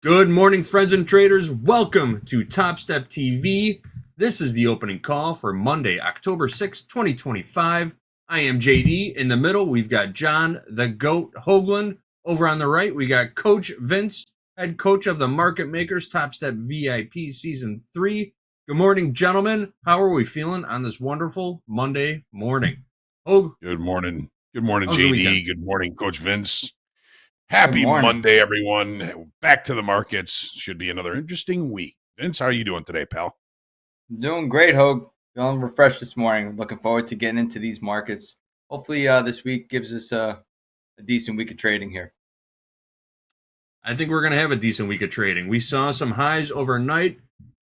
Good morning, friends and traders. Welcome to TopstepTV. This is the opening call for Monday, October 6th, 2025. I am JD. In the middle, we've got John the Goat Hoagland. Over on the right, we got Coach Vince, head coach of the Market Makers Topstep VIP Season 3. Good morning, gentlemen. How are we feeling on this wonderful Monday morning? Good morning. Good morning, JD. Good morning, Coach Vince. Happy Monday, everyone. Back to the markets. Should be another interesting week. Vince, how are you doing today, pal? Doing great, Hoag. Feeling refreshed this morning. Looking forward to getting into these markets. Hopefully, this week gives us a decent week of trading here. I think we're going to have a decent week of trading. We saw some highs overnight.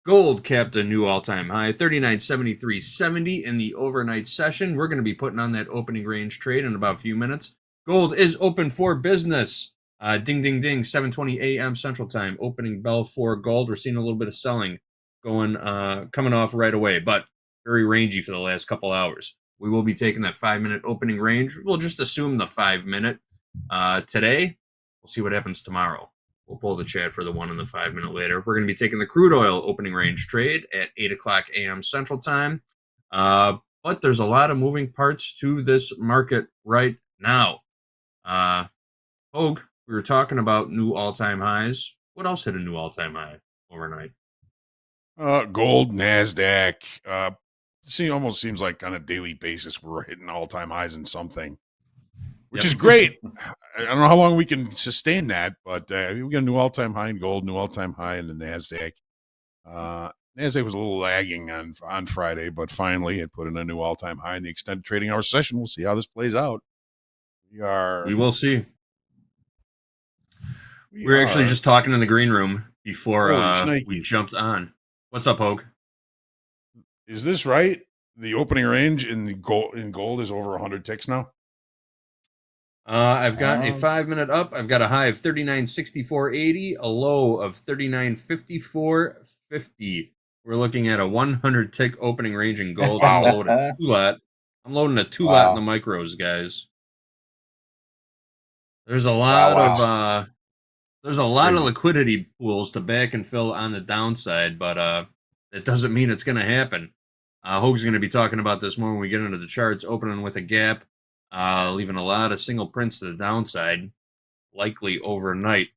Gold capped a new all-time high, 39.73.70 in the overnight session. We're going to be putting on that opening range trade in about a few minutes. Gold is open for business. Ding, ding, ding, 7:20 a.m. Central Time. Opening bell for gold. We're seeing a little bit of selling coming off right away, but very rangy for the last couple hours. We will be taking that 5-minute opening range. We'll just assume the 5-minute today. We'll see what happens tomorrow. We'll pull the chat for the 1 and the 5-minute later. We're going to be taking the crude oil opening range trade at 8 o'clock a.m. Central Time. But there's a lot of moving parts to this market right now. Hoag, we were talking about new all-time highs. What else hit a new all-time high overnight? Gold, NASDAQ. Almost seems like on a daily basis we're hitting all-time highs in something, which is great. I don't know how long we can sustain that, but we got a new all-time high in gold, new all-time high in the NASDAQ. NASDAQ was a little lagging on Friday, but finally it put in a new all-time high in the extended trading hour session. We'll see how this plays out. We will see. We were actually just talking in the green room before we jumped on. What's up, Hoag? Is this right? The opening range in gold is over 100 ticks now? I've got a 5-minute up. I've got a high of 39.64.80, a low of 39.54.50. We're looking at a 100-tick opening range in gold. I'm loading a 2-lot. I'm loading a 2-lot in the micros, guys. There's a lot of liquidity pools to back and fill on the downside, but it doesn't mean it's going to happen. Hoag's going to be talking about this more when we get into the charts, opening with a gap, leaving a lot of single prints to the downside, likely overnight.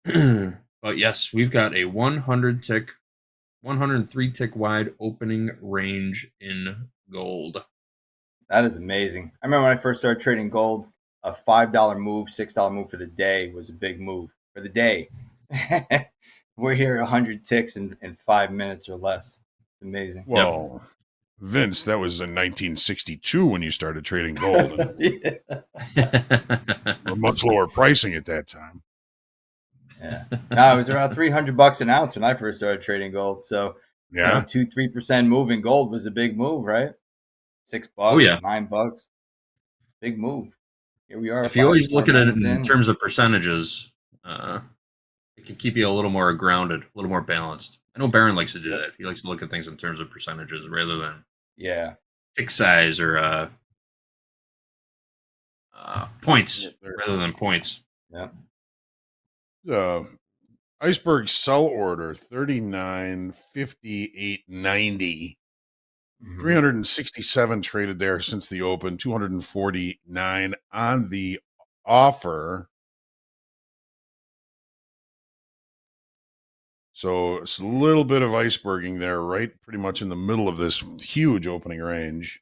But yes, we've got a 103 tick wide opening range in gold. That is amazing. I remember when I first started trading gold, a $5 move, $6 move for the day was a big move for the day. We're here 100 ticks in 5 minutes or less. It's amazing. Well, Vince, that was in 1962 when you started trading gold. Or much lower pricing at that time. Yeah. No, it was around $300 an ounce when I first started trading gold. So, yeah, 2-3% move in gold was a big move, right? $6, $9, big move. Here we are. If you always look at it in terms of percentages, it can keep you a little more grounded, a little more balanced. I know Barron likes to do that. He likes to look at things in terms of percentages rather than tick size or points rather than points. Yeah. Iceberg sell order 39.58.90. 367 traded there since the open, 249 on the offer. So it's a little bit of iceberging there, right? Pretty much in the middle of this huge opening range.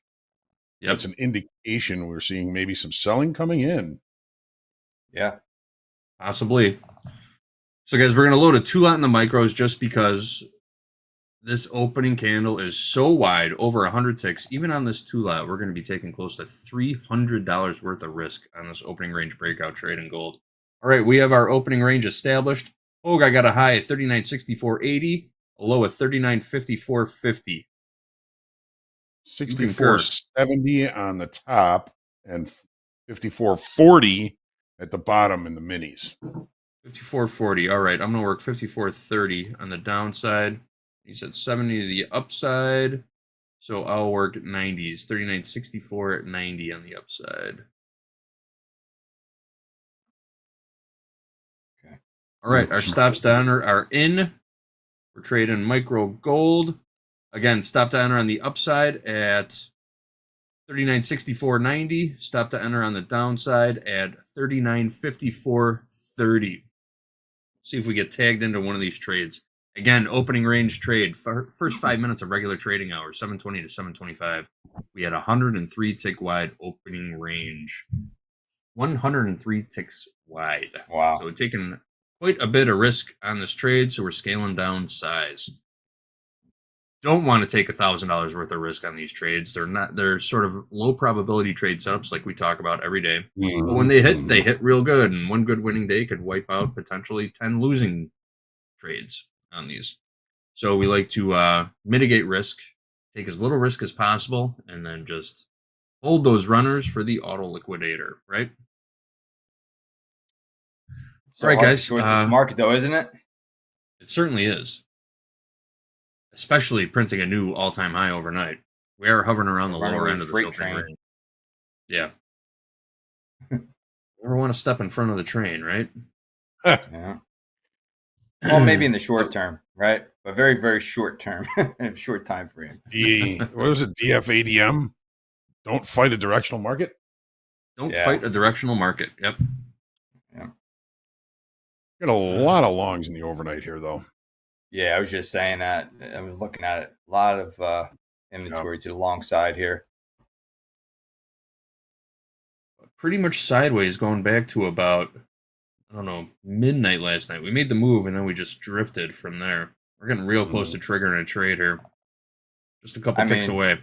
Yep. That's an indication we're seeing maybe some selling coming in. Yeah. Possibly. So, guys, we're going to load a 2-lot in the micros just because this opening candle is so wide, over 100 ticks. Even on this 2-lot, we're going to be taking close to $300 worth of risk on this opening range breakout trade in gold. All right, we have our opening range established. Hoag, I got a high at 39.64.80, a low at 39.54.50. 64.70 on the top and 54.40 at the bottom in the minis. 54.40. All right, I'm going to work 54.30 on the downside. You said 70 to the upside. So I'll work 90s. 39.64 at 90 on the upside. All right, our stops to enter are in. We're trading micro gold. Again, stop to enter on the upside at 39.64.90. Stop to enter on the downside at 39.54.30. See if we get tagged into one of these trades. Again, opening range trade. First 5 minutes of regular trading hours, 7:20 to 7:25. We had 103 tick wide opening range. 103 ticks wide. Wow. So we're taking quite a bit of risk on this trade, so we're scaling down size. Don't want to take $1,000 worth of risk on these trades. They're sort of low probability trade setups like we talk about every day. But when they hit real good, and one good winning day could wipe out potentially 10 losing trades on these. So we like to mitigate risk, take as little risk as possible, and then just hold those runners for the auto liquidator, right? So All right, hard to guys. short this market, though, isn't it? It certainly is. Especially printing a new all-time high overnight. We are hovering around the lower end of the freight opening train. range. Yeah. Never want to step in front of the train, right? Yeah. Well, maybe in the short term, right? But very, very short term, short time frame. What is it? DFADM? Don't fight a directional market? Don't fight a directional market. Yep. Yeah. Got a lot of longs in the overnight here, though. Yeah, I was just saying that. I was looking at it. A lot of inventory to the long side here. Pretty much sideways going back to about, I don't know, midnight last night. We made the move and then we just drifted from there. We're getting real close to triggering a trade here. Just a couple ticks away.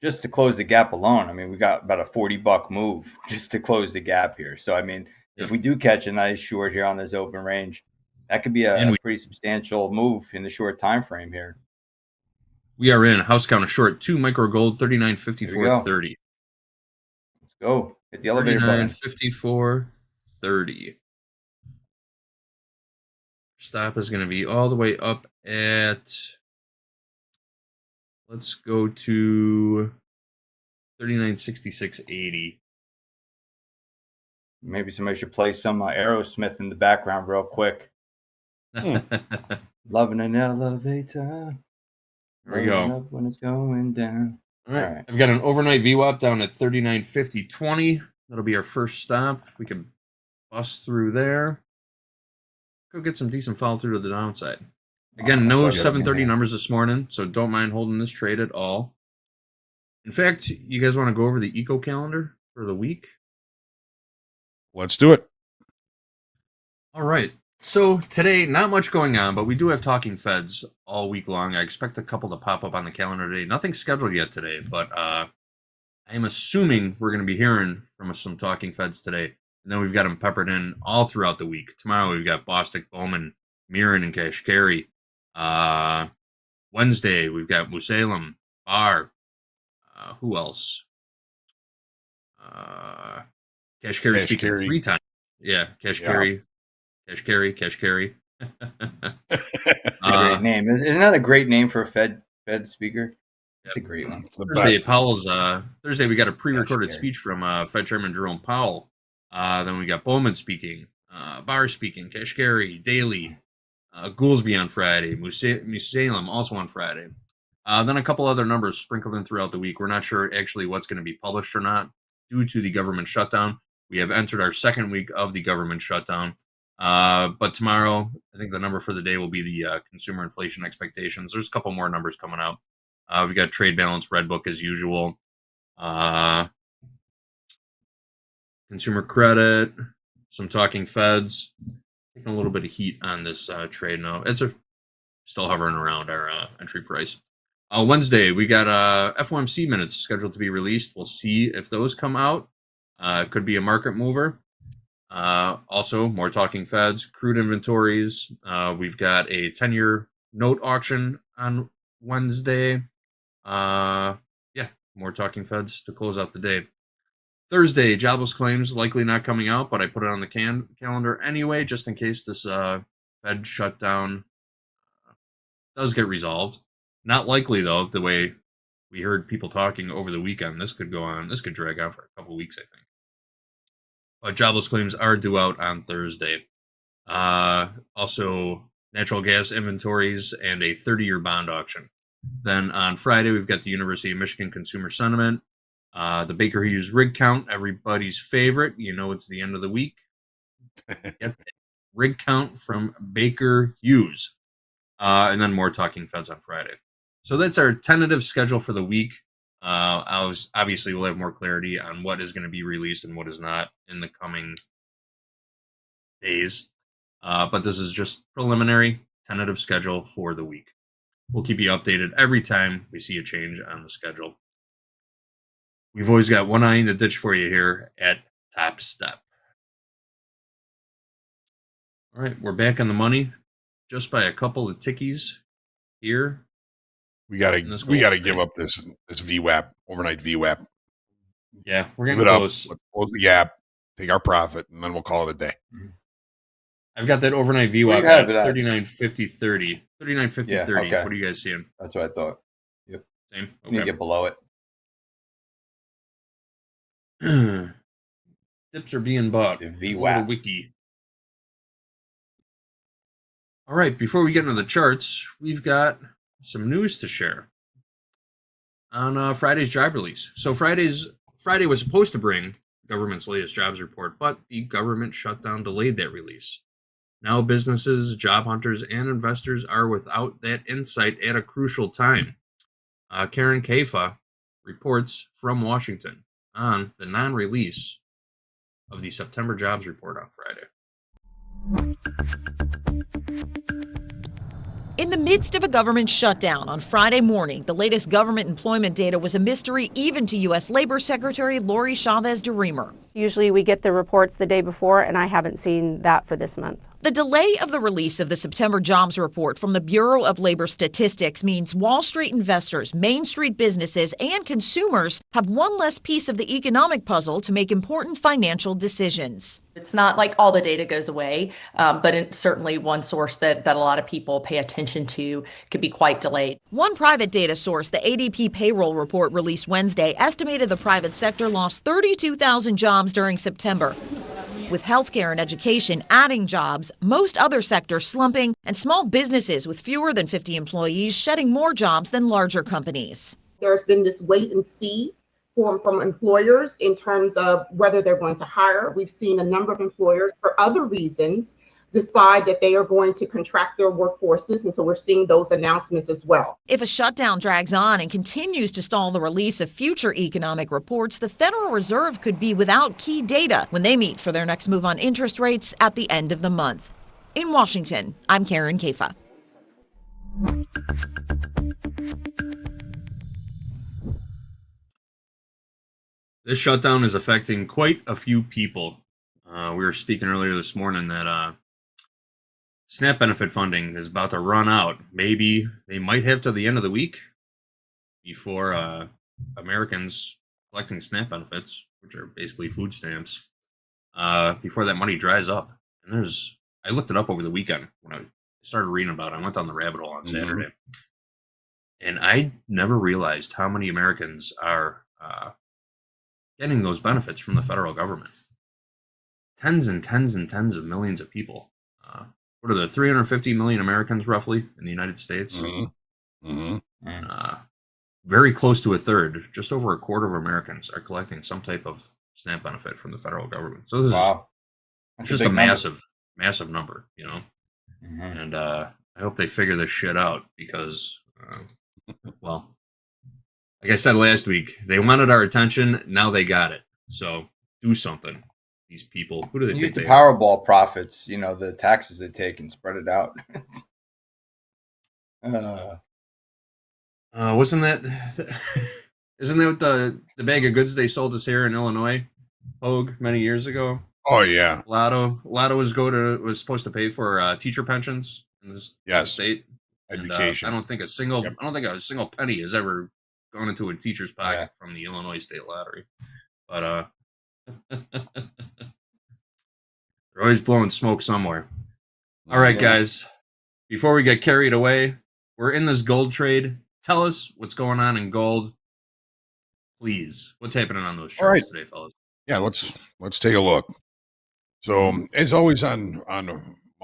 Just to close the gap alone, I mean, we got about a $40 move just to close the gap here. So, I mean, if we do catch a nice short here on this open range, that could be a pretty substantial move in the short time frame here. We are in house count of short 2 micro gold 39.54.30. Let's go. Hit the elevator button. 39.54.30. Stop is going to be all the way up at, let's go to 39.66.80. Maybe somebody should play some Aerosmith in the background real quick. Loving an elevator. There we go. Up when it's going down. All right. I've got an overnight VWAP down at 39.50.20. That'll be our first stop. If we can bust through there, go get some decent follow through to the downside. Again, no 7:30 numbers this morning, so don't mind holding this trade at all. In fact, you guys want to go over the eco calendar for the week? Let's do it. All right. So today, not much going on, but we do have talking Feds all week long. I expect a couple to pop up on the calendar today. Nothing scheduled yet today, but I am assuming we're going to be hearing from some talking Feds today. And then we've got them peppered in all throughout the week. Tomorrow we've got Bostic, Bowman, Mirren, and Kashkari. Wednesday we've got Musalem, Barr. Who else? Kashkari speaking 3 times. Yeah, Kashkari. Kashkari. Great name. Isn't that a great name for a Fed speaker? That's a great one. Thursday, Powell's. Thursday, we got a pre-recorded speech from Fed Chairman Jerome Powell. Then we got Bowman speaking, Barr speaking, Kashkari, Daly, Goolsby on Friday, Musalem also on Friday. Then a couple other numbers sprinkled in throughout the week. We're not sure actually what's going to be published or not due to the government shutdown. We have entered our second week of the government shutdown. But tomorrow, I think the number for the day will be the consumer inflation expectations. There's a couple more numbers coming out. We've got trade balance, red book as usual. Consumer credit, some talking Feds. Taking a little bit of heat on this trade now. It's still hovering around our entry price. Wednesday, we got FOMC minutes scheduled to be released. We'll see if those come out. It could be a market mover. Also, more talking Feds, crude inventories. We've got a 10-year note auction on Wednesday. More talking Feds to close out the day. Thursday, jobless claims likely not coming out, but I put it on the calendar anyway, just in case this Fed shutdown does get resolved. Not likely, though, the way we heard people talking over the weekend. This could go on. This could drag on for a couple weeks, I think. But jobless claims are due out on Thursday. Also natural gas inventories and a 30-year bond auction. Then on Friday, we've got the University of Michigan consumer sentiment, the Baker Hughes rig count, everybody's favorite. You know, it's the end of the week. Get that rig count from Baker Hughes. And then more talking feds on Friday. So that's our tentative schedule for the week. Obviously, we'll have more clarity on what is going to be released and what is not in the coming days. But this is just preliminary, tentative schedule for the week. We'll keep you updated every time we see a change on the schedule. We've always got one eye in the ditch for you here at Topstep. All right, we're back on the money just by a couple of tickies here. We gotta give up this VWAP, overnight VWAP. Yeah, we're getting close. Let's close the gap, take our profit, and then we'll call it a day. I've got that overnight VWAP at 39.50.30. 39.50.30. Yeah, okay. What are you guys seeing? That's what I thought. Yep. Same. Okay. You need to get below it. Dips are being bought. The VWAP. Wiki. All right, before we get into the charts, we've got some news to share on Friday's job release. So Friday was supposed to bring the government's latest jobs report, but the government shutdown delayed that release. Now businesses, job hunters, and investors are without that insight at a crucial time. Karen Kaifa reports from Washington on the non-release of the September jobs report on Friday. In the midst of a government shutdown on Friday morning, the latest government employment data was a mystery even to U.S. Labor Secretary Lori Chavez DeRemer. Usually we get the reports the day before, and I haven't seen that for this month. The delay of the release of the September jobs report from the Bureau of Labor Statistics means Wall Street investors, Main Street businesses, and consumers have one less piece of the economic puzzle to make important financial decisions. It's not like all the data goes away, but it's certainly one source that a lot of people pay attention to could be quite delayed. One private data source, the ADP payroll report released Wednesday, estimated the private sector lost 32,000 jobs during September. With healthcare and education adding jobs, most other sectors slumping, and small businesses with fewer than 50 employees shedding more jobs than larger companies. There's been this wait and see from employers in terms of whether they're going to hire. We've seen a number of employers, for other reasons, decide that they are going to contract their workforces, and so we're seeing those announcements as well. If a shutdown drags on and continues to stall the release of future economic reports, the Federal Reserve could be without key data when they meet for their next move on interest rates at the end of the month. In Washington, I'm Karen Kaifa. This shutdown is affecting quite a few people. We were speaking earlier this morning that SNAP benefit funding is about to run out. Maybe they might have to the end of the week before Americans collecting SNAP benefits, which are basically food stamps, before that money dries up. And I looked it up over the weekend when I started reading about it. I went down the rabbit hole on Saturday. And I never realized how many Americans are getting those benefits from the federal government. Tens and tens and tens of millions of people. What are there, 350 million Americans roughly in the United States? Very close to a third, just over a quarter of Americans are collecting some type of SNAP benefit from the federal government. So this is just a massive number, you know? And I hope they figure this shit out because, well, like I said last week, they wanted our attention. Now they got it. So do something. These people, who do they use think the they Powerball profits? You know, the taxes they take and spread it out. Wasn't that? Isn't that the bag of goods they sold us here in Illinois, Hoag, many years ago? Oh yeah, Lotto was supposed to pay for teacher pensions in this state. Education. And, I don't think a single penny has ever gone into a teacher's pocket from the Illinois state lottery. But they're always blowing smoke somewhere. All right, guys. Before we get carried away, we're in this gold trade. Tell us what's going on in gold, please. What's happening on those charts today, fellas? Yeah, let's take a look. So, as always on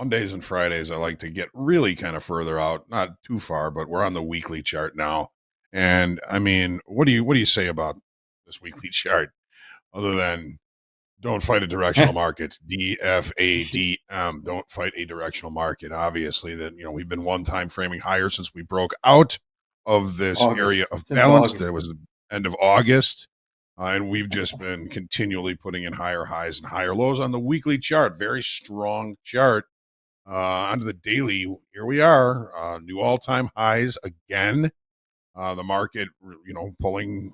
Mondays and Fridays, I like to get really kind of further out, not too far, but we're on the weekly chart now. And I mean, what do you say about this weekly chart other than don't fight a directional market? DFADM, don't fight a directional market. Obviously, that we've been one time framing higher since we broke out of this area of Since balance. August. That was the end of August. And we've just been continually putting in higher highs and higher lows on the weekly chart. Very strong chart. Onto the daily, here we are, new all-time highs again. The market, pulling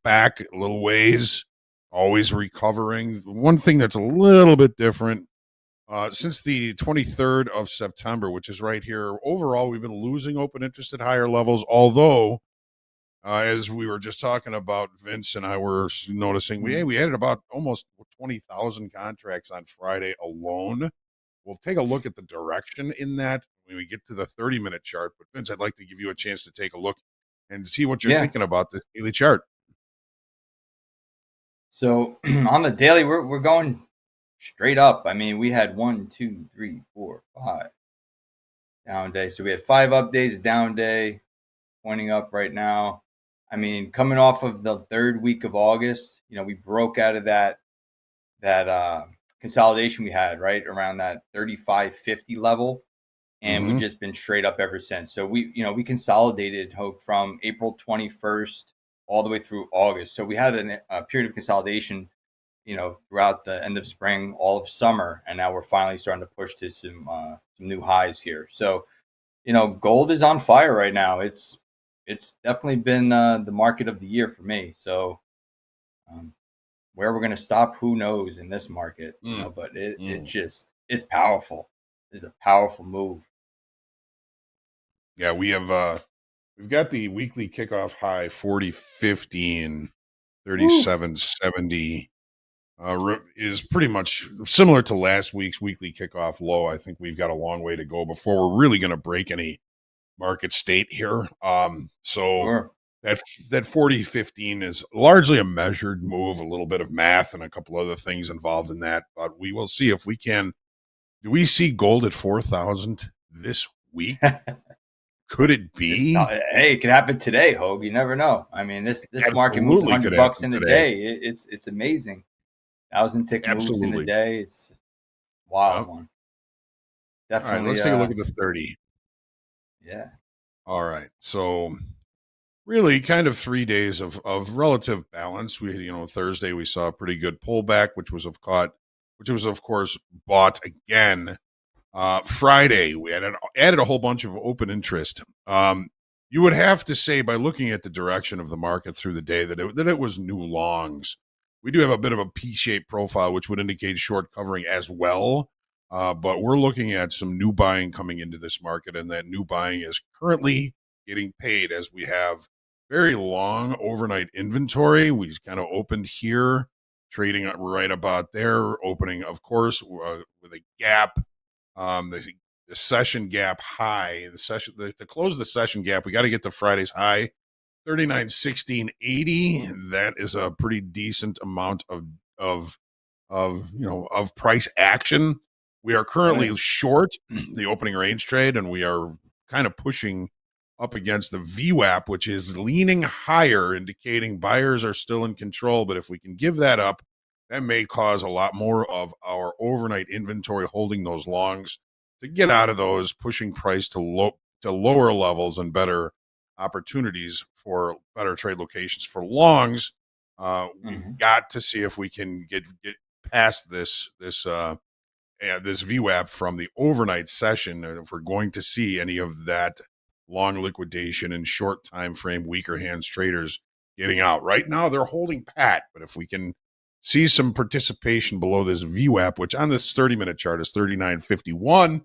back a little ways, always recovering. One thing that's a little bit different, since the 23rd of September, which is right here, overall, we've been losing open interest at higher levels, although as we were just talking about, Vince and I were noticing we added about almost 20,000 contracts on Friday alone. We'll take a look at the direction in that when we get to the 30-minute chart. But Vince, I'd like to give you a chance to take a look and see what you're thinking about this daily chart. So on the daily, we're going straight up. I mean, we had 1, 2, 3, 4, 5 down days. So we had 5 up days, a down day, pointing up right now. I mean, coming off of the 3rd week of August, we broke out of that consolidation we had right around that 35.50 level, and we've just been straight up ever since. So we consolidated, Hoag, from April 21st all the way through August. So we had a period of consolidation, throughout the end of spring, all of summer, and now we're finally starting to push to some new highs here. So, gold is on fire right now. It's definitely been the market of the year for me. So, where we're going to stop, who knows in this market, but it's powerful. It's a powerful move. Yeah, we've got the weekly kickoff high 40.15, 37.70 is pretty much similar to last week's weekly kickoff low. I think we've got a long way to go before we're really going to break any market state here. Sure. That 40.15 is largely a measured move, a little bit of math and a couple other things involved in that. But we will see if we can. Do we see gold at 4,000 this week? Could it be? Hey, it could happen today, Hoag. You never know. I mean, this market moves $100 in a day. It's amazing. 1,000 tick moves in a day. It's a wild one. Definitely. All right, let's take a look at the 30. Yeah. All right. So really kind of 3 days of relative balance. We, Thursday we saw a pretty good pullback, which was of course bought again. Friday we added a whole bunch of open interest. You would have to say, by looking at the direction of the market through the day, that it was new longs. We do have a bit of a P-shaped profile, which would indicate short covering as well. But we're looking at some new buying coming into this market, and that new buying is currently getting paid as we have very long overnight inventory. We kind of opened here, trading right about there, opening, of course, with a gap. The session gap high, to close the session gap, we got to get to Friday's high, 39.1680. That is a pretty decent amount of price action. We are currently short the opening range trade, and we are kind of pushing up against the VWAP, which is leaning higher, indicating buyers are still in control. But if we can give that up, that may cause a lot more of our overnight inventory holding those longs to get out of those, pushing price to lower levels and better opportunities for better trade locations for longs. We've got to see if we can get past this VWAP from the overnight session, and if we're going to see any of that long liquidation and short time frame weaker hands traders getting out. Right now they're holding pat, but if we can see some participation below this VWAP, which on this 30-minute chart is 39.51,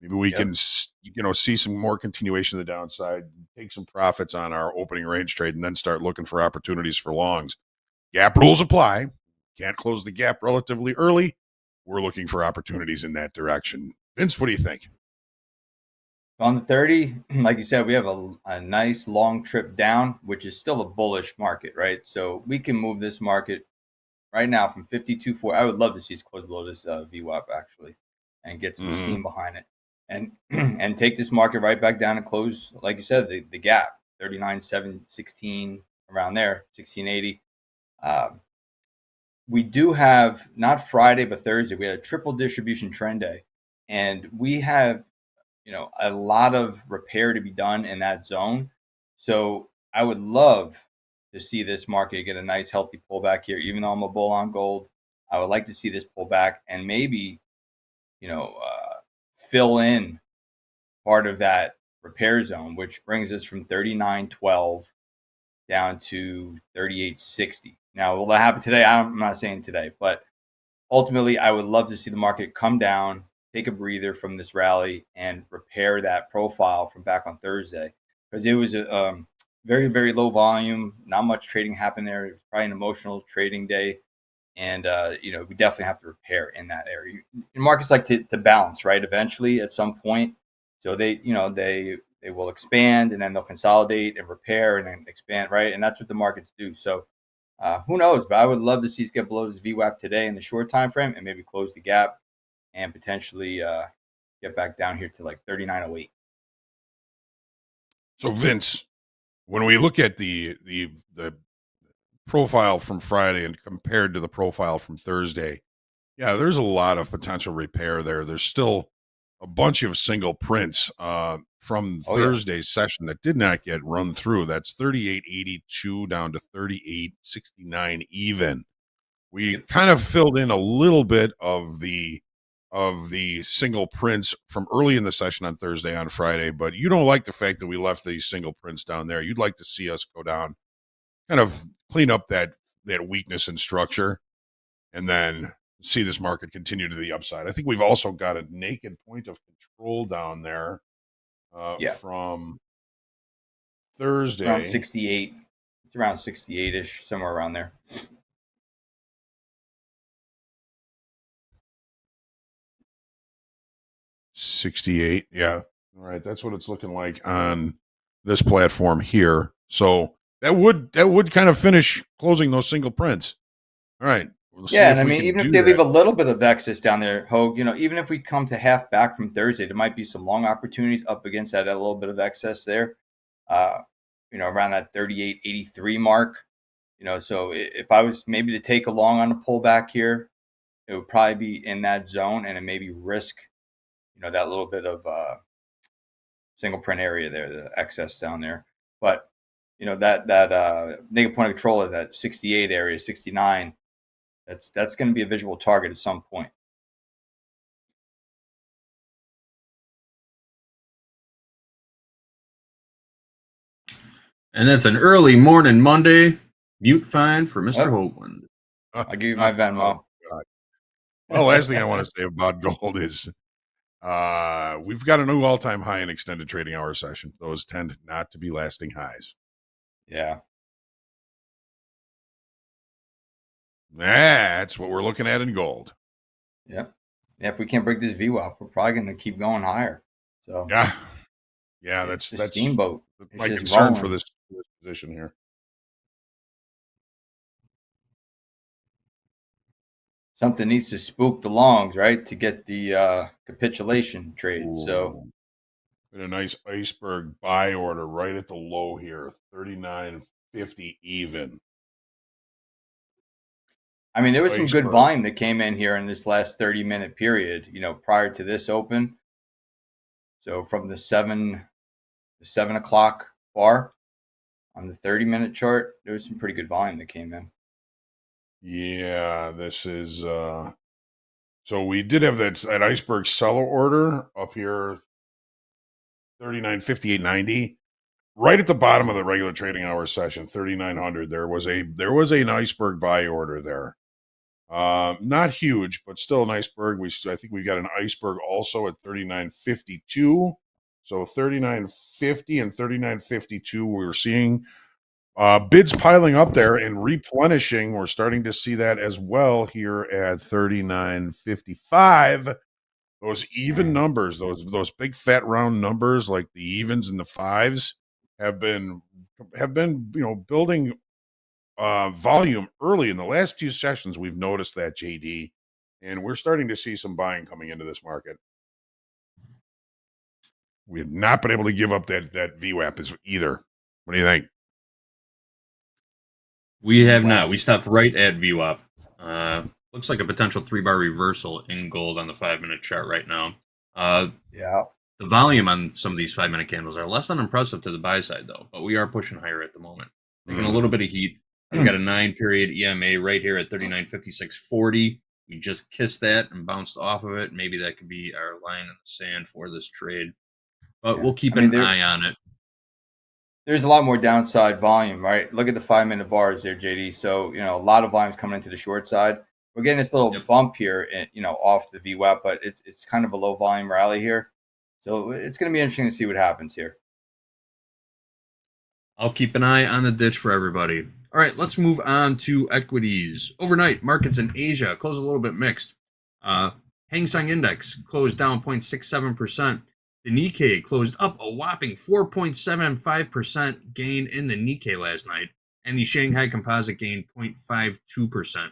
maybe we can see some more continuation of the downside, take some profits on our opening range trade, and then start looking for opportunities for longs. Gap rules apply. Can't close the gap relatively early. We're looking for opportunities in that direction. Vince, what do you think? On the 30, like you said, we have a nice long trip down, which is still a bullish market, right? So we can move this market right now from 52.4. I would love to see us close below this VWAP, actually. and get some Mhm. steam behind it, and and take this market right back down and close, like you said, the gap 39.716 around there, 1680. We do have, not Friday but Thursday, we had a triple distribution trend day, and we have, a lot of repair to be done in that zone. So I would love to see this market get a nice healthy pullback here. Even though I'm a bull on gold, I would like to see this pullback and maybe, fill in part of that repair zone, which brings us from 39.12 down to 38.60. Now, will that happen today? I'm not saying today, but ultimately, I would love to see the market come down, take a breather from this rally, and repair that profile from back on Thursday, because it was a very, very low volume. Not much trading happened there. It was probably an emotional trading day, and we definitely have to repair in that area. Markets like to balance, right? Eventually, at some point, so they will expand, and then they'll consolidate and repair and then expand, right? And that's what the markets do. So who knows? But I would love to see us get below this VWAP today in the short time frame and maybe close the gap and potentially get back down here to like 39.08. So Vince, when we look at the profile from Friday and compared to the profile from Thursday, yeah, there's a lot of potential repair there. There's still a bunch of single prints from Thursday's session that did not get run through. That's 38.82 down to 38.69 even. We kind of filled in a little bit of the single prints from early in the session on Thursday on Friday, but you don't like the fact that we left these single prints down there. You'd like to see us go down, kind of clean up that weakness in structure, and then see this market continue to the upside. I think we've also got a naked point of control down there from Thursday. Around 68. It's around 68-ish, somewhere around there. $68, yeah. All right, that's what it's looking like on this platform here. So that would kind of finish closing those single prints. All right. We'll Yeah, and I mean, even if they leave a little bit of excess down there, Hoag, even if we come to half back from Thursday, there might be some long opportunities up against that, a little bit of excess there. Around that 38.83 mark. So if I was maybe to take a long on a pullback here, it would probably be in that zone, and it maybe risk, that little bit of single print area there, the excess down there. But that negative point of control of that 68 area, 69, that's going to be a visual target at some point. And that's an early morning Monday mute fine for Mr. Hoagland. I'll give you my Venmo. Well, last thing I want to say about gold is we've got a new all-time high in extended trading hour session. Those tend not to be lasting highs. Yeah. That's what we're looking at in gold. Yeah. If we can't break this VWAP, we're probably going to keep going higher. So yeah, that's steamboat. My concern for this position here. Something needs to spook the longs, right, to get the capitulation trade. Ooh. So a nice iceberg buy order right at the low here, 39.50 even. I mean, there was some good volume that came in here in this last 30-minute period, prior to this open. So from the 7 o'clock bar on the 30-minute chart, there was some pretty good volume that came in. Yeah, this is so we did have that iceberg seller order up here, 39.58.90. Right at the bottom of the regular trading hour session, 3,900. There was an iceberg buy order there. Not huge, but still an iceberg. I think we got an iceberg also at 39.52. So 39.50 and 39.52. We were seeing bids piling up there and replenishing. We're starting to see that as well here at 39.55. Those even numbers, those big fat round numbers like the evens and the fives have been building volume early in the last few sessions. We've noticed that, JD, and we're starting to see some buying coming into this market. We have not been able to give up that VWAP either. What do you think? We have not. We stopped right at VWAP. Looks like a potential 3-bar reversal in gold on the 5-minute chart right now. Yeah. The volume on some of these 5-minute candles are less than impressive to the buy side, though, but we are pushing higher at the moment. Taking a little bit of heat. We got a 9-period EMA right here at 39.5640. We just kissed that and bounced off of it. Maybe that could be our line in the sand for this trade, but we'll keep an eye on it. There's a lot more downside volume, right? Look at the 5-minute bars there, JD. So, a lot of volume's coming into the short side. We're getting this little bump here, off the VWAP, but it's kind of a low volume rally here. So it's going to be interesting to see what happens here. I'll keep an eye on the ditch for everybody. All right, let's move on to equities. Overnight, markets in Asia closed a little bit mixed. Hang Seng Index closed down 0.67%. The Nikkei closed up a whopping 4.75% gain in the Nikkei last night, and the Shanghai Composite gained 0.52%.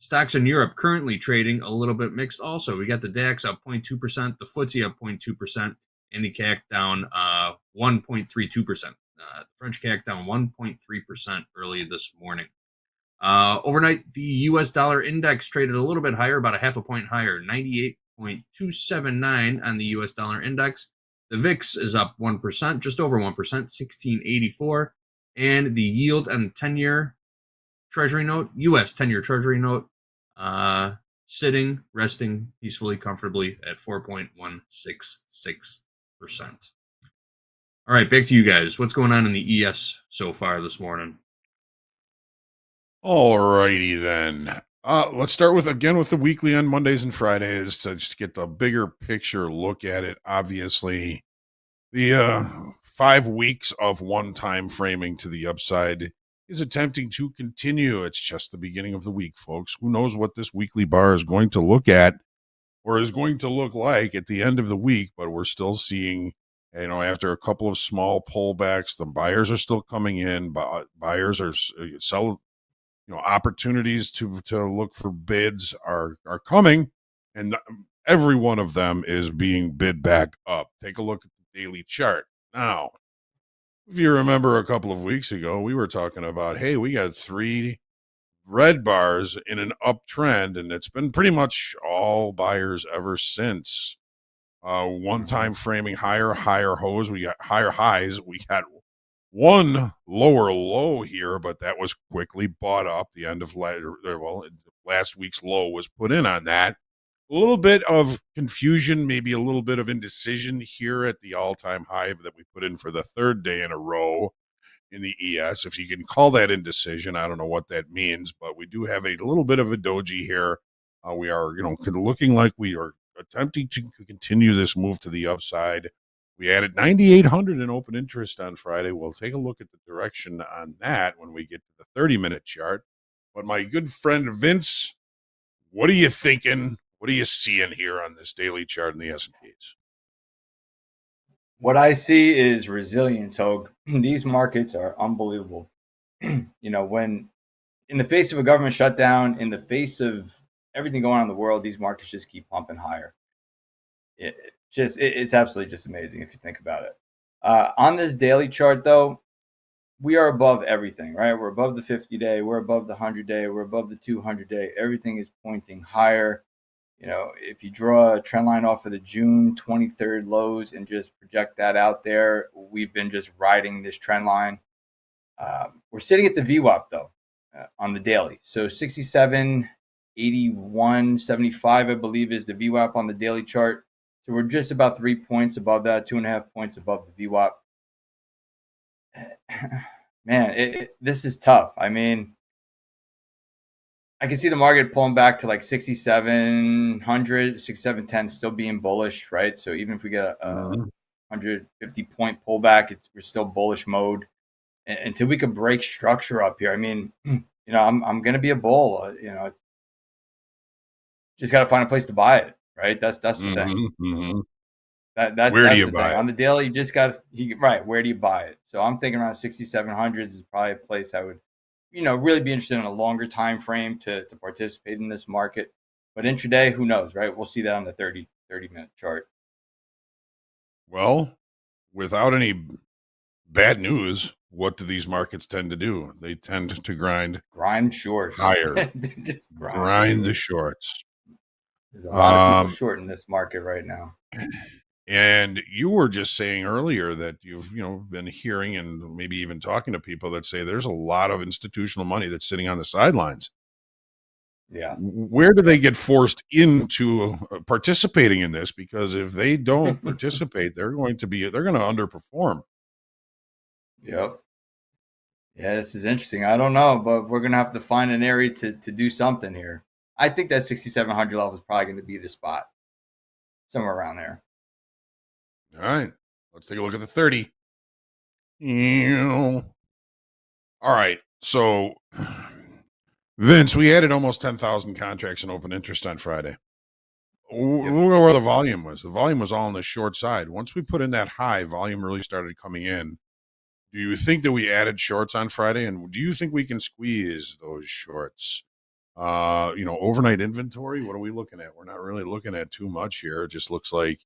Stocks in Europe currently trading a little bit mixed also. We got the DAX up 0.2%, the FTSE up 0.2%, and the CAC down 1.32%. The French CAC down 1.3% early this morning. Overnight, the U.S. dollar index traded a little bit higher, about a half a point higher, 98.279 on the U.S. dollar index. The VIX is up 1%, just over 1%, 1684. And the yield on 10-year Treasury note, U.S. 10-year Treasury note, sitting, resting peacefully, comfortably at 4.166%. All right, back to you guys. What's going on in the ES so far this morning? All righty then. Let's start with the weekly on Mondays and Fridays to just get the bigger picture look at it. Obviously, the 5 weeks of one-time framing to the upside is attempting to continue. It's just the beginning of the week, folks. Who knows what this weekly bar is going to look at or is going to look like at the end of the week, but we're still seeing, after a couple of small pullbacks, the buyers are still coming in. Buyers are selling. Opportunities to look for bids are coming, and every one of them is being bid back up. Take a look at the daily chart. Now, if you remember a couple of weeks ago, we were talking about, hey, we got 3 red bars in an uptrend, and it's been pretty much all buyers ever since. One time framing higher highs. We got higher highs. We got one lower low here, but that was quickly bought up. The end of last week's low was put in on that. A little bit of confusion, maybe a little bit of indecision here at the all-time high that we put in for the 3rd day in a row in the ES. If you can call that indecision, I don't know what that means, but we do have a little bit of a doji here. We are, looking like we are attempting to continue this move to the upside. We added 9,800 in open interest on Friday. We'll take a look at the direction on that when we get to the 30-minute chart. But my good friend Vince, what are you thinking? What are you seeing here on this daily chart in the S&Ps? What I see is resilience, Hoag. These markets are unbelievable. When in the face of a government shutdown, in the face of everything going on in the world, these markets just keep pumping higher. It's absolutely just amazing if you think about it. On this daily chart, though, we are above everything, right? We're above the 50-day, we're above the 100-day, we're above the 200-day. Everything is pointing higher. If you draw a trend line off of the June 23rd lows and just project that out there, we've been just riding this trend line. We're sitting at the VWAP, though, on the daily. So 67.81.75, I believe, is the VWAP on the daily chart. So we're just about 3 points above that, 2.5 points above the VWAP. Man, this is tough. I mean, I can see the market pulling back to like 6,700, 6,710, still being bullish, right? So even if we get a 150-point pullback, we're still bullish mode until we can break structure up here. I mean, I'm going to be a bull. Just got to find a place to buy it. Right, that's the thing. Mm-hmm. Where do you buy it? On the daily? You just got right. Where do you buy it? So I'm thinking around 6,700 is probably a place I would, really be interested in a longer time frame to participate in this market. But intraday, who knows, right? We'll see that on the 30-minute chart. Well, without any bad news, what do these markets tend to do? They tend to grind shorts. higher. Just grind the shorts. There's a lot of people short in this market right now. And you were just saying earlier that you've been hearing and maybe even talking to people that say there's a lot of institutional money that's sitting on the sidelines. Yeah. Where do they get forced into participating in this? Because if they don't participate, they're going to underperform. Yep. Yeah, this is interesting. I don't know, but we're going to have to find an area to do something here. I think that 6,700 level is probably going to be the spot, somewhere around there. All right, let's take a look at the 30. All right, so Vince, we added almost 10,000 contracts in open interest on Friday. We'll go where the volume was. The volume was all on the short side. Once we put in that high, volume really started coming in. Do you think that we added shorts on Friday? And do you think we can squeeze those shorts? Overnight inventory, what are we looking at? We're not really looking at too much here. It just looks like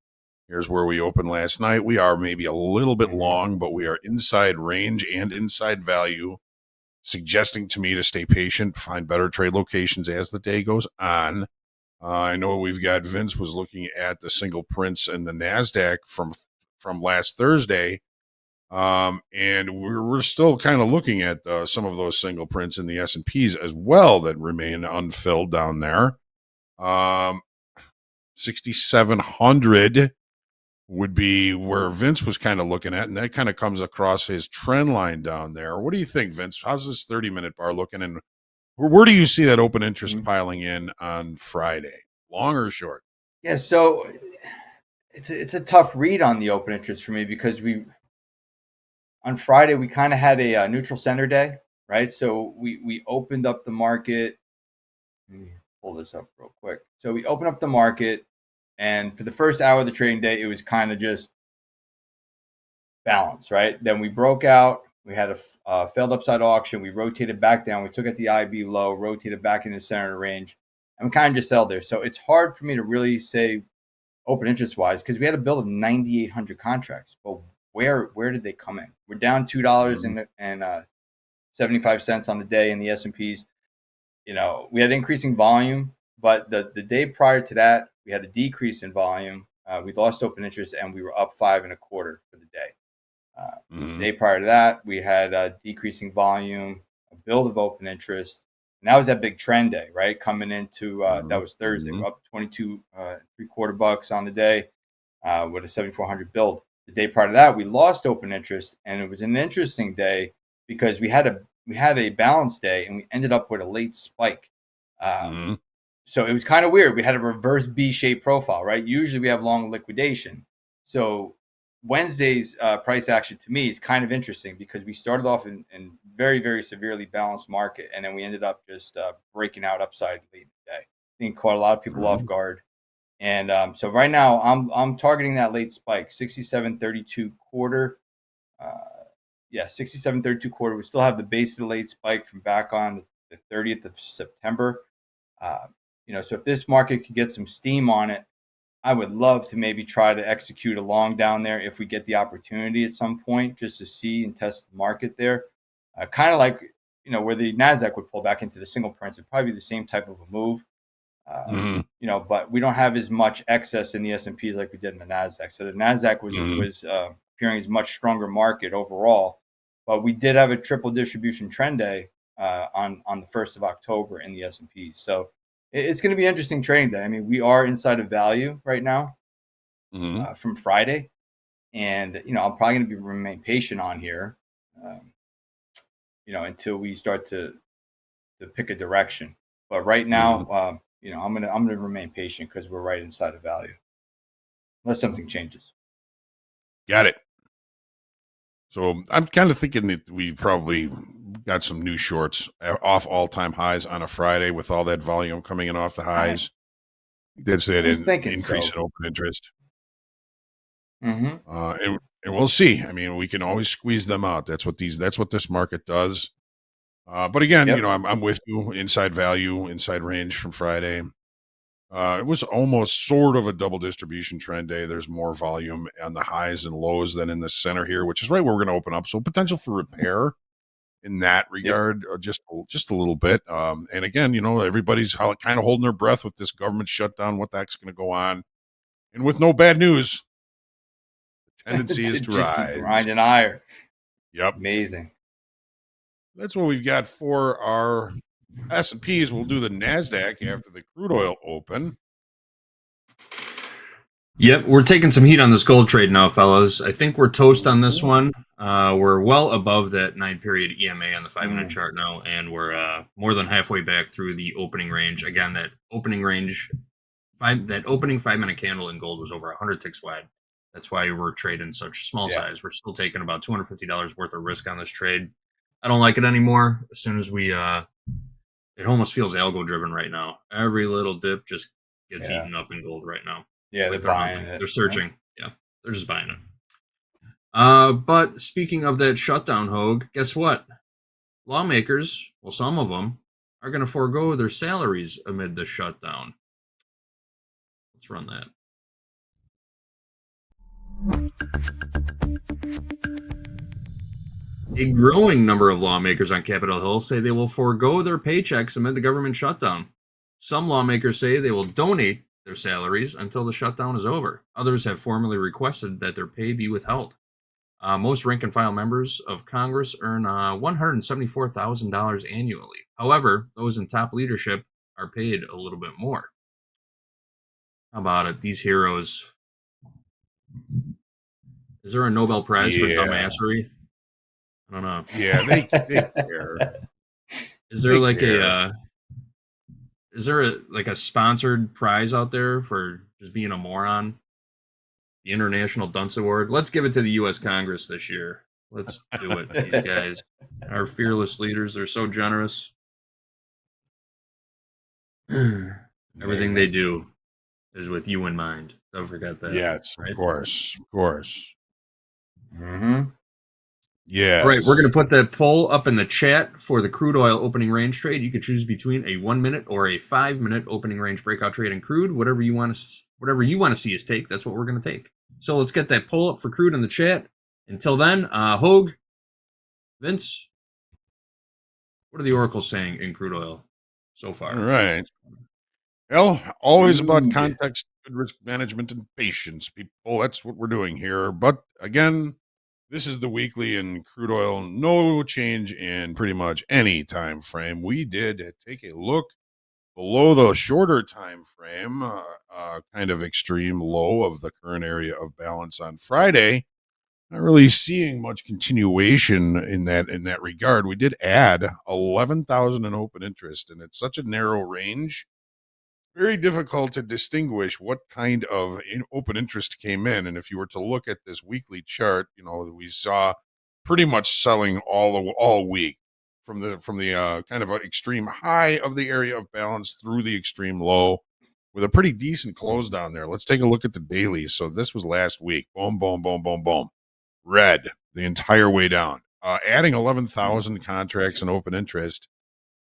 here's where we opened last night. We are maybe a little bit long, but we are inside range and inside value, suggesting to me to stay patient, find better trade locations as the day goes on. I know we've got Vince was looking at the single prints and the NASDAQ from last Thursday. And we're still kind of looking at some of those single prints in the S&Ps as well that remain unfilled down there. 6,700 would be where Vince was kind of looking at, and that kind of comes across his trend line down there. What do you think, Vince? How's this 30-minute bar looking, and where do you see that open interest piling in on Friday? Long or short? Yeah, so it's a tough read on the open interest for me because on Friday, we kind of had a neutral center day, right? So we opened up the market. Let me pull this up real quick. So we opened up the market, and for the first hour of the trading day, it was kind of just balance, right? Then we broke out. We had a failed upside auction. We rotated back down. We took at the IB low, rotated back into the center of the range, and we kind of just held there. So it's hard for me to really say open interest-wise because we had a build of 9,800 contracts. But where did they come in? We're down $2.75 on the day in the S&Ps. We had increasing volume, but the day prior to that, we had a decrease in volume. We lost open interest, and we were up 5.25 for the day. The day prior to that, we had a decreasing volume, a build of open interest. And that was that big trend day, right? Coming into that was Thursday. We're up 22.75 bucks on the day with a 7,400 build. The day prior to that, we lost open interest, and it was an interesting day because we had a balance day, and we ended up with a late spike. So it was kind of weird. We had a reverse B-shaped profile, right? Usually we have long liquidation. So Wednesday's price action to me is kind of interesting because we started off in very, very severely balanced market, and then we ended up just breaking out upside late in the day. I think caught a lot of people off guard. And so right now I'm targeting that late spike, 67.32 quarter. 67.32 quarter. We still have the base of the late spike from back on the 30th of September. So if this market could get some steam on it, I would love to maybe try to execute a long down there if we get the opportunity at some point just to see and test the market there. Kind of like, where the NASDAQ would pull back into the single prints. It'd probably be the same type of a move. But we don't have as much excess in the S&Ps like we did in the NASDAQ. So the NASDAQ was appearing as a much stronger market overall. But we did have a triple distribution trend day on the 1st of October in the S&Ps. So it's going to be an interesting trading day. I mean, we are inside of value right now from Friday. And, I'm probably going to remain patient on here, until we start to pick a direction. But right now, I'm gonna remain patient because we're right inside of value, unless something changes. Got it. So I'm kind of thinking that we probably got some new shorts off all-time highs on a Friday with all that volume coming in off the highs. That's that increase in open interest. And we'll see. I mean, we can always squeeze them out. That's what this market does. But again, I'm with you. Inside value, inside range from Friday. It was almost sort of a double distribution trend day. There's more volume on the highs and lows than in the center here, which is right where we're going to open up. So potential for repair in that regard, just a little bit. And again, everybody's kind of holding their breath with this government shutdown, what that's going to go on. And with no bad news, the tendency is to just keep rise. grinding higher. Yep. Amazing. That's what we've got for our S&Ps. We'll do the NASDAQ after the crude oil open. Yep, we're taking some heat on this gold trade now, fellas. I think we're toast on this one. We're well above that 9-period EMA on the 5-minute chart now, and we're more than halfway back through the opening range. Again, that opening range, that opening 5-minute candle in gold was over 100 ticks wide. That's why we're trading such small size. We're still taking about $250 worth of risk on this trade. I don't like it anymore. As soon as we, it almost feels algo driven right now. Every little dip just gets eaten up in gold right now. Yeah, Like they're buying it. They're searching. Yeah, they're just buying it. But speaking of that shutdown, Hoag, guess what? Lawmakers, well, some of them, are going to forego their salaries amid the shutdown. Let's run that. A growing number of lawmakers on Capitol Hill say they will forego their paychecks amid the government shutdown. Some lawmakers say they will donate their salaries until the shutdown is over. Others have formally requested that their pay be withheld. Most rank and file members of Congress earn $174,000 annually. However, those in top leadership are paid a little bit more. How about it? These heroes. Is there a Nobel Prize for dumbassery? I don't know. Yeah, they care. Is there a sponsored prize out there for just being a moron? The International Dunce Award. Let's give it to the U.S. Congress this year. Let's do it. These guys, our fearless leaders, they're so generous. Everything they do is with you in mind. Don't forget that. Yes, right? of course. Mm-hmm. Yeah. All right, we're going to put that poll up in the chat for the crude oil opening range trade. You can choose between a 1-minute or a 5-minute opening range breakout trade in crude. Whatever you want to see us take, that's what we're going to take. So let's get that poll up for crude in the chat. Until then, Hoag, Vince, what are the oracles saying in crude oil so far? All right. Well, always about context, good risk management, and patience, people. That's what we're doing here. But again, this is the weekly in crude oil. No change in pretty much any time frame. We did take a look below the shorter time frame, kind of extreme low of the current area of balance on Friday. Not really seeing much continuation in that regard. We did add 11,000 in open interest, and it's such a narrow range. Very difficult to distinguish what kind of open interest came in. And if you were to look at this weekly chart, we saw pretty much selling all week from the kind of extreme high of the area of balance through the extreme low, with a pretty decent close down there. Let's take a look at the daily. So this was last week. Boom, boom, boom, boom, boom. Red the entire way down. Adding 11,000 contracts in open interest.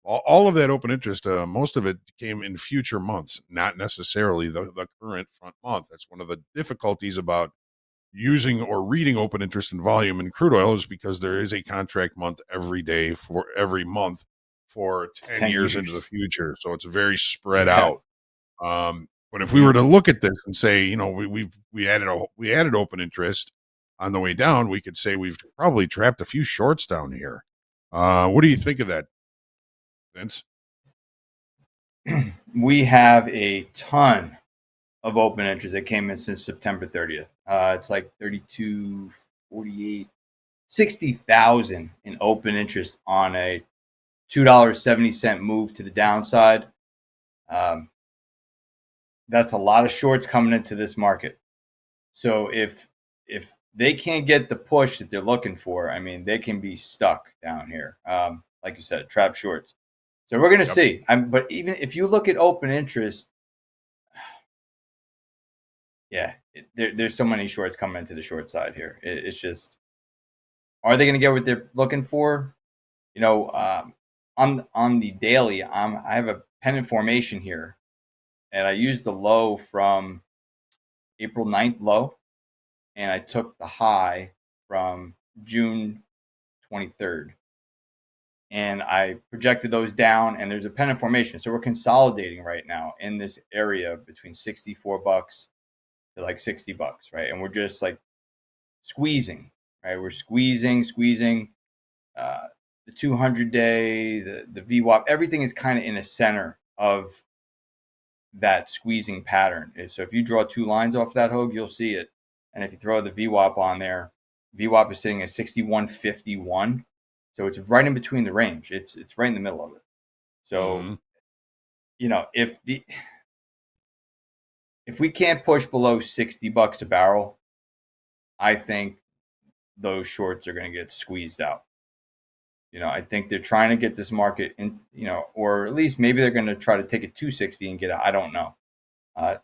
All of that open interest, most of it came in future months, not necessarily the current front month. That's one of the difficulties about using or reading open interest and volume in crude oil, is because there is a contract month every day for every month for 10 years into the future. So it's very spread out. But if we were to look at this and say, we added open interest on the way down, we could say we've probably trapped a few shorts down here. What do you think of that, Vince? We have a ton of open interest that came in since September 30th. It's like 32, 48, 60,000 in open interest on a $2.70 move to the downside. That's a lot of shorts coming into this market. So if they can't get the push that they're looking for, I mean, they can be stuck down here. Like you said, trap shorts. So we're going to see. But even if you look at open interest, there's so many shorts coming into the short side here. It's just, are they going to get what they're looking for? On the daily, I have a pennant formation here and I used the low from April 9th low, and I took the high from June 23rd. And I projected those down, and there's a pennant formation. So we're consolidating right now in this area between $64 to like $60, right? And we're just like squeezing, right? We're squeezing. The 200-day, the VWAP, everything is kind of in the center of that squeezing pattern. So if you draw two lines off that, Hoag, you'll see it. And if you throw the VWAP on there, VWAP is sitting at 61.51. So it's right in between the range. It's right in the middle of it. So, you know, if we can't push below $60 a barrel, I think those shorts are going to get squeezed out. You know, I think they're trying to get this market in, you know, or at least maybe they're going to try to take it to 60 and get out. I don't know.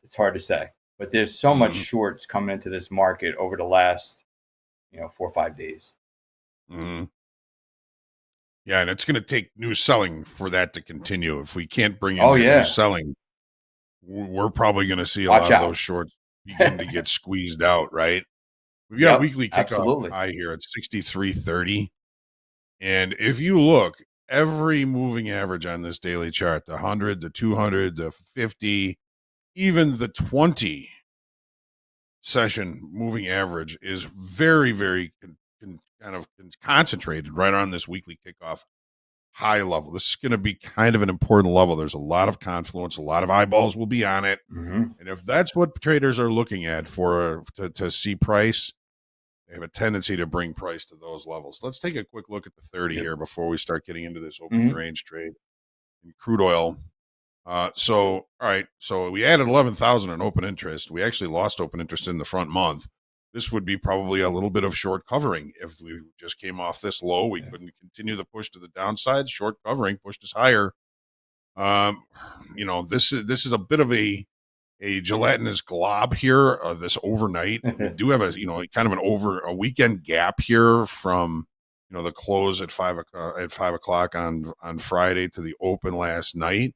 It's hard to say. But there's so much shorts coming into this market over the last, 4 or 5 days. Yeah, and it's going to take new selling for that to continue. If we can't bring in new selling, we're probably going to see a lot of those shorts begin to get squeezed out, right? We've got a weekly kickoff high here at 63.30. And if you look, every moving average on this daily chart, the 100, the 200, the 50, even the 20 session moving average is very, very kind of concentrated right on this weekly kickoff high level. This is going to be kind of an important level. There's a lot of confluence, a lot of eyeballs will be on it. And if that's what traders are looking at to see price, they have a tendency to bring price to those levels. Let's take a quick look at the 30 here before we start getting into this open range trade in crude oil. So we added 11,000 in open interest. We actually lost open interest in the front month. This would be probably a little bit of short covering. If we just came off this low, we couldn't continue the push to the downside. Short covering pushed us higher. This is a bit of a gelatinous glob here. This overnight, we do have kind of a weekend gap here from the close at 5 o'clock on Friday to the open last night.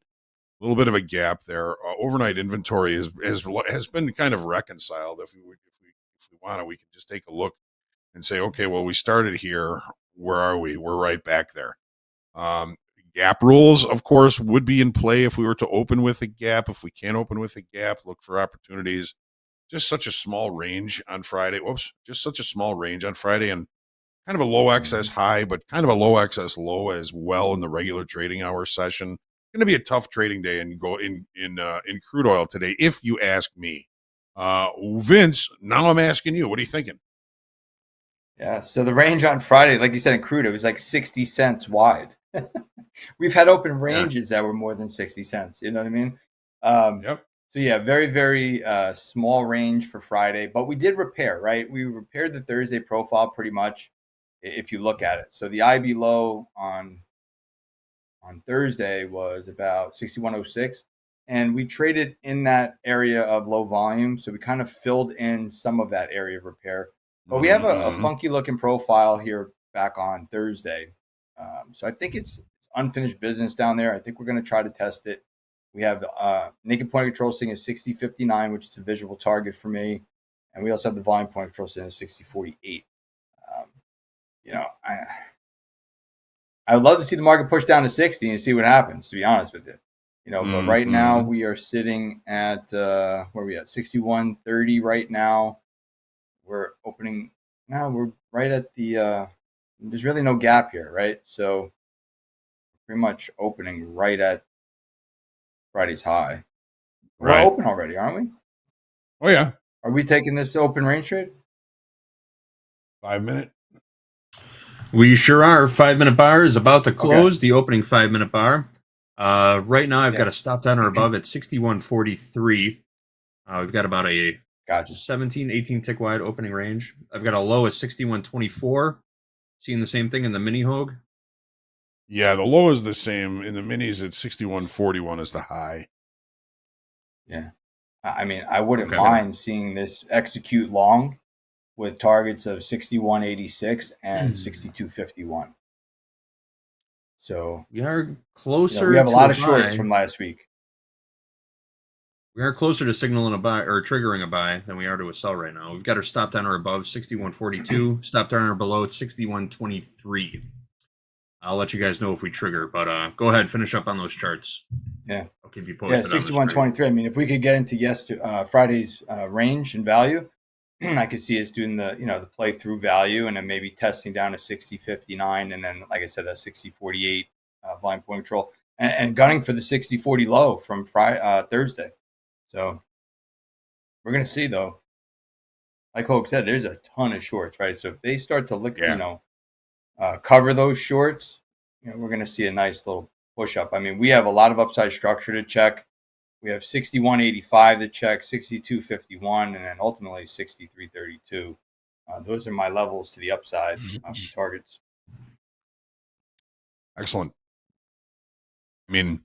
A little bit of a gap there. Overnight inventory has been kind of reconciled. If we want to, we can just take a look and say, okay, well, we started here. Where are we? We're right back there. Gap rules, of course, would be in play if we were to open with a gap. If we can't open with a gap, look for opportunities. Just such a small range on Friday. Just such a small range on Friday, and kind of a low excess high, but kind of a low excess low as well in the regular trading hour session. Going to be a tough trading day and go in crude oil today, if you ask me. Vince, now I'm asking you, what are you thinking? Yeah, so the range on Friday, like you said in crude, it was like 60 cents wide. We've had open ranges that were more than 60 cents. You know what I mean? So yeah, very, very small range for Friday, but we did repair, right? We repaired the Thursday profile pretty much if you look at it. So the IB low on Thursday was about 61.06, and we traded in that area of low volume. So we kind of filled in some of that area of repair. But we have a funky looking profile here back on Thursday. So I think it's unfinished business down there. I think we're going to try to test it. We have naked point control sitting at 60.59, which is a visual target for me. And we also have the volume point control sitting at 60.48. I would love to see the market push down to 60 and see what happens, to be honest with you. But right now we are sitting at, where are we at? 61.30 right now. We're opening, now we're right at the, there's really no gap here, right? So pretty much opening right at Friday's high. We're open already, aren't we? Oh, yeah. Are we taking this open range trade? 5 minute. We sure are. 5 minute bar is about to close, the opening 5 minute bar. Right now I've got a stop down or above at 61.43. We've got about a 17, 18 tick wide opening range. I've got a low at 61.24. Seeing the same thing in the mini Hoag? Yeah, the low is the same. In the minis, it's 61.41 is the high. Yeah. I mean, I wouldn't mind seeing this execute long with targets of 61.86 and 62.51. So we are closer. We have a lot of high. shorts from last week. We are closer to signaling a buy or triggering a buy than we are to a sell right now. We've got our stop down or above 61.42, stop down or below at 61.23. I'll let you guys know if we trigger, but go ahead, finish up on those charts. Yeah, I'll keep you yeah, posted. 61.23. I mean, if we could get into Friday's range and value, I could see us doing the play through value and then maybe testing down to 60.59, and then, like I said, that 60.48 blind point control, and gunning for the 60.40 low from Thursday. So we're gonna see, though. Like Hoag said, there's a ton of shorts, right? So if they start to look, cover those shorts, we're gonna see a nice little push up. I mean, we have a lot of upside structure to check. We have 61.85 to check, 62.51, and then ultimately 63.32. Those are my levels to the upside targets. Excellent. I mean,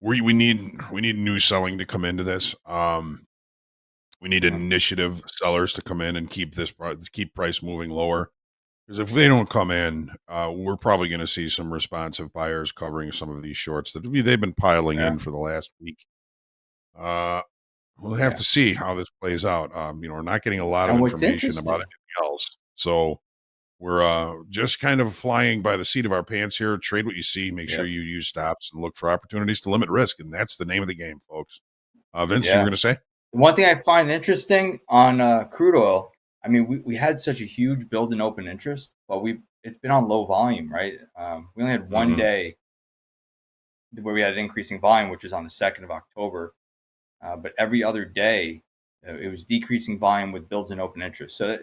we need new selling to come into this. We need initiative sellers to come in and keep price moving lower. Because if they don't come in, we're probably going to see some responsive buyers covering some of these shorts that they've been piling in for the last week. We'll have to see how this plays out. We're not getting a lot of information about anything else. So we're just kind of flying by the seat of our pants here. Trade what you see. Make sure you use stops and look for opportunities to limit risk. And that's the name of the game, folks. Vince, you were going to say? One thing I find interesting on crude oil, I mean, we had such a huge build in open interest, but it's been on low volume, right? We only had one day where we had increasing volume, which was on the 2nd of October. But every other day, it was decreasing volume with builds in open interest. So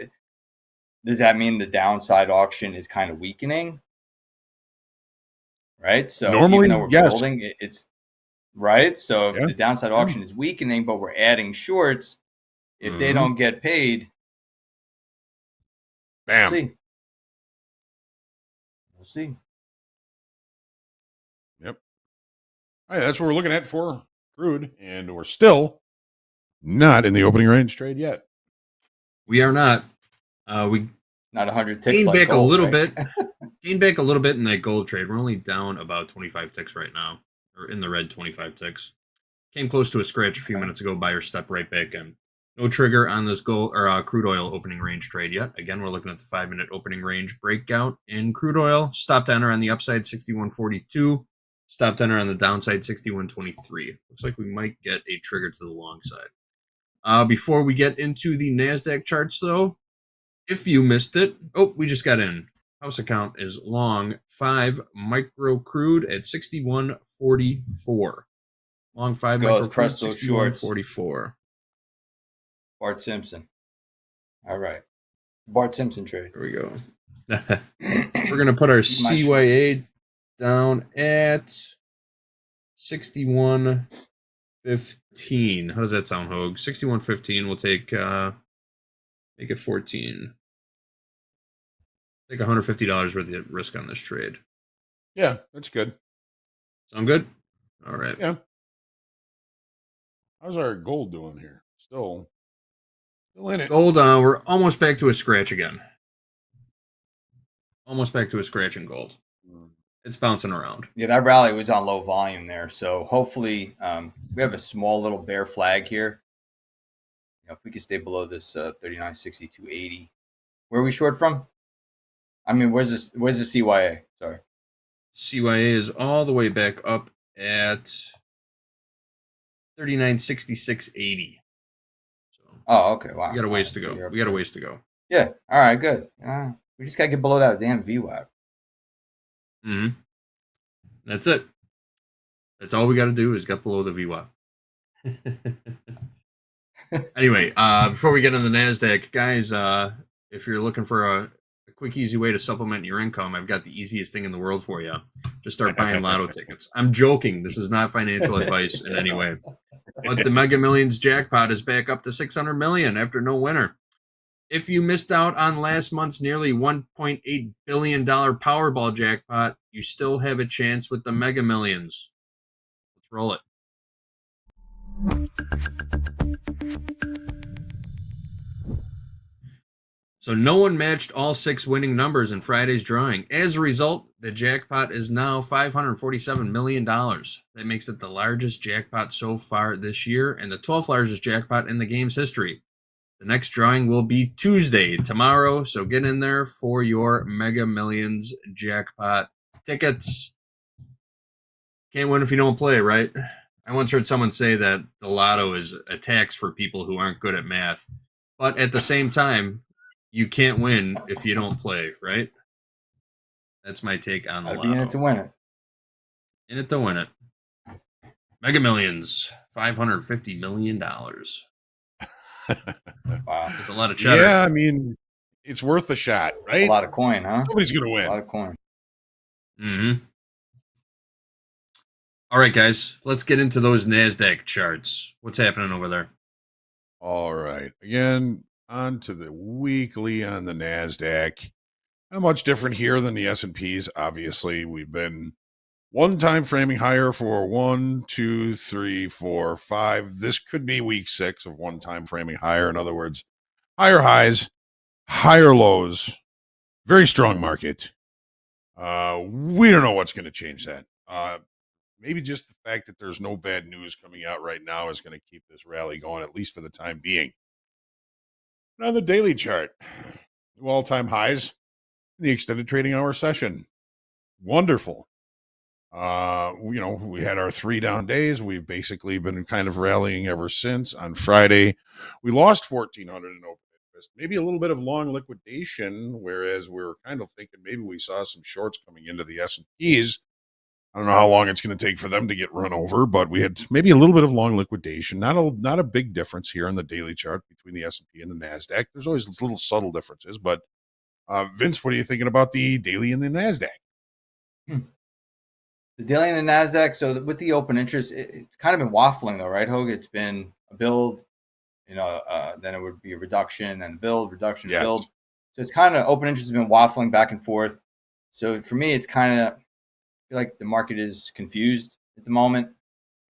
does that mean the downside auction is kind of weakening? Right? So normally, even though we're building, it's right. So if the downside auction is weakening, but we're adding shorts, if they don't get paid, bam. We'll see. Yep. All right, that's what we're looking at for crude, and we're still not in the opening range trade yet. We are not. We not 100 ticks. Gained like back gold, a little right? bit. Gained back a little bit in that gold trade. We're only down about 25 ticks right now, or in the red 25 ticks. Came close to a scratch a few minutes ago. Buyer stepped right back in. No trigger on this gold or crude oil opening range trade yet. Again, we're looking at the 5-minute opening range breakout in crude oil. Stop to enter on the upside 61.42. Stop to enter on the downside 61.23. Looks like we might get a trigger to the long side. Before we get into the NASDAQ charts, though, if you missed it, we just got in. House account is long 5 micro crude at 61.44. Long 5 micro crude 61.44. Bart Simpson. All right. Bart Simpson trade. There we go. We're going to put our CYA down at 61.15. How does that sound, Hoag? 61.15. We'll take, make it 14. Take $150 worth of risk on this trade. Yeah, that's good. Sound good? All right. Yeah. How's our gold doing here? Still in it. Gold, we're almost back to a scratch again. Almost back to a scratch in gold. It's bouncing around. Yeah, that rally was on low volume there. So hopefully we have a small little bear flag here. If we could stay below this 39.6280. Where are we short from? I mean, where's the CYA? Sorry. CYA is all the way back up at 39.6680. Oh, okay. Wow. We got a ways to go. We got a ways to go. Yeah. All right, good. We just got to get below that damn VWAP. Mm-hmm. That's it. That's all we got to do is get below the VWAP. Anyway, before we get into the NASDAQ, guys, if you're looking for a quick, easy way to supplement your income, I've got the easiest thing in the world for you. Just start buying lotto tickets. I'm joking. This is not financial advice in any way. But the Mega Millions jackpot is back up to $600 million after no winner. If you missed out on last month's nearly $1.8 billion Powerball jackpot, you still have a chance with the Mega Millions. Let's roll it. So no one matched all 6 winning numbers in Friday's drawing. As a result, the jackpot is now $547 million. That makes it the largest jackpot so far this year and the 12th largest jackpot in the game's history. The next drawing will be Tuesday, tomorrow, so get in there for your Mega Millions jackpot tickets. Can't win if you don't play, right? I once heard someone say that the lotto is a tax for people who aren't good at math. But at the same time, you can't win if you don't play, right? That's my take on the Gotta be in it to lotto. win it. In it to win it. Mega Millions, $550 million. Wow. That's a lot of cheddar. Yeah, I mean, it's worth a shot, That's right? a lot of coin, huh? Somebody's going to A win. lot of coin. Mm-hmm. All right, guys, let's get into those NASDAQ charts. What's happening over there? All right. Again, on to the weekly on the NASDAQ. Not much different here than the S&Ps. Obviously, we've been one time framing higher for 1, 2, 3, 4, 5. This could be week 6 of one time framing higher. In other words, higher highs, higher lows. Very strong market. We don't know what's going to change that. Maybe just the fact that there's no bad news coming out right now is going to keep this rally going, at least for the time being. And on the daily chart, new all-time highs in the extended trading hour session. Wonderful. We had our 3 down days. We've basically been kind of rallying ever since. On Friday, we lost 1,400 in open interest. Maybe a little bit of long liquidation, whereas we were kind of thinking maybe we saw some shorts coming into the S&Ps. I don't know how long it's going to take for them to get run over, but we had maybe a little bit of long liquidation. Not a big difference here on the daily chart between the S&P and the NASDAQ. There's always little subtle differences, but Vince, what are you thinking about the daily and the NASDAQ? The daily and the NASDAQ, so with the open interest, it's kind of been waffling though, right, Hoag? It's been a build, then it would be a reduction and build, reduction, Yes. build. So it's kind of open interest has been waffling back and forth. So for me, it's kind of, I feel like the market is confused at the moment.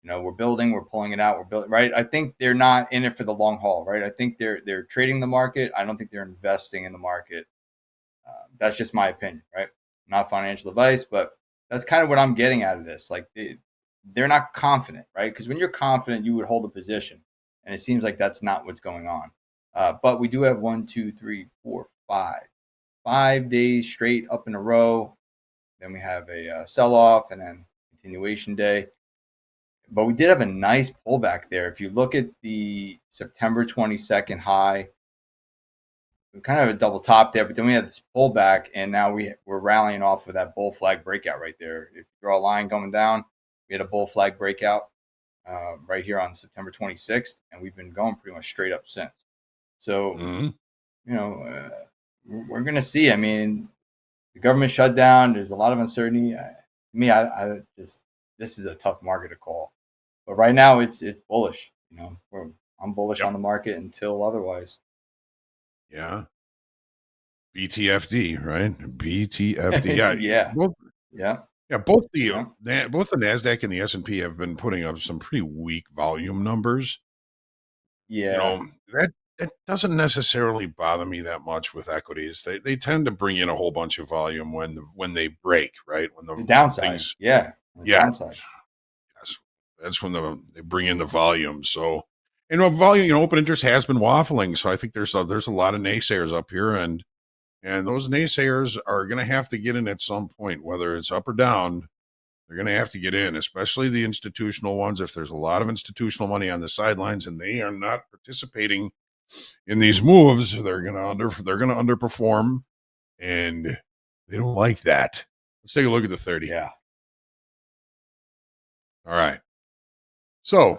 We're building, we're pulling it out, we're building, right? I think they're not in it for the long haul, right? I think they're trading the market. I don't think they're investing in the market. That's just my opinion, right? Not financial advice, but that's kind of what I'm getting out of this. Like they're not confident, right? Because when you're confident, you would hold a position, and it seems like that's not what's going on. But we do have 1, 2, 3, 4, 5 days straight up in a row. Then we have a sell-off and then continuation day. But we did have a nice pullback there. If you look at the September 22nd high, we kind of have a double top there, but then we had this pullback, and now we're rallying off of that bull flag breakout right there. If you draw a line going down, we had a bull flag breakout right here on September 26th, and we've been going pretty much straight up since. So, we're going to see. I mean, the government shutdown, there's a lot of uncertainty. This is a tough market to call. But right now, it's bullish. I'm bullish on the market until otherwise. Yeah. BTFD, right? BTFD. Yeah. Yeah. Both the Yeah. both the NASDAQ and the S&P have been putting up some pretty weak volume numbers. Yeah. That doesn't necessarily bother me that much with equities. They tend to bring in a whole bunch of volume when they break, right? When the downside. Yeah. Downside. Yes. That's when they bring in the volume. So, volume, open interest has been waffling. So I think there's a lot of naysayers up here, and those naysayers are going to have to get in at some point, whether it's up or down. They're going to have to get in, especially the institutional ones. If there's a lot of institutional money on the sidelines and they are not participating in these moves, they're going to underperform, and they don't like that. Let's take a look at the 30. Yeah. All right. So,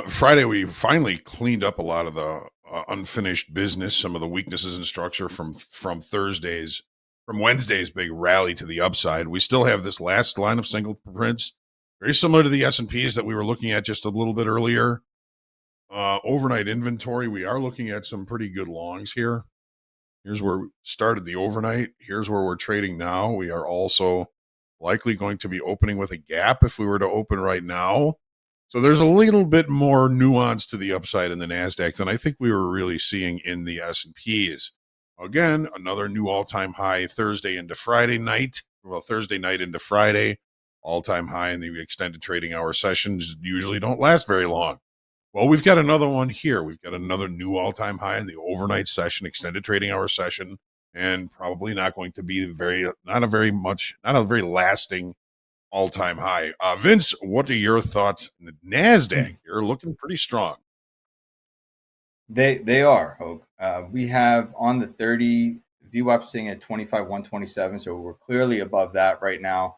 Friday, we finally cleaned up a lot of the unfinished business, some of the weaknesses in structure from Wednesday's big rally to the upside. We still have this last line of single prints, very similar to the S&Ps that we were looking at just a little bit earlier. Overnight inventory, we are looking at some pretty good longs here. Here's where we started the overnight. Here's where we're trading now. We are also likely going to be opening with a gap if we were to open right now. So there's a little bit more nuance to the upside in the NASDAQ than I think we were really seeing in the S&Ps. Again, another new all-time high Thursday into Friday night. Well, Thursday night into Friday, all-time high in the extended trading hour sessions usually don't last very long. Well, we've got another one here. We've got another new all-time high in the overnight session, extended trading hour session, and probably not going to be not a very lasting all-time high. Vince, what are your thoughts? The NASDAQ, you're looking pretty strong. They are, Hope. We have on the 30 VWAP sitting at 25,127, so we're clearly above that right now.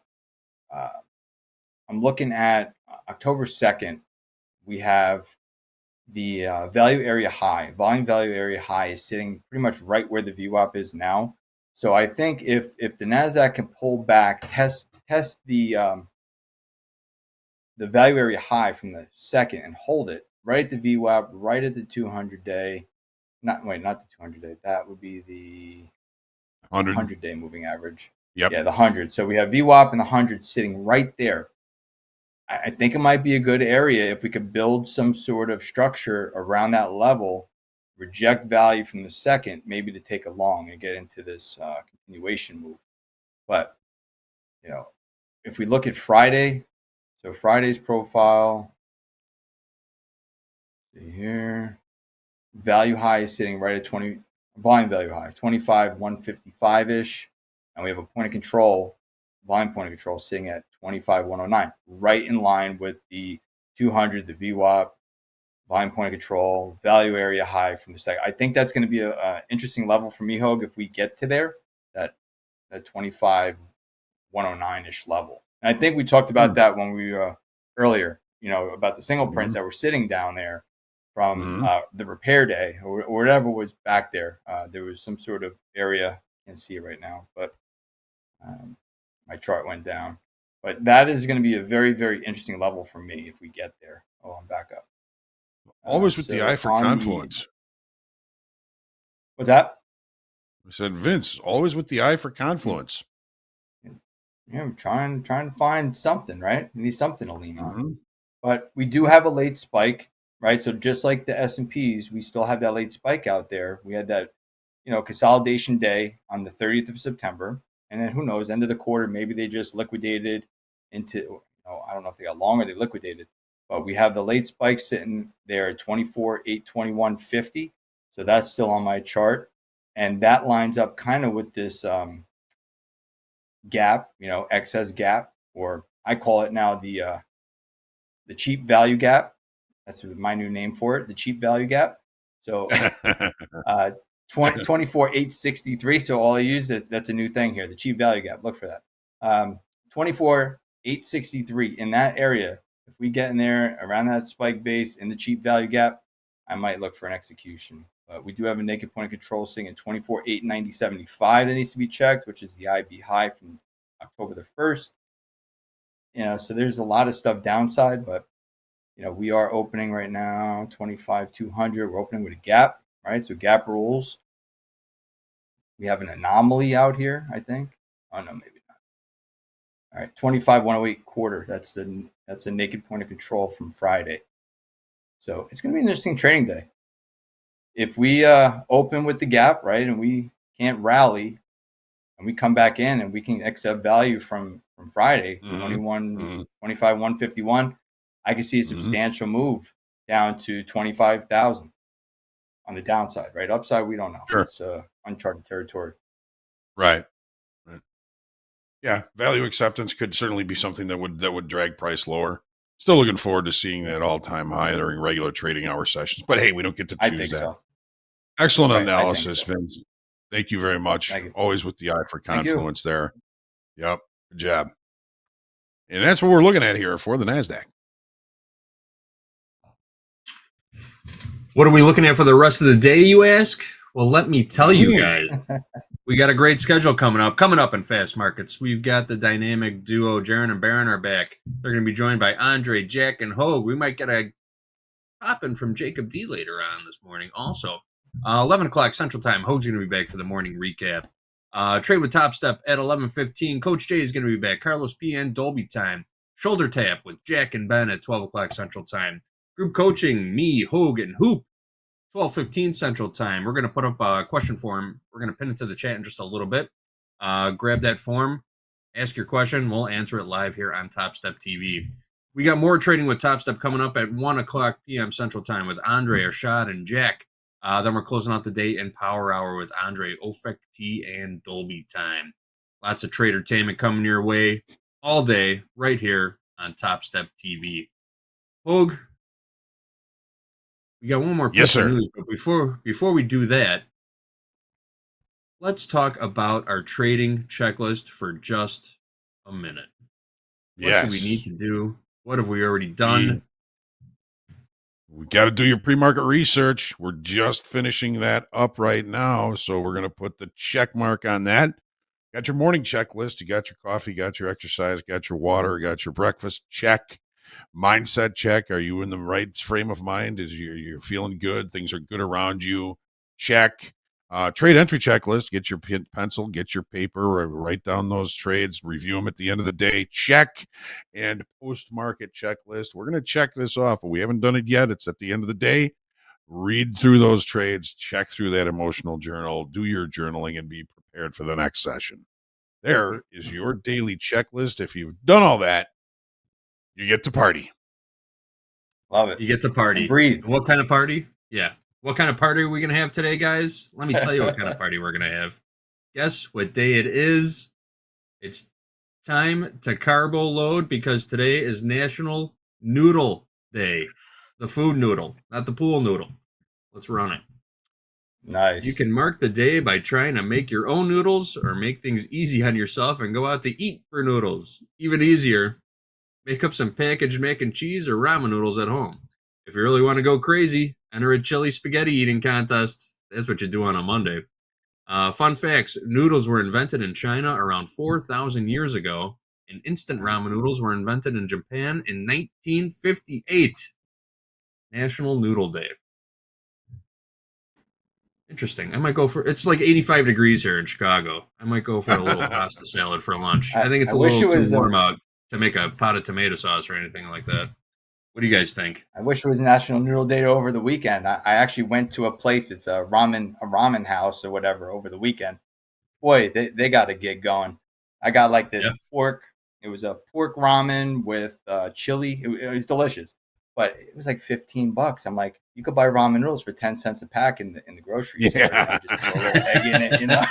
I'm looking at October 2nd. We have the value area high, volume value area high is sitting pretty much right where the VWAP is now. So I think if the NASDAQ can pull back, test the value area high from the second and hold it right at the VWAP, right at the 200-day. Not the 200-day. That would be the 100-day moving average. Yep. Yeah, the 100. So we have VWAP and the 100 sitting right there. I think it might be a good area if we could build some sort of structure around that level, reject value from the second, maybe to take a long and get into this continuation move. But, if we look at Friday, so Friday's profile, see here, value high is sitting right at 20, volume value high, 25,155-ish. And we have a point of control, volume point of control sitting at 25,109, right in line with the 200, the VWAP, volume point of control, value area high from the second. I think that's going to be an interesting level for me, Hoag, if we get to there, that 25,109-ish level. And I think we talked about that when we earlier, about the single prints that were sitting down there from the repair day or whatever was back there. There was some sort of area, I can't see it right now, but my chart went down. But that is going to be a very, very interesting level for me if we get there. Oh, I'm back up. Always with the eye for confluence. What's that? I said, Vince, always with the eye for confluence. Yeah, I'm trying to find something, right? We need something to lean on. But we do have a late spike, right? So just like the S&Ps, we still have that late spike out there. We had that, consolidation day on the 30th of September. And then who knows, end of the quarter, maybe they just liquidated into, I don't know if they got long or they liquidated. But we have the late spike sitting there at 24,821.50. So that's still on my chart. And that lines up kind of with this gap, excess gap, or I call it now the cheap value gap. That's my new name for it, the cheap value gap. So 24,863. So all I use that's a new thing here, the cheap value gap. Look for that. 24,863 in that area. If we get in there around that spike base in the cheap value gap, I might look for an execution. But we do have a naked point of control sitting at 24,890.75 that needs to be checked, which is the IB high from October the 1st. So there's a lot of stuff downside, but we are opening right now 25,200. We're opening with a gap, right? So gap rules. We have an anomaly out here, I think. Oh no, maybe not. All right, 25,108 quarter. That's a naked point of control from Friday. So it's going to be an interesting trading day. If we open with the gap, right, and we can't rally, and we come back in and we can accept value from Friday, 25,151, I can see a substantial move down to 25,000 on the downside, right? Upside, we don't know. Sure. It's uncharted territory. Right. Yeah, value acceptance could certainly be something that would drag price lower. Still looking forward to seeing that all-time high during regular trading hour sessions. But hey, we don't get to choose I think that. so. Excellent Right, analysis, so. Vince. Thank you very much. Always with the eye for confluence there. Yep. Good job. And that's what we're looking at here for the NASDAQ. What are we looking at for the rest of the day, you ask? Well, let me tell you guys. We got a great schedule coming up in fast markets. We've got the dynamic duo Jaron and Barron are back. They're going to be joined by Andre, Jack, and Hoag. We might get a pop-in from Jacob D later on this morning also. 11 o'clock Central Time, Hoag's going to be back for the morning recap. Trade with Topstep at 11:15. Coach J is going to be back. Carlos P and Dolby time. Shoulder Tap with Jack and Ben at 12 o'clock Central Time. Group Coaching, me, Hoag, and Hoop, 12:15 Central Time. We're going to put up a question form. We're going to pin it to the chat in just a little bit. Grab that form, ask your question. We'll answer it live here on TopstepTV. We got more trading with Topstep coming up at 1 o'clock p.m. Central Time with Andre, Arshad, and Jack. Then we're closing out the day in Power Hour with Andre, Ofek T, and Dolby Time. Lots of tradertainment coming your way all day right here on TopstepTV. Hoag, we got one more piece of news, but before we do that, let's talk about our trading checklist for just a minute. What do we need to do? What have we already done? We got to do your pre-market research. We're just finishing that up right now, so we're going to put the check mark on that. Got your morning checklist. You got your coffee, got your exercise, got your water, got your breakfast. Check. Mindset check. Are you in the right frame of mind? You're feeling good? Things are good around you? Check. Trade entry checklist. Get your pencil, get your paper, write down those trades, review them at the end of the day. Check. And post-market checklist. We're going to check this off, but we haven't done it yet. It's at the end of the day. Read through those trades, check through that emotional journal, do your journaling, and be prepared for the next session. There is your daily checklist. If you've done all that, you get to party. Love it. You get to party. And breathe. What kind of party? Yeah. What kind of party are we going to have today, guys? Let me tell you what kind of party we're going to have. Guess what day it is? It's time to carbo load because today is National Noodle Day. The food noodle, not the pool noodle. Let's run it. Nice. You can mark the day by trying to make your own noodles or make things easy on yourself and go out to eat for noodles. Even easier, make up some packaged mac and cheese or ramen noodles at home. If you really want to go crazy, enter a chili spaghetti eating contest. That's what you do on a Monday. Fun facts, noodles were invented in China around 4,000 years ago, and instant ramen noodles were invented in Japan in 1958. National Noodle Day. Interesting. I might go for, it's like 85 degrees here in Chicago. I might go for a little pasta salad for lunch. I think it's a little too warm out to make a pot of tomato sauce or anything like that. What do you guys think? I wish it was National Noodle Day over the weekend. I actually went to a place, it's a ramen house or whatever over the weekend. Boy, they got a gig going. I got like this pork. It was a pork ramen with chili. It was delicious. But it was like $15. I'm like, you could buy ramen noodles for 10 cents a pack in the grocery store. Yeah. Just throw a little egg in it, you know.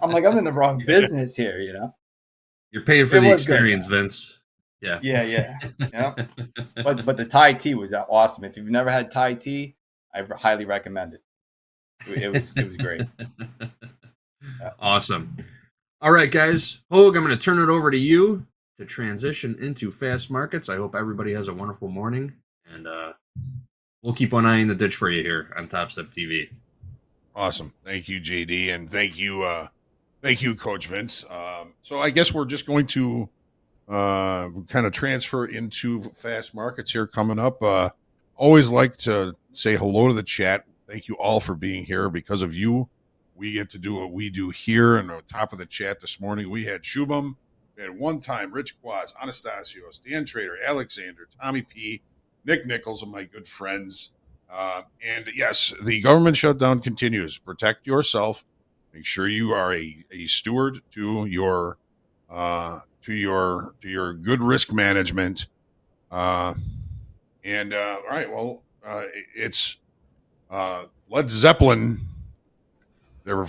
I'm like, I'm in the wrong business here, you know. You're paying for the experience, good. Vince. Yeah. Yeah. But the Thai tea was awesome. If you've never had Thai tea, I highly recommend it. It was great. Awesome. All right, guys. Hoag, I'm going to turn it over to you to transition into fast markets. I hope everybody has a wonderful morning, and we'll keep one eye in the ditch for you here on TopstepTV. Awesome. Thank you, JD, and thank you, Coach Vince. So I guess we're just going to kind of transfer into fast markets here coming up. Always like to say hello to the chat. Thank you all for being here. Because of you, we get to do what we do here. And on top of the chat this morning, we had Shubham. We had One Time, Rich Quaz, Anastasios, Dan Trader, Alexander, Tommy P, Nick Nichols, and my good friends. And yes, the government shutdown continues. Protect yourself. Make sure you are a steward to your good risk management. All right, well, it's Led Zeppelin. Their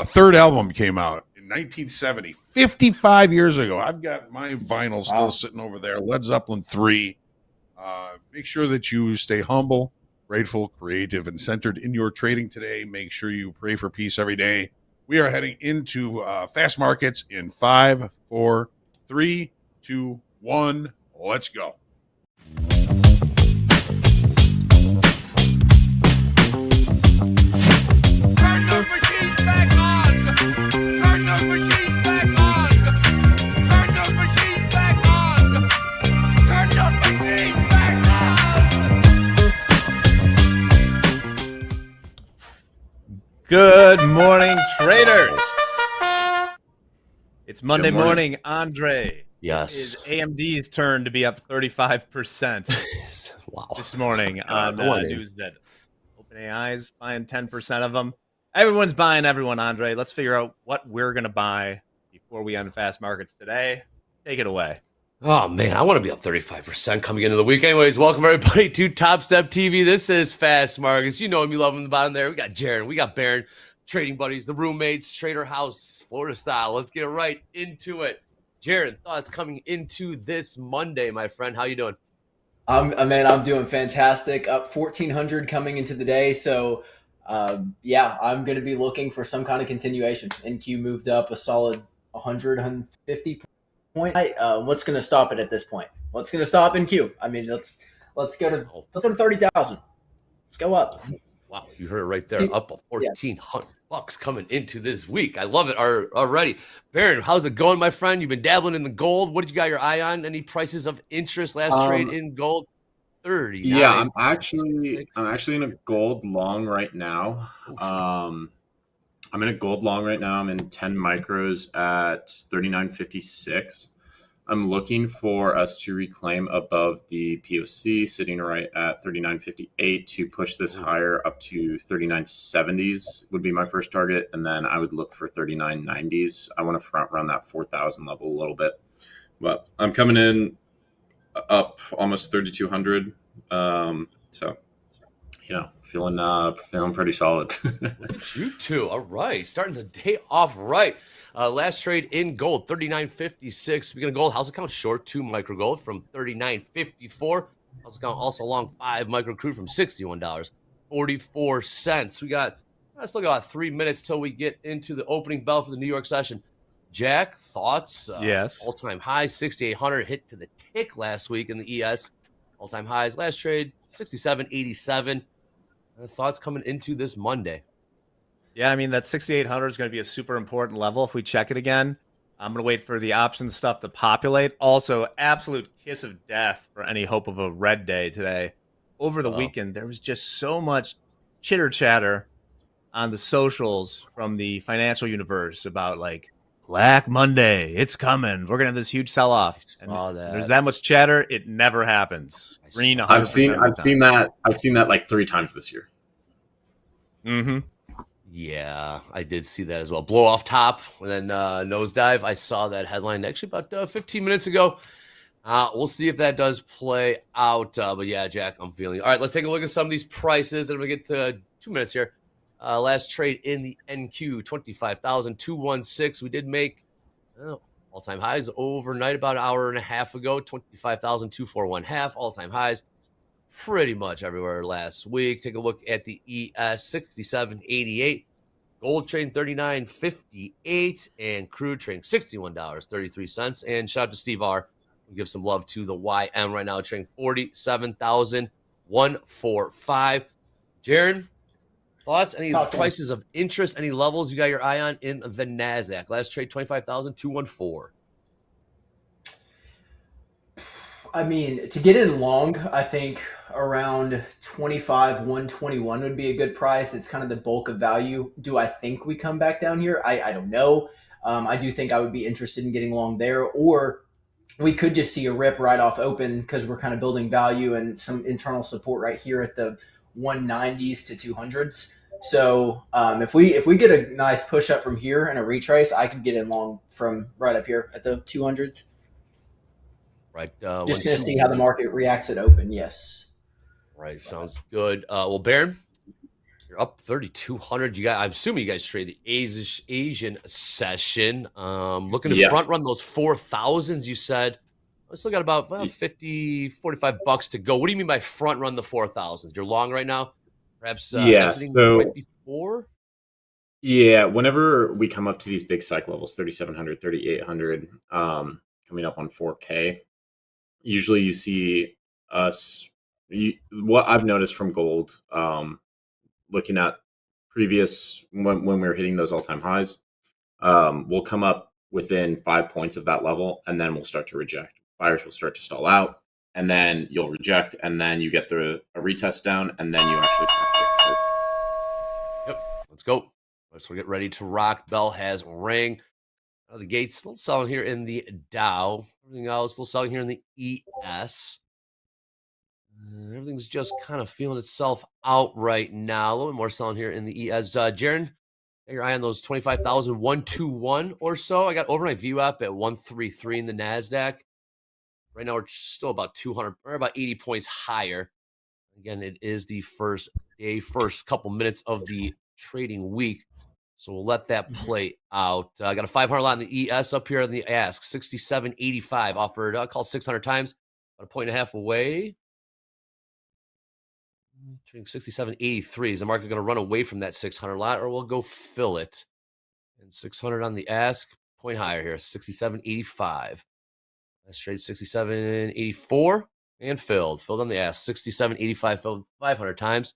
third album came out in 1970, 55 years ago. I've got my vinyl still sitting over there. Led Zeppelin 3. Make sure that you stay humble, grateful, creative, and centered in your trading today. Make sure you pray for peace every day. We are heading into fast markets in 5, 4, 3, 2, 1. Let's go. Turn those machines back on. Turn those machines back on. Turn those machines back on. Turn those machines back on. Good morning, traders. It's Monday morning. Andre, Yes. It is AMD's turn to be up 35% Wow. this morning on morning. news that OpenAI is buying 10% of them. Everyone's buying everyone, Andre. Let's figure out what we're going to buy before we end fast markets today. Take it away. Oh, man, I want to be up 35% coming into the week. Anyways, welcome everybody to TopstepTV. This is Fast Markets. You know him, you love him, the bottom there. We got Jaron, we got Baron, trading buddies, the roommates, Trader House, Florida style. Let's get right into it. Jaron, thoughts coming into this Monday, my friend. How you doing? I'm doing fantastic. Up 1,400 coming into the day. So, yeah, I'm going to be looking for some kind of continuation. NQ moved up a solid 100, 150 point. What's going to stop it at this point? What's going to stop NQ? I mean, let's go to 30,000. Let's go up. Wow, you heard it right there. Up $1,400 coming into this week. I love it already. Baron, how's it going, my friend? You've been dabbling in the gold. What did you got your eye on? Any prices of interest? Last trade in gold, 30. Yeah, I'm actually in a gold long right now. I'm in a gold long right now. I'm in 10 micros at 39.56. I'm looking for us to reclaim above the POC, sitting right at 39.58 to push this higher up to 39.70s would be my first target. And then I would look for 39.90s. I want to front run that 4,000 level a little bit. But I'm coming in up almost 3,200. So, you know, feeling pretty solid. You too. All right. Starting the day off right. Last trade in gold, 39.56. Speaking of gold, house account short 2 micro gold from 39.54. House account also long 5 micro crude from $61.44. I still got 3 minutes till we get into the opening bell for the New York session. Jack, thoughts? Yes. All-time high, 6,800 hit to the tick last week in the ES. All-time highs last trade, 67.87. Thoughts coming into this Monday? Yeah, I mean, that 6,800 is going to be a super important level if we check it again. I'm going to wait for the option stuff to populate. Also, absolute kiss of death for any hope of a red day today. Over the weekend, there was just so much chitter-chatter on the socials from the financial universe about, like, Black Monday, it's coming. We're going to have this huge sell-off. There's that much chatter. It never happens. Green 100%. I've seen that like 3 times this year. Mm-hmm. Yeah, I did see that as well. Blow off top and then nosedive. I saw that headline actually about 15 minutes ago. We'll see if that does play out. But yeah, Jack, I'm feeling. All right, let's take a look at some of these prices. And we get to 2 minutes here. Last trade in the NQ, 25,216. We did make all-time highs overnight about an hour and a half ago, 25,241.5. All-time highs pretty much everywhere last week. Take a look at the ES, 67.88. Gold trading 39.58. And crude trading $61.33. And shout out to Steve R. We'll give some love to the YM right now, trading 47,145. Jaron, thoughts? Any prices of interest? Any levels you got your eye on in the NASDAQ? Last trade, 25,214. I mean, to get in long, I think around 25,121 would be a good price. It's kind of the bulk of value. Do I think we come back down here? I don't know. I do think I would be interested in getting long there, or we could just see a rip right off open because we're kind of building value and some internal support right here at the 190s to 200s. So if we get a nice push up from here and a retrace, I could get in long from right up here at the 200s. Right. Just going to see how the market reacts at open. Yes. Right. Sounds good. Well, Baron, you're up 3,200. I'm assuming you guys trade the Asian session. Looking to front run those 4,000s. You said I still got about 50, $45 to go. What do you mean by front run the 4,000s? You're long right now. Perhaps right before. Yeah. Whenever we come up to these big cycle levels, 3,700, 3,800, coming up on 4K. Usually you see us, what I've noticed from gold, looking at previous, when we were hitting those all-time highs, we'll come up within 5 points of that level, and then we'll start to reject. Buyers will start to stall out, and then you'll reject, and then you get a retest down, and then you actually start. Yep, let's go. Let's get ready to rock. Bell has rang. Out of the gates, still selling here in the Dow. Everything else still selling here in the ES. Everything's just kind of feeling itself out right now. A little bit more selling here in the ES. Jaron, got your eye on those 25,121 or so. I got overnight VWAP at 133 in the NASDAQ. Right now, we're still about 200 or about 80 points higher. Again, it is the first day, first couple minutes of the trading week. So we'll let that play out. I got a 500 lot in the ES up here in the ask. 67.85 offered. I'll call 600 times. About a point and a half away. Trading 67.83. Is the market going to run away from that 600 lot, or we'll go fill it? And 600 on the ask. Point higher here. 67.85. Let's trade 67.84 and filled. Filled on the ask. 67.85 filled 500 times.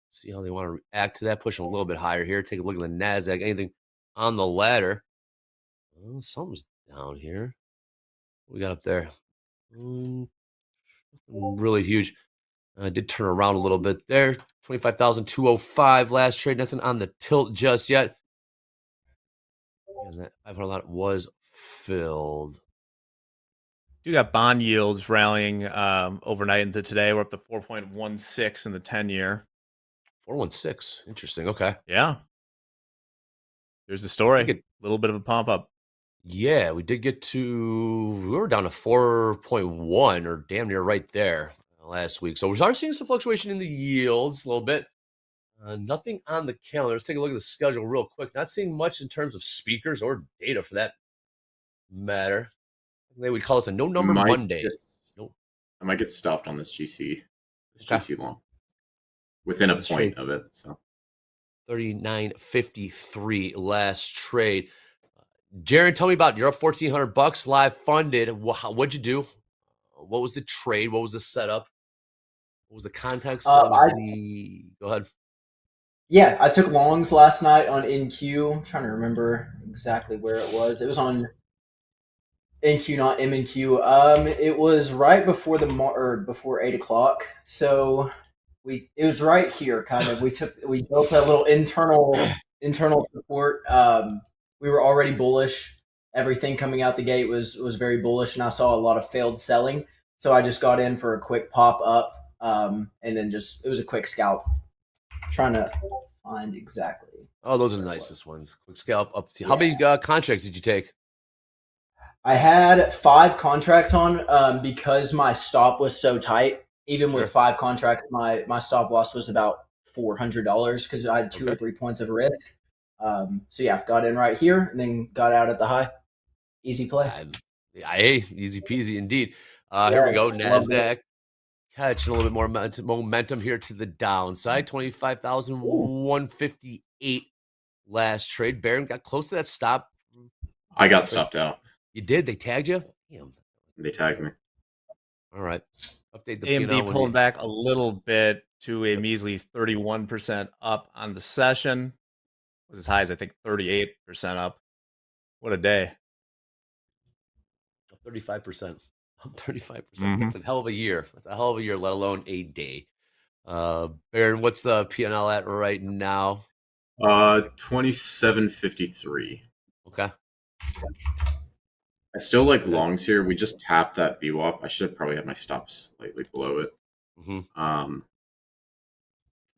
See how they want to react to that. Pushing a little bit higher here. Take a look at the NASDAQ. Anything on the ladder? Oh, something's down here. What we got up there? Really huge. Did turn around a little bit there. 25,205 last trade. Nothing on the tilt just yet. And that 500 lot was filled. You got bond yields rallying overnight into today. We're up to 4.16 in the 10-year. 416. Interesting. Okay. Yeah. There's the story. A little bit of a pump up. Yeah, we did get to, we were down to 4.1 or damn near right there last week. So we're starting seeing some fluctuation in the yields a little bit. Nothing on the calendar. Let's take a look at the schedule real quick. Not seeing much in terms of speakers or data for that matter. They would call us a no number Monday. I might get stopped on this GC. This GC long. Within a point of it. So 39.53 last trade. Jaron, tell me about it. You're up $1,400 live funded. What'd you do? What was the trade? What was the setup? What was the context? Go ahead. Yeah, I took longs last night on NQ. I'm trying to remember exactly where it was. It was on NQ, not MNQ. It was right before before 8 o'clock. So it was right here, kind of. We built a little internal support. We were already bullish. Everything coming out the gate was very bullish, and I saw a lot of failed selling. So I just got in for a quick pop up, and then it was a quick scalp. Trying to find exactly. Oh, those are the nicest ones. Quick scalp up to how many contracts did you take? I had 5 contracts on because my stop was so tight. Even with 5 contracts, my stop loss was about $400 because I had 2 or 3 points of risk. So yeah, got in right here and then got out at the high. Easy play. Easy peasy indeed. Here we go. NASDAQ catching a little bit more momentum here to the downside. 25,158 last trade. Baron got close to that stop. I got stopped out. You did? They tagged you? Damn. They tagged me. All right. Update the AMD pulling back a little bit to a measly 31% up on the session. It was as high as I think 38% up. What a day. 35%. 35%. That's a hell of a year. That's a hell of a year, let alone a day. Baron, what's the P&L at right now? 27.53. Okay. I still like longs here. We just tapped that VWAP. I should have probably had my stops slightly below it.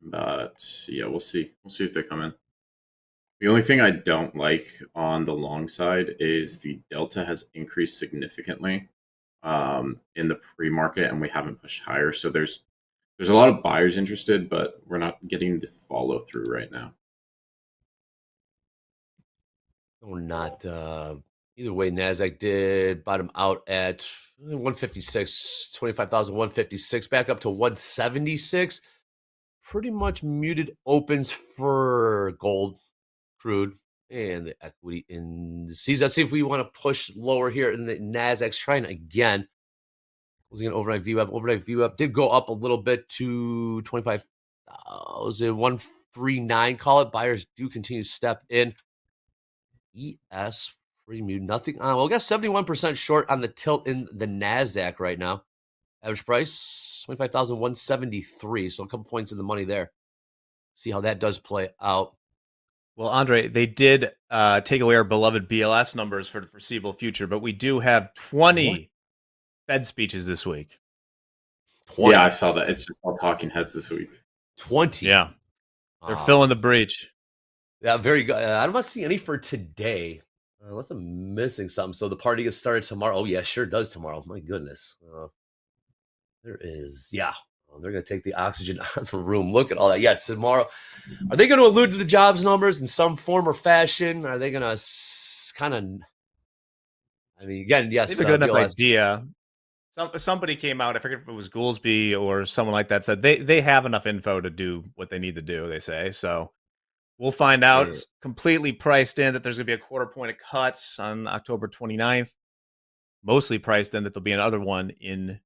But yeah, we'll see. We'll see if they come in. The only thing I don't like on the long side is the delta has increased significantly in the pre-market, and we haven't pushed higher. So there's a lot of buyers interested, but we're not getting the follow through right now. We're not. Either way, NASDAQ did bottom out at 156, 25,156, back up to 176. Pretty much muted opens for gold, crude, and the equity indices. Let's see if we want to push lower here in the NASDAQ's trying again. Was an overnight VWAP. Overnight VWAP did go up a little bit to 25,139. Call it. Buyers do continue to step in. ES pretty muted. Nothing on. Well, we got 71% short on the tilt in the NASDAQ right now. Average price 25,173. So a couple points in the money there. See how that does play out. Well, Andre, they did take away our beloved BLS numbers for the foreseeable future, but we do have 20 Fed speeches this week. 20. Yeah, I saw that. It's just all talking heads this week. 20. Yeah. They're filling the breach. Yeah, very good. I don't see any for today, unless I'm missing something. So the party gets started tomorrow. Oh, yeah, sure does tomorrow. My goodness. There is. Yeah. Oh, they're going to take the oxygen out of the room. Look at all that. Yes, tomorrow. Are they going to allude to the jobs numbers in some form or fashion? Are they going to kind of, I mean, again, yes. I think a good enough BLS. idea. Somebody came out, I forget if it was Goolsby or someone like that, said they have enough info to do what they need to do, they say. So we'll find out. It's completely priced in that there's going to be a quarter point of cuts on October 29th. Mostly priced in that there'll be another one in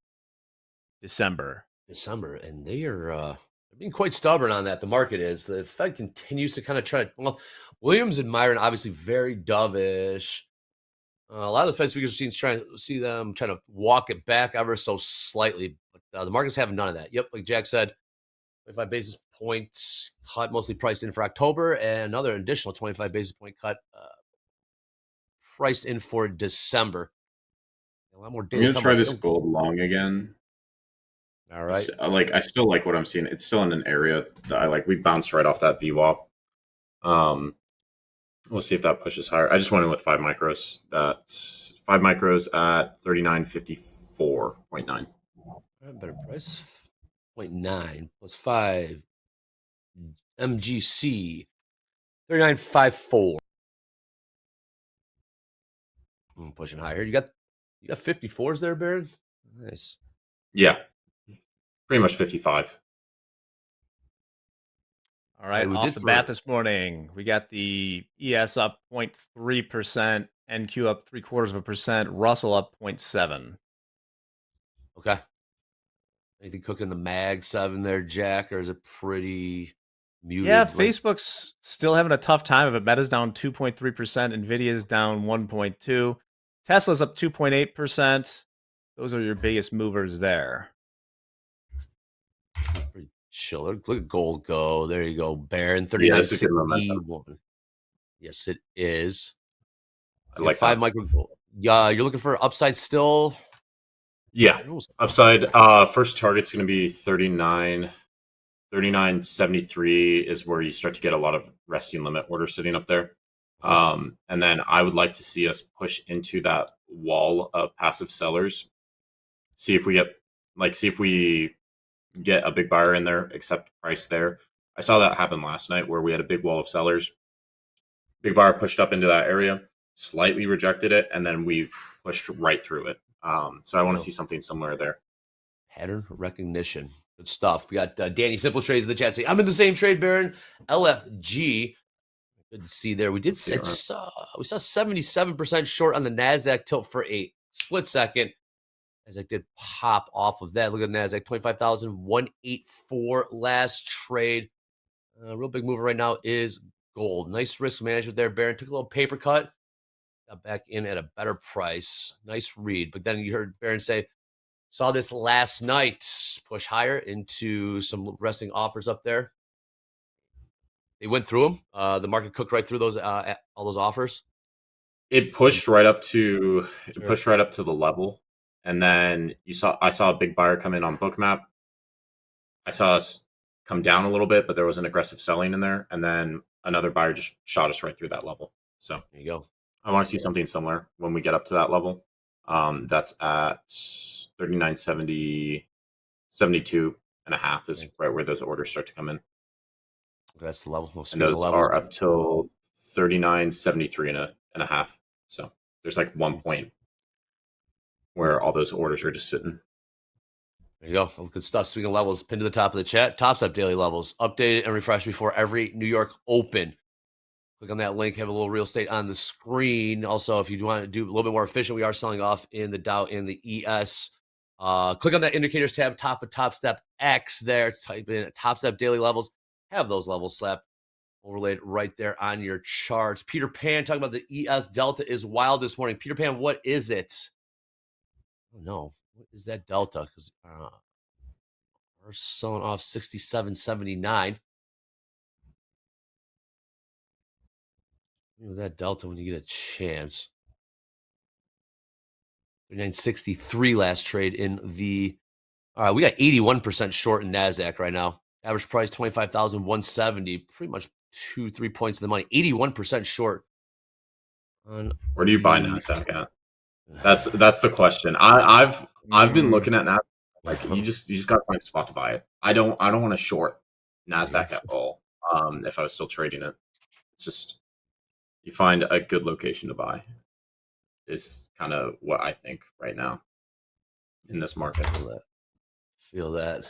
December. And they are being quite stubborn on that. The market is. The Fed continues to kind of try. Well, Williams and Myron obviously very dovish. A lot of the Fed speakers trying to walk it back ever so slightly, but the market's having none of that. Yep, like Jack said, 25 basis points cut, mostly priced in for October, and another additional 25 basis point cut priced in for December. A lot more data. I'm gonna try this gold long again. All right. I still like what I'm seeing. It's still in an area that I like. We bounced right off that VWAP. We'll see if that pushes higher. I just went in with 5 micros. That's 5 micros at 39.54.9. Better price. 0.9 plus 5. MGC 39.54. I'm pushing higher. You got 54s there, Baron? Nice. Yeah. Pretty much 55. All right, off the bat this morning, we got the ES up 0.3%, NQ up 0.75%, Russell up 0.7. Okay. Anything cooking the Mag 7 there, Jack, or is it pretty muted? Yeah, Facebook's still having a tough time of it. Meta's down 2.3%, Nvidia's down 1.2%, Tesla's up 2.8%. Those are your biggest movers there. Pretty chill. Look at gold go. There you go, Baron. 39.61. Yes, it is. So I like 5 micro gold. Yeah, you're looking for upside still. Yeah, upside. First target's going to be 39.73 is where you start to get a lot of resting limit orders sitting up there. And then I would like to see us push into that wall of passive sellers. See if we get a big buyer in there, accept price there. I saw that happen last night where we had a big wall of sellers. Big buyer pushed up into that area, slightly rejected it, and then we pushed right through it. So I want to see something similar there. Pattern recognition. Good stuff. We got Danny Simple Trades in the chat saying, I'm in the same trade, Baron. LFG. Good to see there. We saw 77% short on the NASDAQ tilt for a split second. NASDAQ did pop off of that. Look at NASDAQ, 25,184 last trade. Real big mover right now is gold. Nice risk management there, Baron. Took a little paper cut. Got back in at a better price. Nice read. But then you heard Baron say, saw this last night. Push higher into some resting offers up there. They went through them. The market cooked right through those all those offers. It pushed right up to the level. And then I saw a big buyer come in on Bookmap. I saw us come down a little bit, but there was an aggressive selling in there. And then another buyer just shot us right through that level. So there you go. I want to see something similar when we get up to that level. That's at 39.70, 72.5 is right where those orders start to come in. That's the level. And those are up till 39.73.5. So there's like 1 point where all those orders are just sitting. There you go. Good stuff. Speaking of levels, pinned to the top of the chat. Topstep daily levels updated and refreshed before every New York Open. Click on that link. Have a little real estate on the screen. Also, if you want to do a little bit more efficient, we are selling off in the Dow and the ES. Click on that indicators tab, top of Topstep X there. Type in Topstep daily levels. Have those levels slapped overlaid right there on your charts. Peter Pan talking about the ES Delta is wild this morning. Peter Pan, what is it? I don't know. What is that Delta? Because we're selling off 67.79. That delta when you get a chance. 39.63 last trade in the. All right, we got 81% short in NASDAQ right now. Average price 25,170. Pretty much 2-3 points of the money. 81% short. Where do you buy NASDAQ at? That's the question. I've been looking at NASDAQ. Like you just got to find a spot to buy it. I don't want to short NASDAQ at all. If I was still trading it, it's just you find a good location to buy. Is kind of what I think right now in this market. Feel that.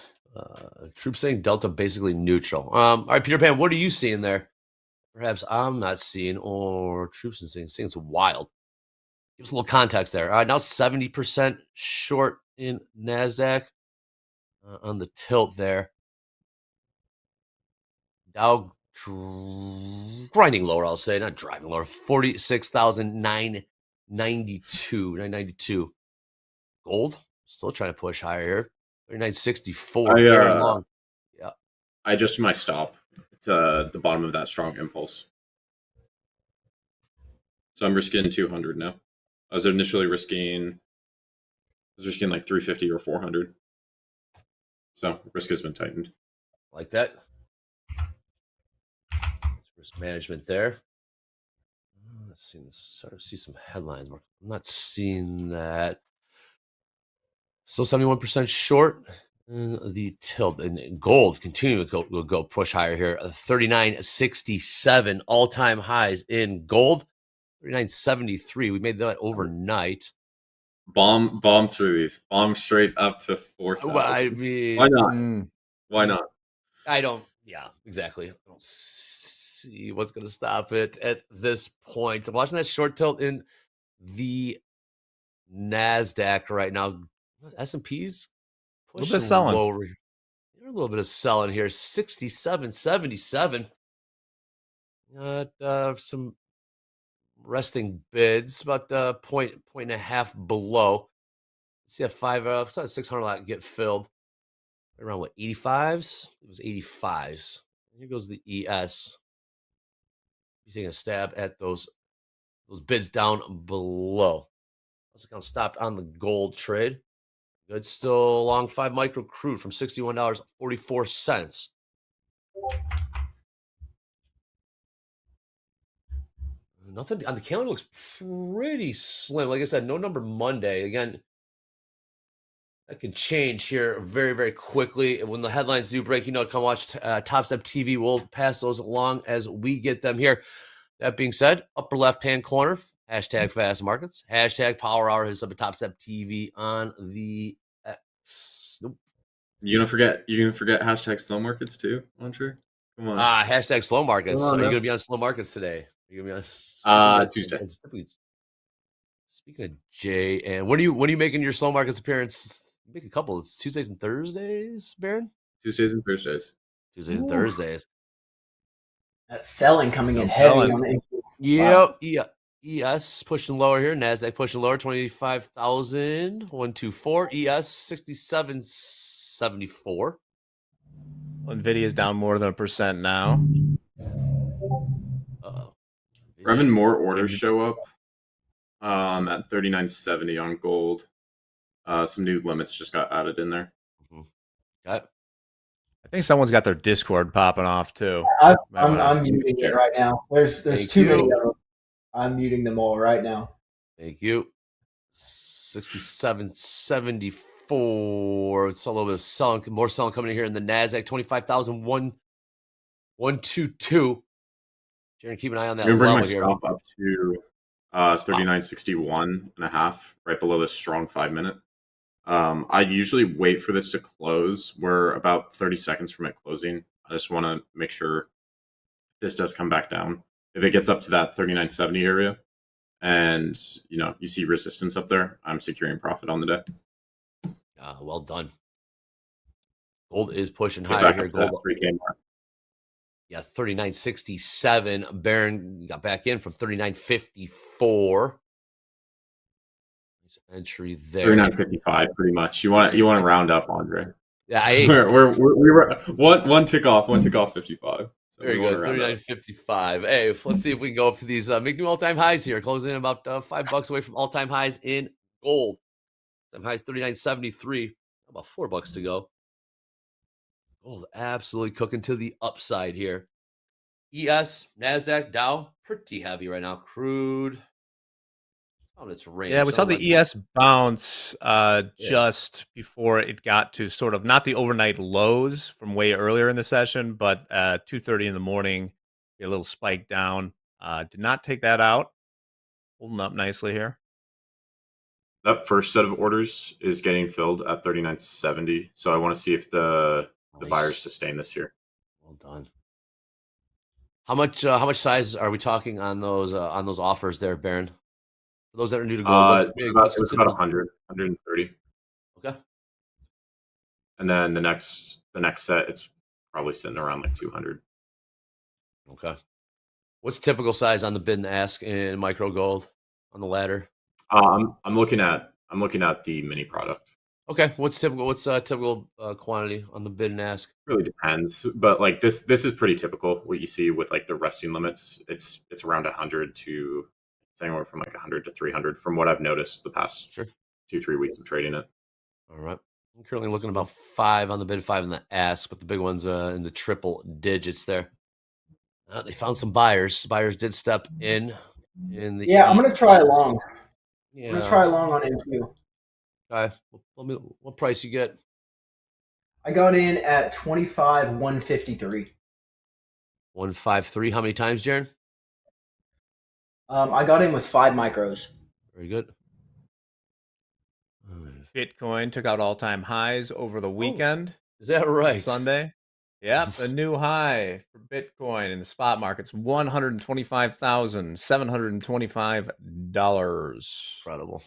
Troop saying Delta basically neutral. All right, Peter Pan, what are you seeing there? Perhaps I'm not seeing, or Troops is seeing it's wild. Give us a little context there. All right, now 70% short in NASDAQ on the tilt there. Dow grinding lower, I'll say, not driving lower. 46,992. 992. Gold still trying to push higher here. 39.64. Very long. Yeah. I adjusted my stop to the bottom of that strong impulse. So I'm risking 200 now. I was initially risking like 350 or 400. So risk has been tightened. Like that. Risk management there. Let's see some headlines. I'm not seeing that. Still 71% short. The tilt and gold continue to go push higher here. 39.67 all-time highs in gold. 39.73. We made that overnight. Bomb through these. Bomb straight up to 4,000. I mean, why not? Why not? I don't. Yeah, exactly. I don't see what's going to stop it at this point. I'm watching that short tilt in the NASDAQ right now. S&P's a little bit of selling. Lower. A little bit of selling here. 67.77. Some resting bids, about point and a half below. Let's see a 600 lot get filled. Around what, 85s? It was 85s. Here goes the ES. He's taking a stab at those bids down below. Those accounts stopped on the gold trade. Good, still long 5 micro crude from $61.44. Nothing on the calendar looks pretty slim. Like I said, no number Monday. Again, that can change here very, very quickly. When the headlines do break, come watch Topstep TV. We'll pass those along as we get them here. That being said, upper left-hand corner, hashtag fast markets, hashtag power hour is up at Topstep TV on the X. Nope. You're gonna forget hashtag slow markets too, Andre? Come on. Hashtag slow markets. Are you gonna be on slow markets today? Are you gonna be on Tuesday. Speaking of Jay, and when are you making your slow markets appearance? You make a couple. It's Tuesdays and Thursdays, Baron? Tuesdays and Thursdays. Tuesdays and Thursdays. That's selling coming in heavy on the. Yep. Yeah. ES pushing lower here. NASDAQ pushing lower. 25,124. ES 67.74. Nvidia's down more than 1% now. We're having more orders show up at 39.70 on gold. Some new limits just got added in there. I think someone's got their Discord popping off too. I'm muting it right now. There's too many of them. I'm muting them all right now. Thank you. 67.74. It's a little bit of selling, more selling coming in here in the NASDAQ. 25,122. Jaron, keep an eye on that. I'm going to bring my here. stop up to 39.61.5, right below this strong 5-minute. I usually wait for this to close. We're about 30 seconds from it closing. I just want to make sure this does come back down. If it gets up to that 39.70 area and, you see resistance up there, I'm securing profit on the day. Well done. Gold is pushing higher here. Gold 3K mark. Yeah, 39.67. Baron got back in from 39.54. Nice entry there. 39.55, pretty much. You want to round up, Andre. Yeah, we were one tick off 55. So Very going good. around that. 39.55. Hey, let's see if we can go up to these make new all-time highs here. Closing in about $5 away from all-time highs in gold. All-time highs 39.73. About $4 to go. Gold absolutely cooking to the upside here. ES, NASDAQ, Dow, pretty heavy right now. Crude on its range. Yeah, we saw Something the like ES bounce just before it got to sort of not the overnight lows from way earlier in the session, but 2:30 in the morning, a little spike down. Did not take that out. Holding up nicely here. That first set of orders is getting filled at 39.70. So I want to see if the buyers sustain this here. Well done. How much size are we talking on those offers there, Baron? For those that are new to gold, It was about 100, 130. Okay. And then the next set, it's probably sitting around like 200. Okay. What's typical size on the bid and ask in micro gold on the ladder? I'm looking at the mini product. Okay. What's typical quantity on the bid and ask? Really depends, but like this is pretty typical. What you see with like the resting limits, it's around 100 to it's anywhere from like 100 to 300 from what I've noticed the past 2-3 weeks of trading it. All right. I'm currently looking about 5 on the bid, 5 on the ask, but the big ones in the triple digits there. They found some buyers. Buyers did step in the. Yeah, I'm gonna try long. Yeah. I'm gonna try long on NQ. Okay. What price you get? I got in at 25,153. 153. How many times, Jaron? I got in with 5 micros. Very good. Bitcoin took out all-time highs over the weekend. Is that right? Sunday. Yep, a new high for Bitcoin in the spot markets, $125,725.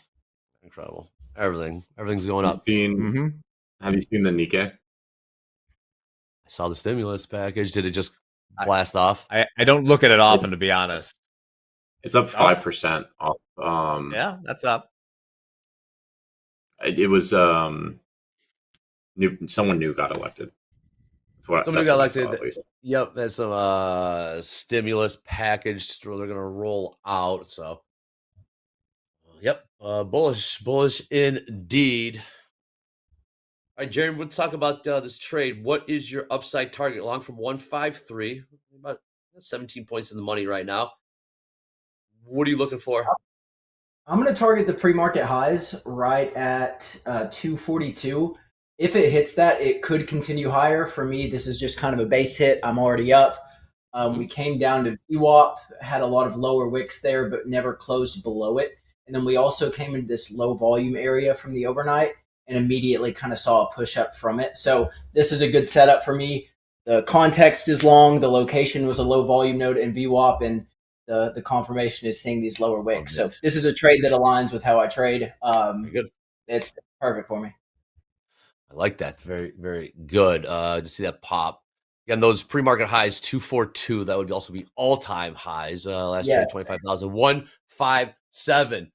Incredible. Everything's going up. Have you seen the Nikkei? I saw the stimulus package. Did it just blast off? I don't look at it often, to be honest. It's up 5% off. Yeah, that's up. It was someone new got elected. Somebody got elected. Yep, that's some stimulus package they're going to roll out. So, yep, bullish indeed. All right, Jerry, let's talk about this trade. What is your upside target? Long from 153, about 17 points in the money right now. What are you looking for? I'm going to target the pre-market highs right at 242. If it hits that, it could continue higher. For me, this is just kind of a base hit. I'm already up. We came down to VWAP, had a lot of lower wicks there, but never closed below it. And then we also came into this low volume area from the overnight and immediately kind of saw a push up from it. So this is a good setup for me. The context is long. The location was a low volume node in VWAP, and the confirmation is seeing these lower wicks. So this is a trade that aligns with how I trade. Good. It's perfect for me. I like that. Very, very good. To see that pop. Again, those pre-market highs, 242. That would also be all-time highs. Last year, 25,000. 157.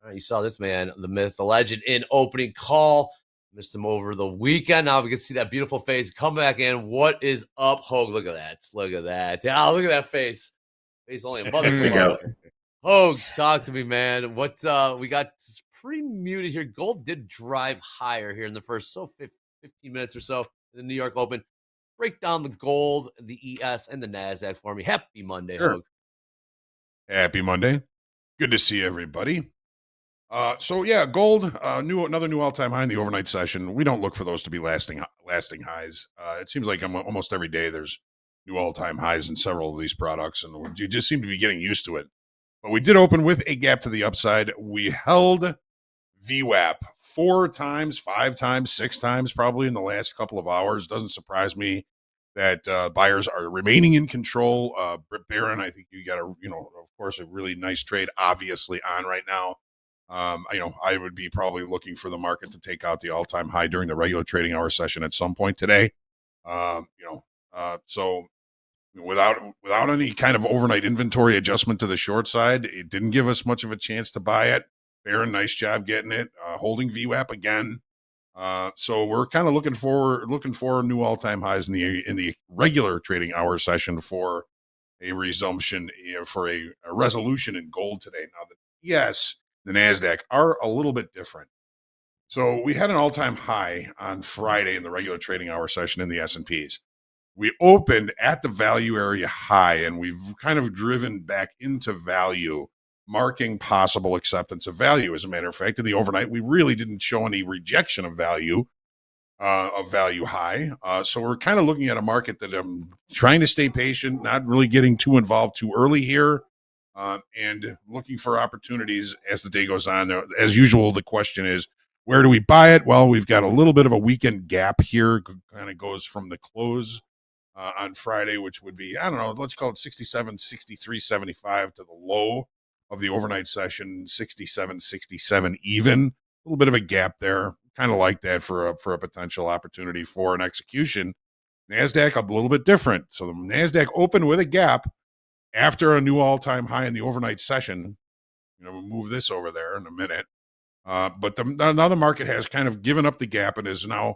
All right, you saw this man, the myth, the legend, in opening call. Missed him over the weekend. Now we can see that beautiful face. Come back in. What is up, Hoag? Look at that. Look at that. Yeah, look at that face. Face only a mother. Hoag, talk to me, man. What we got pretty muted here. Gold did drive higher here in the first 15 minutes or so in the New York Open. Break down the gold, the ES, and the NASDAQ for me. Happy Monday, Hoag. Happy Monday. Good to see everybody. So yeah, gold, another new all-time high in the overnight session. We don't look for those to be lasting highs. It seems like almost every day there's new all-time highs in several of these products, and you just seem to be getting used to it. But we did open with a gap to the upside. We held VWAP 4 times, 5 times, 6 times probably in the last couple of hours. Doesn't surprise me that buyers are remaining in control. Baron, I think you got of course, a really nice trade obviously on right now. I would be probably looking for the market to take out the all-time high during the regular trading hour session at some point today. So without any kind of overnight inventory adjustment to the short side, it didn't give us much of a chance to buy it. Baron, nice job getting it, holding VWAP again. So we're kind of looking for new all-time highs in the regular trading hour session for a resumption, for a resolution in gold today. Now, the NASDAQ are a little bit different. So we had an all-time high on Friday in the regular trading hour session in the S&Ps. We opened at the value area high, and we've kind of driven back into value, marking possible acceptance of value. As a matter of fact, in the overnight, we really didn't show any rejection of value high. So we're kind of looking at a market that I'm trying to stay patient, not really getting too involved too early here, and looking for opportunities as the day goes on. As usual, the question is, where do we buy it? Well, we've got a little bit of a weekend gap here. Kind of goes from the close on Friday, which would be, I don't know, let's call it 67, 63, 75 to the low of the overnight session, 67, 67 even. A little bit of a gap there. Kind of like that for a potential opportunity for an execution. NASDAQ a little bit different. So the NASDAQ opened with a gap after a new all-time high in the overnight session. We'll move this over there in a minute. But now the market has kind of given up the gap and is now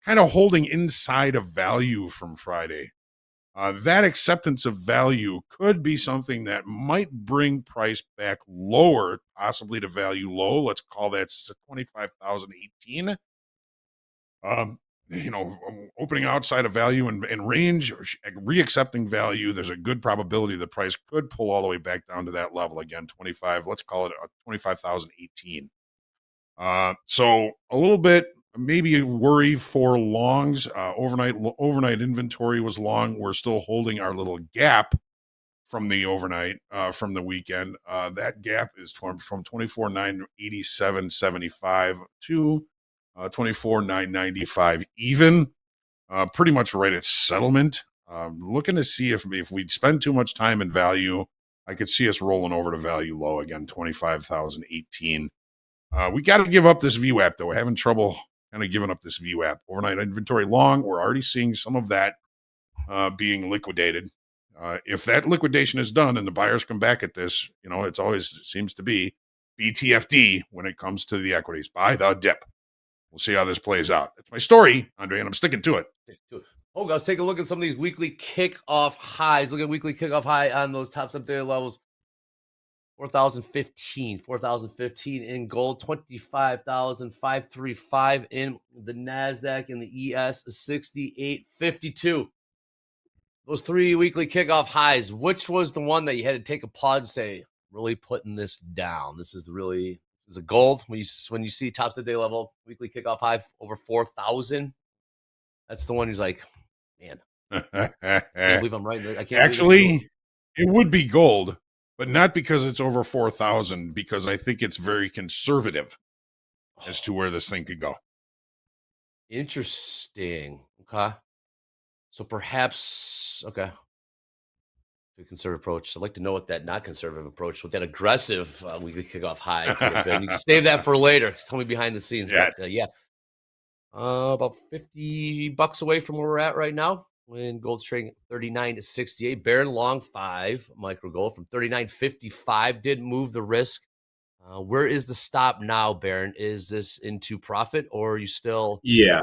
kind of holding inside of value from Friday. That acceptance of value could be something that might bring price back lower, possibly to value low. Let's call that 25,018. Opening outside of value and range, or reaccepting value, there's a good probability the price could pull all the way back down to that level again, 25. Let's call it 25,018. So a little bit, maybe a worry for longs. Overnight inventory was long. We're still holding our little gap from the overnight, from the weekend. That gap is from 24,987.75 to 24,995 even. Pretty much right at settlement. Looking to see if we spend too much time in value, I could see us rolling over to value low again, 25,018. We got to give up this VWAP, though. We're having trouble kind of giving up this VWAP. Overnight inventory long, we're already seeing some of that being liquidated. If that liquidation is done and the buyers come back at this, it seems to be BTFD when it comes to the equities. Buy the dip. We'll see how this plays out. That's my story, Andre, and I'm sticking to it. Oh, guys, take a look at some of these weekly kickoff highs. Look at weekly kickoff high on those Topstep daily levels. 4,015 in gold, 25,535 in the NASDAQ, and the ES 6852. Those three weekly kickoff highs, which was the one that you had to take a pause and say, really putting this down? This is a gold. When you see Topstep day level weekly kickoff high over 4,000, that's the one who's like, man, I can't believe I'm right. I can't. Actually, it would be gold, but not because it's over 4,000, because I think it's very conservative as to where this thing could go. Interesting. Okay. So perhaps, okay. The conservative approach. I'd like to know what that not conservative approach, what that aggressive weekly kickoff high could have been. You can save that for later. Tell me behind the scenes. Yeah. But, about $50 away from where we're at right now. When gold's trading 39.68, bear and long 5 micro gold from 39.55 did move the risk. Where is the stop now, Baron? Is this into profit, or are you still? Yeah,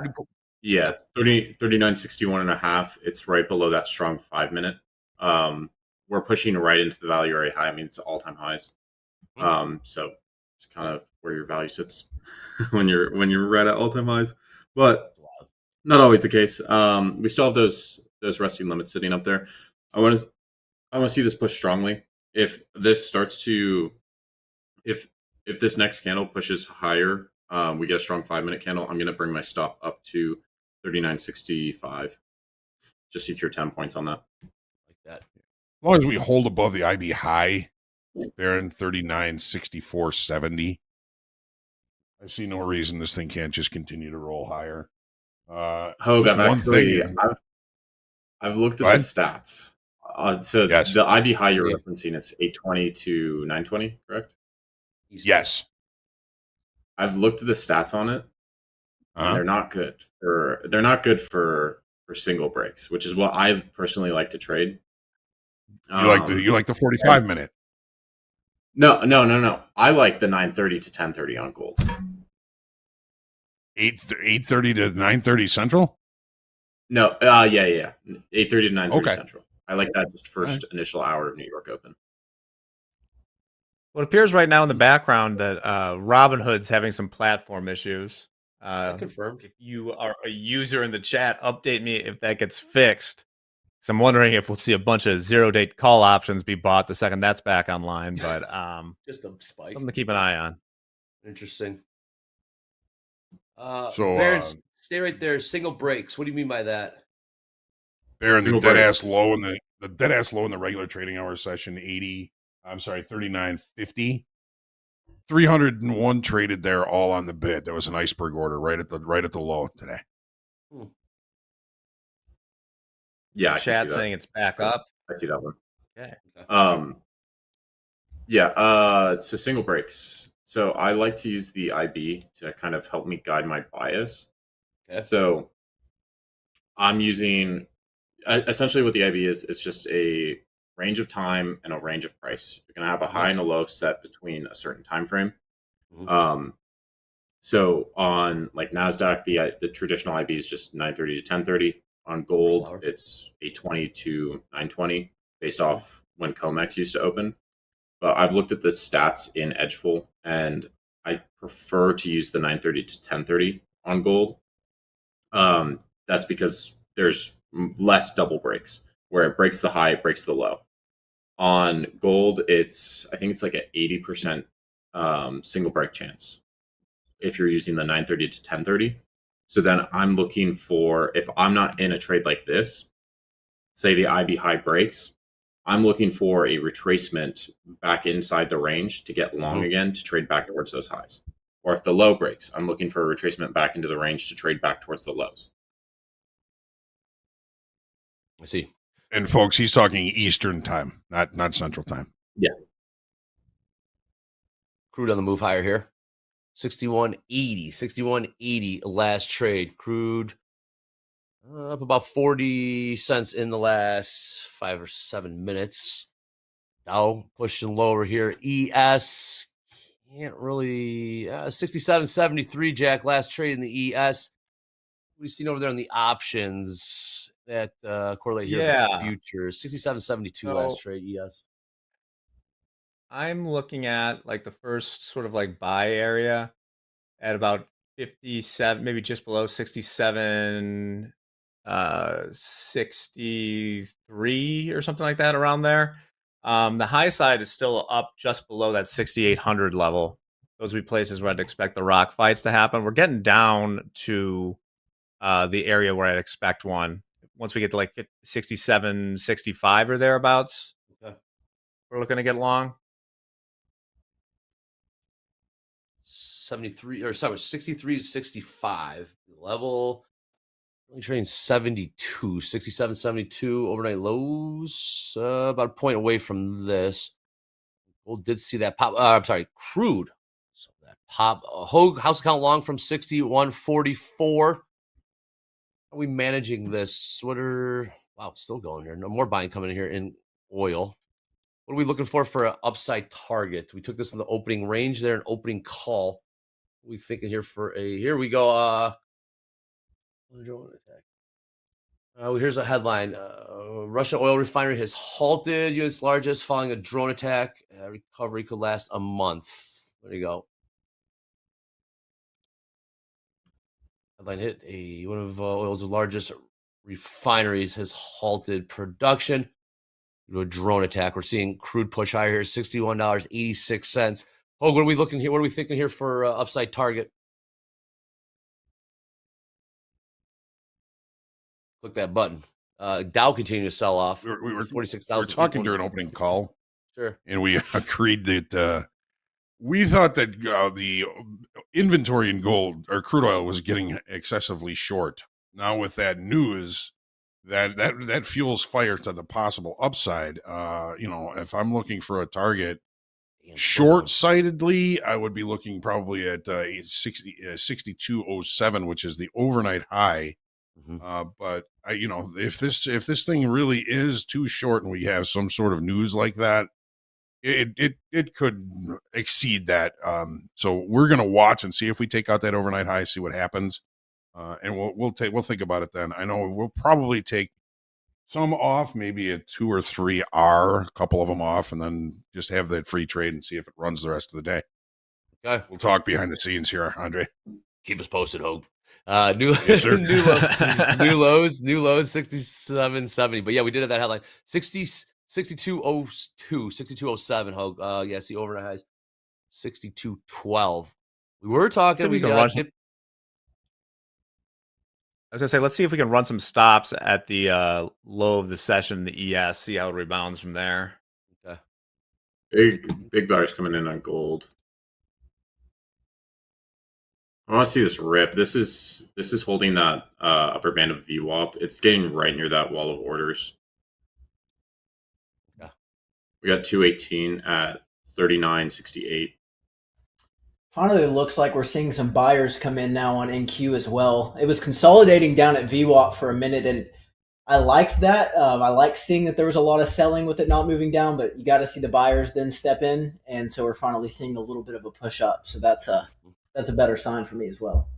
39.61 and a half. It's right below that strong 5 minute. We're pushing right into the value area high. I mean, it's all-time highs. So it's kind of where your value sits when you're right at all-time highs. But not always the case. We still have those resting limits sitting up there. I want to see this push strongly. If this starts to, if this next candle pushes higher, we get a strong 5 minute candle. I'm going to bring my stop up to 39.65. Just secure 10 points on that. Like that. As long as we hold above the IB high, Baron 39.6470. I see no reason this thing can't just continue to roll higher. I've looked at the stats. So yes. The IB high you're referencing, it's 820 to 920, correct? Yes. I've looked at the stats on it. And they're not good for single breaks, which is what I personally like to trade. You like the 45 minute. No. I like the 930 to 1030 on gold. 8:30 to 9:30 Central. No, yeah. 8:30 to 9:30 Okay. Central. I like that just first Alright. initial hour of New York Open. Well, it appears right now in the background that Robinhood's having some platform issues. Is that confirmed? If you are a user in the chat, update me if that gets fixed. So I'm wondering if we'll see a bunch of zero-date call options be bought the second that's back online. But Just a spike. something to keep an eye on. Interesting. So, Baron, stay right there. Single breaks. What do you mean by that? Baron, the Single dead breaks. ass low in the dead ass low in the regular trading hour session, 39.50. 301 traded there, all on the bid. That was an iceberg order right at the low today. Yeah, I can Chat see that. saying it's back up. I see that one. Okay. So single breaks. So I like to use the IB to kind of help me guide my bias. Okay. So I'm using essentially what the IB is. It's just a range of time and a range of price. You're going to have a high and a low set between a certain time frame. Mhm. So on like NASDAQ, the traditional IB is just 9:30 to 10:30. On gold, hour. it's 8:20 to 9:20 based off when COMEX used to open. But I've looked at the stats in Edgeful, and I prefer to use the 9:30 to 10:30 on gold. That's because there's less double breaks, where it breaks the high, it breaks the low. On gold, I think it's like an 80% single break chance if you're using the 9:30 to 10:30. So then I'm looking for, if I'm not in a trade like this, say the IB high breaks, I'm looking for a retracement back inside the range to get long again to trade back towards those highs. Or if the low breaks, I'm looking for a retracement back into the range to trade back towards the lows. I see. And folks, he's talking Eastern time, not Central time. Yeah. Crude on the move higher here. 61.80 last trade. Crude up about 40 cents in the last 5 or 7 minutes. Dow pushing lower here. ES can't really 67.73, Jack, last trade in the ES. We've seen over there on the options that correlate here with the futures. 67.72 last trade ES. I'm looking at like the first sort of like buy area at about 57, maybe just below 67, 63 or something like that around there. The high side is still up just below that 6,800 level. Those would be places where I'd expect the rock fights to happen. We're getting down to the area where I'd expect one. Once we get to like 67, 65 or thereabouts, we're looking to get long. 63.65 level. Only trading 72, 67.72 overnight lows. About a point away from this. Gold did see that pop. I'm sorry, crude. So that pop. House account long from 61.44. How are we managing this? Wow, still going here. No more buying coming in here in oil. What are we looking for an upside target? We took this in the opening range there, an opening call. What are we thinking here here we go. Here's a headline. Russia oil refinery has halted U.S. largest following a drone attack. Recovery could last a month. There you go. Headline hit. One of oil's largest refineries has halted production due to a drone attack. We're seeing crude push higher here, $61.86. Oh, what are we looking here? What are we thinking here for upside target? Click that button. Dow continued to sell off. We were 46,000. We were talking during opening call. Sure. And we agreed that we thought that the inventory in gold or crude oil was getting excessively short. Now with that news, that fuels fire to the possible upside. If I'm looking for a target short-sightedly, I would be looking probably at 62.07, which is the overnight high. But if this thing really is too short and we have some sort of news like that, it could exceed that. So we're gonna watch and see if we take out that overnight high, see what happens, and we'll think about it then. I know we'll probably take some off, maybe a 2 or 3 R, a couple of them off, and then just have that free trade and see if it runs the rest of the day. Okay. We'll talk behind the scenes here, Andre. Keep us posted, Hoag. Yes, sir. New lows, 67.70. But yeah, we did have that headline 62.02, 62.07. Hoag. Yeah, see overnight highs 62.12. We were talking. We can got run. I was gonna say, let's see if we can run some stops at the low of the session, the ES. See how it rebounds from there. Okay. Big buyers coming in on gold. I want to see this rip. This is holding that upper band of VWAP. It's getting right near that wall of orders. Yeah. We got 218 at 39.68. Finally, looks like we're seeing some buyers come in now on NQ as well. It was consolidating down at VWAP for a minute, and I liked that. I like seeing that there was a lot of selling with it not moving down, but you got to see the buyers then step in, and so we're finally seeing a little bit of a push up. So that's a better sign for me as well.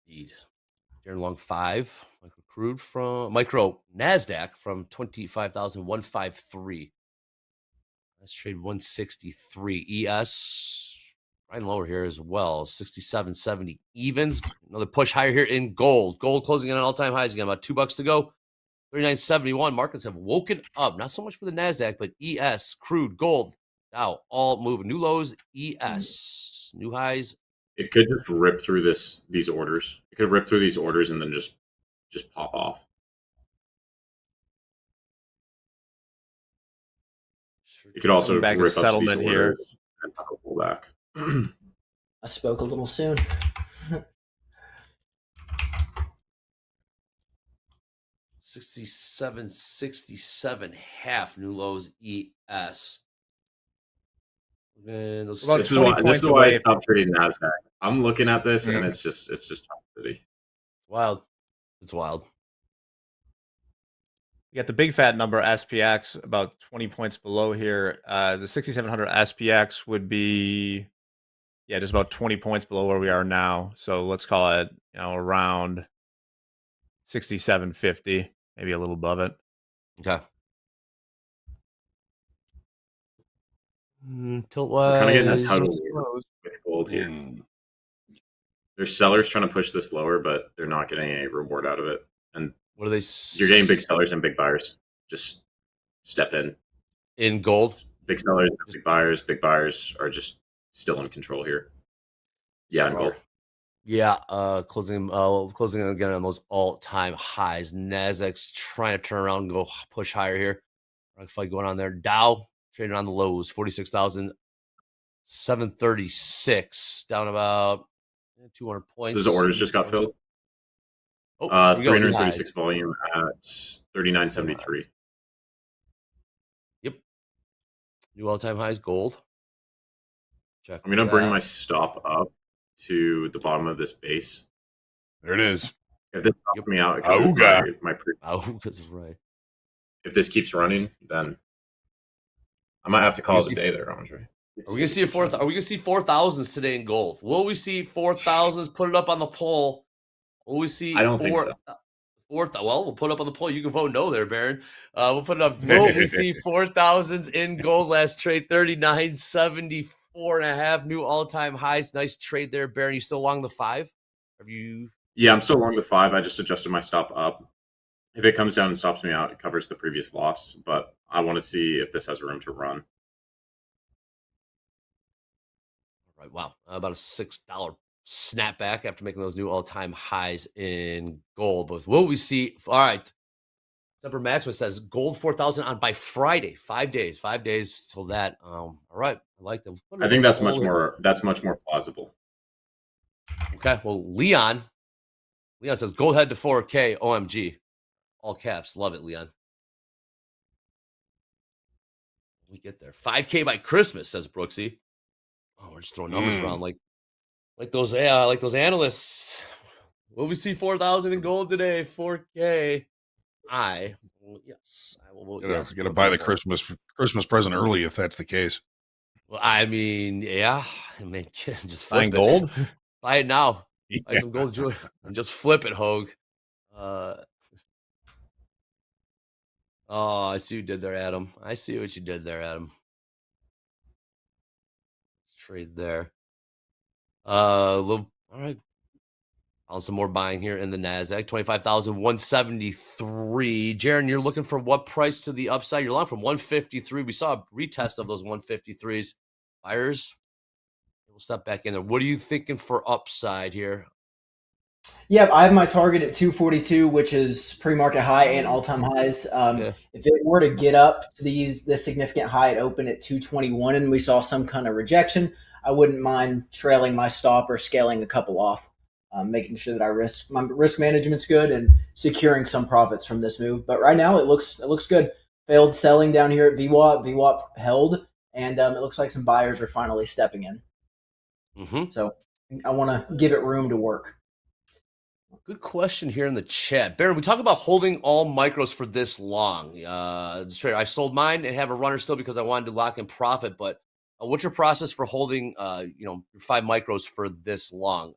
Indeed. Darren Long 5, Crude from micro NASDAQ from 25,153. Let's trade 163. ES right lower here as well. 67.70 evens. Another push higher here in gold. Gold closing in on all-time highs again. About $2 to go. 39.71. Markets have woken up. Not so much for the NASDAQ, but ES, crude, gold, Dow, all moving. New lows, ES. New highs. It could just rip through these orders. It could rip through these orders and then just pop off. It could also back rip a settlement up to these here orders and have a pullback. I spoke a little soon. 67 half new lows ES. And This is why I stopped trading NASDAQ. I'm looking at this and it's just toxicity. Wild. It's wild. You got the big fat number SPX about 20 points below here. The 6,700 SPX would be, just about 20 points below where we are now. So let's call it, around 67.50, maybe a little above it. Okay. We're kind of getting a tug of war with gold here. There's sellers trying to push this lower, but they're not getting any reward out of it. And what are they? You're getting big sellers and big buyers. Just step in gold. Big sellers, big buyers. Big buyers are just still in control here. Yeah, in gold. Yeah, closing again on those all-time highs. NASDAQ's trying to turn around and go push higher here. Fight going on there. Dow trading on the lows, 46,736, down about 200 points. Those orders just got filled. 336 volume at 39.73. Yep. New all-time highs, gold. I'm going to bring my stop up to the bottom of this base. There it is. If this stops me out, that's right. If this keeps running, then I might have to call it a day there, Andre. Are we gonna see a fourth? Are we gonna see 4,000s today in gold? Will we see 4,000s? Put it up on the poll. Will we see? I don't think so. Well, we'll put it up on the poll. You can vote no there, Baron. We'll put it up. Will we see 4,000s in gold? Last trade 39.74.5 new all-time highs. Nice trade there, Baron. You still long the 5? Have you? Yeah, I'm still long the 5. I just adjusted my stop up. If it comes down and stops me out, it covers the previous loss. But I want to see if this has room to run. Right. Wow. About a $6 snapback after making those new all-time highs in gold. But will we see? All right. Semper Maximus says gold 4,000 on by Friday. 5 days. 5 days till that. All right. I like that. I think that's much more plausible. Okay. Well, Leon says gold head to 4K. OMG. All caps. Love it, Leon. We get there. 5K by Christmas, says Brooksy. Oh, we're just throwing numbers around like those analysts. Will we see 4,000 in gold today? 4K. Well, yes, I will vote Gotta, yes. gotta buy the Christmas present early if that's the case. Well, I mean, yeah, I mean, just Buying flip it. gold? Buy it now. Buy Yeah. some gold jewelry and just flip it, Hoag. Oh, I see what you did there, Adam. I see what you did there, Adam. Trade there. All right. On some more buying here in the NASDAQ, 25,173. Jaron, you're looking for what price to the upside? You're long from 153. We saw a retest of those 153s. Buyers, we'll step back in there. What are you thinking for upside here? Yeah, I have my target at 242, which is pre-market high and all-time highs. Okay. If it were to get up to this significant high, it opened at 221, and we saw some kind of rejection, I wouldn't mind trailing my stop or scaling a couple off, making sure that my risk management's good and securing some profits from this move. But right now, it looks good. Failed selling down here at VWAP. VWAP held, and it looks like some buyers are finally stepping in. So I want to give it room to work. Good question here in the chat. Baron, we talk about holding all micros for this long. I sold mine and have a runner still because I wanted to lock in profit. But what's your process for holding, your 5 micros for this long?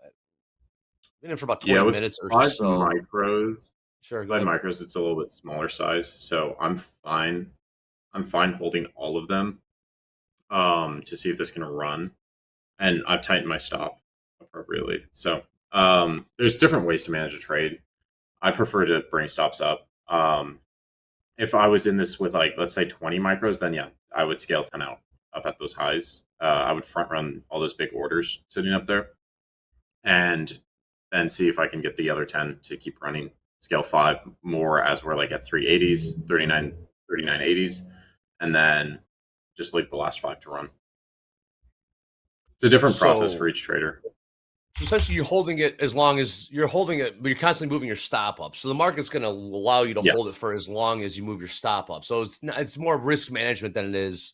Been in for about 20 minutes or five so. Micros. Sure, go 5 ahead. micros. It's a little bit smaller size, so I'm fine. I'm fine holding all of them, to see if this can run, and I've tightened my stop appropriately. So. There's different ways to manage a trade. I prefer to bring stops up. If I was in this with let's say 20 micros, then yeah, I would scale 10 out up at those highs. I would front run all those big orders sitting up there and then see if I can get the other 10 to keep running. Scale 5 more as we're at 380s, 3980s, and then just leave the last 5 to run. It's a different process for each trader. So essentially, you're holding it as long as you're holding it, but you're constantly moving your stop up. So the market's going to allow you to hold it for as long as you move your stop up. So it's more risk management than it is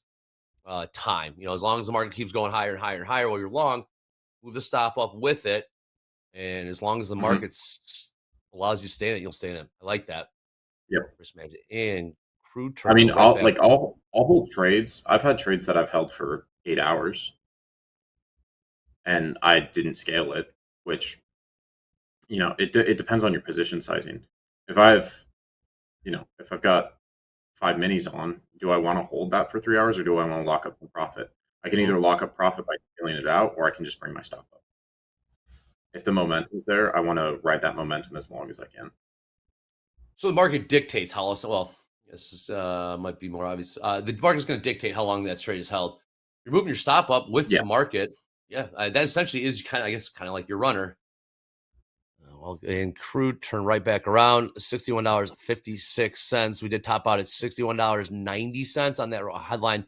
time. As long as the market keeps going higher and higher and higher while you're long, move the stop up with it, and as long as the market allows you to stay in it, you'll stay in it. I like that. Yep. Risk management and Crude. I mean, I'll hold trades. I've had trades that I've held for 8 hours. And I didn't scale it, which, it depends on your position sizing. If I've got 5 minis on, do I want to hold that for 3 hours or do I want to lock up the profit? I can either lock up profit by scaling it out or I can just bring my stop up. If the momentum's there, I want to ride that momentum as long as I can. So the market dictates how long. Well, this might be more obvious. The market's going to dictate how long that trade is held. You're moving your stop up with the market. Yeah, that essentially is kind of like your runner. And Crude turned right back around, $61.56. We did top out at $61.90 on that headline.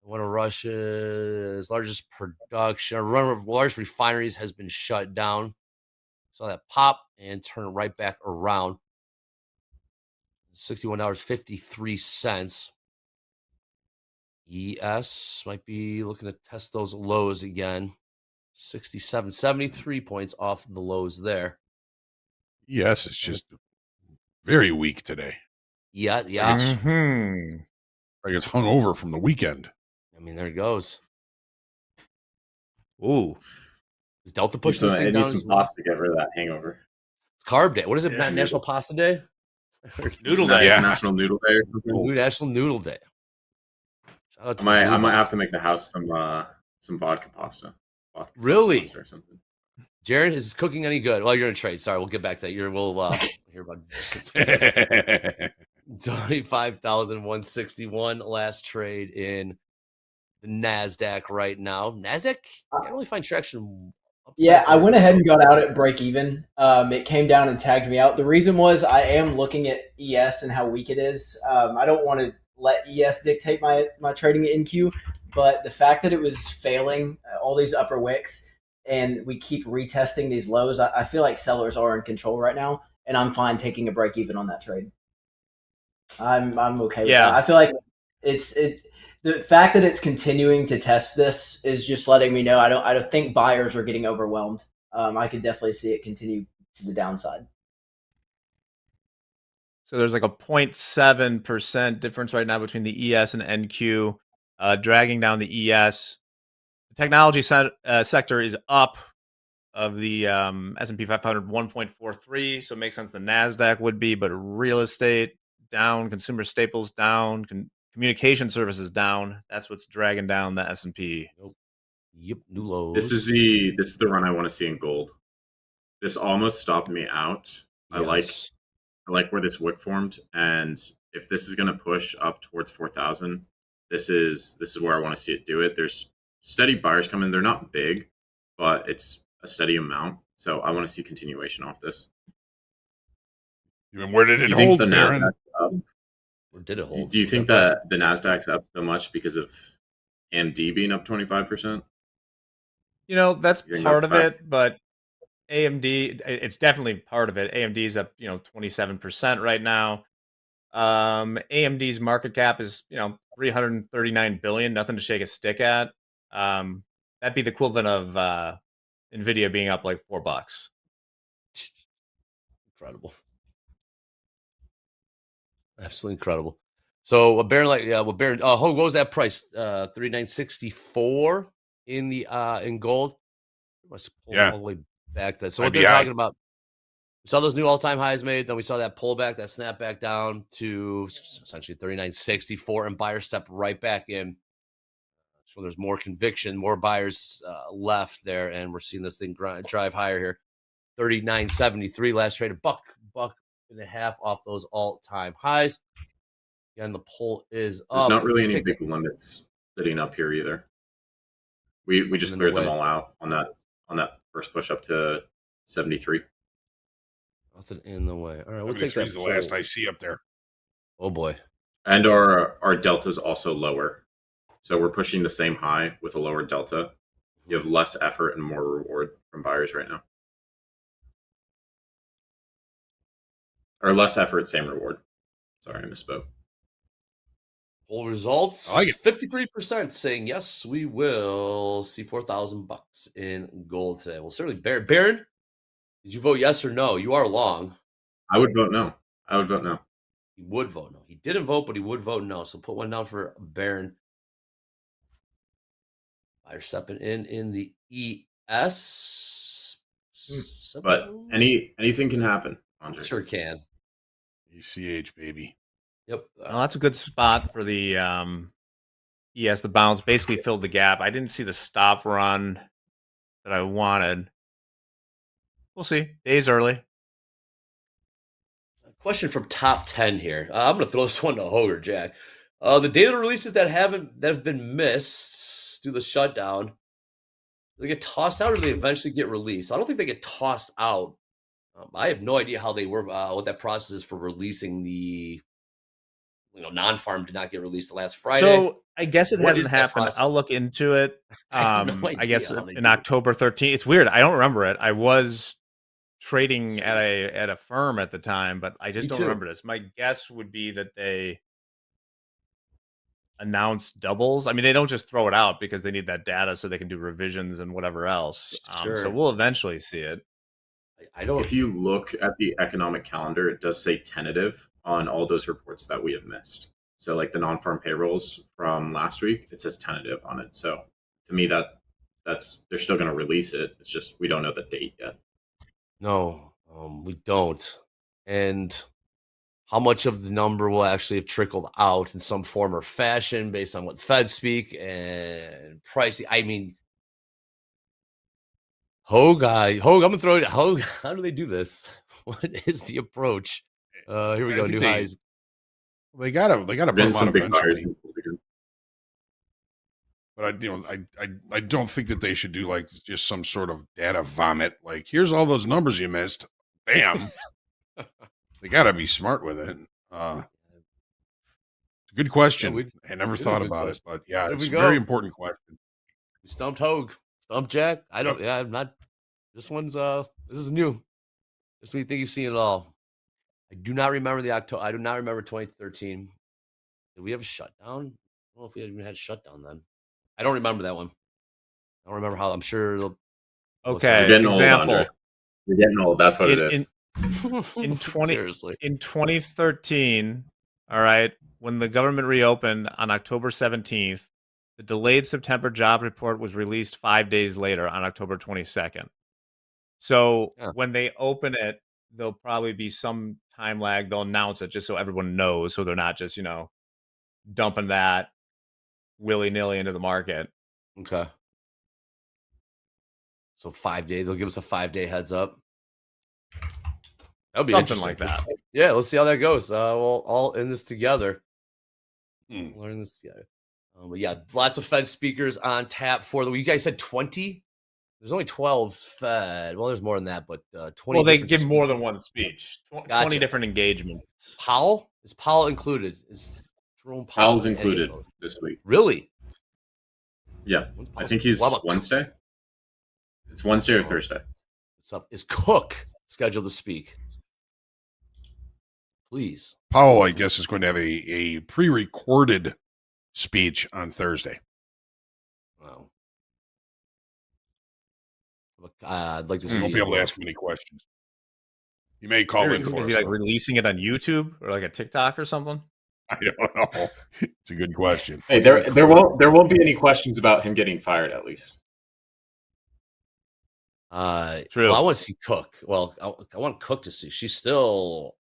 One of Russia's largest largest refineries has been shut down. Saw that pop and turn right back around. $61.53. ES might be looking to test those lows again. 67, 73 points off the lows there. Yes, it's just very weak today. Yeah. Like it's hung over from the weekend. I mean, there it goes. Ooh. Is Delta pushing this thing It down? needs some pasta to get rid of that hangover. It's Carb Day. What is it? National Pasta Day? Noodle Day. Yeah. National Noodle Day or something. National Noodle Day. Shout out to I might have to make the house some vodka pasta. Really? Pasta or something. Jared, is this cooking any good? Well, you're in a trade. Sorry, we'll get back to that. We'll hear about 25,161 last trade in the NASDAQ right now. NASDAQ can't really find traction. Yeah, I went ahead and got out at break even. It came down and tagged me out. The reason was I am looking at ES and how weak it is. I don't want to let ES dictate my trading at NQ, but the fact that it was failing all these upper wicks and we keep retesting these lows, I feel like sellers are in control right now, and I'm fine taking a break even on that trade. I'm okay with that. I feel like the fact that it's continuing to test this is just letting me know I don't think buyers are getting overwhelmed. I could definitely see it continue to the downside. So there's like a 0.7% difference right now between the ES and NQ, dragging down the ES. The technology sector is up of the S&P 500 1.43, so it makes sense the NASDAQ would be, but real estate down, consumer staples down, communication services down. That's what's dragging down the S&P. Yep, new lows. This is the run I want to see in gold. This almost stopped me out. I like where this wick formed, and if this is going to push up towards 4,000, this is where I want to see it do it. There's steady buyers coming. They're not big, but it's a steady amount. So I want to see continuation off this. Even where did it Do you hold, think the Baron? NASDAQ's up? Or did it hold? Do you think that the NASDAQ's up so much because of AMD being up 25%? You know, that's You think part that's of fact? it, but AMD, it's definitely part of it. AMD's up, 27% right now. AMD's market cap is, 339 billion, nothing to shake a stick at. That'd be the equivalent of Nvidia being up like $4. Incredible. Absolutely incredible. So Baron, Baron, what was that price? 3964 in the in gold. Must pull all the way back to that. So what they're talking about, we saw those new all-time highs made, then we saw that pullback, that snap back down to essentially 3964, and buyers stepped right back in. So there's more conviction, more buyers left there, and we're seeing this thing drive higher here. 3973 last trade, buck and a half off those all-time highs. Again, the pull is There's up. not really any big limits sitting up here either. We just cleared them all out on that first push up to 73. Nothing in the way. All right, we'll 73 take that. is the last I see up there. Oh boy. And our delta is also lower. So we're pushing the same high with a lower delta. You have less effort and more reward from buyers right now. Or less effort, same reward. Sorry, I misspoke. Full results. I like it. 53% saying yes, we will see $4,000 in gold today. Well, certainly, Baron, did you vote yes or no? You are long. I would vote no. He would vote no. He didn't vote, but he would vote no. So put one down for Baron. Buyer stepping in the ES. But anything can happen, Andre. Sure can. ECH, baby. Yep. Well, that's a good spot for the ES. The bounce basically filled the gap. I didn't see the stop run that I wanted. We'll see. Days early. Question from top 10 here. I'm going to throw this one to Hoag, Jack. The data releases that have been missed due to the shutdown, do they get tossed out or do they eventually get released? I don't think they get tossed out. I have no idea how they work, what that process is for releasing the, non-farm did not get released the last Friday. So I guess it What hasn't is that happened. process? I'll look into it. I have no I idea guess how they in do it. October 13th. It's weird. I don't remember it. I was trading at a firm at the time, but I just Me don't too. remember this. My guess would be that they announce doubles. I mean, they don't just throw it out because they need that data so they can do revisions and whatever else. Sure. So we'll eventually see it. I don't. If you look at the economic calendar, it does say tentative on all those reports that we have missed. So like the non-farm payrolls from last week, it says tentative on it. So to me, that's they're still going to release it. It's just we don't know the date yet. No, we don't. And how much of the number will actually have trickled out in some form or fashion based on what the Fed speak and pricing? I mean, Hoag, I'm gonna throw it. Hoag, how do they do this? What is the approach? Here we go. New highs. They gotta put them on Some big buyers. eventually. But I don't think that they should do like just some sort of data vomit. Like, here's all those numbers you missed. Bam. They gotta be smart with it. It's a good question. Yeah, I never thought about it, but yeah, There it's a we go. very important question. We stumped Hoag. Stumped Jack. I'm not. This one's this is new. This one you think you've seen it all. I do not remember the October. I do not remember 2013. Did we have a shutdown? I don't know if we even had a shutdown then. I don't remember that one. I don't remember how. I'm sure. Okay. You're getting old, Example. Andre. You're getting old. That's what it is. Seriously. In 2013, all right, when the government reopened on October 17th, the delayed September job report was released 5 days later on October 22nd. So Yeah. when they open it, there'll probably be some time lag. They'll announce it just so everyone knows, so they're not just, dumping that willy-nilly into the market. Okay. So 5 days. They'll give us a 5-day heads up. That'll be Something interesting. like that. Yeah, let's see how that goes. We'll all in this together. Learn this together. But yeah, lots of Fed speakers on tap for the week. You guys said 20? There's only 12 Fed. Well, there's more than that, but 20. Well, they different give more than one speech. 20 Gotcha. different engagements. Powell? Is Powell included? Is Jerome Powell Powell's in any of included those? this week. Really? Yeah, When's I Powell's- think he's What about Wednesday. It's Wednesday or So- Thursday. What's up? Is Cook scheduled to speak? Please. Powell, I guess, is going to have a pre-recorded speech on Thursday. Wow. I'd like to You see. won't be able to ask him any questions. You may call in Is for he us. like releasing it on YouTube or like a TikTok or something? I don't know. It's a good question. Hey, there won't be any questions about him getting fired, at least. True. Well, I want to see Cook. Well, I want Cook to see. She's still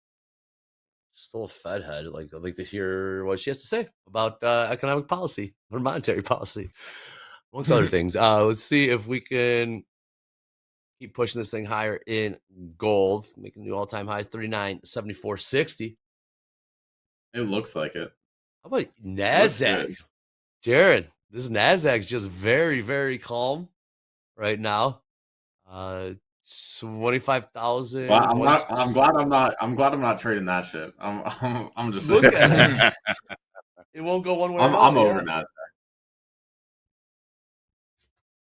a Fed head. Like, I'd like to hear what she has to say about economic policy or monetary policy, amongst other things. Let's see if we can keep pushing this thing higher in gold, making new all-time highs, 39.7460. It looks like it. How about Looks NASDAQ? good. Jared, this NASDAQ's just very, very calm right now. 25,000. Well, I'm glad I'm not trading that shit. I'm just Look saying. at it. It won't go one way. I'm over NASDAQ.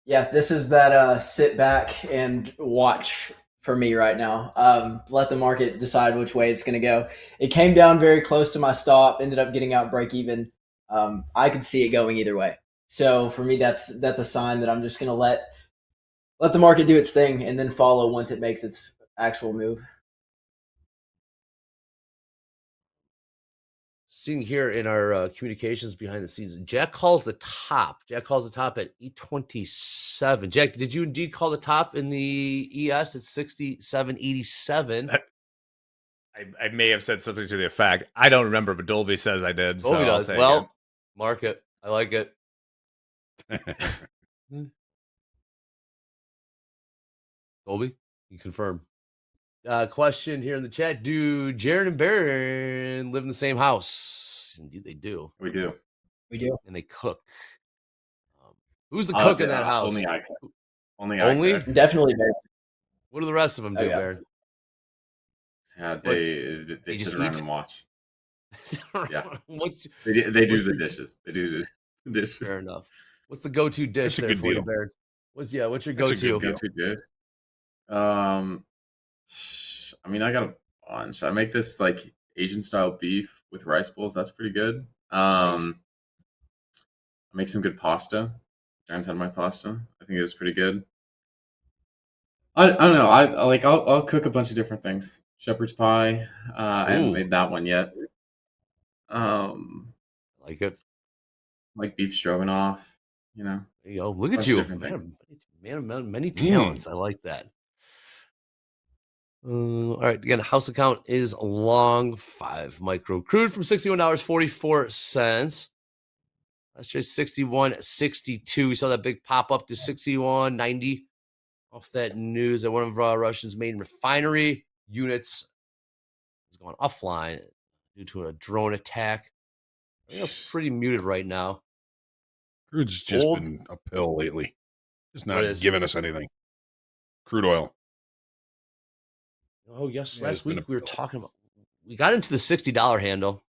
Yeah, this is that sit back and watch for me right now. Let the market decide which way it's going to go. It came down very close to my stop, ended up getting out break even. I could see it going either way. So for me, that's a sign that I'm just going to let the market do its thing and then follow once it makes its actual move. Seeing here in our communications behind the scenes, Jack calls the top. Jack calls the top at E27. Jack, did you indeed call the top in the ES at 67.87? I may have said something to the effect. I don't remember, but Dolby says I did. Dolby so I'll does. take Well, it. mark it. I like it. Dolby, you confirm. Question here in the chat. Do Jared and Baron live in the same house? Indeed, they do. We do. We do. And they cook. Who's the cook in that house? Only I cook. Only Only? I cook. Definitely very. What do the rest of them do, yeah. Baron? Yeah, they just sit around eat? and watch. Yeah. What's- They do the dishes. They do the dishes. Fair enough. What's the go-to dish That's a there good for you, deal. Baron? What's your That's a go-to? good Go-to dish. I mean, I got a bunch. I make this like Asian style beef with rice bowls. That's pretty good. Nice. I make some good pasta. Darren's had my pasta. I think it was pretty good. I don't know. I'll cook a bunch of different things. Shepherd's pie. I haven't Ooh. made that one yet. Like it. Like beef stroganoff. You know. There you go. Look Bunch at of you. different Man, many talents. I like that. All right. Again, house account is long 5 micro crude from $61.44. Let's try 61.62. We saw that big pop up to 61.90 off that news that one of Russia's main refinery units is going offline due to a drone attack. I think that's pretty muted right now. Crude's just Gold? been a pill lately. Just What not is- giving us anything. Crude oil. Oh, yes. Yeah, it's Last been week a we were pill. talking about, we got into the $60 handle.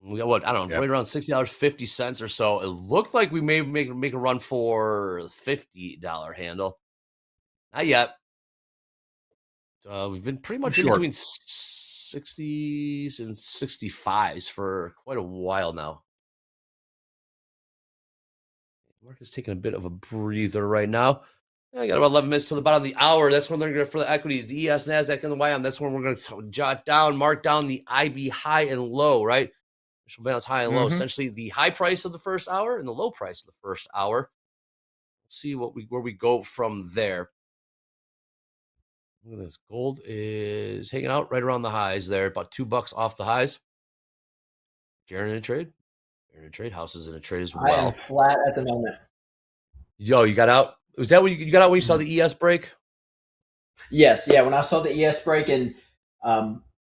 We got what? I don't know, Yep. right around $60.50 or so. It looked like we may make a run for the $50 handle. Not yet. We've been pretty much in Short. between 60s and 65s for quite a while now. Market's taking a bit of a breather right now. I got about 11 minutes to the bottom of the hour. That's when they're going to, for the equities, the ES, NASDAQ, and the YM. That's when we're going to jot down, mark down the IB high and low, right? Initial balance high and low. Essentially, the high price of the first hour and the low price of the first hour. We'll see where we go from there. Look at this. Gold is hanging out right around the highs there, about $2 off the highs. Jaron in a trade. Jaron in a trade. House is in a trade as well. I am flat at the moment. Yo, you got out? Was that when you got out when you saw the ES break? Yes, yeah. When I saw the ES break and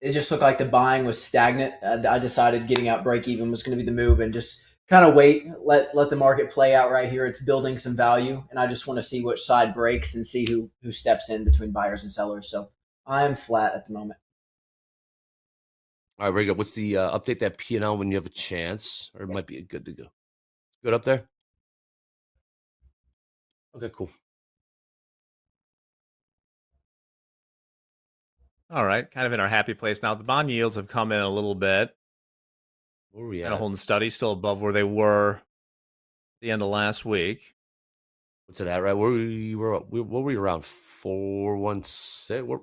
it just looked like the buying was stagnant, I decided getting out break even was going to be the move and just kind of wait, let the market play out right here. It's building some value, and I just want to see which side breaks and see who steps in between buyers and sellers. So I am flat at the moment. All right, very good. What's the update that P&L when you have a chance, or it might be good to go? Good up there. Okay, cool. All right, kind of in our happy place now. The bond yields have come in a little bit. Where are we Kind of at? holding steady, still above where they were at the end of last week. What's it at? Right, where we were? What were we around 416?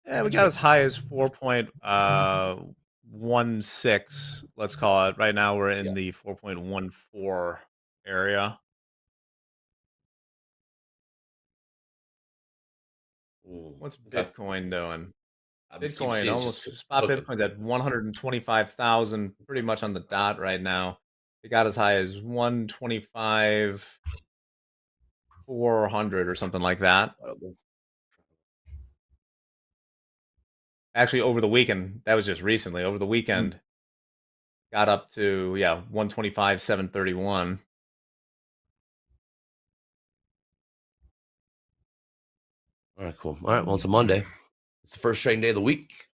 Yeah, we got as high as 4.16. Let's call it. Right now, we're in the 4.14 area. What's Bitcoin doing? Bitcoin almost spot Bitcoin's at 125,000, pretty much on the dot right now. It got as high as 125,400 or something like that. Actually, over the weekend, that was just recently. Over the weekend, got up to 125,731. All right, cool. All right, well, it's a Monday. It's the first trading day of the week.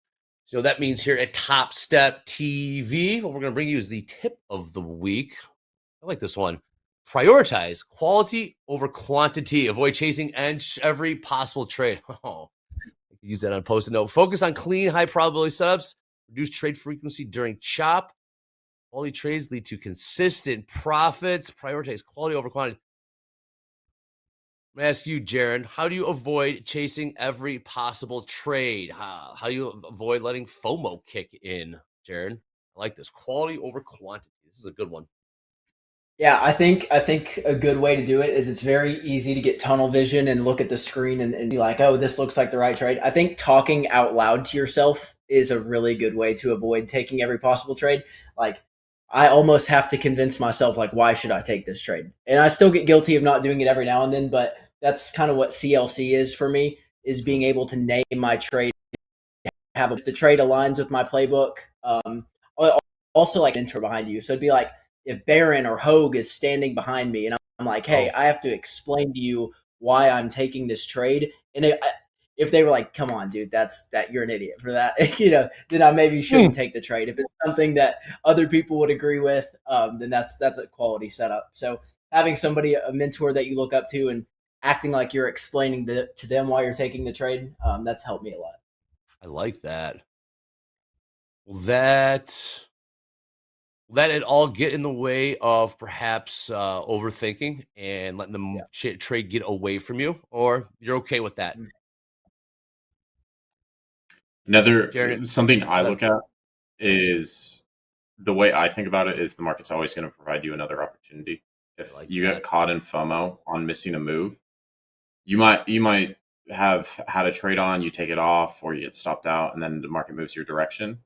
So that means here at TopstepTV, what we're going to bring you is the tip of the week. I like this one. Prioritize quality over quantity. Avoid chasing every possible trade. Oh, I could use that on a post-it note. Focus on clean, high probability setups. Reduce trade frequency during chop. Quality trades lead to consistent profits. Prioritize quality over quantity. I'm going to ask you, Jaron, how do you avoid chasing every possible trade? How do you avoid letting FOMO kick in, Jaron? I like this. Quality over quantity. This is a good one. Yeah, I think a good way to do it is it's very easy to get tunnel vision and look at the screen and be like, oh, this looks like the right trade. I think talking out loud to yourself is a really good way to avoid taking every possible trade. Like, I almost have to convince myself, like, why should I take this trade? And I still get guilty of not doing it every now and then, but that's kind of what CLC is for me, is being able to name my trade, have the trade aligns with my playbook. Also, like, mentor behind you. So it'd be like, if Barron or Hoag is standing behind me and I'm like, hey, I have to explain to you why I'm taking this trade. And if they were like, come on, dude, that you're an idiot for that, then I maybe shouldn't take the trade. If it's something that other people would agree with, then that's a quality setup. So having somebody, a mentor that you look up to and acting like you're explaining to them why you're taking the trade, that's helped me a lot. I like that. Will that it all get in the way of perhaps overthinking and letting the trade get away from you, or you're okay with that? Something I look at is the way I think about it is the market's always going to provide you another opportunity. If you get caught in FOMO on missing a move, you might have had a trade on, you take it off, or you get stopped out, and then the market moves your direction.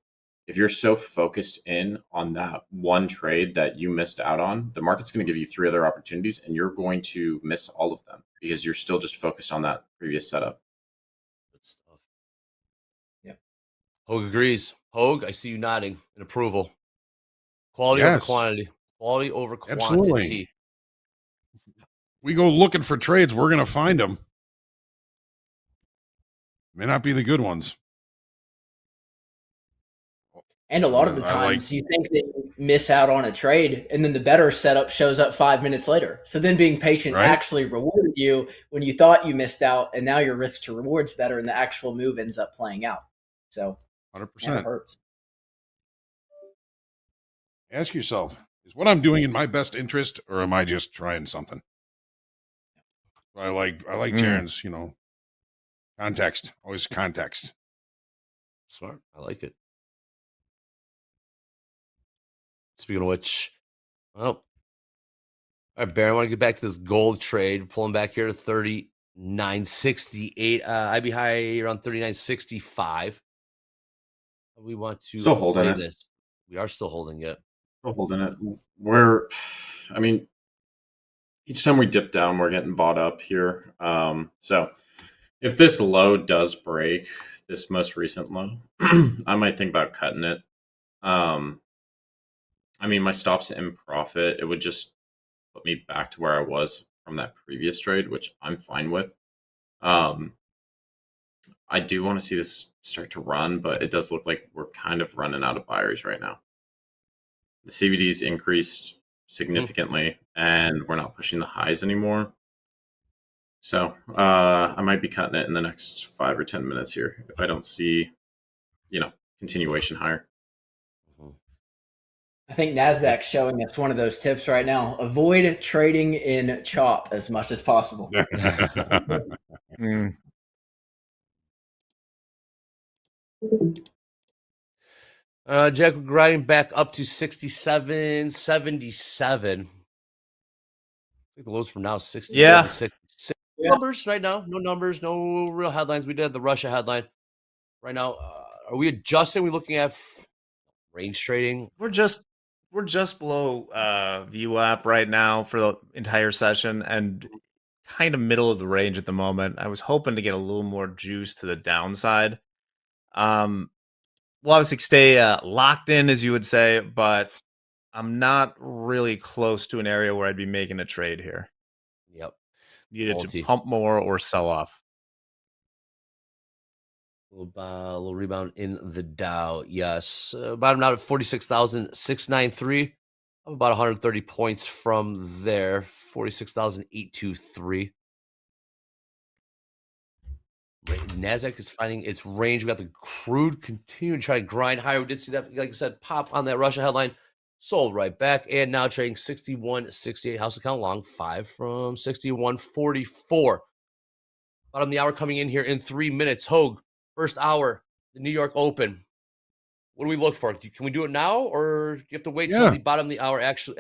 If you're so focused in on that one trade that you missed out on, the market's going to give you 3 other opportunities, and you're going to miss all of them because you're still just focused on that previous setup. Good stuff. Yeah. Hoag agrees. Hoag, I see you nodding in approval. Quality over quantity. Quality over quantity. Absolutely. We go looking for trades, we're going to find them. May not be the good ones. And a lot of the times you think that you miss out on a trade and then the better setup shows up 5 minutes later. So then being patient actually rewarded you when you thought you missed out, and now your risk to reward's better and the actual move ends up playing out. So 100%. It hurts. Ask yourself, is what I'm doing in my best interest, or am I just trying something? I like Jaren's, context. Always context. Smart. I like it. Speaking of which, well, all right, Baron, I want to get back to this gold trade. Pulling back here to 39.68. IB high around 39.65. We want to Still holding play it. this. We are still holding it. Still holding it. Each time we dip down, we're getting bought up here. So if this low does break, this most recent low, I might think about cutting it. My stop's in profit. It would just put me back to where I was from that previous trade, which I'm fine with. I do want to see this start to run, but it does look like we're kind of running out of buyers right now. The CVD's increased significantly, and we're not pushing the highs anymore. So I might be cutting it in the next 5 or 10 minutes here if I don't see, continuation higher. I think NASDAQ's showing us one of those tips right now. Avoid trading in chop as much as possible. Jack, we're grinding back up to 67.77. I think the lows from now 67.66. Yeah. Numbers right now. No numbers, no real headlines. We did the Russia headline. Right now, are we adjusting? We looking at range trading? We're just below VWAP right now for the entire session and kind of middle of the range at the moment. I was hoping to get a little more juice to the downside. We'll obviously stay locked in, as you would say, but I'm not really close to an area where I'd be making a trade here. Yep. Needed to pump more or sell off. A little rebound in the Dow. Yes. Bottom out at 46,693. Up about 130 points from there. 46,823. NASDAQ is finding its range. We got the crude continue to try to grind higher. We did see that, like I said, pop on that Russia headline. Sold right back. And now trading 61.68. House account long 5 from 61.44. Bottom of the hour coming in here in 3 minutes. Hoag, first hour, the New York Open. What do we look for? Can we do it now, or do you have to wait till the bottom of the hour actually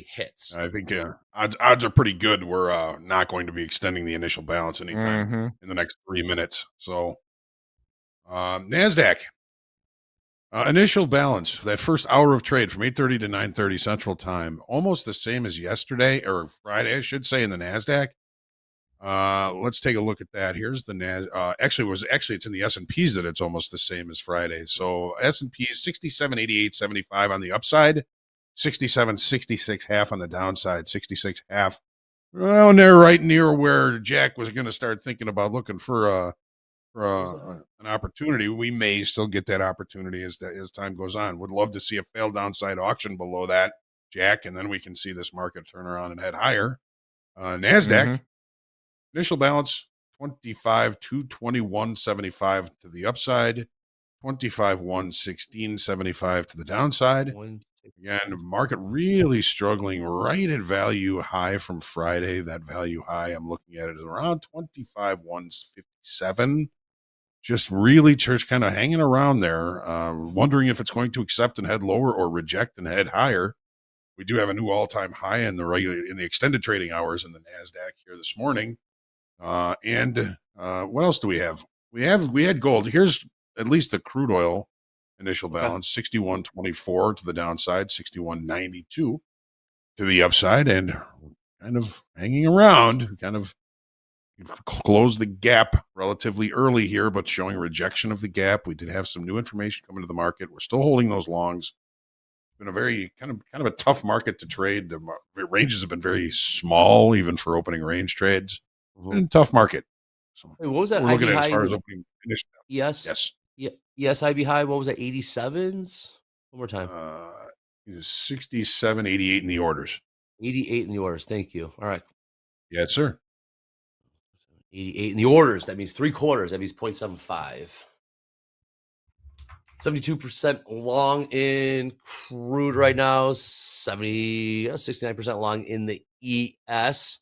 hits? I think odds are pretty good. We're not going to be extending the initial balance anytime in the next 3 minutes. So NASDAQ. Initial balance, that first hour of trade from 8:30 to 9:30 Central Time, almost the same as yesterday, or Friday, I should say, in the NASDAQ. Let's take a look at that. Here's the NASDAQ. Actually, it's in the S&Ps that it's almost the same as Friday. So S&Ps 67.88.75 on the upside, 67.66 half on the downside, 66 half. Well, they're right near where Jack was going to start thinking about looking for an opportunity. We may still get that opportunity as time goes on. Would love to see a failed downside auction below that, Jack, and then we can see this market turn around and head higher. NASDAQ. Initial balance 25,221.75 to the upside, 25,116.75 to the downside. Again, market really struggling right at value high from Friday. That value high I'm looking at it is around 25,157. Just really kind of hanging around there, wondering if it's going to accept and head lower or reject and head higher. We do have a new all-time high in the extended trading hours in the NASDAQ here this morning. And what else do we have? We had gold. Here's at least the crude oil initial balance, 61.24 to the downside, 61.92 to the upside, and kind of hanging around, kind of closed the gap relatively early here, but showing rejection of the gap. We did have some new information coming to the market. We're still holding those longs. It's been a very kind of a tough market to trade. The ranges have been very small, even for opening range trades. In tough market. So what was that? We're looking IB at as far high? as opening initial. Yes. Yes, IB high. What was that? 87s? One more time. 67.88 in the orders. 88 in the orders. Thank you. All right. Yes, sir. 88 in the orders. That means 3/4. That means 0.75. 72% long in crude right now. 69% long in the ES.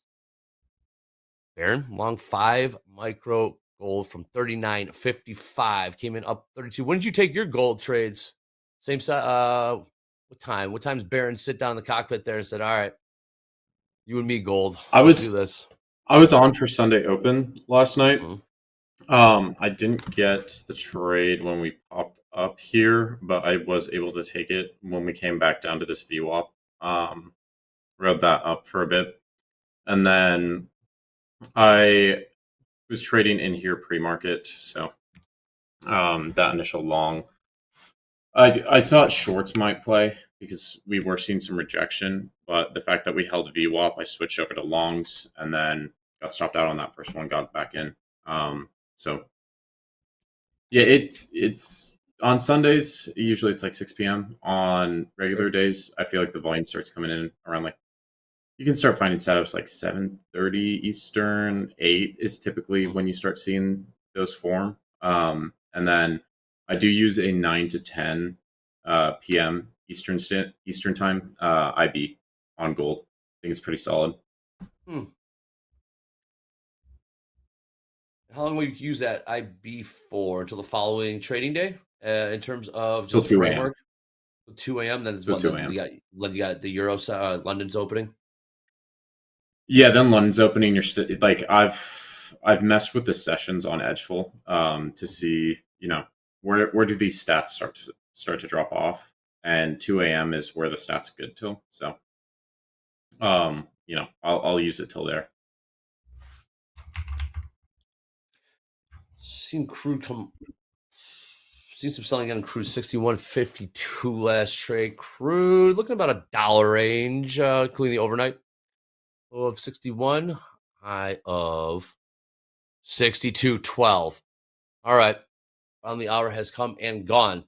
Baron, long 5 micro gold from 39.55 came in up 32. When did you take your gold trades? Same side. What time? What time's Baron sit down in the cockpit there and said, "All right, you and me, gold. Let's do this." I was on for Sunday Open last night. I didn't get the trade when we popped up here, but I was able to take it when we came back down to this VWAP. Rode that up for a bit, and then I was trading in here pre-market. So that initial long, I thought shorts might play because we were seeing some rejection, but the fact that we held VWAP, I switched over to longs and then got stopped out on that first one, got back in. So yeah, it's on Sundays. Usually it's like 6 p.m. On regular days, I feel like the volume starts coming in around like, you can start finding setups like 7:30 Eastern. 8 is typically when you start seeing those form. And then I do use a 9 to 10 p.m. Eastern time IB on gold. I think it's pretty solid. How long will you use that IB for? Until the following trading day? In terms of Till just 2 framework? 2 a.m. Then Till 2 a.m. You got the Euro, London's opening. Yeah, then London's opening. You're like I've messed with the sessions on Edgeful to see, where do these stats start to drop off, and 2 a.m. is where the stats good till. So, I'll use it till there. Seen some selling on Crude 61.52 last trade. Crude looking about $1 range, including the overnight of 61, high of 62.12. All right, on the hour has come and gone.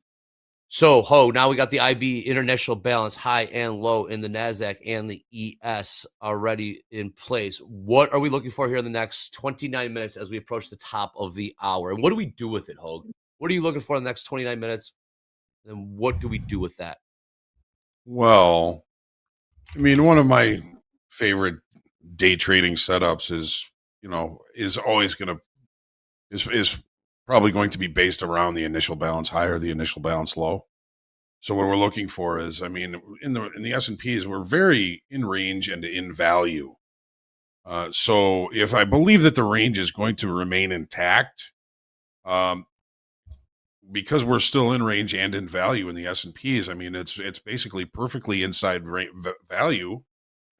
So, now we got the IB international balance high and low in the NASDAQ and the ES already in place. What are we looking for here in the next 29 minutes as we approach the top of the hour? And what do we do with it, Hoag? What are you looking for in the next 29 minutes? And what do we do with that? Well, I mean, one of my favorite day trading setups is always going to is probably going to be based around the initial balance high or the initial balance low. So what we're looking for is, I mean, in the S&Ps, we're very in range and in value. So if I believe that the range is going to remain intact, because we're still in range and in value in the S&Ps, I mean, it's basically perfectly inside value.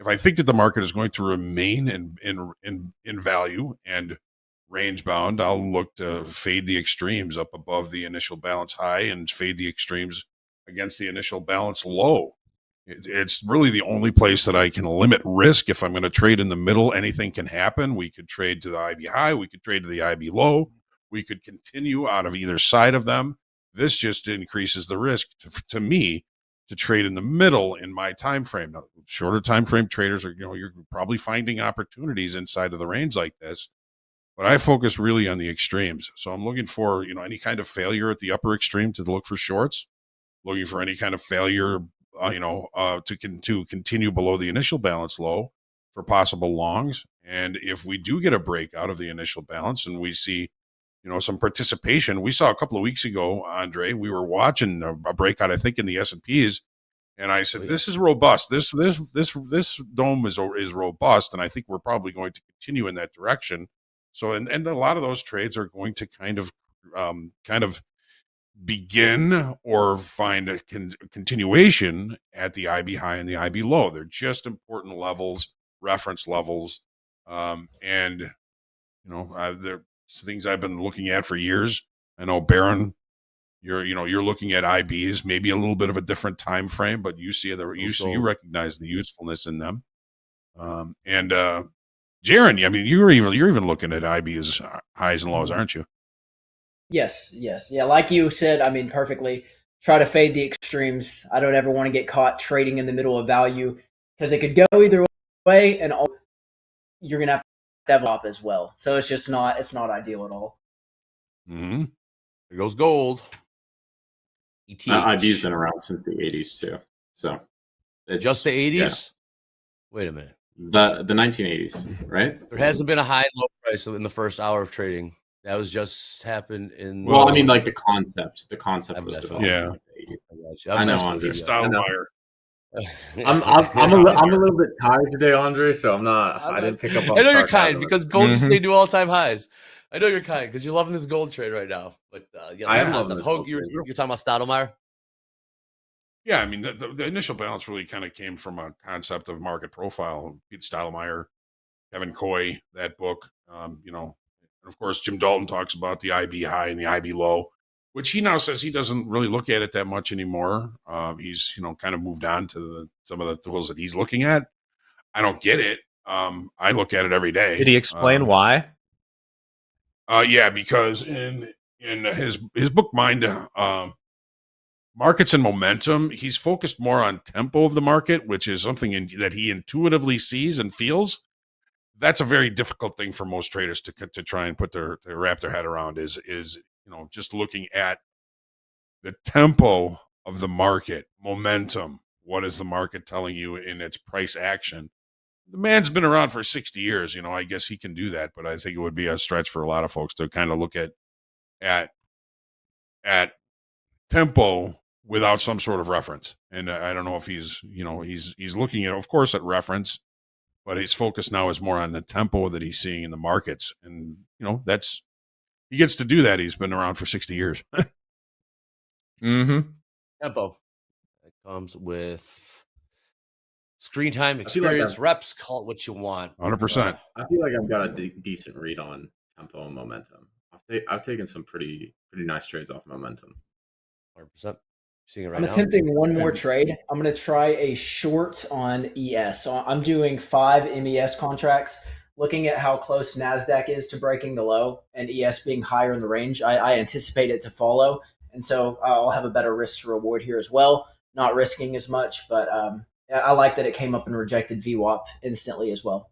If I think that the market is going to remain in value and range bound, I'll look to fade the extremes up above the initial balance high and fade the extremes against the initial balance low. It's really the only place that I can limit risk. If I'm going to trade in the middle, anything can happen. We could trade to the IB high. We could trade to the IB low. We could continue out of either side of them. This just increases the risk to me to trade in the middle in my time frame. Now, shorter time frame traders are, you're probably finding opportunities inside of the range like this. But I focus really on the extremes. So I'm looking for, any kind of failure at the upper extreme to look for shorts, looking for any kind of failure, to continue below the initial balance low for possible longs. And if we do get a break out of the initial balance and we see, some participation, we saw a couple of weeks ago, Andre, we were watching a breakout, I think, in the S&Ps. And I said, this is robust. This dome is robust. And I think we're probably going to continue in that direction. So, and a lot of those trades are going to kind of begin or find a continuation at the IB high and the IB low. They're just important levels, reference levels, and they're things I've been looking at for years. I know, Baron, you're looking at IBs, maybe a little bit of a different time frame, but you you recognize the usefulness in them, and Jaron, I mean, you're even looking at IB as highs and lows, aren't you? Yes. Yeah, like you said, I mean, perfectly. Try to fade the extremes. I don't ever want to get caught trading in the middle of value because it could go either way, and you're gonna have to have up as well. So it's not ideal at all. Mm-hmm. There goes gold. IB's been around since the 80s too. So it's just the 80s. Yeah. Wait a minute. The 1980s, right? There hasn't been a high and low price in the first hour of trading. That was just happened in. Well, I mean, like the concept. The concept was messing developed. Yeah. in, like, the 80s. I'm I know, messing with Andre. you. It's I know. Stoudemire. I'm a little bit tired today, Andre. So I didn't pick up on. I know you're sarcasm. kind because gold just Mhm. stayed new all-time highs. I know you're kind because you're loving this gold trade right now. But yes, I the am loving concept. this Hogue, gold you're trade. talking about Stoudemire. Yeah, I mean, the initial balance really kind of came from a concept of market profile. Pete Stoudemire, Kevin Coy, that book, you know, and of course, Jim Dalton talks about the IB high and the IB low, which he now says he doesn't really look at it that much anymore. He's, you know, kind of moved on to some of the tools that he's looking at. I don't get it. I look at it every day. Did he explain why? Yeah, because in his book Mind, Markets and Momentum, he's focused more on tempo of the market, which is something that he intuitively sees and feels. That's a very difficult thing for most traders to try and to wrap their head around. Is you know, just looking at the tempo of the market, momentum. What is the market telling you in its price action? The man's been around for 60 years. You know, I guess he can do that, but I think it would be a stretch for a lot of folks to kind of look at tempo without some sort of reference. And I don't know if he's, you know, he's looking at, of course, at reference, but his focus now is more on the tempo that he's seeing in the markets. And, you know, he gets to do that. He's been around for 60 years. Mm-hmm. Tempo. It comes with screen time, I feel like experience, I've- reps. Call it what you want. 100%. I feel like I've got a decent read on tempo and momentum. I've taken some pretty nice trades off momentum. 100%. Seeing it right I'm now. attempting one more trade. I'm going to try a short on ES. So I'm doing 5 MES contracts, looking at how close NASDAQ is to breaking the low and ES being higher in the range. I anticipate it to follow. And so I'll have a better risk to reward here as well. Not risking as much, but I like that it came up and rejected VWAP instantly as well.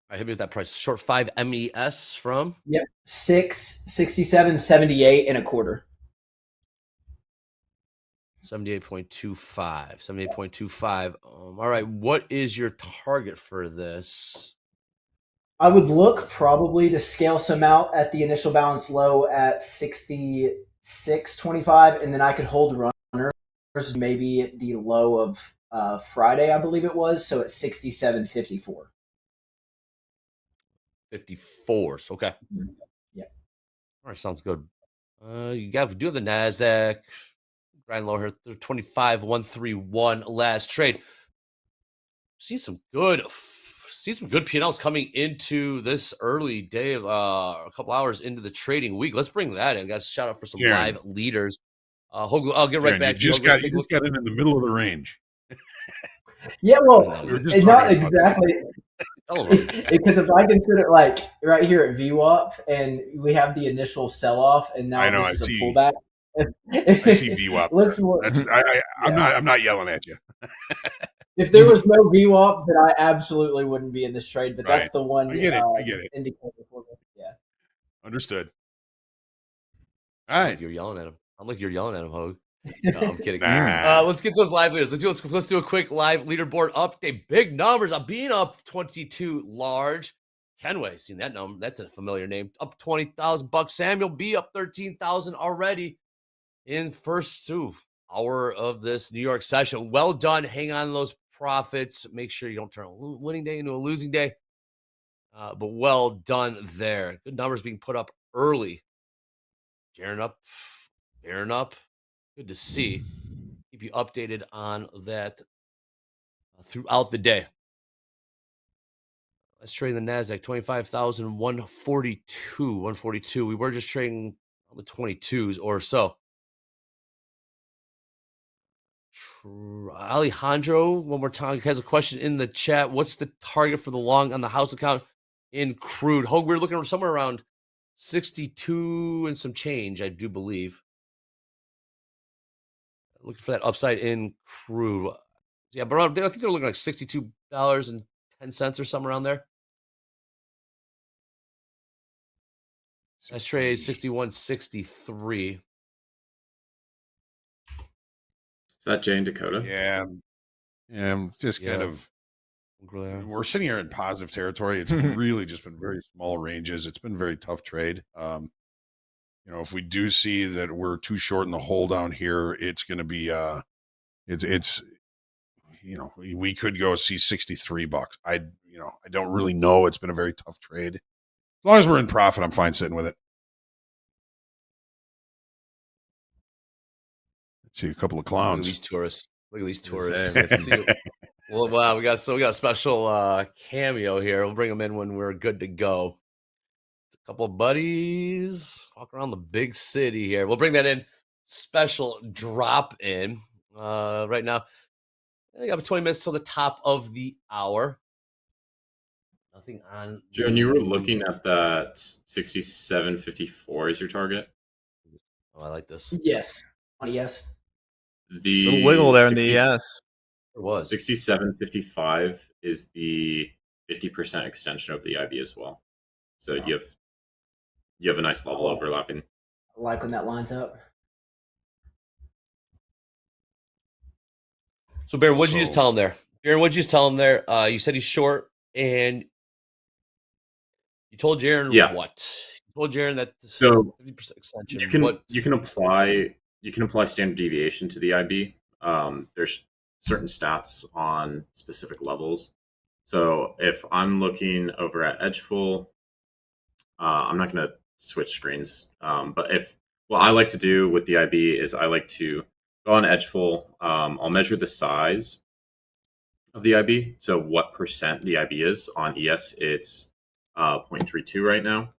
I hit me with that price. Short 5 MES from? Yep. 667.78 and a quarter. 78.25. 78.25. All right. What is your target for this? I would look probably to scale some out at the initial balance low at 66.25, and then I could hold runners maybe the low of Friday, I believe it was, so at 67.54. 54. Okay. Yeah. All right. Sounds good. We do have the NASDAQ. Grind lower here. 25,131 last trade. See some good P&Ls coming into this early day of a couple hours into the trading week. Let's bring that in, guys. Shout out for some Karen. live leaders. I'll get right Karen, back to you you. just got in the middle of the range. Yeah, well, We were just it's not talking about exactly because if I consider like right here at VWAP and we have the initial sell-off and now I know, this is I see. a pullback. I see VWAP. Looks more, I'm not yelling at you. if there was no VWAP, then I absolutely wouldn't be in this trade. But that's Right. the one. I get it. Indicator for me. Yeah. Understood. All Sound right. like you're yelling at him. I'm like you're yelling at him, Hogue. No, I'm kidding. Nah. Let's get those live leaders. Let's do a quick live leaderboard update. Big numbers. I'm being up 22 large. Kenway, seen that number? That's a familiar name. Up $20,000. Samuel B up 13,000 already in first hour of this New York session. Well done. Hang on to those profits. Make sure you don't turn a winning day into a losing day. But well done there. Good numbers being put up early. Gearing up. Good to see. Keep you updated on that throughout the day. Let's trade the NASDAQ, 25,142. 142. We were just trading on the 22s or so. Alejandro, one more time, has a question in the chat. What's the target for the long on the house account in crude? Hogue, we're looking somewhere around 62 and some change, I do believe. Looking for that upside in crude. Yeah, but I think they're looking like $62.10 or something around there. Let's trade 61.63. Is that Jane Dakota? Yeah. I'm just kind of we're sitting here in positive territory. It's really just been very small ranges. It's been a very tough trade. If we do see that we're too short in the hole down here, it's going to be we could go see $63. I don't really know. It's been a very tough trade. As long as we're in profit, I'm fine sitting with it. Let's see a couple of clowns. Look at these tourists. Let's see. Well, wow, we got a special cameo here. We'll bring them in when we're good to go. A couple of buddies walk around the big city here. We'll bring that in. Special drop in right now. I got 20 minutes till the top of the hour. Nothing on. Joan, you were looking at that 67.54 as your target. Oh, I like this. Yes. Yes. The little wiggle there in the yes. It was 67.55 is the 50% extension of the IB as well. So you have a nice level overlapping. I like when that lines up. So, Baron, what'd you just tell him there? You said he's short, and you told Jaron what? You told Jaron that 50% extension. You can apply standard deviation to the IB. There's certain stats on specific levels. So if I'm looking over at Edgeful, I'm not going to switch screens. But what I like to do with the IB is I like to go on Edgeful. I'll measure the size of the IB. So what percent the IB is on ES, it's 0.32 right now.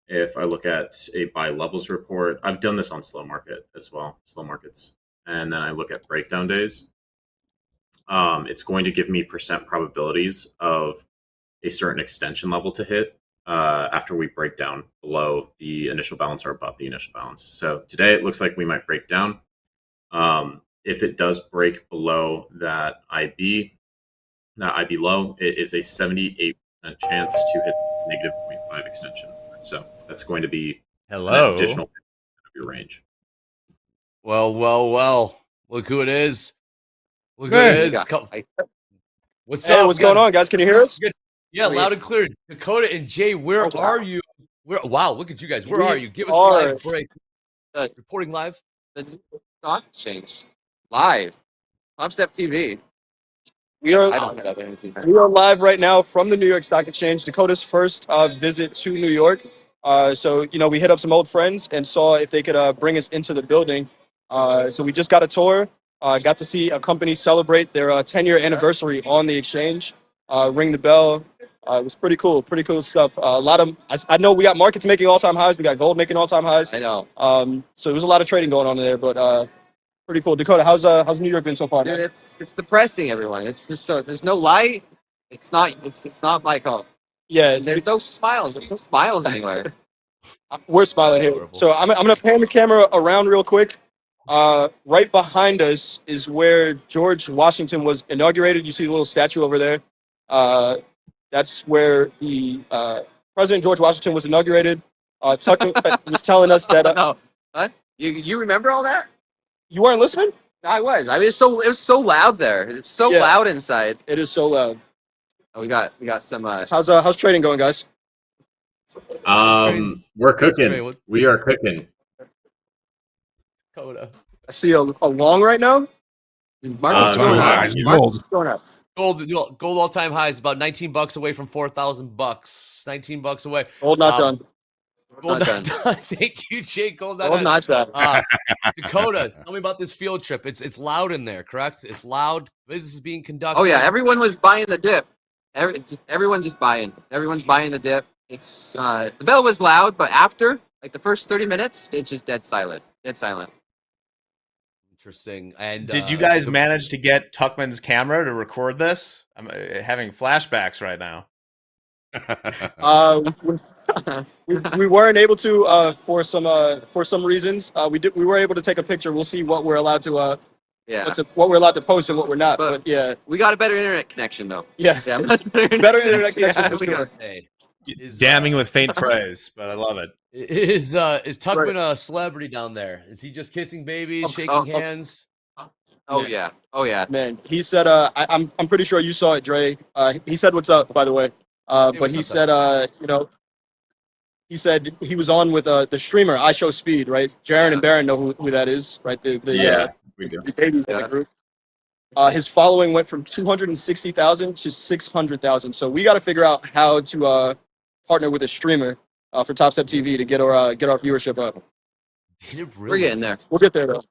If I look at a buy levels report, I've done this on slow market as well, slow markets. And then I look at breakdown days. It's going to give me percent probabilities of a certain extension level to hit after we break down below the initial balance or above the initial balance. So today it looks like we might break down. If it does break below that IB low, it is a 78% chance to hit negative 0.5 extension. So that's going to be an additional of your range. Well. Look who it is. What's up? What's going on, guys? Can you hear us? Good. Yeah, loud and clear. Dakota and Jay, where are you? Wow, look at you guys. Where are you? Give us a live break. Reporting live. The stock exchange. Live. TopstepTV. We are live right now from the New York Stock Exchange. Dakota's first visit to New York. So we hit up some old friends and saw if they could bring us into the building. So we just got a tour. Got to see a company celebrate their 10-year anniversary on the exchange. Ring the bell. It was pretty cool stuff. I know we got markets making all-time highs. We got gold making all-time highs. I know. So there was a lot of trading going on there, but pretty cool. Dakota, how's New York been so far? Dude, it's depressing, everyone. It's just so there's no light. It's not like there's no smiles. There's no smiles anywhere. We're smiling here. So I'm gonna pan the camera around real quick. Right behind us is where George Washington was inaugurated. You see the little statue over there. That's where the President George Washington was inaugurated. Tucker was telling us that. No. What? You remember all that? You weren't listening? I was. I mean, it was so loud there. It's so loud inside. It is so loud. Oh, we got some. How's trading going, guys? We're cooking. We are cooking. Dakota. I see a long right now. Market's going up. Market's going up. Gold all-time highs, about $19 away from $4,000. $19 away. Gold not done. Gold not done. Thank you, Jake. Gold not done. Not done. Dakota, tell me about this field trip. It's loud in there, correct? It's loud. Business is being conducted. Oh yeah, everyone was buying the dip. Everyone just buying. Everyone's buying the dip. It's the bell was loud, but after like the first 30 minutes, it's just dead silent. Dead silent. Interesting. And did you guys manage to get Tuckman's camera to record this? I'm having flashbacks right now. We weren't able to for some reasons. We were able to take a picture. We'll see what we're allowed to what we're allowed to post and what we're not. But yeah, we got a better internet connection though. Yeah, much better internet connection. For sure. Damning with faint praise, but I love it. Is Tuckman a celebrity down there? Is he just kissing babies, shaking hands? Oh yeah. Oh yeah. Man, he said, I'm pretty sure you saw it, Dre. He said, "What's up?" By the way, Hey, but what's he up, said, he said he was on with the streamer I Show Speed, right? Jaron and Baron know who that is, right? The we do. babies in the Yeah. group. His following went from 260,000 to 600,000. So we got to figure out how to partner with a streamer for Topstep TV to get our viewership up. We're getting there. We'll get there though.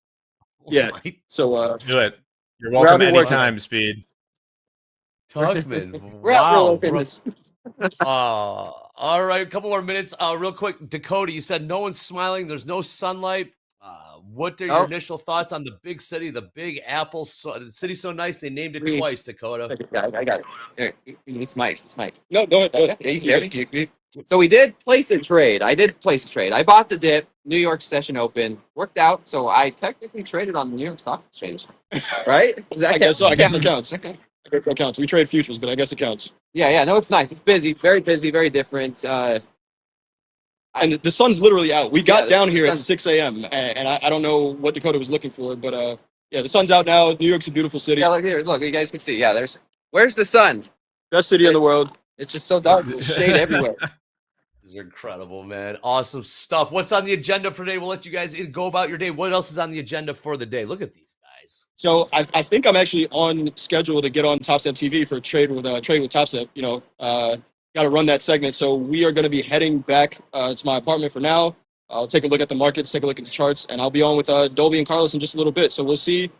Yeah. So Do it. You're we're out welcome here working. anytime, Speed. Tuckman. We're out here Wow. working bro. this. All right, a couple more minutes. Real quick, Dakota, you said no one's smiling. There's no sunlight. What are your initial thoughts on the big city, the Big Apple? The city's so nice they named it twice, Dakota. Yeah, I got it. Here, it's Mike. It's Mike. No, go ahead. Go ahead. Yeah, you can hear me. So we did place a trade. I did place a trade. I bought the dip. New York session open. Worked out. So I technically traded on the New York Stock Exchange. Right? I guess so. I guess it counts. Okay. I guess it counts. We trade futures, but I guess it counts. Yeah. No, it's nice. It's busy. Very busy. Very different. And the sun's literally out. We got down here at sun's- 6 a.m. And I don't know what Dakota was looking for, but yeah, the sun's out now. New York's a beautiful city. Yeah, look here. Look, you guys can see. Yeah, where's the sun? Best city in the world. It's just so dark. There's shade everywhere. This is incredible, man. Awesome stuff. What's on the agenda for today? We'll let you guys go about your day. What else is on the agenda for the day? Look at these guys. So I think I'm actually on schedule to get on Topstep TV for a trade with Topstep. You know, got to run that segment. So we are going to be heading back to my apartment for now. I'll take a look at the markets, take a look at the charts, and I'll be on with Dolby and Carlos in just a little bit. So we'll see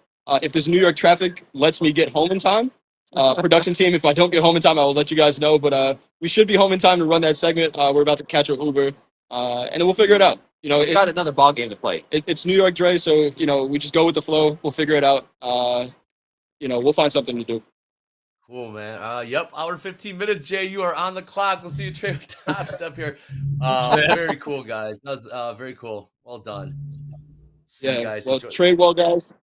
if this New York traffic lets me get home in time. Production team, if I don't get home in time, I will let you guys know. But we should be home in time to run that segment. We're about to catch an Uber, and then we'll figure it out. You know, We've got another ball game to play. It's New York, Dre. So you know, we just go with the flow. We'll figure it out. You know, we'll find something to do. Cool, man. Yep, hour 15 minutes, Jay. You are on the clock. We'll see you trade with Topstep here. Very cool, guys. That was very cool. Well done. See you guys. Well, Enjoy. trade well, guys.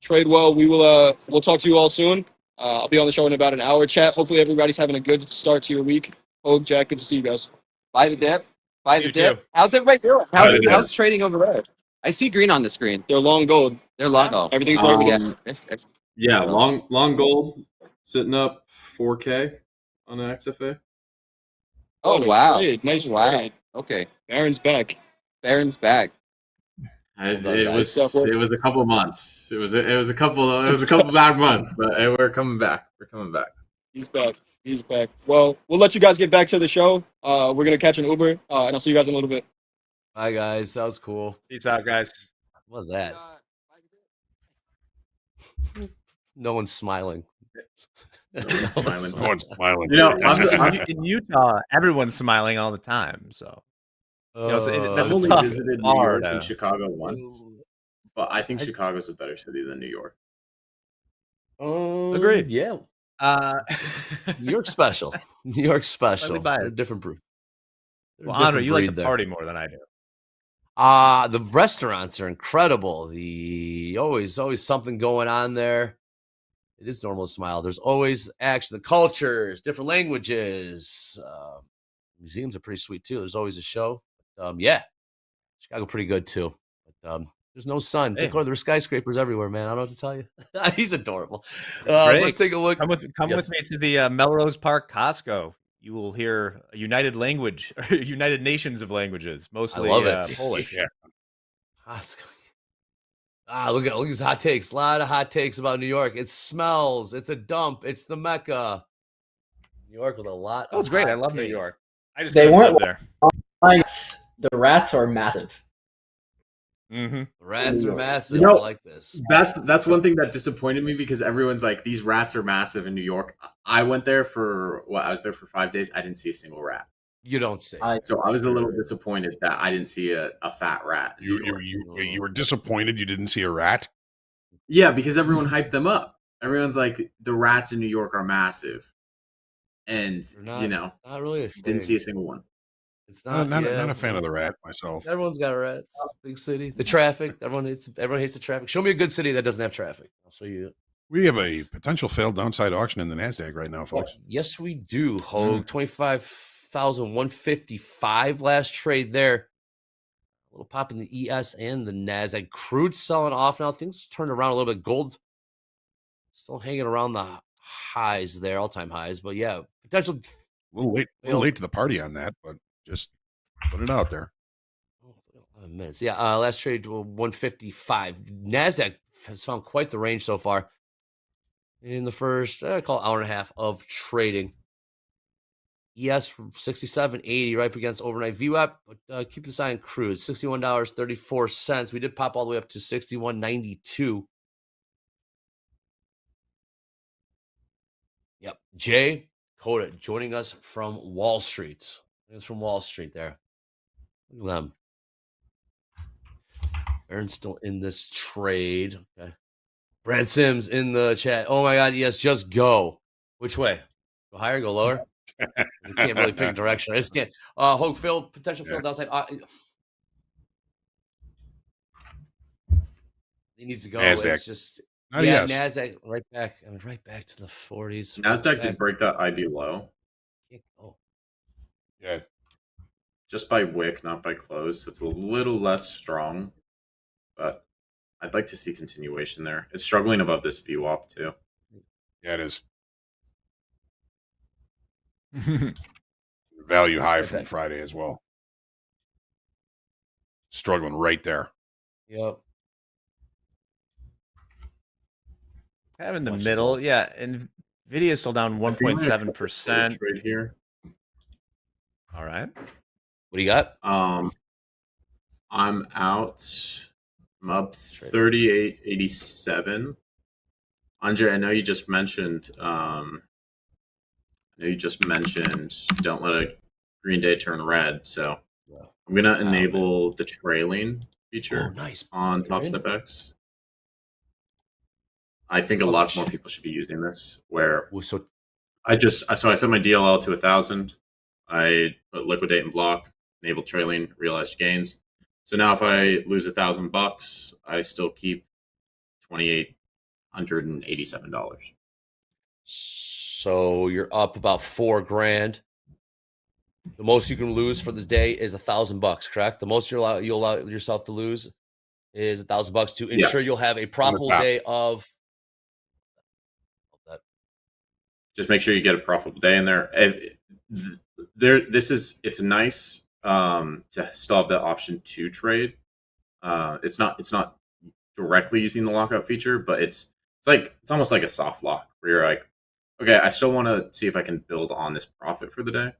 Trade well. We will. We'll talk to you all soon. I'll be on the show in about an hour. Chat. Hopefully, everybody's having a good start to your week. Hoag, Jack, good to see you guys. Buy the dip. Buy the You dip. too. How's everybody doing? Buy the dip. How's trading over there? I see green on the screen. They're long gold. They're long. Oh, Everything's right with yes. us. Yeah, long gold sitting up 4K on an XFA. Oh wow. Trade. Nice Wow. trade. Okay. Baron's back. Baron's back. It was a couple of months. It was a couple bad months, but we're coming back. We're coming back. He's back. He's back. Well, we'll let you guys get back to the show. We're gonna catch an Uber, and I'll see you guys in a little bit. Bye, guys. That was cool. Peace out, guys. What was that? No one's smiling. No one's smiling. You know, In Utah, everyone's smiling all the time. So I've that's only tough. visited New York and Chicago once, but I think Chicago's a better city than New York. Agreed. Yeah. New York special. New York special. They're a different breed. Well, Andre, you like to party more than I do. The restaurants are incredible. The always something going on there. It is normal to smile. There's always action, the cultures, different languages. Museums are pretty sweet too. There's always a show. Yeah, Chicago pretty good too. But there's no sun. Hey. There's skyscrapers everywhere, man. I don't know what to tell you. He's adorable. Drake, Let's take a look. Come with me to the Melrose Park Costco. You will hear a United Nations of languages, mostly I love it. Polish. Yeah. Costco. Look at these hot takes. A lot of hot takes about New York. It smells. It's a dump. It's the Mecca. New York with a lot. That was great. I love New takes. York. I just They couldn't weren't live there. The rats are massive. Mm-hmm. The rats are massive. You know, I like this. That's one thing that disappointed me because everyone's like, these rats are massive in New York. I went there I was there for 5 days. I didn't see a single rat. You don't say. So I was a little disappointed that I didn't see a fat rat. in New York. You were disappointed you didn't see a rat? Yeah, because everyone hyped them up. Everyone's like, the rats in New York are massive. And, It's not really a thing. didn't see a single one. It's not. Not a fan of the rat myself. Everyone's got rats. Big city. The traffic. Everyone hates the traffic. Show me a good city that doesn't have traffic. I'll show you. We have a potential failed downside auction in the NASDAQ right now, folks. Yes, we do. Hoag, 25,155 last trade there. little pop in the ES and the NASDAQ. Crude selling off now. Things turned around a little bit. Gold still hanging around the highs there, all-time highs. But yeah, potential. A little late to the party on that, but just put it out there. 11 minutes. Yeah, last trade to 155. NASDAQ has found quite the range so far in the first, I call it hour and a half of trading. ES 67.80 right up against overnight VWAP, but keep this eye on Crude, $61.34. We did pop all the way up to 61.92. Yep, Jay Coda joining us from Wall Street. It's from Wall Street there. Look at them. Aaron's still in this trade. Okay. Brad Sims in the chat. Oh my God, yes, just go. Which way? Go higher, go lower? I can't really pick a direction. I just can't. Hoag failed, potential failed downside. He needs to go. NASDAQ. It's just Yes. NASDAQ right back. I mean, right back to the 40s. NASDAQ did break that IB low. Yeah. Just by wick, not by close. It's a little less strong, but I'd like to see continuation there. It's struggling above this VWAP too. Yeah, it is. Value high from Friday as well. Struggling right there. Yep. Kind of in the middle. Yeah. And Nvidia is still down 1.7%. Trade here. All right. What do you got? I'm out. I'm up 38.87. Andre, I know you just mentioned don't let a green day turn red. So I'm gonna enable the trailing feature on Topstep X. I think a lot more people should be using this. Where I set my DLL to 1,000. I put liquidate and block, enable trailing, realized gains. So now if I lose $1,000, I still keep $2,887. So you're up about $4,000. The most you can lose for this day is $1,000, correct? The most you'll allow yourself to lose is $1,000 to ensure you'll have a profitable day of. Just make sure you get a profitable day in there. It's nice to still have that option to trade. It's not directly using the lockout feature, but it's almost like a soft lock where you're like, okay, I still want to see if I can build on this profit for the day.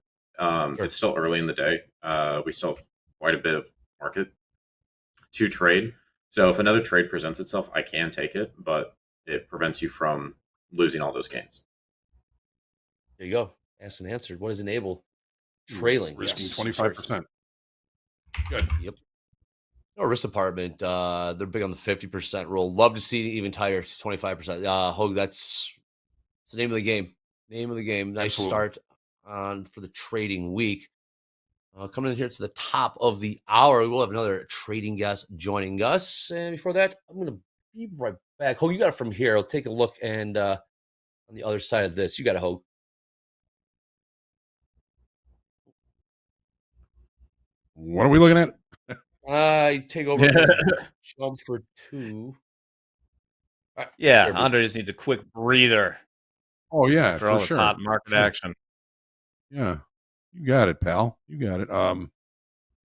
It's still early in the day. We still have quite a bit of market to trade. So if another trade presents itself, I can take it, but it prevents you from losing all those gains. There you go. Asked and answered. What is enable? Trailing. Risking 25%. Good. Yep. No, risk department. They're big on the 50% rule. Love to see even higher to 25%. Hoag, that's the name of the game. Name of the game. Nice start on for the trading week. Coming in here to the top of the hour, we'll have another trading guest joining us. And before that, I'm going to be right back. Hoag, you got it from here. I'll take a look and on the other side of this, you got it, Hoag. What are we looking at? You take over. Jump for two. Right, yeah, Andre just needs a quick breather. Oh yeah, for all this hot market action. Yeah, you got it, pal. You got it.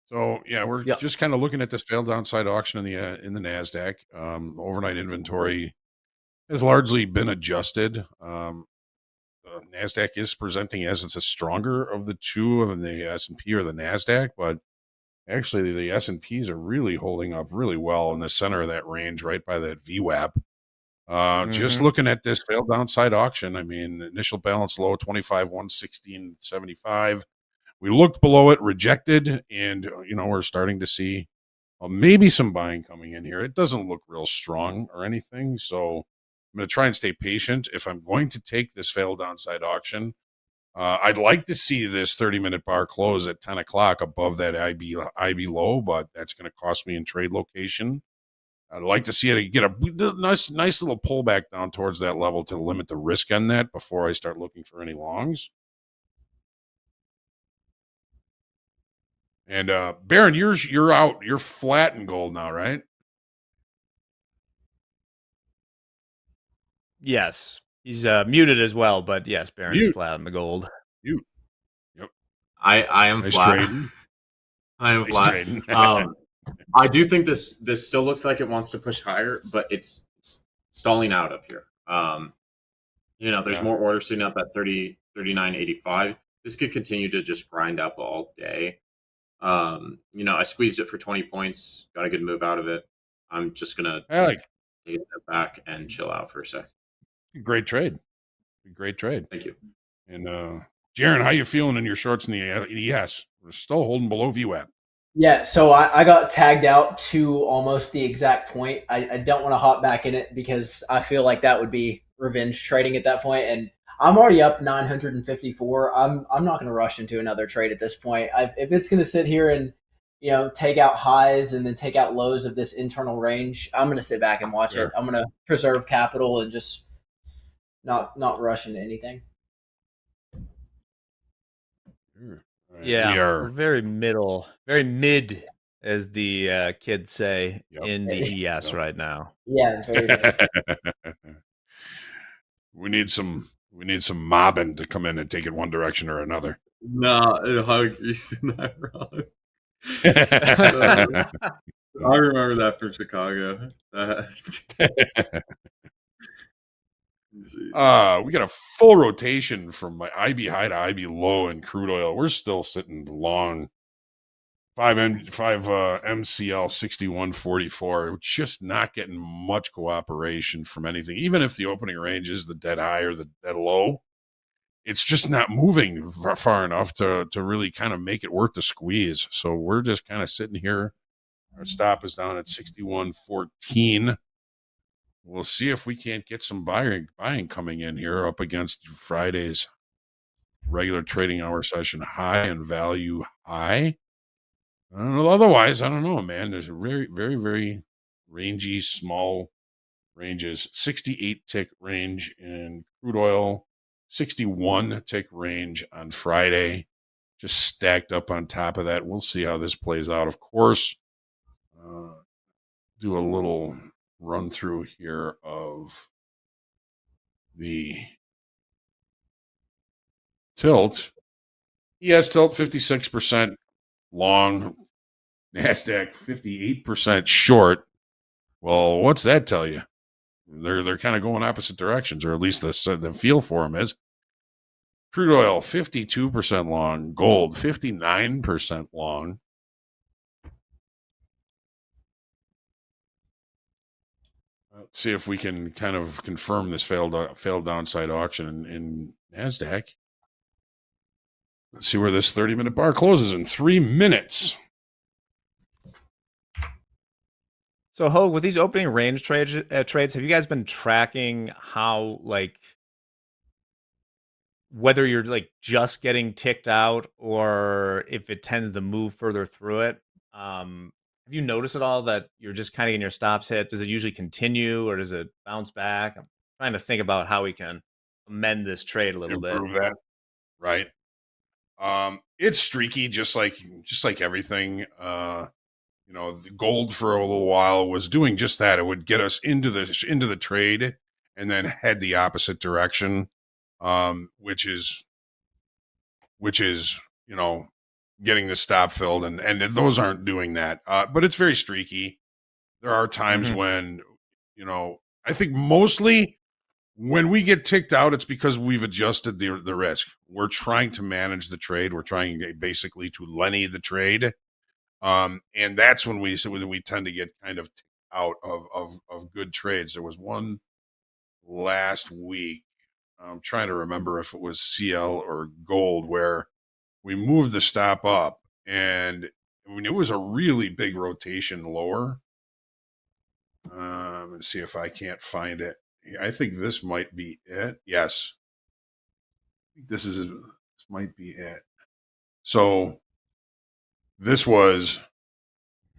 So yeah, we're just kind of looking at this failed downside auction in the NASDAQ. Overnight inventory has largely been adjusted. NASDAQ is presenting as it's a stronger of the two of the S&P or the NASDAQ, but actually the S&Ps are really holding up really well in the center of that range, right by that VWAP. Just looking at this failed downside auction, I mean, initial balance low 25,116.75. We looked below it, rejected, and we're starting to see maybe some buying coming in here. It doesn't look real strong or anything, so I'm going to try and stay patient. If I'm going to take this failed downside auction, I'd like to see this 30-minute bar close at 10 o'clock above that IB low, but that's going to cost me in trade location. I'd like to see it get a nice little pullback down towards that level to limit the risk on that before I start looking for any longs. And Baron, you're out. You're flat in gold now, right? Yes. He's muted as well, but yes, Baron's Mute. flat on the gold. Mute. Yep. I am Nice flat. trading. I am Nice flat. trading. I do think this still looks like it wants to push higher, but it's stalling out up here. There's more orders sitting up at 39.85. This could continue to just grind up all day. I squeezed it for 20 points, got a good move out of it. I'm just gonna take a step back and chill out for a sec. Great trade. Great trade. Thank you. And Jaron, how you feeling in your shorts in the ES? We're still holding below VWAP. Yeah, so I got tagged out to almost the exact point. I don't want to hop back in it because I feel like that would be revenge trading at that point. And I'm already up 954. I'm not going to rush into another trade at this point. If it's going to sit here and take out highs and then take out lows of this internal range, I'm going to sit back and watch it. I'm going to preserve capital and just not rush into anything. Yeah, We are we're very mid, as the kids say, in the ES right now. Yeah, very good. we need some mobbing to come in and take it one direction or another. No, you're not wrong. I remember that from Chicago. We got a full rotation from my IB high to IB low in crude oil. We're still sitting long 5 MCL 6144. We're just not getting much cooperation from anything. Even if the opening range is the dead high or the dead low, it's just not moving far enough to really kind of make it worth the squeeze. So we're just kind of sitting here. Our stop is down at 6114. We'll see if we can't get some buying coming in here up against Friday's regular trading hour session high and value high. I don't know. Otherwise, I don't know, man. There's a very, very, very rangy, small ranges. 68 tick range in crude oil, 61 tick range on Friday. Just stacked up on top of that. We'll see how this plays out. Of course, do a little run through here of the tilt. ES tilt 56% long, NASDAQ 58% short. Well, what's that tell you? They're kind of going opposite directions, or at least the feel for them is. Crude oil 52% long, gold 59% long. Let's see if we can kind of confirm this failed downside auction in NASDAQ. Let's see where this 30-minute bar closes in 3 minutes. So, Hoag, with these opening range trades, have you guys been tracking how, whether you're just getting ticked out or if it tends to move further through it? Have you noticed at all that you're just kind of getting your stops hit? Does it usually continue or does it bounce back? I'm trying to think about how we can amend this trade a little bit. Improve that, right? It's streaky, just like everything. The gold for a little while was doing just that. It would get us into the trade and then head the opposite direction, which is getting the stop filled, and those aren't doing that. But it's very streaky. There are times when, I think mostly when we get ticked out, it's because we've adjusted the risk. We're trying to manage the trade. We're trying basically to Lenny the trade. And that's when we tend to get kind of out of good trades. There was one last week. I'm trying to remember if it was CL or gold where we moved the stop up, and it was a really big rotation lower. Let's see if I can't find it. I think this might be it. Yes. This might be it. So this was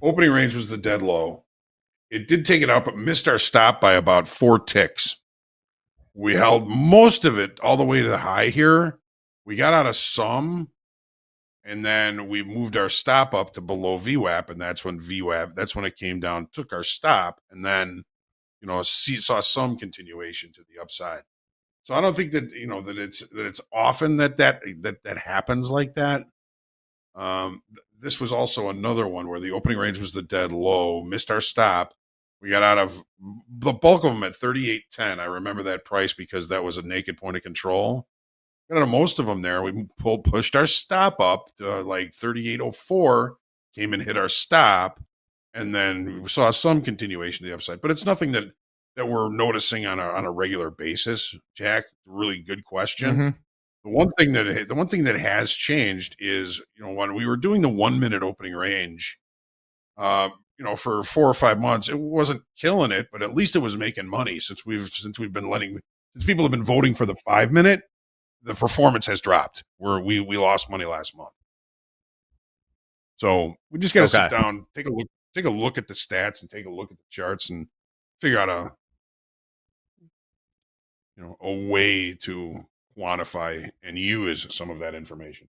opening range was the dead low. It did take it out, but missed our stop by about 4 ticks. We held most of it all the way to the high here. We got out of some, And then we moved our stop up to below VWAP, and that's when it came down, took our stop, and then, saw some continuation to the upside. So I don't think that, that it's often that happens like that. This was also another one where the opening range was the dead low, missed our stop. We got out of the bulk of them at 38.10. I remember that price because that was a naked point of control. Got out of most of them there. We pushed our stop up to like 38.04, came and hit our stop, and then we saw some continuation to the upside. But it's nothing that we're noticing on a regular basis. Jack, really good question. Mm-hmm. The one thing that has changed is, when we were doing the 1 minute opening range, for 4 or 5 months, it wasn't killing it, but at least it was making money since people have been voting for the 5 minute. The performance has dropped where we lost money last month. So we just got to sit down, take a look at the stats and take a look at the charts and figure out a way to quantify and use some of that information.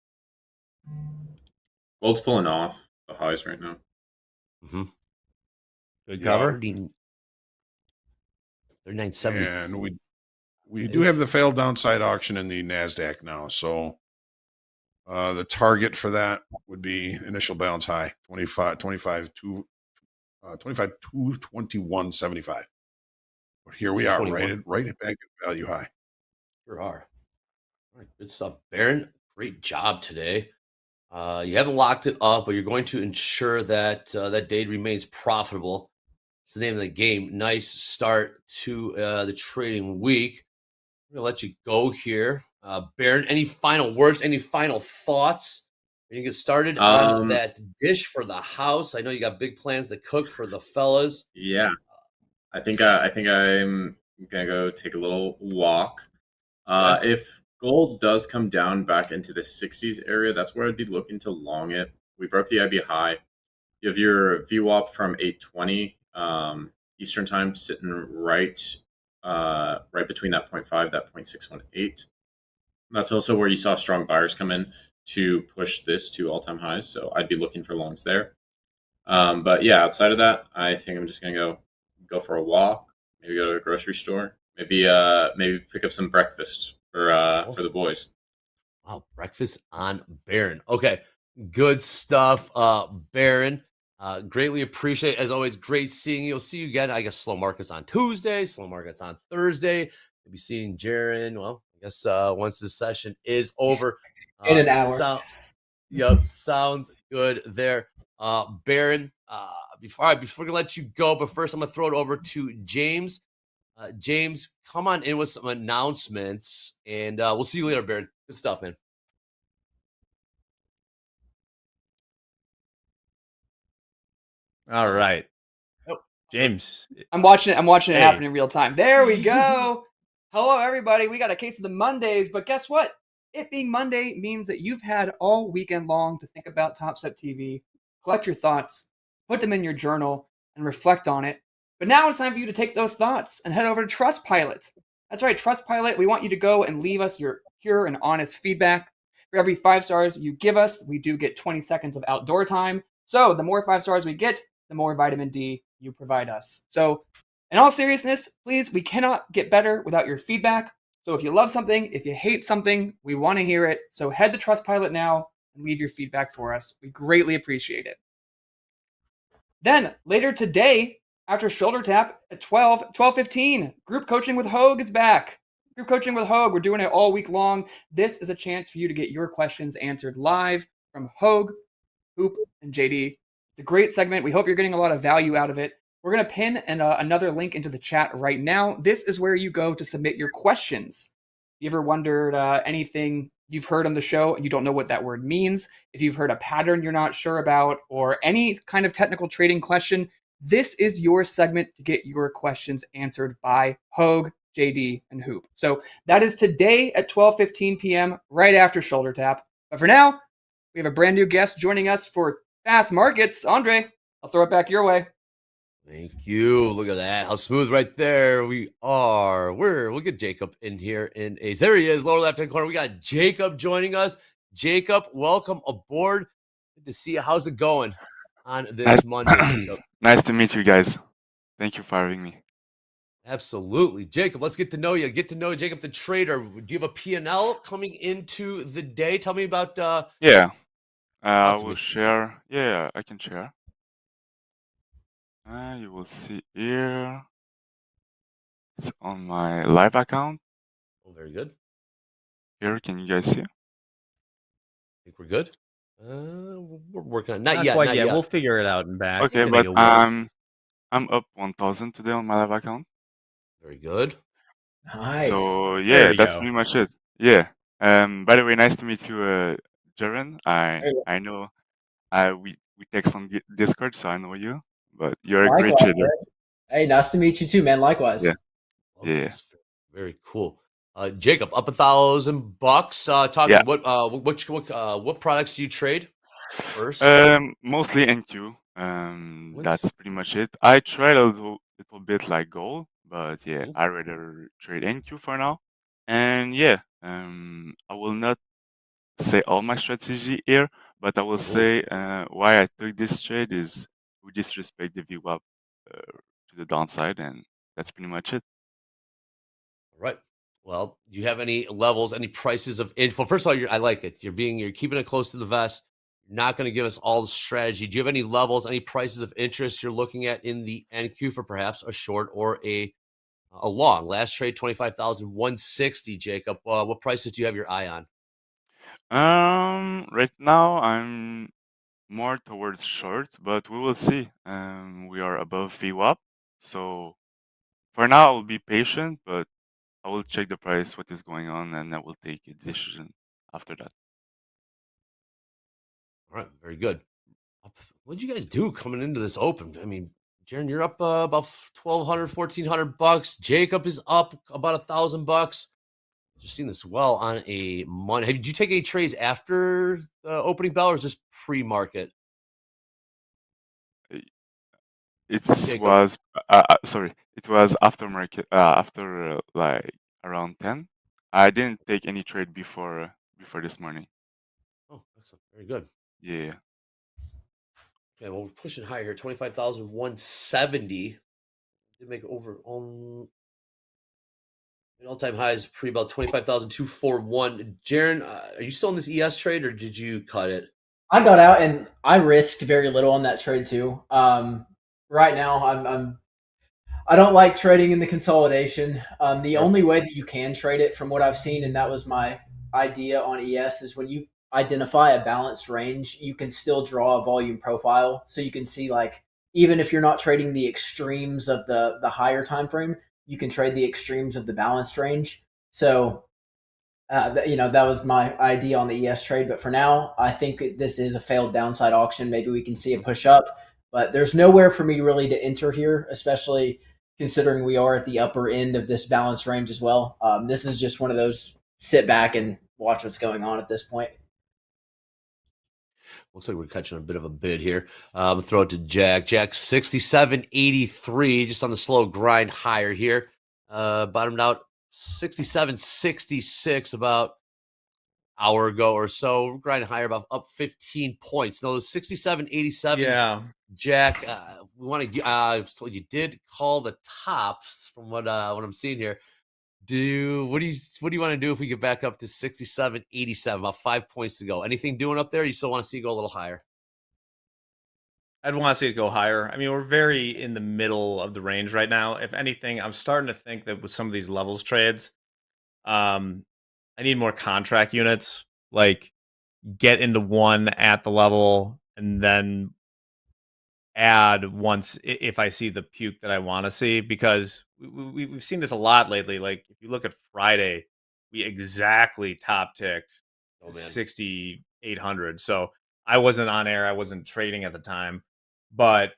Gold's pulling off the highs right now. Mm-hmm. Good cover. 39.70. And we do have the failed downside auction in the NASDAQ now. So the target for that would be initial balance high, 221.75. But here we are, right back at value high. Sure are. All right, good stuff. Baron, great job today. You haven't locked it up, but you're going to ensure that that day remains profitable. It's the name of the game. Nice start to the trading week. I'm going to let you go here. Baron, any final words, any final thoughts? When you get started on that dish for the house, I know you got big plans to cook for the fellas. Yeah. I think I'm going to go take a little walk. If gold does come down back into the 60s area, that's where I'd be looking to long it. We broke the IB high. You have your VWAP from 820 Eastern time sitting right between that 0.5, that 0.618. That's also where you saw strong buyers come in to push this to all-time highs. So I'd be looking for longs there. But yeah, outside of that, I think I'm just going to go for a walk, maybe go to a grocery store, maybe pick up some breakfast for the boys. Wow, breakfast on Baron. Okay, good stuff, Baron. Greatly appreciate it. As always, great seeing you. We'll see you again. I guess slow markets on Tuesday, slow markets on Thursday. We'll be seeing Jaron. Well, I guess once this session is over. In an hour. Sounds good there. Baron, before we let you go, but first I'm going to throw it over to James. James, come on in with some announcements, and we'll see you later, Baron. Good stuff, man. All right. James. I'm watching it happen in real time. There we go. Hello, everybody. We got a case of the Mondays, but guess what? It being Monday means that you've had all weekend long to think about Topstep TV, collect your thoughts, put them in your journal, and reflect on it. But now it's time for you to take those thoughts and head over to Trustpilot. That's right, Trustpilot. We want you to go and leave us your pure and honest feedback. For every 5 stars you give us, we do get 20 seconds of outdoor time. So the more 5 stars we get, the more vitamin D you provide us. So in all seriousness, please, we cannot get better without your feedback. So if you love something, if you hate something, we want to hear it. So head to Trustpilot now and leave your feedback for us. We greatly appreciate it. Then later today, after shoulder tap at 12:15, group coaching with Hoag is back. Group coaching with Hoag, we're doing it all week long. This is a chance for you to get your questions answered live from Hoag, Hoop, and JD. It's a great segment. We hope you're getting a lot of value out of it. We're going to pin another link into the chat right now. This is where you go to submit your questions. You ever wondered anything you've heard on the show and you don't know what that word means? If you've heard a pattern you're not sure about or any kind of technical trading question, this is your segment to get your questions answered by Hoag, JD, and Hoop. So that is today at 12:15 p.m. right after shoulder tap. But for now, we have a brand new guest joining us for Fast Markets. Andre, I'll throw it back your way. Thank you. Look at that. How smooth right there we are. We'll get Jacob in here in a... There he is, lower left-hand corner. We got Jacob joining us. Jacob, welcome aboard. Good to see you. How's it going on this Monday, Jacob? Nice to meet you guys. Thank you for having me. Absolutely. Jacob, let's get to know you. Get to know Jacob the trader. Do you have a P&L coming into the day? Tell me about Yeah. I talk to will me. share. Yeah, I can share. You will see here. It's on my live account. Oh, very good. Here, can you guys see? I think we're good. We're working on Not yet. quite Not yet. yet. We'll figure it out and back. Okay, We're but gonna get I'm up 1,000 today on my live account. Very good. Nice. So There yeah, we that's go. pretty much it. Yeah. By the way, nice to meet you, Jaren. Hey, I know we text on Discord, so I know you. But you're a great likewise, trader. Jared. Hey, nice to meet you too, man. Likewise. Yeah. Love Yeah. this. Very cool. Jacob, up $1,000. Talk Yeah. what products do you trade first? Mostly NQ. What? That's pretty much it. I tried a little bit like gold, but yeah, Mhm. I rather trade NQ for now. And yeah, I will not say all my strategy here, but I will say why I took this trade is we disrespect the VWAP to the downside, and that's pretty much it. Right. Well, do you have any levels, any prices of info? First of all, I like it. You're keeping it close to the vest. You're not going to give us all the strategy. Do you have any levels, any prices of interest you're looking at in the NQ for perhaps a short or a long? Last trade 25,160. Jacob, what prices do you have your eye on? Right now I'm more towards short, but we will see. We are above VWAP, so for now I will be patient, but I will check the price, what is going on, and I will take a decision after that. All right, very good. What did you guys do coming into this open? I mean, Jaron, you're up about $1,200, $1,400. Jacob is up about $1,000. Just seen this well on a Monday. Did you take any trades after the opening bell or just pre-market? It Jacob. was sorry, it was after market, after like around 10. I didn't take any trade before this morning. Oh, excellent. Very good. Yeah. Okay, well, we're pushing higher here. 25,170. Did make over all-time highs pre about 25,241. Jaron, are you still in this ES trade or did you cut it? I got out and I risked very little on that trade too. Right now, I don't like trading in the consolidation. The only way that you can trade it, from what I've seen, and that was my idea on ES, is when you identify a balanced range, you can still draw a volume profile, so you can see, like, even if you're not trading the extremes of the higher time frame, you can trade the extremes of the balanced range. So that was my idea on the ES trade. But for now, I think this is a failed downside auction. Maybe we can see a push up, but there's nowhere for me really to enter here, especially considering we are at the upper end of this balance range as well. This is just one of those sit back and watch what's going on at this point. Looks like we're catching a bit of a bid here. Throw it to Jack. Jack 67.83, just on the slow grind higher here. Bottomed out 67.66 about hour ago or so. Grinding higher, about up 15 points. Now, those 67.87s, Yeah. Jack, we want to so you did call the tops from what I'm seeing here. What do you want to do if we get back up to 67.87, about 5 points to go? Anything doing up there? You still want to see it go a little higher? I'd want to see it go higher. I mean, we're very in the middle of the range right now. If anything, I'm starting to think that with some of these levels trades, I need more contract units. Like, get into one at the level and then add once if I see the puke that I want to see, because we've seen this a lot lately. Like, if you look at Friday, we exactly top ticked 6,800. So I wasn't on air. I wasn't trading at the time, but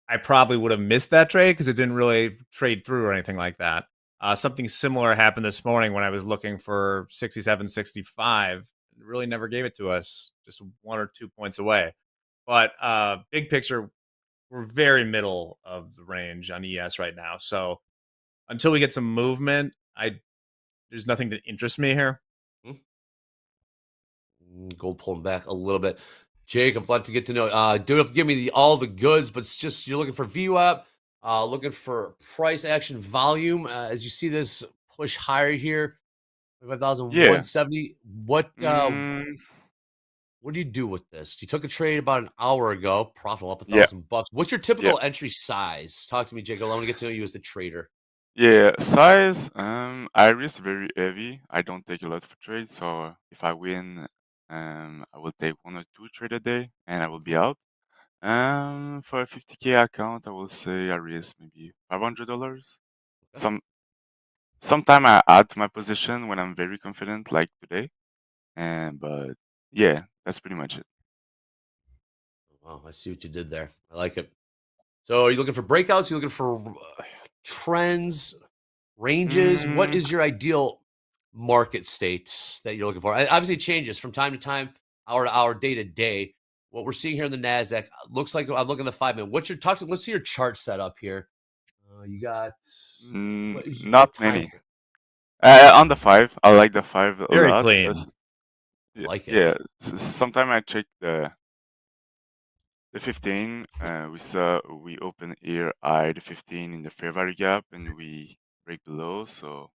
I probably would have missed that trade because it didn't really trade through or anything like that. Something similar happened this morning when I was looking for 67.65. It really never gave it to us, just 1 or 2 points away. But big picture, we're very middle of the range on ES right now. So until we get some movement, there's nothing to interest me here. Gold pulling back a little bit. Jacob, I'd like to get to know. Don't have to give me all the goods, but it's just you're looking for VWAP, looking for price action volume. As you see this push higher here, 25,170. Mm, What do you do with this? You took a trade about an hour ago, profit up yeah, $1,000. What's your yeah, typical entry size? Talk to me, Jacob. I want to get to know you as the trader. yeah. Size. I risk very heavy. I don't take a lot for trade, so if I win, I will take 1 or 2 trade a day, and I will be out. For a 50K account, I will say I risk maybe $500. Sometime I add to my position when I'm very confident, like today. But yeah, that's pretty much it. Wow, I see what you did there. I like it. So, are you looking for breakouts? Are you looking for trends, ranges? What Mm, is your ideal market state that you're looking for? Obviously, it changes from time to time, hour to hour, day to day. What we're seeing here in the NASDAQ looks like I'm looking at the 5 minute. What's your talk? Let's see your chart set up here. You got not what time many. frame? On the 5, I like the 5 a Very lot. clean. I like Yeah. it. Sometime I check the 15. We open here I the 15 in the fair value gap, and we break below. So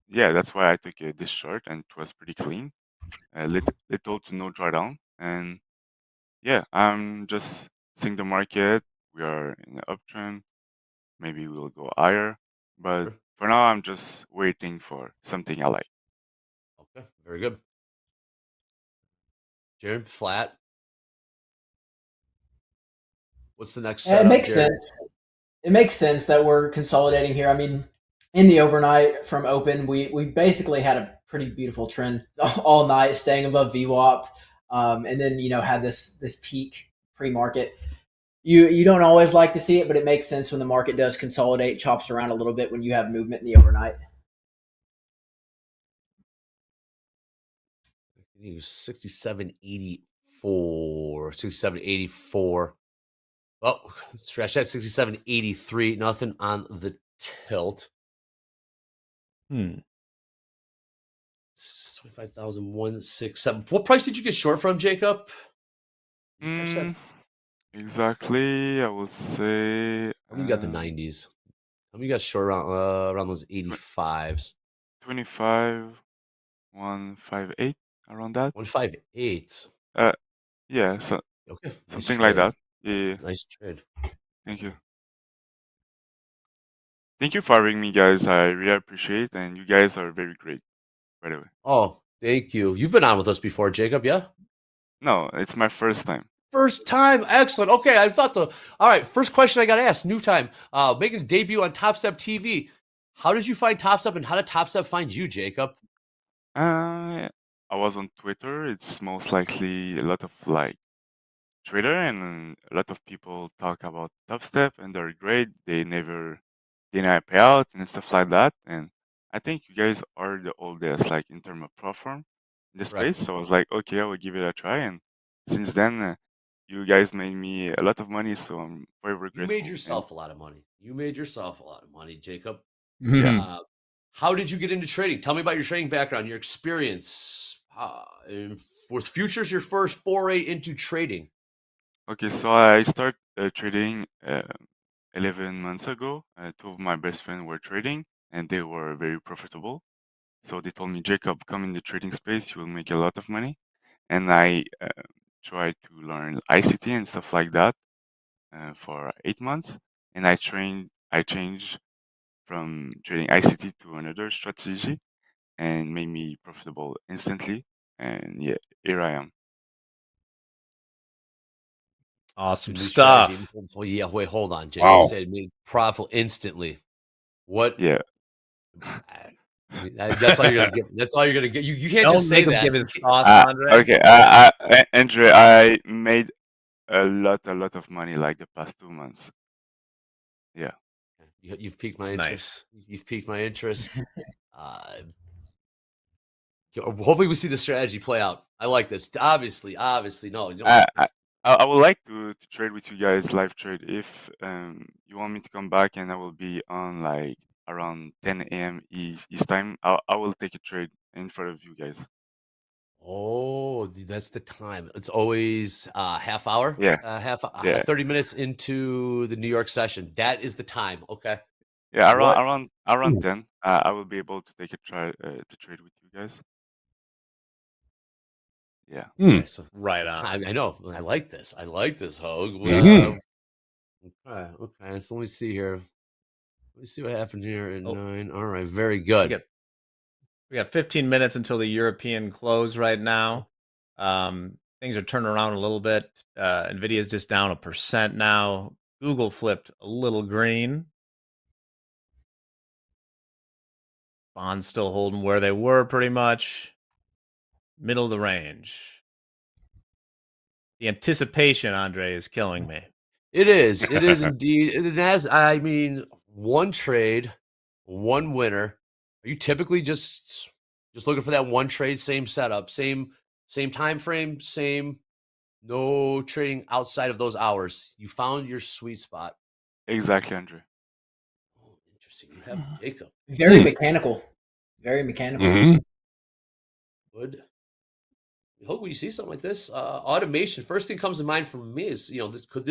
yeah, that's why I took this short, and it was pretty clean. Little to no drawdown, and yeah, I'm just seeing the market. We are in the uptrend. Maybe we'll go higher, but Sure. for now, I'm just waiting for something I like. Okay, very good. Jared, flat. What's the next It setup, makes Jared? sense. It makes sense that we're consolidating here. I mean, in the overnight from open, we basically had a pretty beautiful trend all night, staying above VWAP, and then had this peak pre-market. You don't always like to see it, but it makes sense when the market does consolidate, chops around a little bit when you have movement in the overnight. He was 67.84, 67.84. Oh, stretch that 67.83. Nothing on the tilt. 25,167. What price did you get short from, Jacob? Did you catch that? Exactly, I would say. How many you got the 90s? How many you got short around those 85s? 25, 158, around that. 158. Yeah, so Okay, nice something like trade. that. Yeah. Nice trade. Thank you. Thank you for having me, guys. I really appreciate, and you guys are very great, by the way. Oh, thank you. You've been on with us before, Jacob, yeah? No, it's my first time. First time. Excellent. Okay, I thought the all right. First question I got asked. New time. Making a debut on Topstep TV. How did you find Topstep, and how did Topstep find you, Jacob? I was on Twitter. It's most likely a lot of like trader, and a lot of people talk about Topstep, and they're great. They never deny payout and stuff like that. And I think you guys are the oldest, like in terms of platform in the Correct. space. So I was like, okay, I will give it a try. And since then, you guys made me a lot of money, so I'm very You grateful. made yourself a lot of money. You made yourself a lot of money, Jacob. Yeah. How did you get into trading? Tell me about your trading background, your experience. Was futures your first foray into trading? Okay, so I started trading 11 months ago. 2 of my best friends were trading, and they were very profitable. So they told me, Jacob, come in the trading space, you will make a lot of money. And I tried to learn ICT and stuff like that for 8 months. And I changed from trading ICT to another strategy, and made me profitable instantly. And yeah, here I am. Awesome New strategy. stuff. Oh, yeah, wait, hold on, Jacob. You Wow. said made profit instantly. What? Yeah. I mean, that's all you're gonna get. That's all you're gonna get. You can't Don't just say make him that. give his cost, Uh, Andre. okay, Andre, I made a lot of money like the past 2 months. Yeah. You've piqued my interest. Nice. You've piqued my interest. Hopefully, we see the strategy play out. I like this. Obviously, no. You I, know, I would like to trade with you guys, live trade. If you want me to come back, and I will be on like around 10 a.m. East time, I will take a trade in front of you guys. oh, Oh, that's the time. It's always half hour. Yeah. 30 minutes into the New York session. That is the time. Okay. Yeah, What? around 10, I will be able to take a to trade with you guys. Yeah. Okay, so Right on. I know. I like this. I like this, Hoag. Mhm. Okay. So let me see here. Let me see what happened here in Oh. 9. All right. Very good. We got 15 minutes until the European close right now. Things are turning around a little bit. Nvidia's just down 1% now. Google flipped a little green. Bonds still holding where they were pretty much. Middle of the range. The anticipation, Andre, is killing me. It is. It is indeed. I mean, one trade, one winner. Are you typically just looking for that one trade, same setup, same time frame, same no trading outside of those hours? You found your sweet spot. Exactly, Andre. Oh, interesting. You have Jacob. Very mechanical. Very mechanical. Mhm. Good. I hope when you see something like this, automation. First thing comes to mind for me is, could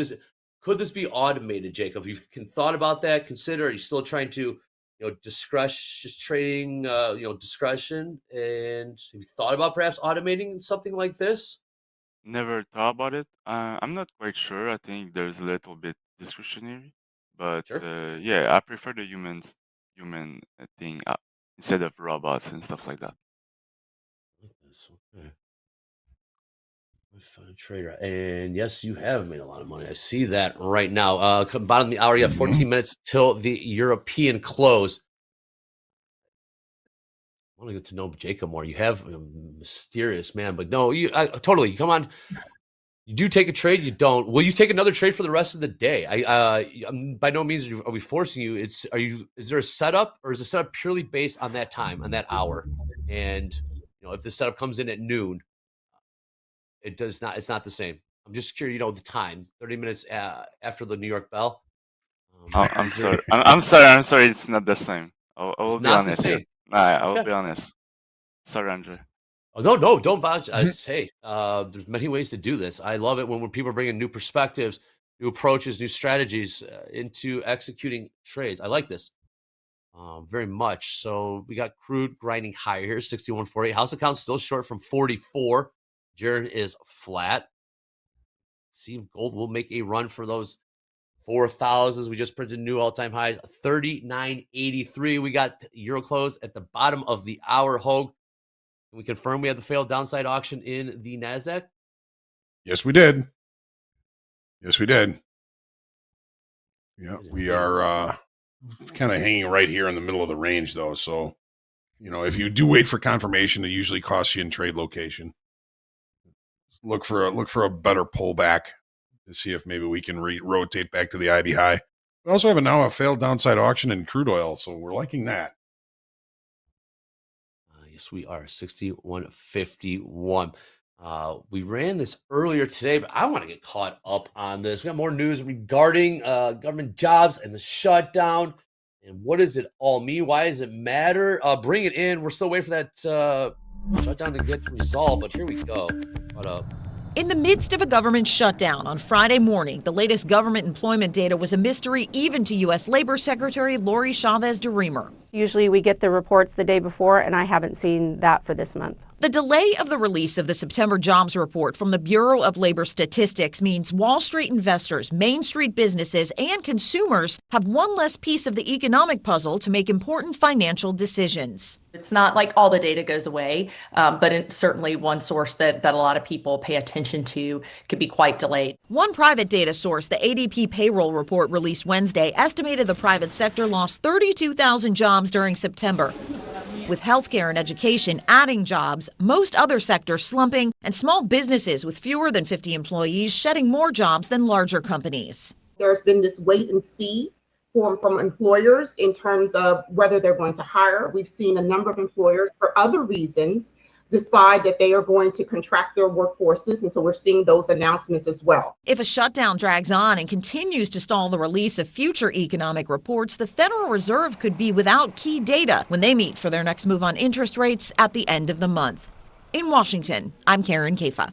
this be automated, Jacob? You've thought about that. Consider, are you still trying to, just trading, discretion? And have you thought about perhaps automating something like this? Never thought about it. I'm not quite sure. I think there's a little bit discretionary, but Sure. yeah, I prefer the human thing instead of robots and stuff like that. Okay. Fine trader. And yes, you have made a lot of money. I see that right now. Bottom of the hour, you have 14 minutes till the European close. I want to get to know Jacob more. You have a mysterious man, but no, totally. Come on. You do take a trade. You don't. Will you take another trade for the rest of the day? I'm by no means are we forcing you. Is there a setup, or is the setup purely based on that time, on that hour? And if the setup comes in at noon, it does not. It's not the same. I'm just curious. The time. 30 minutes after the New York bell. I'm sorry. I'm sorry. It's not the same. I will be not the honest same. here. I will Okay. be honest. Sorry, Andre. Oh, no, don't bother. Hey, there's many ways to do this. I love it when people are bringing new perspectives, new approaches, new strategies into executing trades. I like this very much. So we got crude grinding higher here, 61.48. House account still short from 44. Jaron is flat. See if gold will make a run for those 4,000s. We just printed new all-time highs, 39.83. We got Euro close at the bottom of the hour. Hoag, can we confirm we had the failed downside auction in the NASDAQ? Yes, we did. Yes, we did. Yeah, we are kind of hanging right here in the middle of the range, though. So, if you do wait for confirmation, it usually costs you in trade location. Look for a better pullback to see if maybe we can rotate back to the IB high. We also have now a failed downside auction in crude oil, so we're liking that. Yes, we are 61.51. We ran this earlier today, but I want to get caught up on this. We got more news regarding government jobs and the shutdown. And what does it all mean? Why does it matter? Bring it in. We're still waiting for that shutdown to get resolved, but here we go. What up? In the midst of a government shutdown on Friday morning, the latest government employment data was a mystery even to U.S. Labor Secretary Lori Chavez DeRemer. Usually we get the reports the day before, and I haven't seen that for this month. The delay of the release of the September jobs report from the Bureau of Labor Statistics means Wall Street investors, Main Street businesses, and consumers have one less piece of the economic puzzle to make important financial decisions. It's not like all the data goes away, but it's certainly one source that a lot of people pay attention to could be quite delayed. One private data source, the ADP payroll report released Wednesday, estimated the private sector lost 32,000 jobs during September. With healthcare and education adding jobs, most other sectors slumping, and small businesses with fewer than 50 employees shedding more jobs than larger companies. There's been this wait and see from employers in terms of whether they're going to hire. We've seen a number of employers, for other reasons, decide that they are going to contract their workforces. And so we're seeing those announcements as well. If a shutdown drags on and continues to stall the release of future economic reports, the Federal Reserve could be without key data when they meet for their next move on interest rates at the end of the month. In Washington, I'm Karen Kafa.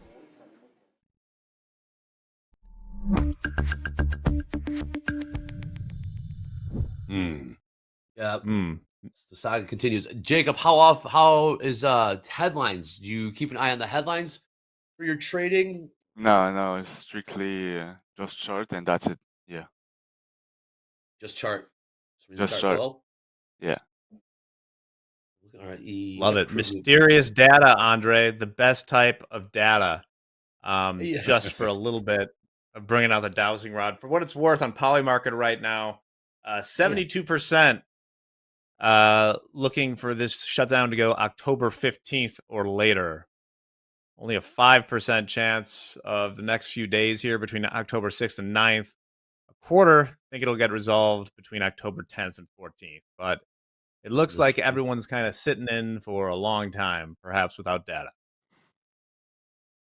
Yeah. The saga continues. Jacob, how is headlines? Do you keep an eye on the headlines for your trading? No, it's strictly just short, and that's it. Yeah, Just chart. just short. Below? Yeah. All right. Love it. Mysterious data, Andre, the best type of data. Just for a little bit of bringing out the dowsing rod. For what it's worth on Polymarket right now, 72% looking for this shutdown to go October 15th or later. Only a 5% chance of the next few days here between October 6th and 9th. A quarter, I think it'll get resolved between October 10th and 14th. But it looks like everyone's kind of sitting in for a long time, perhaps without data.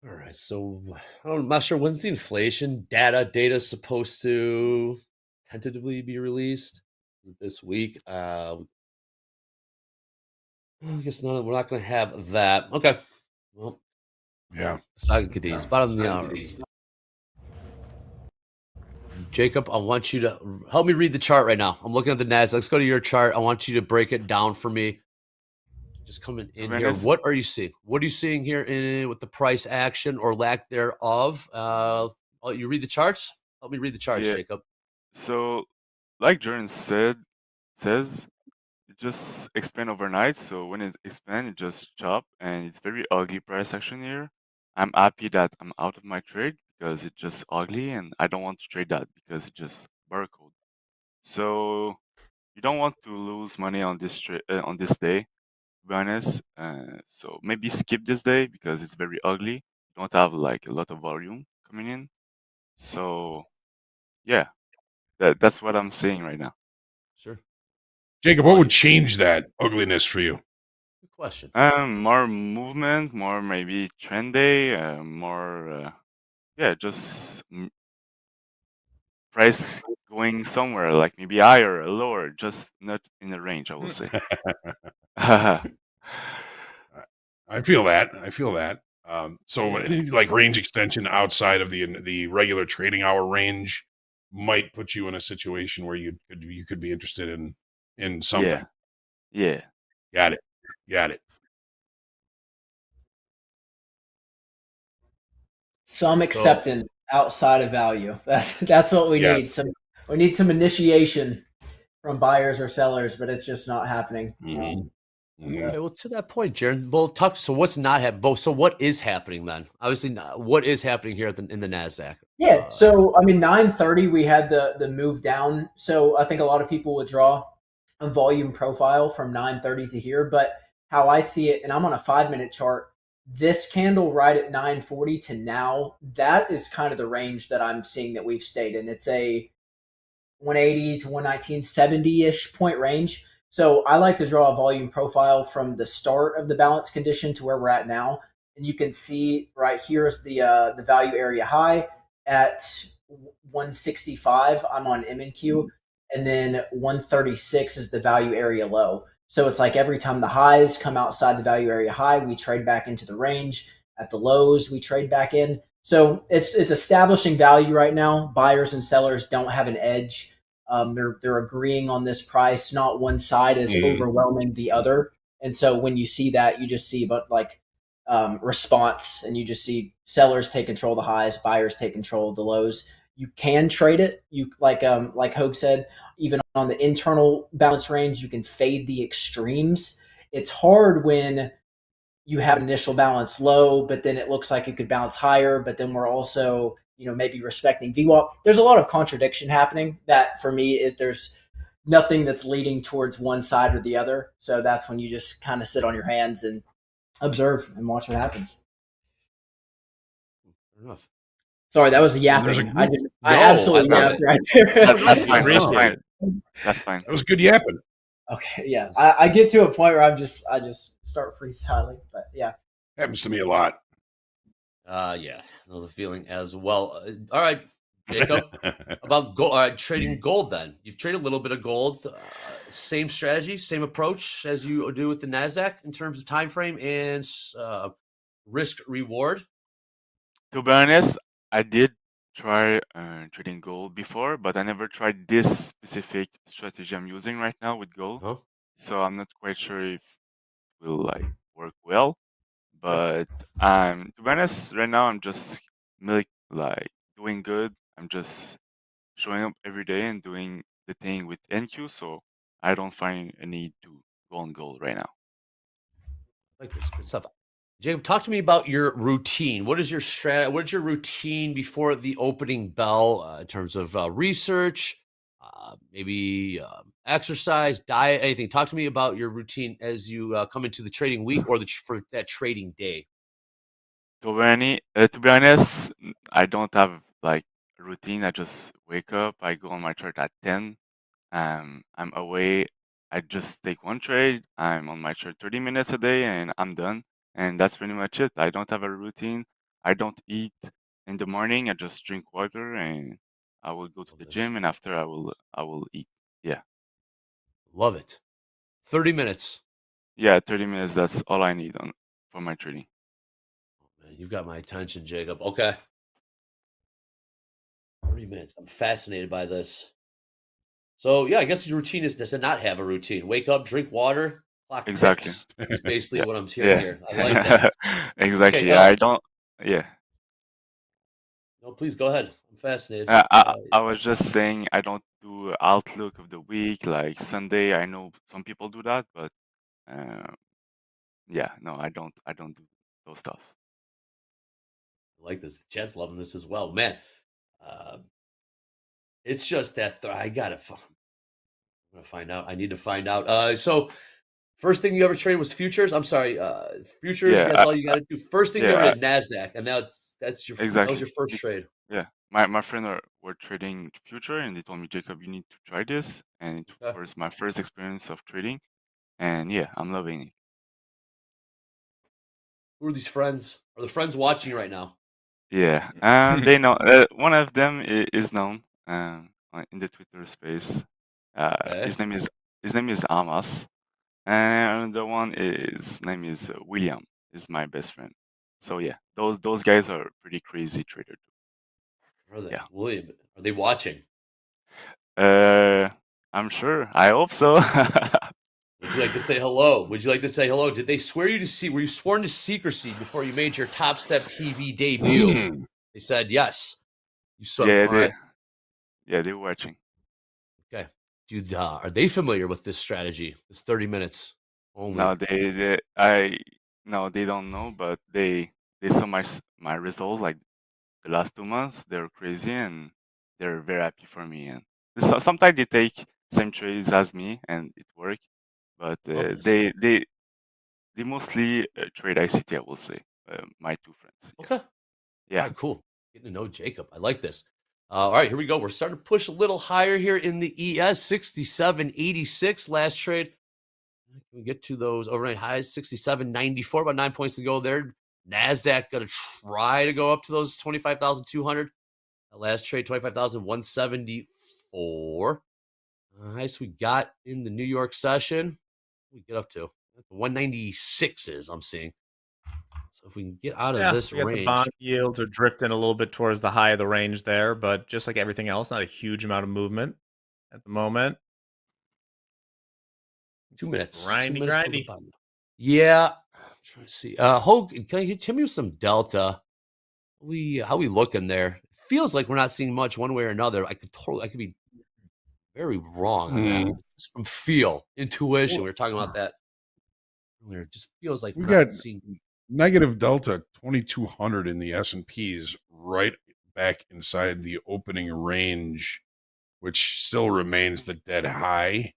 All right, so I'm not sure when's the inflation data supposed to tentatively be released this week. I guess we're not going to have that. Okay, well, yeah, saga continues. Bottom of the hour. Jacob, I want you to help me read the chart right now. I'm looking at the NASDAQ. Let's go to your chart. I want you to break it down for me. Just coming in here. What are you seeing? What are you seeing here with the price action or lack thereof? You read the charts? Help me read the charts, Jacob. So, like Jordan says, it just expand overnight. So when it expand, it just chop, and it's very ugly price action here. I'm happy that I'm out of my trade because it's just ugly, and I don't want to trade that because it's just barcode. So you don't want to lose money on this on this day, to be honest. So maybe skip this day because it's very ugly. You don't have like a lot of volume coming in. So yeah, that's what I'm saying right now. Sure. Jacob, what would change that ugliness for you? Good question. More movement, more maybe trend day, more just price going somewhere like maybe higher or lower, just not in the range, I will say. I feel that. So like range extension outside of the regular trading hour range might put you in a situation where you could be interested in something. Yeah. Got it. Some acceptance outside of value. That's what we need. We need some initiation from buyers or sellers, but it's just not happening. Okay, well, to that point, Jaron, we'll talk. So what's not happening? So what is happening then? Obviously, what is happening here in the NASDAQ? Yeah. So, I mean, 930, we had the move down. So I think a lot of people would draw a volume profile from 930 to here. But how I see it, and I'm on a 5-minute chart, this candle right at 940 to now, that is kind of the range that I'm seeing that we've stayed in. It's a 180 to 119, 70-ish point range. So I like to draw a volume profile from the start of the balance condition to where we're at now. And you can see right here is the value area high at 165. I'm on M&Q. And then 136 is the value area low. So it's like every time the highs come outside the value area high, we trade back into the range. At the lows, we trade back in. So it's establishing value right now. Buyers and sellers don't have an edge. They're agreeing on this price. Not one side is overwhelming the other. And so when you see that, you just see response, and you just see sellers take control of the highs, buyers take control of the lows. You can trade it. You like Hoag said, even on the internal balance range, you can fade the extremes. It's hard when you have initial balance low, but then it looks like it could bounce higher. But then we're also, maybe respecting VWAP. There's a lot of contradiction happening that for me there's nothing that's leading towards one side or the other. So that's when you just kind of sit on your hands and observe and watch what happens. Fair enough. Sorry, that was a yapping. I absolutely yapped right there. That's fine. That's fine. That was good yapping. Okay, yeah. I get to a point where I just start freestyling, but yeah. Happens to me a lot. Yeah, know the feeling as well. All right, Jacob, about gold. Trading gold. Then you've traded a little bit of gold. Same strategy, same approach as you do with the NASDAQ in terms of time frame and risk reward? To be honest, I did try trading gold before, but I never tried this specific strategy I'm using right now with gold. Huh? So I'm not quite sure if it will like work well. But to be honest, right now I'm just like doing good. I'm just showing up every day and doing the thing with NQ, so I don't find a need to go on gold right now. Like this good stuff. Jacob, talk to me about your routine. What is your What is your routine before the opening bell in terms of research, maybe exercise, diet, anything? Talk to me about your routine as you come into the trading week or for that trading day. To be honest, I don't have like a routine. I just wake up, I go on my chart at 10. I'm away. I just take one trade. I'm on my chart 30 minutes a day, and I'm done. And that's pretty much it. I don't have a routine. I don't eat in the morning. I just drink water, and I will go to the gym, and after I will eat. Yeah. Love it. 30 minutes. Yeah, 30 minutes. That's all I need for my trading. Man, you've got my attention, Jacob. Okay. 30 minutes. I'm fascinated by this. So, yeah, I guess your routine is to not have a routine. Wake up, drink water, clock Exactly. ticks. It's basically Yeah. what I'm hearing Yeah. here. I like that. Exactly. Okay, I don't. Yeah. no, please go ahead. I'm fascinated. I was just saying I don't do outlook of the week like Sunday. I know some people do that, but uh, yeah, no, I don't do those stuff. I like this. Jed's loving this as well. Man, it's just that I got to. I'm going to find out. I need to find out. So, first thing you ever traded was futures? I'm sorry. Futures, Yeah, that's all you got to do. First thing you ever yeah, did, NASDAQ. And now that was exactly. your first trade. Yeah, my friend were trading future, and they told me, Jacob, you need to try this, and it Okay. was my first experience of trading, and yeah, I'm loving it. Who are these friends? Are the friends watching right now? Yeah, they know. One of them is known in the Twitter space. Okay. His name is Amos, and the one is name is William. Is my best friend. So yeah, those guys are pretty crazy trader. Are they? Yeah. William, are they watching? I'm sure. I hope so. Would you like to say hello? Would you like to say hello? Did they swear you to see? Were you sworn to secrecy before you made your TopstepTV debut? They said yes. You saw. Yeah, All right. they're watching. Okay. Dude, are they familiar with this strategy? This 30 minutes only. No, no, they don't know, but they saw my results like the last 2 months. They're crazy and they're very happy for me. And sometimes they take same trades as me and it work, but they mostly trade ICT. I will say my two friends. Yeah. Okay. Yeah. All right, cool. Getting to know Jacob. I like this. All right, here we go. We're starting to push a little higher here in the ES 67.86 last trade. Can we get to those overnight highs? 67.94, about 9 points to go there. NASDAQ going to try to go up to those 25,200. Last trade, 25,174. Highest we got in the New York session. We get up to 196s, I'm seeing. So if we can get out of this we got range. the bond yields are drifting a little bit towards the high of the range there, but just like everything else, not a huge amount of movement at the moment. 2 minutes. Grindy. Yeah. I'm trying to see. Hoag, can you tell me some delta? How we looking there? Feels like we're not seeing much one way or another. I could be very wrong on that. Just from feel, intuition. We were talking about that earlier. It just feels like We we're not got seeing negative delta 2,200 in the S&Ps right back inside the opening range, which still remains the dead high.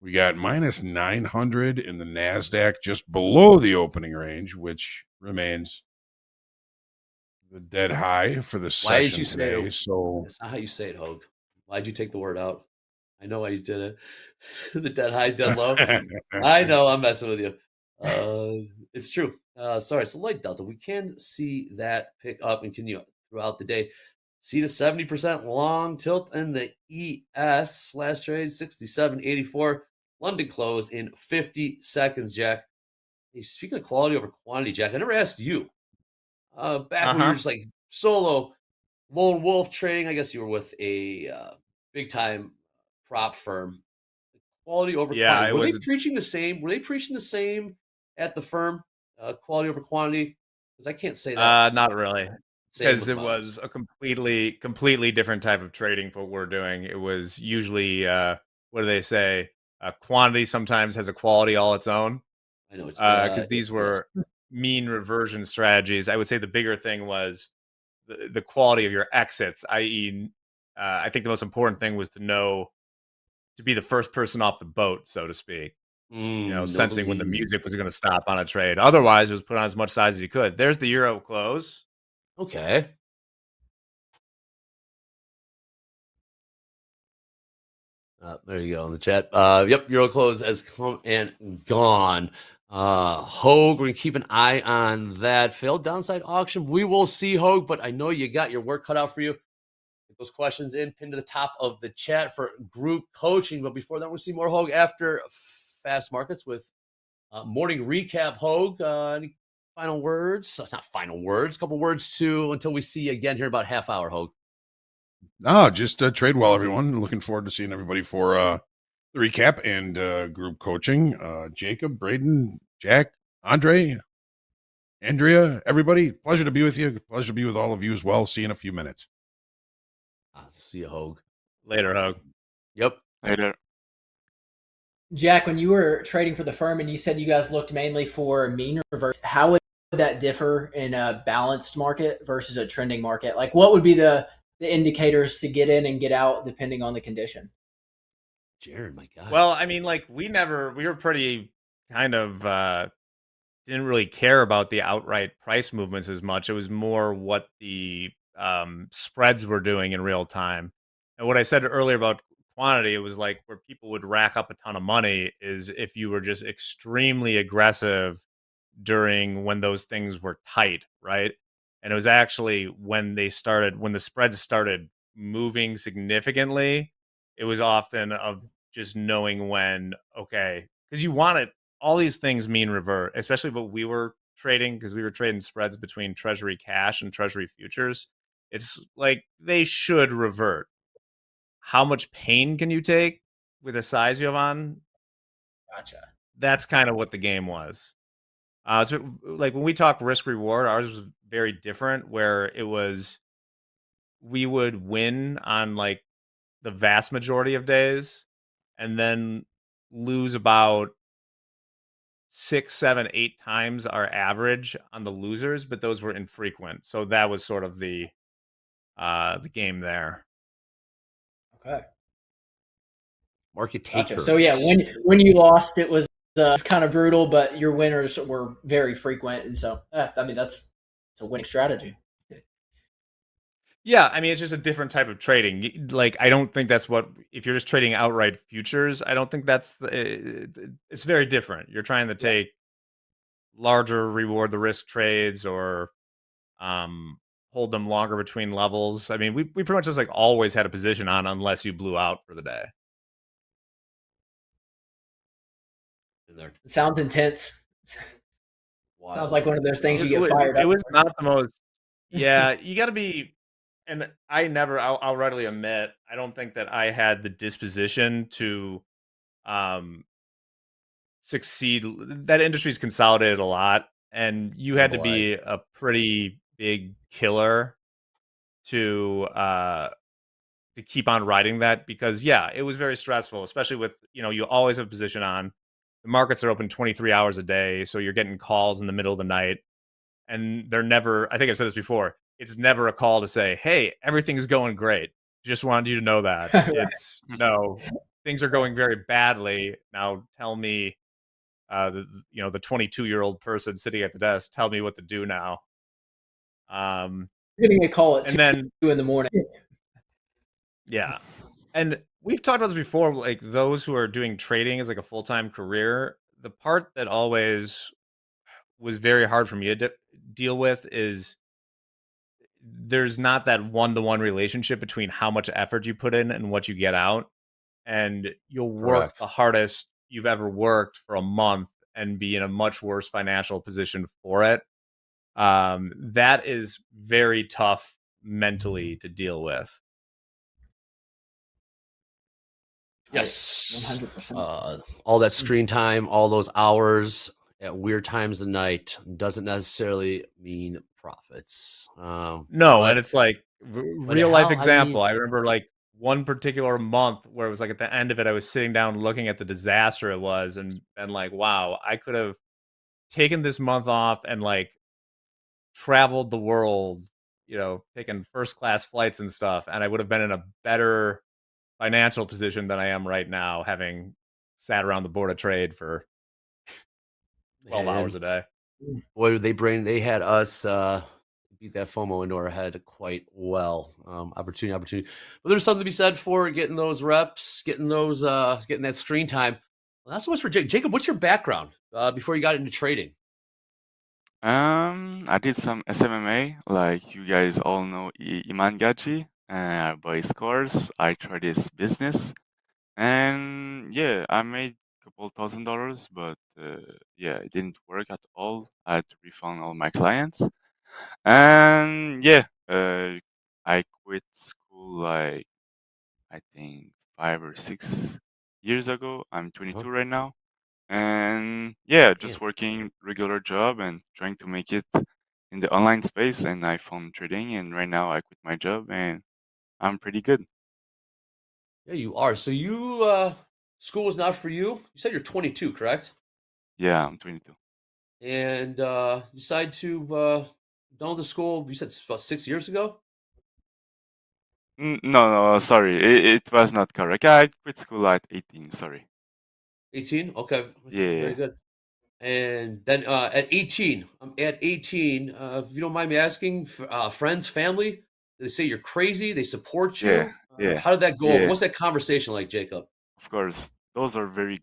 We got minus 900 in the NASDAQ just below the opening range, which remains the dead high for the Why did session you say today. it? So That's not how you say it, Hoag. Why'd you take the word out? I know why you did it. The dead high, dead low. I know, I'm messing with you. It's true. Sorry, so light delta. We can see that pick up and continue throughout the day. See the 70% long tilt in the ES last trade, 67.84. London close in 50 seconds, Jack. Hey, speaking of quality over quantity, Jack, I never asked you. back when you were just like solo lone wolf trading. I guess you were with a big time prop firm. Quality over Yeah, quantity. it Were they was preaching the same? Were they preaching the same at the firm? Quality over quantity? Because I can't say that. not really, Same because with it Miles. was a completely different type of trading for what we're doing. It was usually what do they say? Quantity sometimes has a quality all its own. I know it's Because these yes. were mean reversion strategies. I would say the bigger thing was the quality of your exits, i.e., I think the most important thing was to be the first person off the boat, so to speak. Know the Sensing when the leads. music was going to stop on a trade. Otherwise, it was put on as much size as you could. There's the euro close. Okay. There you go in the chat. Yep, Euro close has come and gone. Hoag, we're gonna keep an eye on that. Failed downside auction. We will see, Hoag, but I know you got your work cut out for you. Get those questions in, pinned to the top of the chat for group coaching. But before that, we'll see more Hoag after Fast Markets with morning recap. Hoag, any final words? Not final words. Couple words too until we see you again here in about half hour, Hoag. No, just trade well, everyone. Looking forward to seeing everybody for the recap and group coaching. Jacob, Braden, Jack, Andre, Andrea, everybody. Pleasure to be with you. Pleasure to be with all of you as well. See you in a few minutes. I'll see you, Hoag. Later, Hoag. Yep. Later. Jack, when you were trading for the firm and you said you guys looked mainly for mean reverse, how would that differ in a balanced market versus a trending market? Like, what would be the indicators to get in and get out depending on the condition? Jared, my God. Well, I mean, like we were pretty kind of didn't really care about the outright price movements as much. It was more what the spreads were doing in real time. And what I said earlier about quantity, it was like where people would rack up a ton of money is if you were just extremely aggressive during when those things were tight, right? And it was actually when the spreads started moving significantly, it was often of just knowing when, okay, because you wanted all these things mean revert, especially what we were trading, because we were trading spreads between treasury cash and treasury futures. It's like they should revert. How much pain can you take with the size you have on? Gotcha. That's kind of what the game was. So like when we talk risk reward, ours was very different, where it was we would win on like the vast majority of days and then lose about 6, 7, 8 times our average on the losers, but those were infrequent. So that was sort of the game there. Okay. Market Gotcha. taker. So yeah, when you lost, it was kind of brutal, but your winners were very frequent, and so I mean it's a winning strategy. Yeah, I mean, it's just a different type of trading. Like, I don't think that's what, if you're just trading outright futures, I don't think it's very different. You're trying to take larger reward the risk trades or hold them longer between levels. I mean, we pretty much just like always had a position on unless you blew out for the day. It sounds intense. Wild. Sounds like one of those things you get It fired up. was not the most, yeah, you got to be, and I'll readily admit, I don't think that I had the disposition to succeed. That industry's consolidated a lot, and you had to be a pretty big killer to keep on riding that, because yeah, it was very stressful, especially with, you always have a position on. The markets are open 23 hours a day, so you're getting calls in the middle of the night, and they're never, I think I've said this before, it's never a call to say, hey, everything's going great. Just wanted you to know that. Right. It's no, things are going very badly. Now tell me, the 22-year-old person sitting at the desk, tell me what to do now. You're getting a call at and then 2 in the morning. Yeah. And we've talked about this before, like those who are doing trading as like a full-time career, the part that always was very hard for me to deal with is there's not that one-to-one relationship between how much effort you put in and what you get out. And you'll work Correct. the hardest you've ever worked for a month and be in a much worse financial position for it. That is very tough mentally to deal with. Yes. 100%. All that screen time, all those hours at weird times of night doesn't necessarily mean profits. No, but and it's like but real life hell, I mean, example. I remember like one particular month where it was like at the end of it, I was sitting down looking at the disaster it was, and like, wow, I could have taken this month off and like traveled the world, taken first class flights and stuff, and I would have been in a better financial position than I am right now, having sat around the board of trade for 12 hours a day. boy, they had us beat that FOMO into our head quite well. Opportunity. But there's something to be said for getting those reps, getting that screen time. Well, not so much for Jacob. What's your background before you got into trading? I did some SMMA, like you guys all know Iman Gaji. I buy scores. I try this business, and yeah, I made a couple $1,000, but yeah, it didn't work at all. I had to refund all my clients, and yeah, I quit school like I think 5 or 6 years ago. I'm 22 right now. And yeah, just working regular job and trying to make it in the online space. And I found trading, and right now I quit my job and I'm pretty good. Yeah, you are. So you school was not for you. You said you're 22, correct? Yeah, I'm 22. And you decided to done with the school. You said about 6 years ago. No, sorry, it was not correct. I quit school at 18. Sorry. 18. Okay, very Yeah, good. And then at 18, if you don't mind me asking, friends, family, they say you're crazy. They support yeah, you. yeah, How did that go over? yeah. What's that conversation like, Jacob? Of course, those are very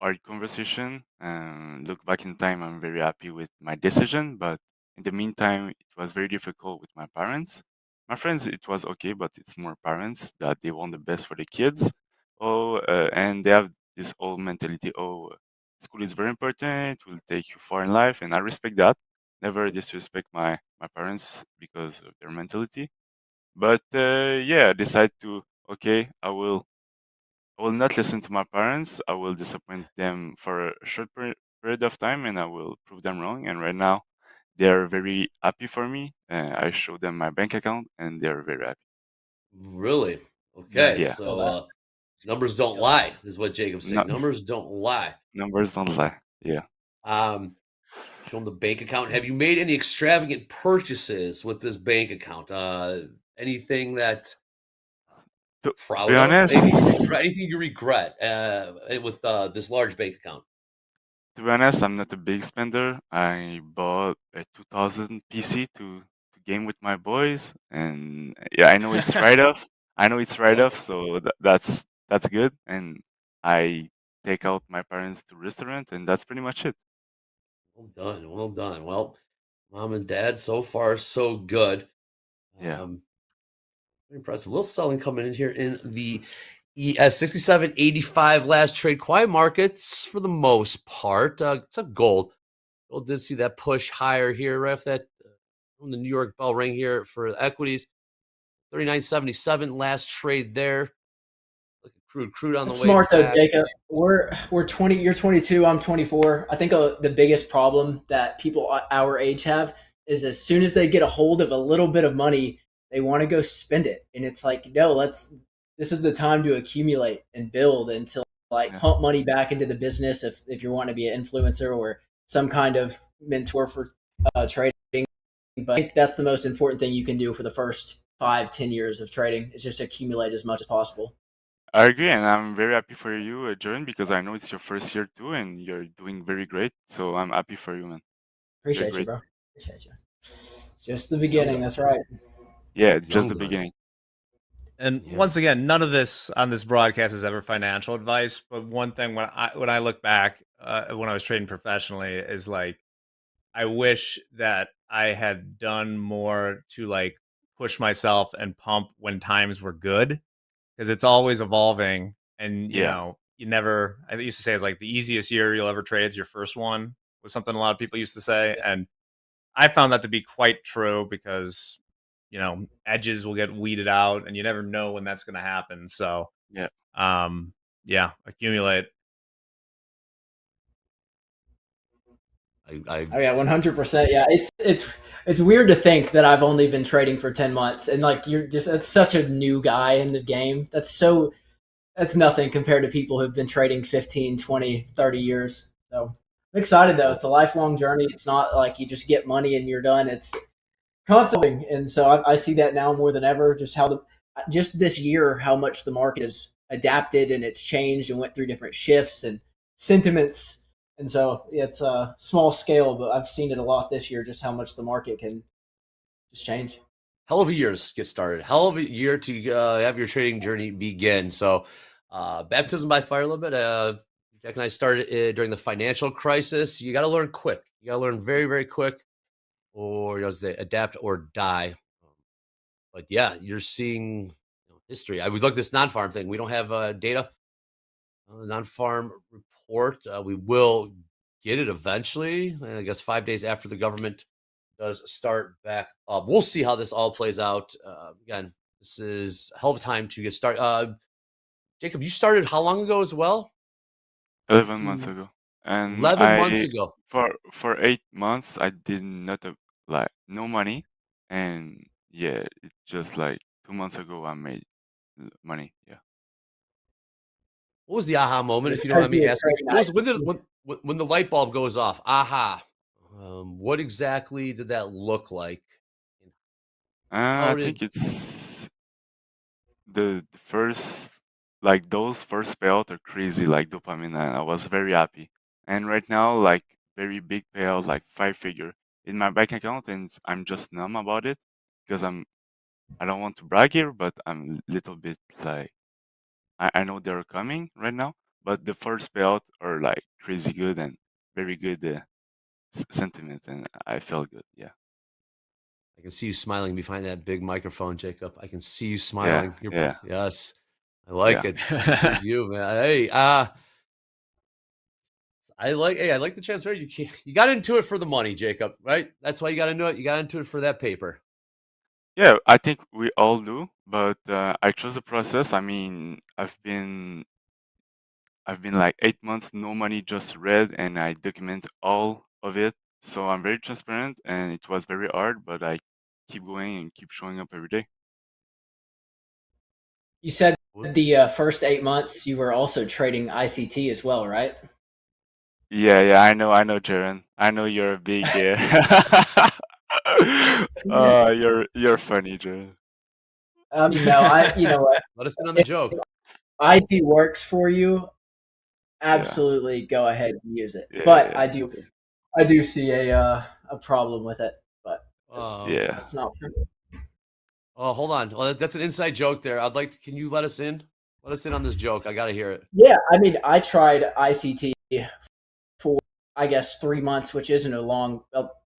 hard conversation. Look back in time, I'm very happy with my decision, but in the meantime, it was very difficult with my parents. My friends, it was okay, but it's more parents that they want the best for the kids. And they have this old mentality. School is very important. It will take you far in life, and I respect that. Never disrespect my parents because of their mentality. But yeah, I decide to okay, I will not listen to my parents. I will disappoint them for a short period of time, and I will prove them wrong. And right now, they are very happy for me. I show them my bank account, and they are very happy. Really? Okay. Yeah. So numbers don't lie, is what Jacob's saying. No, Numbers don't lie. numbers don't lie. Yeah. Show them the bank account. Have you made any extravagant purchases with this bank account? Anything that To proud be of? honest, Anything you regret with this large bank account? I'm not a big spender. I bought a 2000 PC to game with my boys, and yeah, I know it's right off. I know it's right Yeah. off, so that's good. And I take out my parents to restaurant, and that's pretty much it. Well done. Well done. Well, mom and dad, so far so good. Yeah. Very impressive. A little selling coming in here in the ES 67.85 last trade. Quiet markets for the most part. Except gold. Gold did see that push higher here right after that. From the New York bell ring here for the equities. 39.77 last trade there. Look at crude on the That's way smart though, back. Jacob. We're 20. You're 22. I'm 24. I think the biggest problem that people our age have is as soon as they get a hold of a little bit of money, they want to go spend it, and it's like, no, this is the time to accumulate and build and to like pump money back into the business if you want to be an influencer or some kind of mentor for trading. But I think that's the most important thing you can do for the first 5-10 years of trading is just accumulate as much as possible. I agree, and I'm very happy for you, Jordan, because I know it's your first year too, and you're doing very great. So I'm happy for you, man. Appreciate you, bro. Appreciate you. Just the beginning. That's right. Yeah, just the beginning. And once again, none of this on this broadcast is ever financial advice. But one thing when I look back when I was trading professionally is like, I wish that I had done more to like push myself and pump when times were good, because it's always evolving. And you Yeah. know, you never. I used to say it's like the easiest year you'll ever trade is your first one, was something a lot of people used to say. And I found that to be quite true because, edges will get weeded out and you never know when that's going to happen. So, Yeah. yeah, accumulate. Oh yeah, 100%. Yeah, it's weird to think that I've only been trading for 10 months and like it's such a new guy in the game. That's nothing compared to people who've been trading 15, 20, 30 years. So I'm excited though. It's a lifelong journey. It's not like you just get money and you're done. It's constantly. And so I see that now more than ever, just this year, how much the market has adapted and it's changed and went through different shifts and sentiments. And so it's a small scale, but I've seen it a lot this year, just how much the market can just change. Hell of a year to get started. Hell of a year to have your trading journey begin. So, baptism by fire a little bit. Jack and I started during the financial crisis. You got to learn quick. You got to learn very, very quick, or they adapt or die. But yeah, you're seeing history. I would look at this non-farm thing. We don't have data. Non-farm report. We will get it eventually. I guess 5 days after the government does start back up. We'll see how this all plays out. Again, this is a hell of a time to get started. Jacob, you started how long ago as well? 11 months ago. And 11 months ago. For 8 months, I did not have, like, no money. And yeah, it's just like 2 months ago, I made money. Yeah. What was the aha moment, if you don't mind me asking? When the light bulb goes off? Aha. What exactly did that look like? I think it's the first, like those first payout are crazy, like dopamine, and I was very happy. And right now, like very big payout, like 5-figure in my bank account, and I'm just numb about it because I don't want to brag here, but I'm a little bit like I know they're coming right now, but the first payout are like crazy good and very good sentiment, and I felt good. Yeah. I can see you smiling behind that big microphone, Jacob. I can see you smiling. Yeah. Yes. I like it. For you, man. Hey, I like the transparency. You got into it for the money, Jacob, right? That's why you got into it. You got into it for that paper. Yeah, I think we all do, but I chose the process. I mean, I've been like 8 months, no money, just read, and I document all of it. So I'm very transparent, and it was very hard, but I keep going and keep showing up every day. You said the first 8 months you were also trading ICT as well, right? Yeah, I know, Jaren. I know you're a big. You're funny, Jaren. No, you know what? Let us in on the joke. IT works for you. Absolutely, go ahead and use it. But I do see a problem with it. But that's not true. Oh, hold on. Well, that's an inside joke there. Can you let us in? Let us in on this joke. I got to hear it. Yeah, I mean, I tried ICT for, I guess, 3 months, which isn't a long,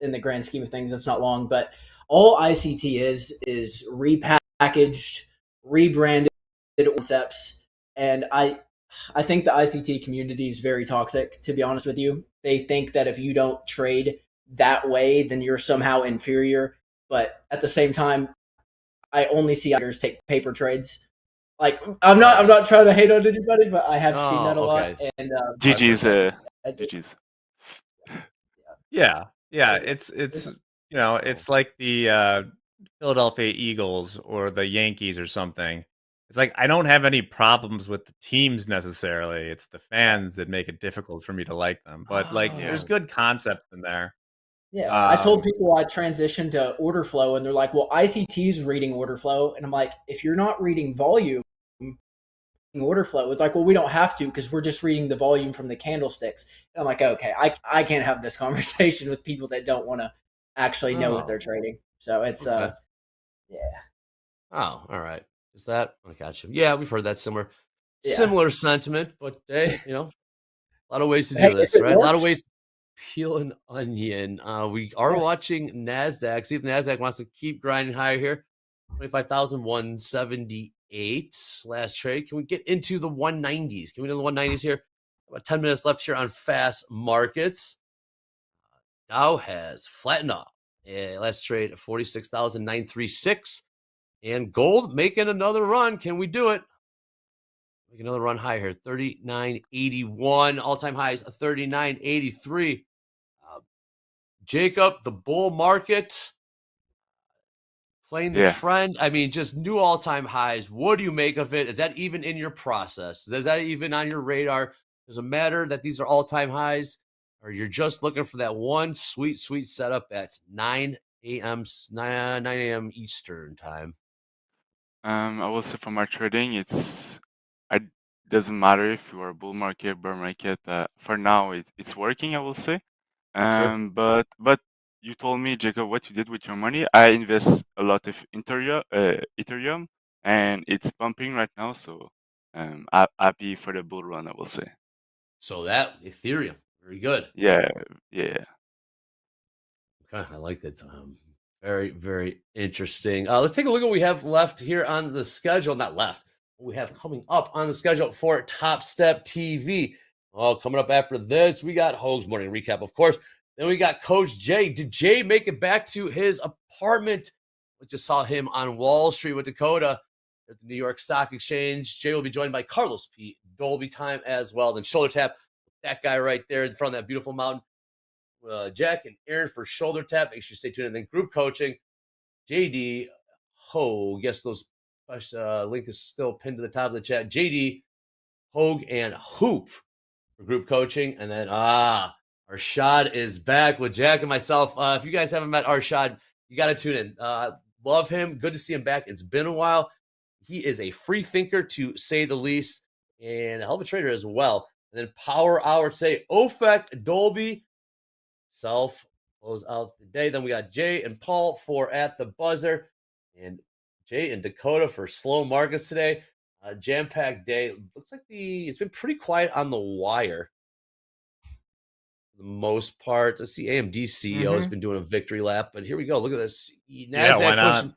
in the grand scheme of things, it's not long. But all ICT is repackaged, rebranded concepts. And I think the ICT community is very toxic, to be honest with you. They think that if you don't trade that way, then you're somehow inferior. But at the same time, I only see others take paper trades. Like I'm not trying to hate on anybody, but I have seen that a lot. And GG's. Yeah. It's it's like the Philadelphia Eagles or the Yankees or something. It's like I don't have any problems with the teams necessarily. It's the fans that make it difficult for me to like them. But there's good concepts in there. Yeah, I told people I transitioned to order flow, and they're like, "Well, ICT's reading order flow," and I'm like, "If you're not reading volume, order flow," it's like, "Well, we don't have to because we're just reading the volume from the candlesticks." And I'm like, "Okay, I can't have this conversation with people that don't want to actually know what they're trading." So it's yeah. Oh, all right. Is that? I got you. Yeah, we've heard that similar sentiment, but hey, a lot of ways to do this, right? A lot of ways. Peel an onion. We are watching NASDAQ. See if NASDAQ wants to keep grinding higher here. 25,178 last trade. Can we get into the 190s? Can we do the 190s here? About 10 minutes left here on fast markets. Dow has flattened off. Last trade 46,936. And gold making another run. Can we do it? Make another run higher here. 39.81. All-time highs 39.83. Jacob, the bull market playing the Yeah. trend. I mean, just new all-time highs. What do you make of it? Is that even in your process? Is that even on your radar? Does it matter that these are all-time highs? Or you're just looking for that one sweet setup at 9 a.m. 9 a.m. Eastern time? I will say for my trading, it doesn't matter if you are bull market, bear market. For now, it's working. I will say. Sure. But you told me, Jacob, what you did with your money. I invest a lot of Ethereum, and it's pumping right now. So, happy for the bull run. I will say. So that Ethereum, very good. Yeah, yeah. Okay, I like it. Very, very interesting. Let's take a look at what we have left here on the schedule. Not left. What we have coming up on the schedule for Top Step TV. Oh, coming up after this, we got Hoag's morning recap, of course. Then we got Coach Jay. Did Jay make it back to his apartment? We just saw him on Wall Street with Dakota at the New York Stock Exchange. Jay will be joined by Carlos P. Dolby time as well. Then shoulder tap, that guy right there in front of that beautiful mountain. Jack and Aaron for shoulder tap. Make sure you stay tuned. And then group coaching, JD Hoag. Yes, those link is still pinned to the top of the chat. JD Hoag and Hoop for group coaching. And then Arshad is back with Jack and myself. If you guys haven't met Arshad, you got to tune in. Love him. Good to see him back. It's been a while. He is a free thinker, to say the least, and a hell of a trader as well. And then Power Hour today, Ofek Dolby. Self close out the day. Then we got Jay and Paul for At the Buzzer, and Jay and Dakota for Slow Markets today. Jam-packed day. Looks like it's been pretty quiet on the wire for the most part. Let's see, AMD CEO has been doing a victory lap, but here we go. Look at this. NASDAQ why not? pushing.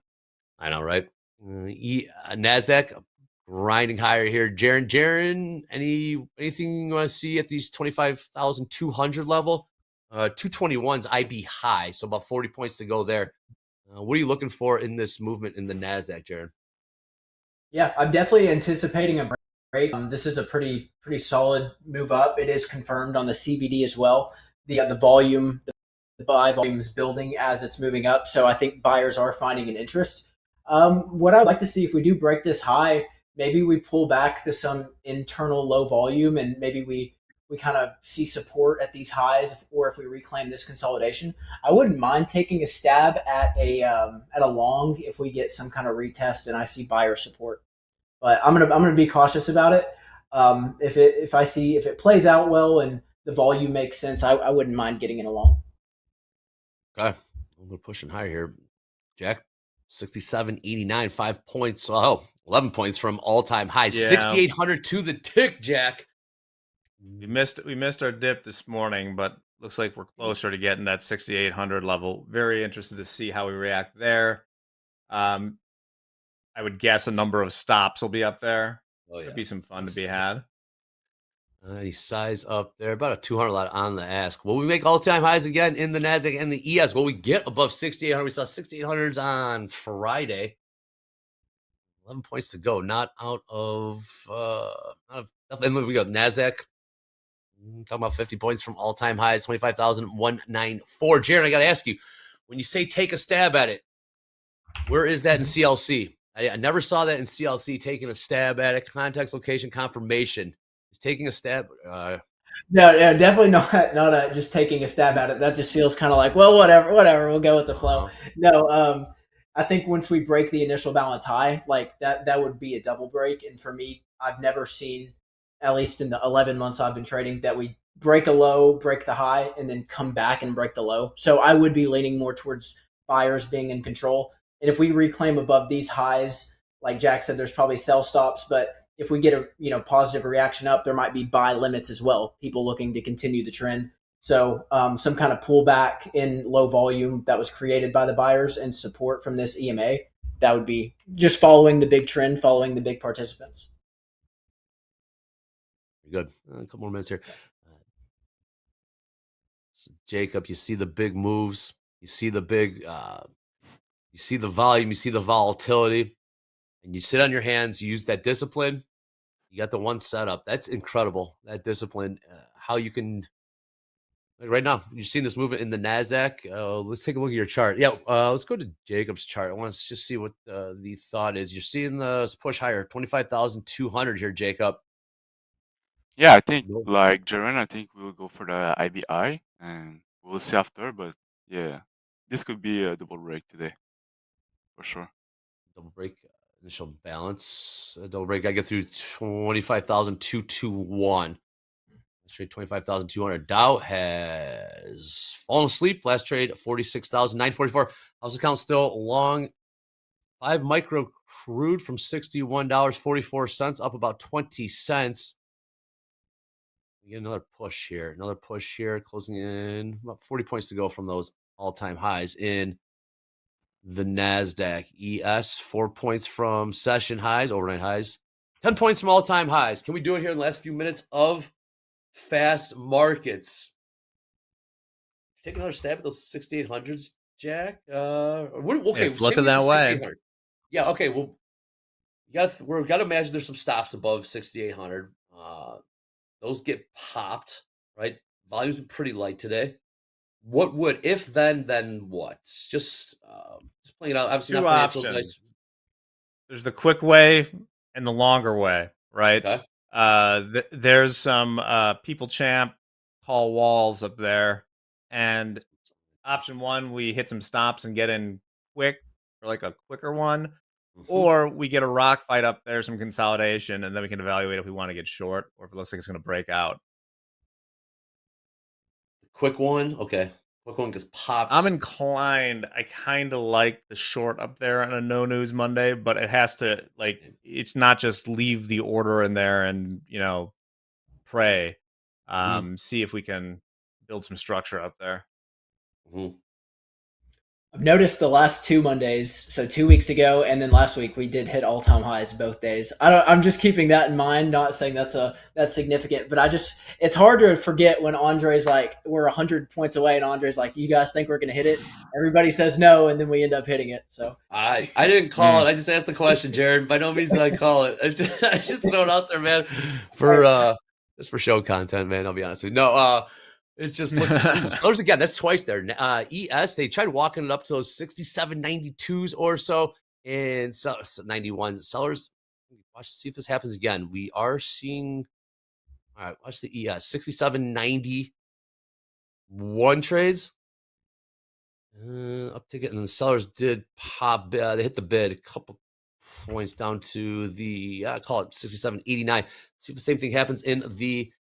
I know, right? NASDAQ grinding higher here. Jaron, anything you want to see at these 25,200 level? 221's IB high, so about 40 points to go there. What are you looking for in this movement in the NASDAQ, Jaron? Yeah, I'm definitely anticipating a break. This is a pretty solid move up. It is confirmed on the CVD as well. The volume, the buy volume is building as it's moving up. So I think buyers are finding an interest. What I'd like to see, if we do break this high, maybe we pull back to some internal low volume, and maybe we kind of see support at these highs, or if we reclaim this consolidation. I wouldn't mind taking a stab at a long if we get some kind of retest and I see buyer support. But I'm gonna be cautious about it. If it plays out well and the volume makes sense, I wouldn't mind getting in a long. Okay, we're pushing higher here, Jack. 67.89, 5 points. 11 points from all-time highs. Yeah. 6,800 to the tick, Jack. We missed our dip this morning, but looks like we're closer to getting that 6,800 level. Very interested to see how we react there. I would guess a number of stops will be up there. Oh, yeah. Could be some fun to be had. He size up there, about a 200 lot on the ask. Will we make all-time highs again in the NASDAQ and the ES? Will we get above 6,800? We saw 6,800s on Friday. 11 points to go. Not out of nothing. We got NASDAQ. Talking about 50 points from all-time highs, 25,194. Jaron, I got to ask you, when you say take a stab at it, where is that in CLC? I never saw that in CLC, taking a stab at it. Context, location, confirmation. Is taking a stab. No, definitely not just taking a stab at it. That just feels kind of like, well, whatever, we'll go with the flow. No, I think once we break the initial balance high, like that would be a double break. And for me, I've never seen, at least in the 11 months I've been trading, that we break a low, break the high, and then come back and break the low. So I would be leaning more towards buyers being in control. And if we reclaim above these highs, like Jack said, there's probably sell stops, but if we get a positive reaction up, there might be buy limits as well. People looking to continue the trend. So some kind of pullback in low volume that was created by the buyers and support from this EMA, that would be just following the big trend, following the big participants. Good. A couple more minutes here. So Jacob, you see the big moves. You see the big, you see the volume, you see the volatility, and you sit on your hands. You use that discipline. You got the one setup. That's incredible. That discipline, how you can. Like right now, you've seen this movement in the NASDAQ. Let's take a look at your chart. Yeah, let's go to Jacob's chart. I want to just see what the thought is. You're seeing the push higher, 25,200 here, Jacob. Yeah, I think like Jaren, I think we'll go for the IBI and we'll see after. But yeah, this could be a double break today for sure. Double break, initial balance, double break. I get through 25,221. Trade 25,200. Dow has fallen asleep. Last trade 46,944. House account still long. 5 micro crude from $61.44 up about 20 cents. We get another push here. Another push here, closing in about 40 points to go from those all-time highs in the NASDAQ. ES, 4 points from session highs, overnight highs. 10 points from all-time highs. Can we do it here in the last few minutes of fast markets? Take another stab at those 6,800s, Jack. Okay, it's looking that way. Yeah. Okay. Well, we've got to imagine there's some stops above 6,800. Those get popped, right? Volume's been pretty light today. What would if then what? Just playing it out. Obviously, Two not financials. options. Nice. There's the quick way and the longer way, right? Okay. There's some people champ call walls up there, and option one, we hit some stops and get in quick or like a quicker one, or we get a rock fight up there, some consolidation, and then we can evaluate if we want to get short or if it looks like it's going to break out. Quick one, okay. Quick one just pops. I'm inclined. I kind of like the short up there on a no news Monday, but it has to it's not just leave the order in there and pray. See if we can build some structure up there. I've noticed the last 2 Mondays, so 2 weeks ago and then last week, we did hit all-time highs both days. I'm just keeping that in mind, not saying that's significant, but it's hard to forget when Andre's like, we're 100 points away, and Andre's like, you guys think we're going to hit it? Everybody says no, and then we end up hitting it. So I didn't call it. I just asked the question, Jared. By no means did I call it. I just throw it out there, man, for just for show content, man. I'll be honest with you. No, it's just close again. That's twice there. ES, they tried walking it up to those 67.92s or so, and 91s. Sellers, watch, see if this happens again. We are seeing. All right, watch the ES 67.91 trades. Up ticket, and then the sellers did pop. They hit the bid a couple points down to the call it 67.89. See if the same thing happens in the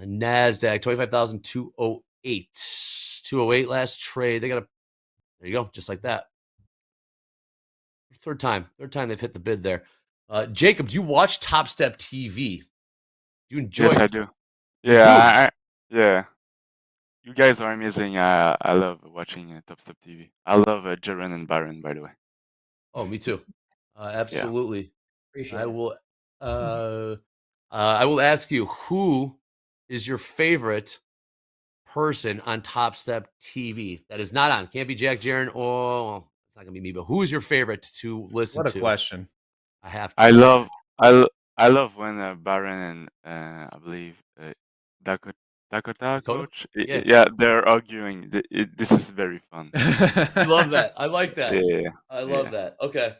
NASDAQ, 25,208. 208 last trade. They got a, there you go, just like that. Third time they've hit the bid there. Jacob, do you watch Topstep TV? Do you enjoy Yes, it? I do. Yeah, yeah. You guys are amazing. I love watching Topstep TV. I love Jaren and Baron, by the way. Oh, me too. Absolutely. Appreciate I will. I will ask you, who is your favorite person on Topstep TV that is not on? Can't be Jack, Jaren, or it's not gonna be me. But who is your favorite to listen to? What a question! I have. To I love when Baron and I believe Dakota coach. Yeah, they're arguing. This is very fun. I love that. I like that. Yeah, I love that. Okay.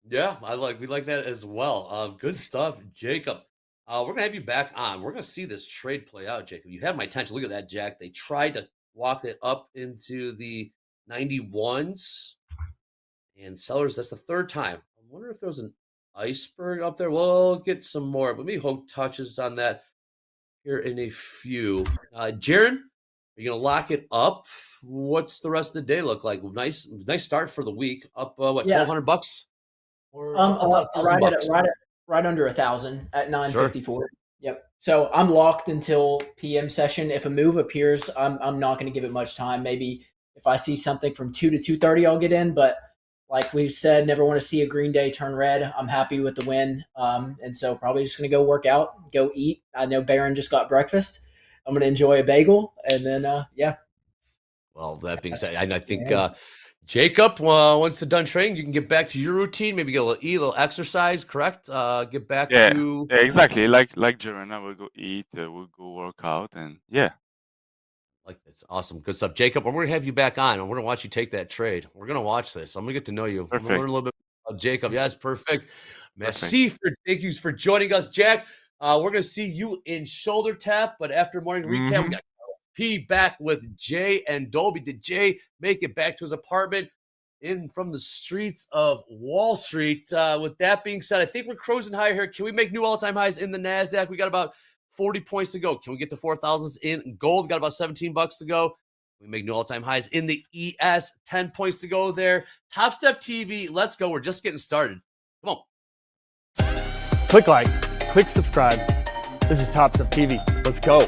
Yeah, we like that as well. Good stuff, Jacob. We're gonna have you back on. We're gonna see this trade play out, Jacob. You have my attention. Look at that, Jack. They tried to walk it up into the 91s, and sellers. That's the third time. I wonder if there was an iceberg up there. We'll get some more, but maybe Hope touches on that here in a few. Jaren, are you gonna lock it up? What's the rest of the day look like? Nice start for the week. Up what, $1,200? Or right under 1,000 at 954. Yep. So I'm locked until PM session. If a move appears, I'm not going to give it much time. Maybe if I see something from 2 to 2:30, I'll get in. But like we've said, never want to see a green day turn red. I'm happy with the win, and so probably just going to go work out, go eat. I know Baron just got breakfast. I'm going to enjoy a bagel, and then yeah. Well, that being said, I think Jacob, once you're done training, you can get back to your routine. Maybe get a little eat, a little exercise. Correct? Get back to Yeah, exactly. Like Joanna, we'll go eat, we'll go work out, and yeah. Like, that's awesome. Good stuff. Jacob, we're going to have you back on, and we're going to watch you take that trade. We're going to watch this. I'm going to get to know you. I'm going to learn a little bit about Jacob. Yes, perfect. Merci thank you for joining us, Jack. We're going to see you in shoulder tap, but after morning recap, we got P back with Jay and Dolby. Did Jay make it back to his apartment in from the streets of Wall Street? With that being said, I think we're cruising higher here. Can we make new all-time highs in the NASDAQ? We got about 40 points to go. Can we get to 4,000s in gold? Got about $17 to go. We make new all-time highs in the ES. 10 points to go there. Topstep TV, let's go. We're just getting started. Come on. Click like, click subscribe. This is Topstep TV. Let's go.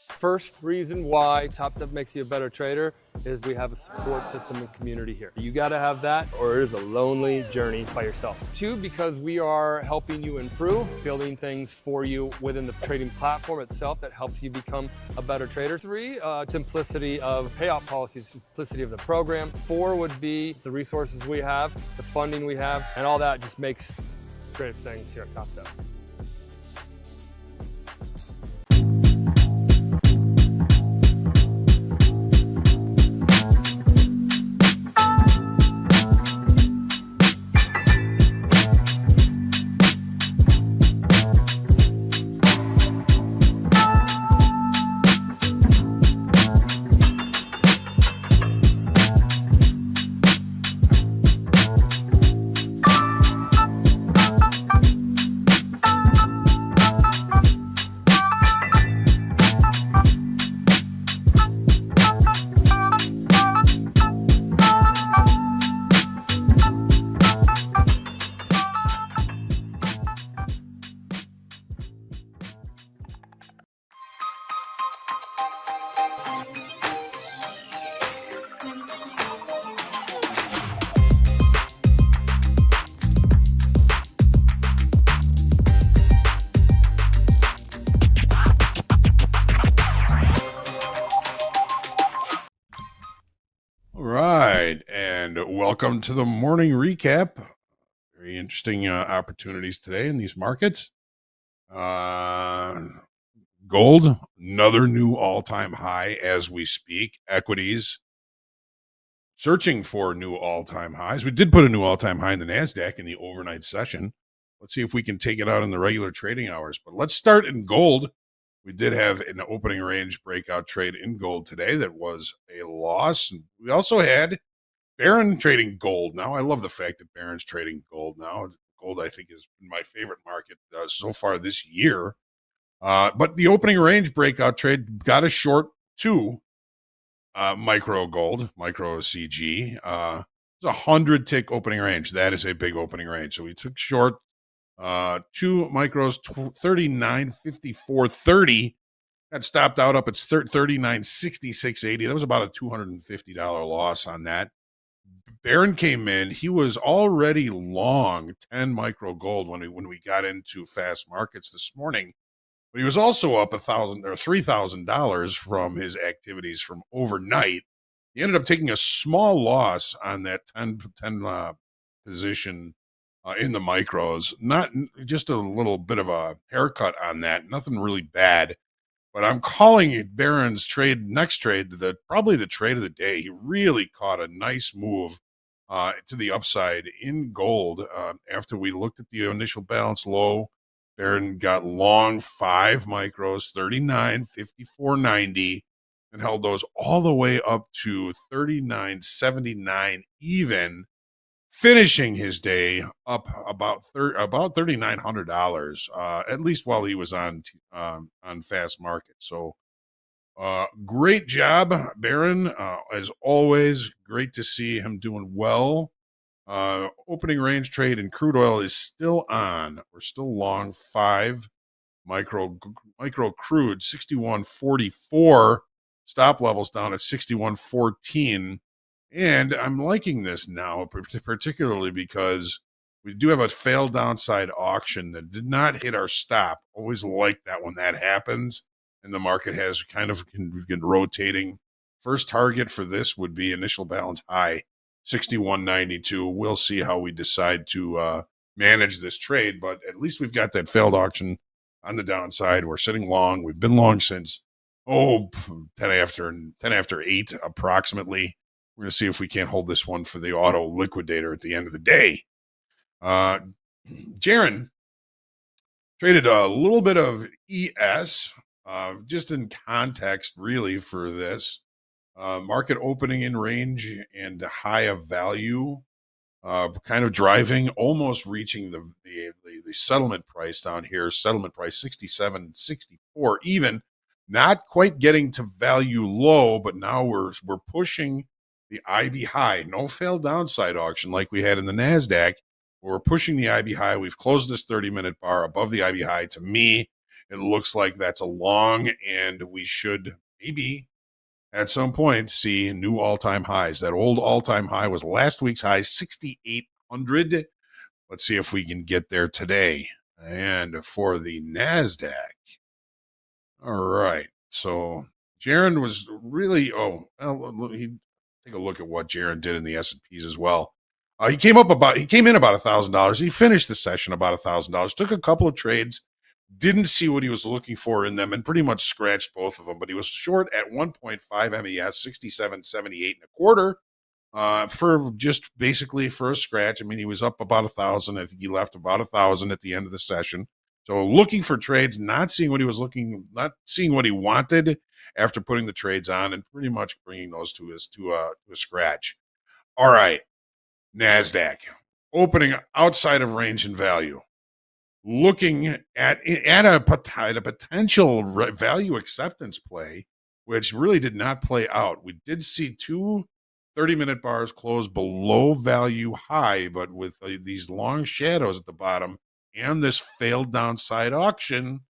First reason why Topstep makes you a better trader is we have a support system and community here. You got to have that, or it is a lonely journey by yourself. Two, because we are helping you improve, building things for you within the trading platform itself that helps you become a better trader. Three, simplicity of payout policies, simplicity of the program. Four would be the resources we have, the funding we have, and all that just makes great things here at Topstep. All right, and welcome to the morning recap. Very interesting opportunities today in these markets. Gold, another new all-time high as we speak. Equities, searching for new all-time highs. We did put a new all-time high in the NASDAQ in the overnight session. Let's see if we can take it out in the regular trading hours. But let's start in gold. We did have an opening range breakout trade in gold today that was a loss. We also had Barron trading gold now. I love the fact that Barron's trading gold now. Gold, I think, is my favorite market so far this year. But the opening range breakout trade got a short to micro gold, micro CG. It's a 100 tick opening range. That is a big opening range. So we took short 2 micros, 39.54.30. Got stopped out up at 39.66.80. That was about a $250 loss on that. Barron came in. He was already long 10 micro gold when we got into fast markets this morning. But he was also up $1,000 or $3,000 from his activities from overnight. He ended up taking a small loss on that 10 position in the micros. Not just a little bit of a haircut on that. Nothing really bad. But I'm calling it Barron's next trade, probably the trade of the day. He really caught a nice move to the upside in gold after we looked at the initial balance low. Barron got long 5 micros, 39.54.90, and held those all the way up to 39.79 even, finishing his day up about $3,900, at least while he was on fast market. So great job, Barron. As always, great to see him doing well. Opening range trade in crude oil is still on. We're still long 5 micro crude, 61.44. Stop levels down at 61.14. And I'm liking this now, particularly because we do have a failed downside auction that did not hit our stop. Always like that when that happens. and the market has kind of been rotating. First target for this would be initial balance high, 61.92. We'll see how we decide to manage this trade, but at least we've got that failed auction on the downside. We're sitting long. We've been long since 10 after 8 approximately. We're going to see if we can't hold this one for the auto liquidator at the end of the day. Jaron traded a little bit of ES, just in context, really, for this. Market opening in range and high of value, kind of driving, almost reaching the settlement price down here. Settlement price 67.64, even not quite getting to value low, but now we're pushing the IB high. No failed downside auction like we had in the NASDAQ. We're pushing the IB high. We've closed this 30-minute bar above the IB high. To me, it looks like that's a long, and we should maybe at some point see new all-time highs. That old all-time high was last week's high, 6,800. Let's see if we can get there today. And for the NASDAQ, all right. So Jaron was really, take a look at what Jaron did in the S&Ps as well. He came in about $1,000. He finished the session about $1,000. Took a couple of trades, didn't see what he was looking for in them, and pretty much scratched both of them. But he was short at 1.5 MES, 67.78 and a quarter, for just basically for a scratch. I mean, he was up about 1,000. I think he left about 1,000 at the end of the session. So looking for trades, not seeing what he wanted after putting the trades on, and pretty much bringing those to a scratch. All right. NASDAQ opening outside of range and value, looking at a potential value acceptance play, which really did not play out. We did see two 30-minute bars close below value high, but with these long shadows at the bottom and this failed downside auction,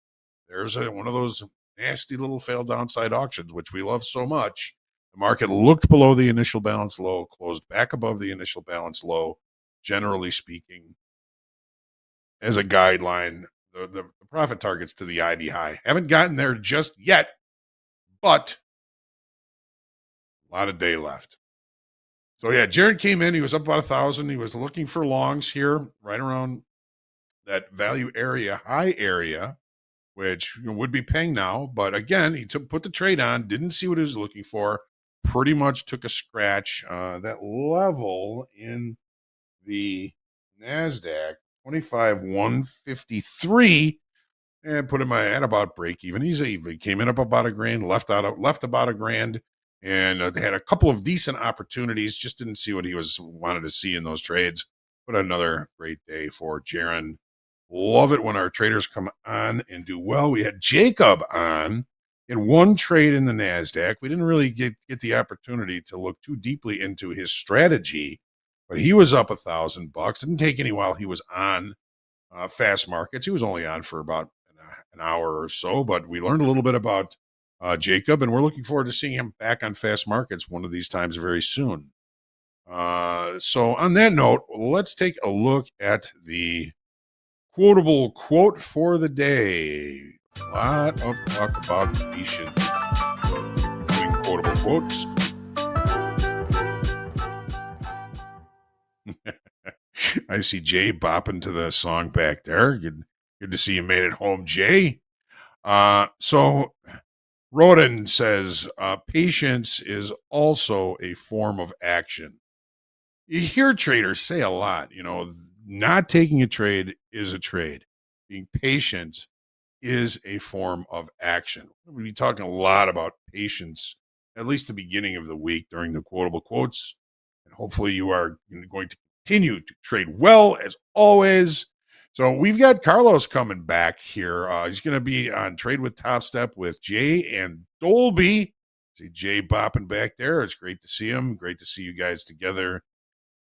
there's one of those nasty little failed downside auctions, which we love so much. The market looked below the initial balance low, closed back above the initial balance low. Generally speaking, as a guideline, the profit targets to the IB high haven't gotten there just yet, but a lot of day left. So yeah, Jared came in. He was up about 1,000. He was looking for longs here, right around that value area, high area, which would be paying now. But again, he put the trade on, didn't see what he was looking for. Pretty much took a scratch. That level in the NASDAQ, 25,153, and put him at about break even. He came in up about $1,000, left about $1,000, and had a couple of decent opportunities. Just didn't see what he wanted to see in those trades. But another great day for Jaron. Love it when our traders come on and do well. We had Jacob on in one trade in the NASDAQ. We didn't really get the opportunity to look too deeply into his strategy, but he was up $1,000. Didn't take any while he was on fast markets. He was only on for about an hour or so, but we learned a little bit about Jacob, and we're looking forward to seeing him back on fast markets one of these times very soon. So on that note, let's take a look at the quotable quote for the day. A lot of talk about patience. Doing quotable quotes. I see Jay bopping to the song back there. Good to see you made it home, Jay. So Rodin says, patience is also a form of action. You hear traders say a lot, not taking a trade is a trade. Being patient is a form of action. We'll be talking a lot about patience, at least the beginning of the week during the quotable quotes. And hopefully you are going to continue to trade well as always. So we've got Carlos coming back here. He's going to be on Trade with Topstep with Jay and Dolby. See Jay bopping back there. It's great to see him. Great to see you guys together,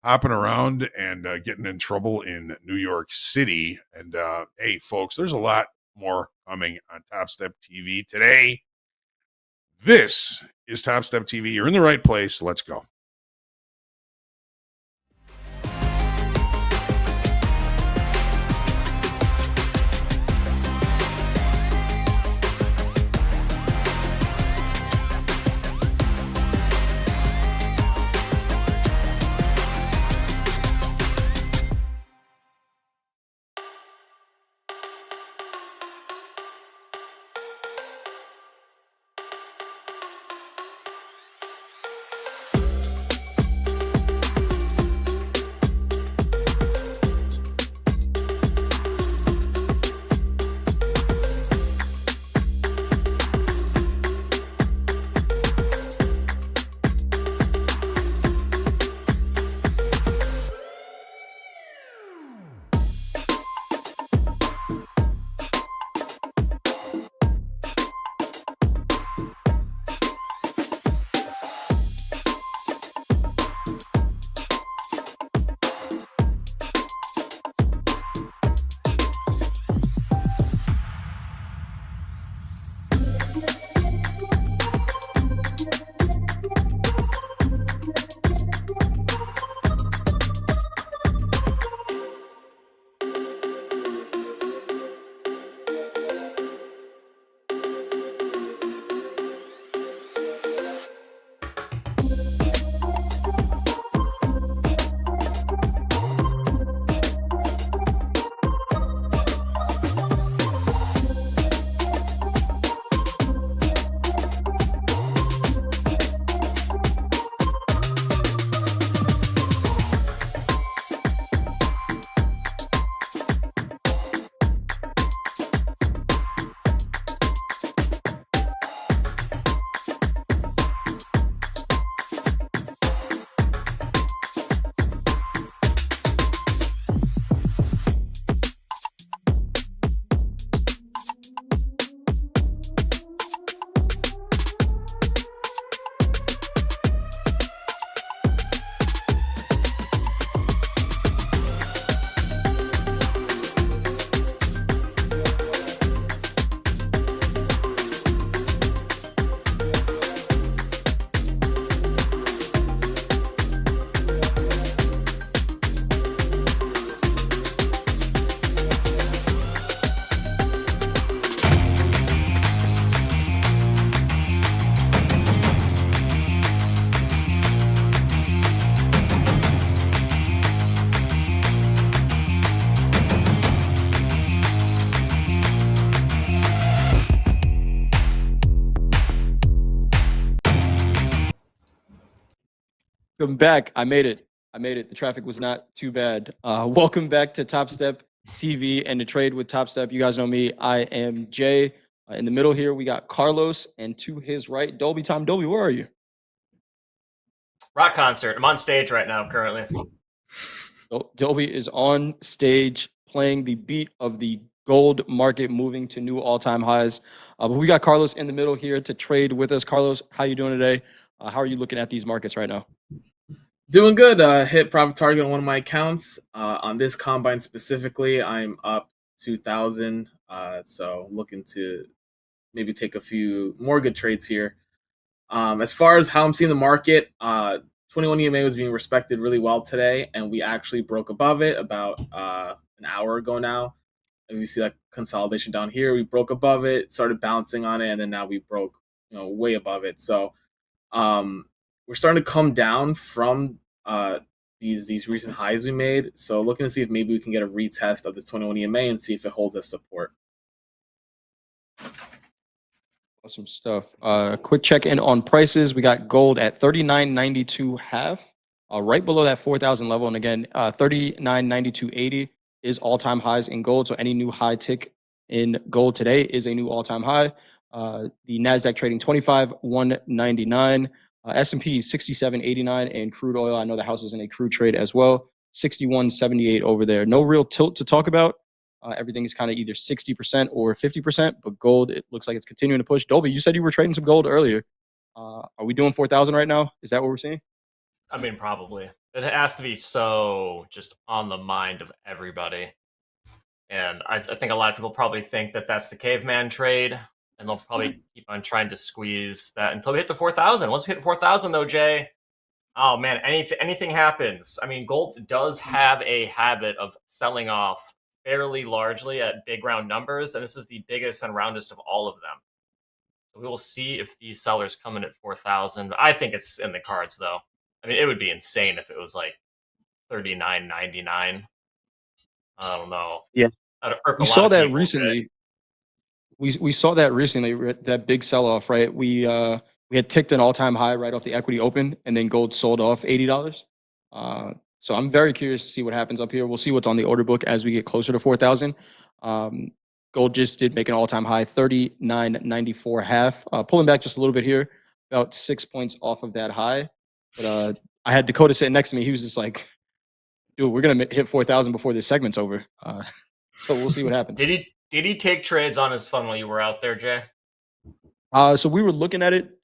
hopping around and getting in trouble in New York City. And hey, folks, there's a lot more coming on Topstep TV today. This is Topstep TV. You're in the right place. Let's go. Welcome back. I made it. The traffic was not too bad. Welcome back to Topstep TV and the trade with Topstep. You guys know me. I am Jay. In the middle here, we got Carlos, and to his right, Dolby Time. Dolby, where are you? Rock concert. I'm on stage right now currently. Dolby is on stage playing the beat of the gold market moving to new all-time highs. But we got Carlos in the middle here to trade with us. Carlos, how you doing today? How are you looking at these markets right now? Doing good. Hit profit target on one of my accounts. On this combine specifically, I'm up 2,000. So looking to maybe take a few more good trades here. As far as how I'm seeing the market, 21 EMA was being respected really well today, and we actually broke above it about an hour ago now. And you see that consolidation down here, we broke above it, started bouncing on it, and then now we broke, way above it. So we're starting to come down from these recent highs we made. So looking to see if maybe we can get a retest of this 21 EMA and see if it holds as support. Awesome stuff. Quick check in on prices. We got gold at 39.92 half, right below that 4,000 level. And again, 39.92.80 is all-time highs in gold. So any new high tick in gold today is a new all-time high. The NASDAQ trading 25.199. S&P 67.89, and crude oil, I know the house is in a crude trade as well, 61.78 over there. No real tilt to talk about. Everything is kind of either 60% or 50%, but gold, it looks like it's continuing to push. Dolby, you said you were trading some gold earlier. Are we doing 4,000 right now? Is that what we're seeing? I mean, probably. It has to be so just on the mind of everybody. And I think a lot of people probably think that that's the caveman trade, and they'll probably keep on trying to squeeze that until we hit the 4,000. Once we hit 4,000, though, Jay, oh man, anything happens. I mean, gold does have a habit of selling off fairly largely at big round numbers, and this is the biggest and roundest of all of them. So we will see if these sellers come in at 4,000. I think it's in the cards, though. I mean, it would be insane if it was like 39.99. I don't know. Yeah, we saw that recently. We saw that recently, that big sell-off, right? We had ticked an all-time high right off the equity open, and then gold sold off $80. So I'm very curious to see what happens up here. We'll see what's on the order book as we get closer to 4,000. Gold just did make an all-time high, 39.94 half, pulling back just a little bit here, about 6 points off of that high. But I had Dakota sitting next to me. He was just like, dude, we're going to hit 4,000 before this segment's over. So we'll see what happens. Did he take trades on his phone while you were out there, Jay? So we were looking at it.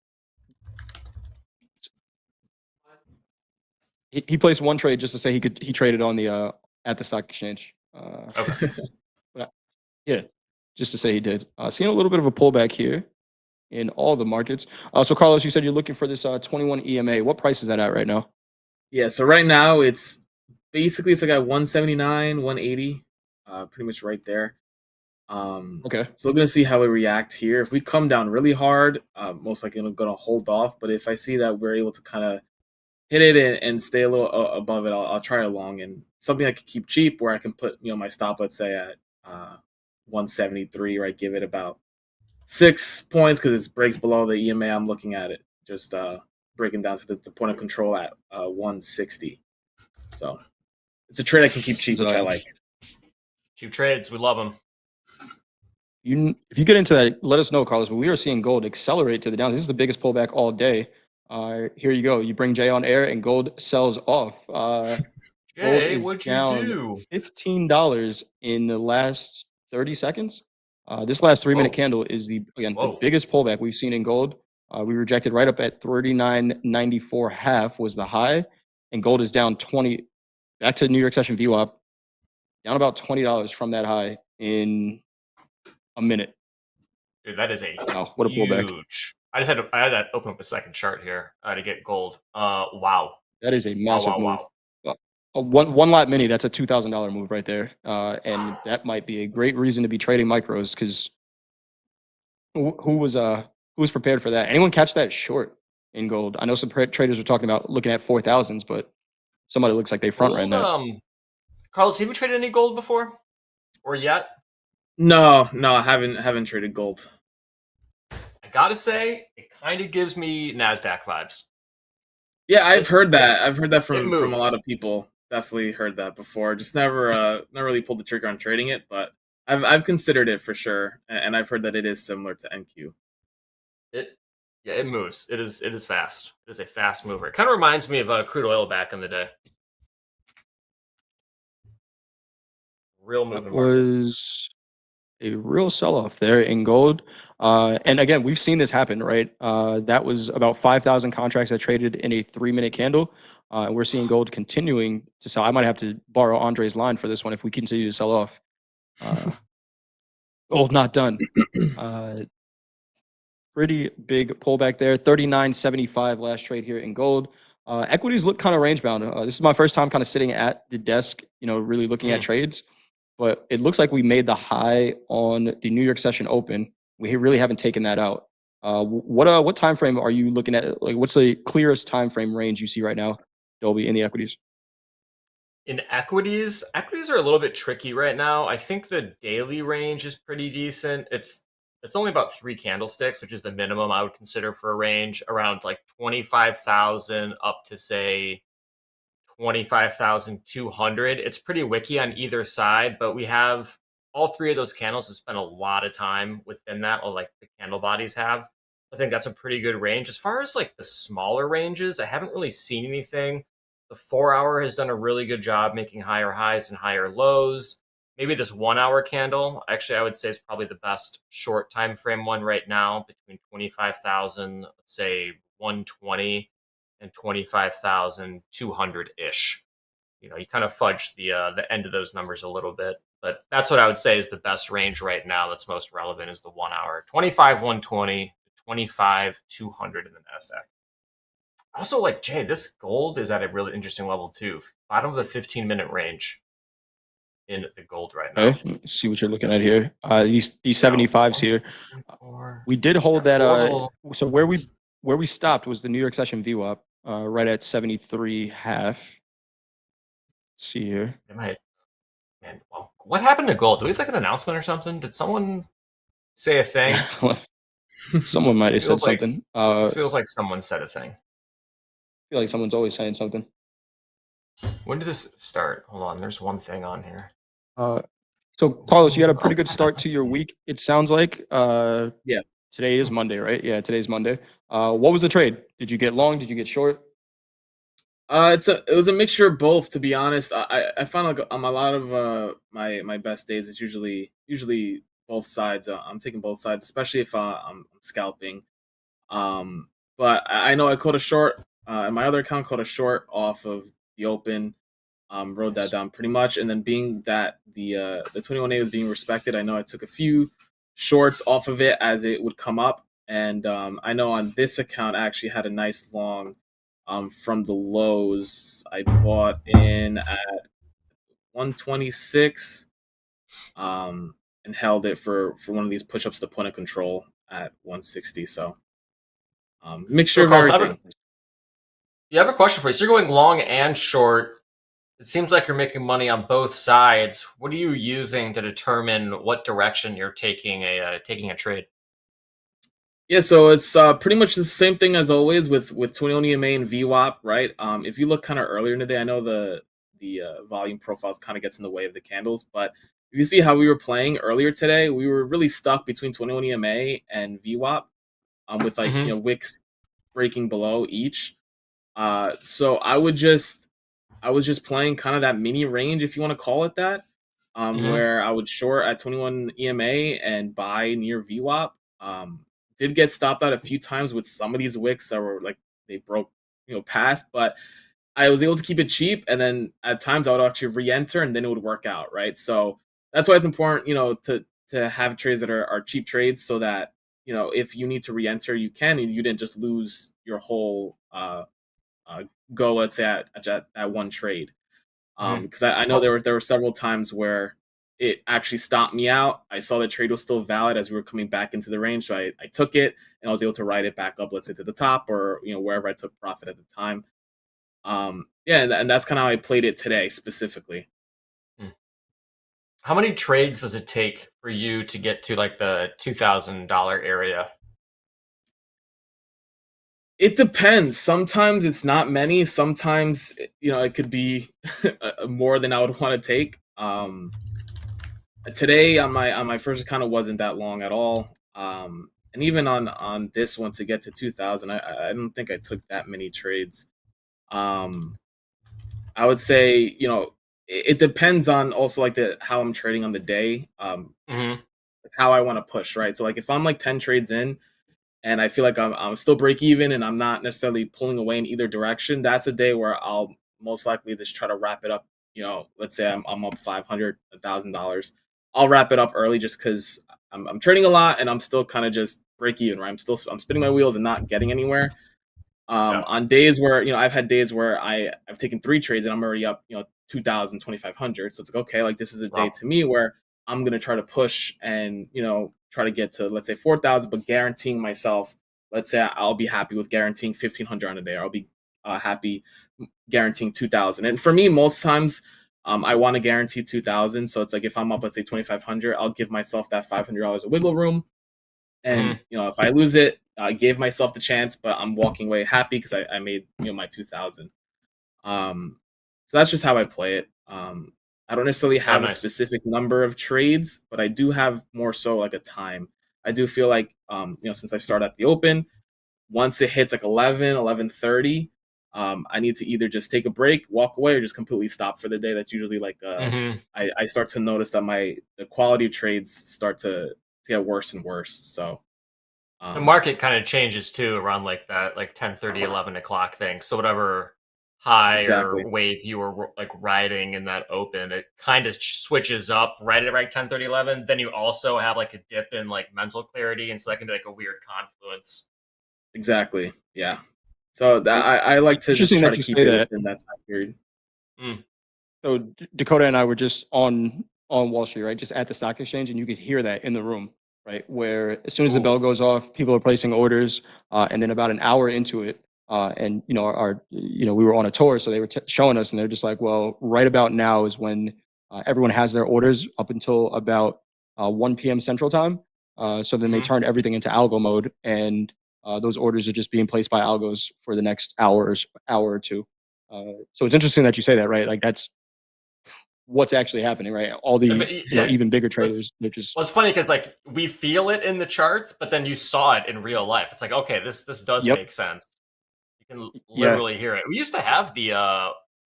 He placed one trade just to say he traded on the at the stock exchange. Okay. But, yeah, just to say he did. Seeing a little bit of a pullback here in all the markets. So Carlos, you said you're looking for this 21 EMA. What price is that at right now? Yeah, so right now it's basically like at 179, 180, pretty much right there. Okay. So we're gonna see how we react here. If we come down really hard, most likely I'm gonna hold off. But if I see that we're able to kind of hit it and stay a little above it, I'll try a long, and something I can keep cheap where I can put my stop, let's say at 173, right? Give it about 6 points because it breaks below the EMA. I'm looking at it just breaking down to the point of control at 160. So it's a trade I can keep cheap, which I like. Cheap trades, we love them. If you get into that, let us know, Carlos. But we are seeing gold accelerate to the down. This is the biggest pullback all day. Here you go. You bring Jay on air, and gold sells off. Jay, what'd you do? $15 in the last 30 seconds. This last 3-minute candle is the biggest pullback we've seen in gold. We rejected right up at 39.94 half was the high, and gold is down 20. Back to New York session VWAP, down about $20 from that high in a minute. Dude, that is what a pullback. Huge. I had to open up a second chart here to get gold. Wow. That is a massive move. One lot mini, that's a $2,000 move right there. And that might be a great reason to be trading micros, because who was prepared for that? Anyone catch that short in gold? I know some traders are talking about looking at 4,000s, but somebody looks like they front ran that. Carlos, have you traded any gold before or yet? No, I haven't traded gold. I gotta say, it kind of gives me NASDAQ vibes. Yeah, I've heard that. I've heard that It from a lot moves. of people. Definitely heard that before. Just never really pulled the trigger on trading it, but I've considered it for sure, and I've heard that it is similar to NQ. Yeah, it moves. It is fast. It is a fast mover. It kind of reminds me of crude oil back in the day. Real That moving market. was a real sell-off there in gold. And again, we've seen this happen, right? That was about 5,000 contracts that traded in a 3-minute candle. And we're seeing gold continuing to sell. I might have to borrow Andre's line for this one if we continue to sell off. Gold not done. Pretty big pullback there. 39.75 last trade here in gold. Equities look kind of range bound. This is my first time kind of sitting at the desk, really looking at trades. But it looks like we made the high on the New York session open. We really haven't taken that out. What time frame are you looking at? Like, what's the clearest time frame range you see right now, Dolby, in the equities? In equities are a little bit tricky right now. I think the daily range is pretty decent. It's only about 3 candlesticks, which is the minimum I would consider for a range, around like 25,000 up to say 25,200. It's pretty wicky on either side, but we have all 3 of those candles have spent a lot of time within that, or like the candle bodies have. I think that's a pretty good range. As far as like the smaller ranges, I haven't really seen anything. The 4-hour has done a really good job making higher highs and higher lows. Maybe this 1-hour candle, actually, I would say is probably the best short time frame one right now, between 25,000, let's say 120 and 25,200 ish. You kind of fudge the end of those numbers a little bit, but that's what I would say is the best range right now. That's most relevant is the 1-hour 25,120 to 25,200 in the NASDAQ. Also, like Jay, this gold is at a really interesting level too. Bottom of the 15-minute range in the gold right now. Okay, let's see what you're looking at here. These 75s here. We did hold that. So where we stopped was the New York session VWAP, right at 73.5. See here. Man, well, what happened to gold? Do we have like an announcement or something? Did someone say a thing? Someone might have said something. This feels like someone said a thing. I feel like someone's always saying something. When did this start? Hold on, there's one thing on here. So Carlos, you had a pretty good start to your week. It sounds like. Yeah. Today is Monday, right? Yeah, today's Monday. What was the trade? Did you get long? Did you get short? It was a mixture of both, to be honest. I found like on a lot of my best days, it's usually both sides. I'm taking both sides, especially if I'm scalping. But I know I caught a short. And my other account caught a short off of the open. Rode that down pretty much, and then being that the 21A was being respected, I know I took a few shorts off of it as it would come up, and I know on this account I actually had a nice long from the lows. I bought in at 126 and held it for one of these push-ups to point of control at 160. So mixture of everything. I have a question for you. So you're going long and short. It seems like you're making money on both sides. What are you using to determine what direction you're taking a trade? Yeah, so it's pretty much the same thing as always with 21 EMA and VWAP, right? If you look kind of earlier in the day, I know the volume profiles kind of gets in the way of the candles, but if you see how we were playing earlier today, we were really stuck between 21 EMA and VWAP, with wicks breaking below each. So I was just playing kind of that mini range, if you want to call it that, where I would short at 21 EMA and buy near VWAP. Did get stopped out a few times with some of these wicks that were like they broke, past, but I was able to keep it cheap, and then at times I would actually re-enter, and then it would work out, right? So that's why it's important, to have trades that are cheap trades, so that if you need to re-enter, you can, and you didn't just lose your whole go, let's say at one trade. Because I know there were several times where it actually stopped me out. I saw the trade was still valid as we were coming back into the range, so I took it, and I was able to ride it back up, let's say to the top, or wherever I took profit at the time. And that's kind of how I played it today specifically. How many trades does it take for you to get to like the $2,000 area? It depends. Sometimes it's not many. Sometimes it could be more than I would want to take. Today on my first account it wasn't that long at all. And even on this one to get to 2,000, I don't think I took that many trades. I would say it depends on also like how I'm trading on the day. How I want to push, right? So like if I'm like 10 trades in and I feel like I'm still break even and I'm not necessarily pulling away in either direction, that's a day where I'll most likely just try to wrap it up. Let's say I'm up $500, $1,000. I'll wrap it up early just because I'm trading a lot and I'm still kind of just break even, right? I'm spinning my wheels and not getting anywhere. On days where I've had days where I've taken 3 trades and I'm already up 2,000, 2,500. So it's like, okay, like this is a day to me where I'm gonna try to push and try to get to, let's say, 4,000, but guaranteeing myself, let's say I'll be happy with guaranteeing 1,500 on a day, or I'll be happy guaranteeing 2,000. And for me, most times I want to guarantee 2,000. So it's like if I'm up, let's say 2,500, I'll give myself that $500 of wiggle room. And if I lose it, I gave myself the chance, but I'm walking away happy because I made my 2,000. So that's just how I play it. I don't necessarily have a specific number of trades, but I do have more so like a time. I do feel like since I start at the open, once it hits like 11:30, I need to either just take a break, walk away, or just completely stop for the day. That's usually like I start to notice that the quality of trades start to get worse and worse. So the market kind of changes too around like that, like 10:30, 11 o'clock thing. So whatever high Exactly. or wave you were like riding in that open, it kind of switches up right at like 10:30, 11. Then you also have like a dip in like mental clarity, and so that can be like a weird confluence. Exactly. Yeah. So that I like to just Interesting try that to you keep say it that. within that time period. So Dakota and I were just on Wall Street, right? Just at the stock exchange, and you could hear that in the room, right? Where as soon as the bell goes off, people are placing orders, and then about an hour into it, and we were on a tour, so they were showing us, and they're just like, well, right about now is when everyone has their orders up until about 1 p.m. Central Time. So then they turned everything into algo mode, and those orders are just being placed by algos for the next hour or two. So it's interesting that you say that, right? Like that's what's actually happening, right? All the even bigger traders, they're just Well, it's funny because like we feel it in the charts, but then you saw it in real life. It's like, okay, this does make sense. You can literally hear it. We used to have the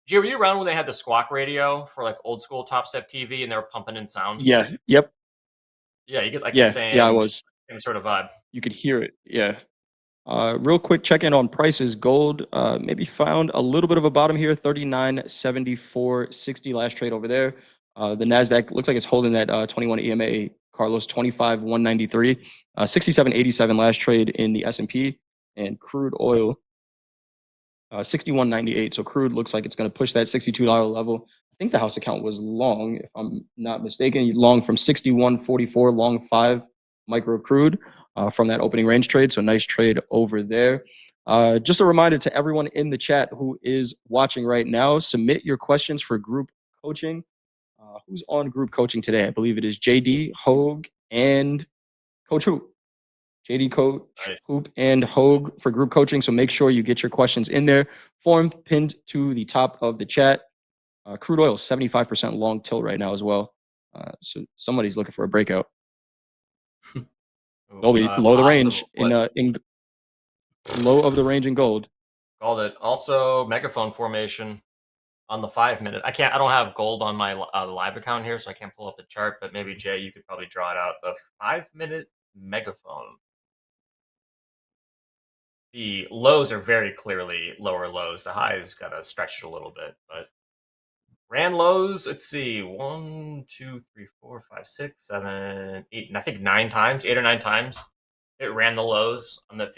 Jay, were you around when they had the squawk radio for like old school Topstep TV and they were pumping in sound? Yeah. Yep. Yeah, you get like the Yeah, I was. same sort of vibe. You could hear it. Yeah. Real quick check in on prices. Gold maybe found a little bit of a bottom here, 39.7460 last trade over there. The NASDAQ looks like it's holding that 21 EMA, Carlos, 25,193. 67.87 last trade in the S&P. And crude oil, 61.98. So crude looks like it's going to push that $62 level. I think the house account was long, if I'm not mistaken. Long from 61.44, long 5 micro crude from that opening range trade. So nice trade over there. Just a reminder to everyone in the chat who is watching right now, submit your questions for group coaching. Who's on group coaching today? I believe it is JD, Hoag, and Coach Hoop. JD, Coach, Hoop, and Hoag for group coaching. So make sure you get your questions in there. Form pinned to the top of the chat. Crude oil is 75% long tilt right now as well. So somebody's looking for a breakout. Dolby, low of the range in low of the range in gold. Called it. Also, megaphone formation on the 5-minute. I don't have gold on my live account here, so I can't pull up the chart. But maybe Jay, you could probably draw it out. The 5-minute megaphone. The lows are very clearly lower lows. The highs got to stretch it a little bit, but ran lows. Let's see, 1, 2, 3, 4, 5, 6, 7, 8, and I think 9 times, 8 or 9 times. It ran the lows on that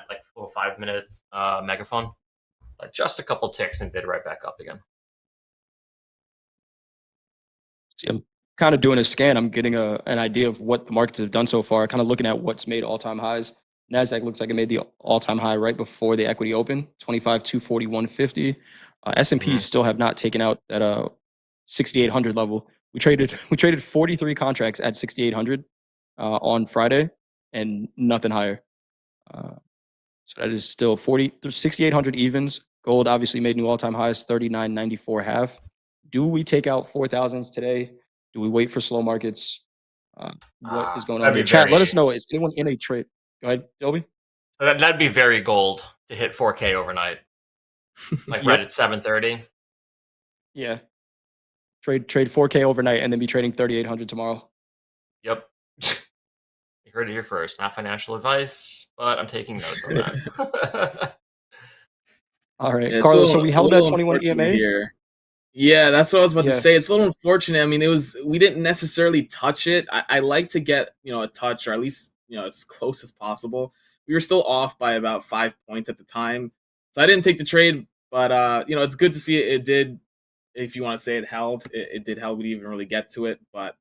like little 5-minute megaphone. Just a couple ticks and bid right back up again. See, I'm kind of doing a scan. I'm getting an idea of what the markets have done so far. Kind of looking at what's made all-time highs. NASDAQ looks like it made the all-time high right before the equity open, 25,241.50. S&Ps still have not taken out that 6,800 level. We traded 43 contracts at 6,800 on Friday, and nothing higher. So that is still 6,800 evens. Gold obviously made new all-time highs, 39.94 half. Do we take out 4,000s today? Do we wait for slow markets? What is going on That'd here? be Chat, let us very. know. Is anyone in a trade? Go ahead, Dolby. That'd be very gold to hit 4K overnight, like right at 7:30. Yeah. Trade 4K overnight and then be trading 3,800 tomorrow. Yep. You heard it here first. Not financial advice, but I'm taking notes on that. All right, Yeah, it's Carlos. So we a held that little 21 unfortunate EMA. here. Yeah, that's what I was about to Yeah. say. It's a little unfortunate. I mean, we didn't necessarily touch it. I like to get a touch, or at least as close as possible. We were still off by about 5 points at the time, so I didn't take the trade. But it's good to see it. It did, if you want to say it held. It did help. We didn't even really get to it, but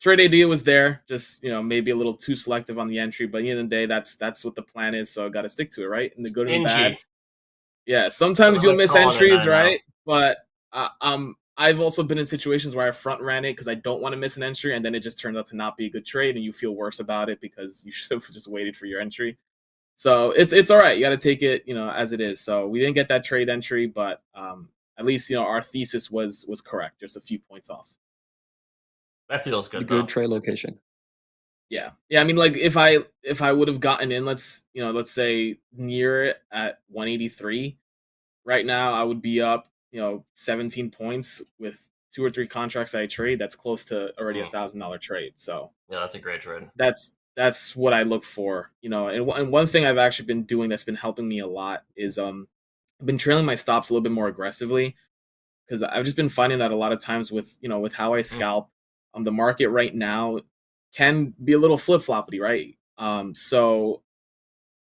trade idea was there. Just maybe a little too selective on the entry. But at the end of the day, that's what the plan is. So I got to stick to it, right? In the good and the bad. Stingy. Yeah, sometimes I you'll like miss calling it entries, that now. right? But I've also been in situations where I front ran it because I don't want to miss an entry, and then it just turns out to not be a good trade, and you feel worse about it because you should have just waited for your entry. So it's all right. You got to take it, as it is. So we didn't get that trade entry, but at least our thesis was correct, just a few points off. That feels The good. good trade location. Yeah. I mean, like if I would have gotten in, let's say near it at 183. Right now, I would be up, 17 points with 2 or 3 contracts I trade. That's close to already $1,000 trade. So Yeah, that's a great trade. that's what I look for, And one thing I've actually been doing that's been helping me a lot is I've been trailing my stops a little bit more aggressively because I've just been finding that a lot of times with with how I scalp, the market right now can be a little flip floppy, right? So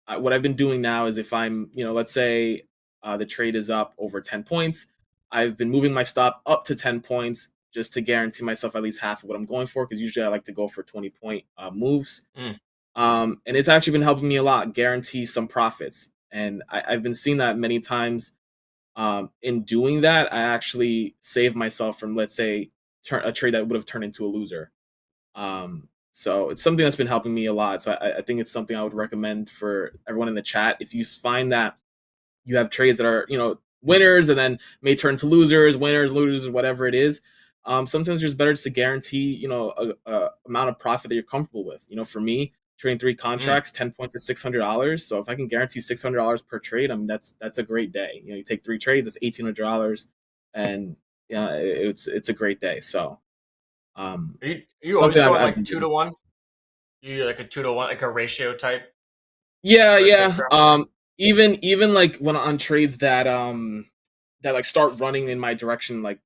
what I've been doing now is if I'm, let's say the trade is up over 10 points, I've been moving my stop up to 10 points just to guarantee myself at least half of what I'm going for, because usually I like to go for 20-point moves. And it's actually been helping me a lot, guarantee some profits. And I've been seeing that many times. In doing that, I actually save myself from, let's say, a trade that would have turned into a loser. So it's something that's been helping me a lot. So I think it's something I would recommend for everyone in the chat. If you find that you have trades that are, winners and then may turn to losers, winners, losers, whatever it is, sometimes it's better just to guarantee, a amount of profit that you're comfortable with. For me, trading 3 contracts, 10 points is $600. So if I can guarantee $600 per trade, I mean, that's a great day. You take 3 trades, it's $1,800, and it's a great day. So Are you always something going I've like been 2 to 1? You like a 2 to 1, like a ratio type? Yeah. Even like when on trades that like start running in my direction like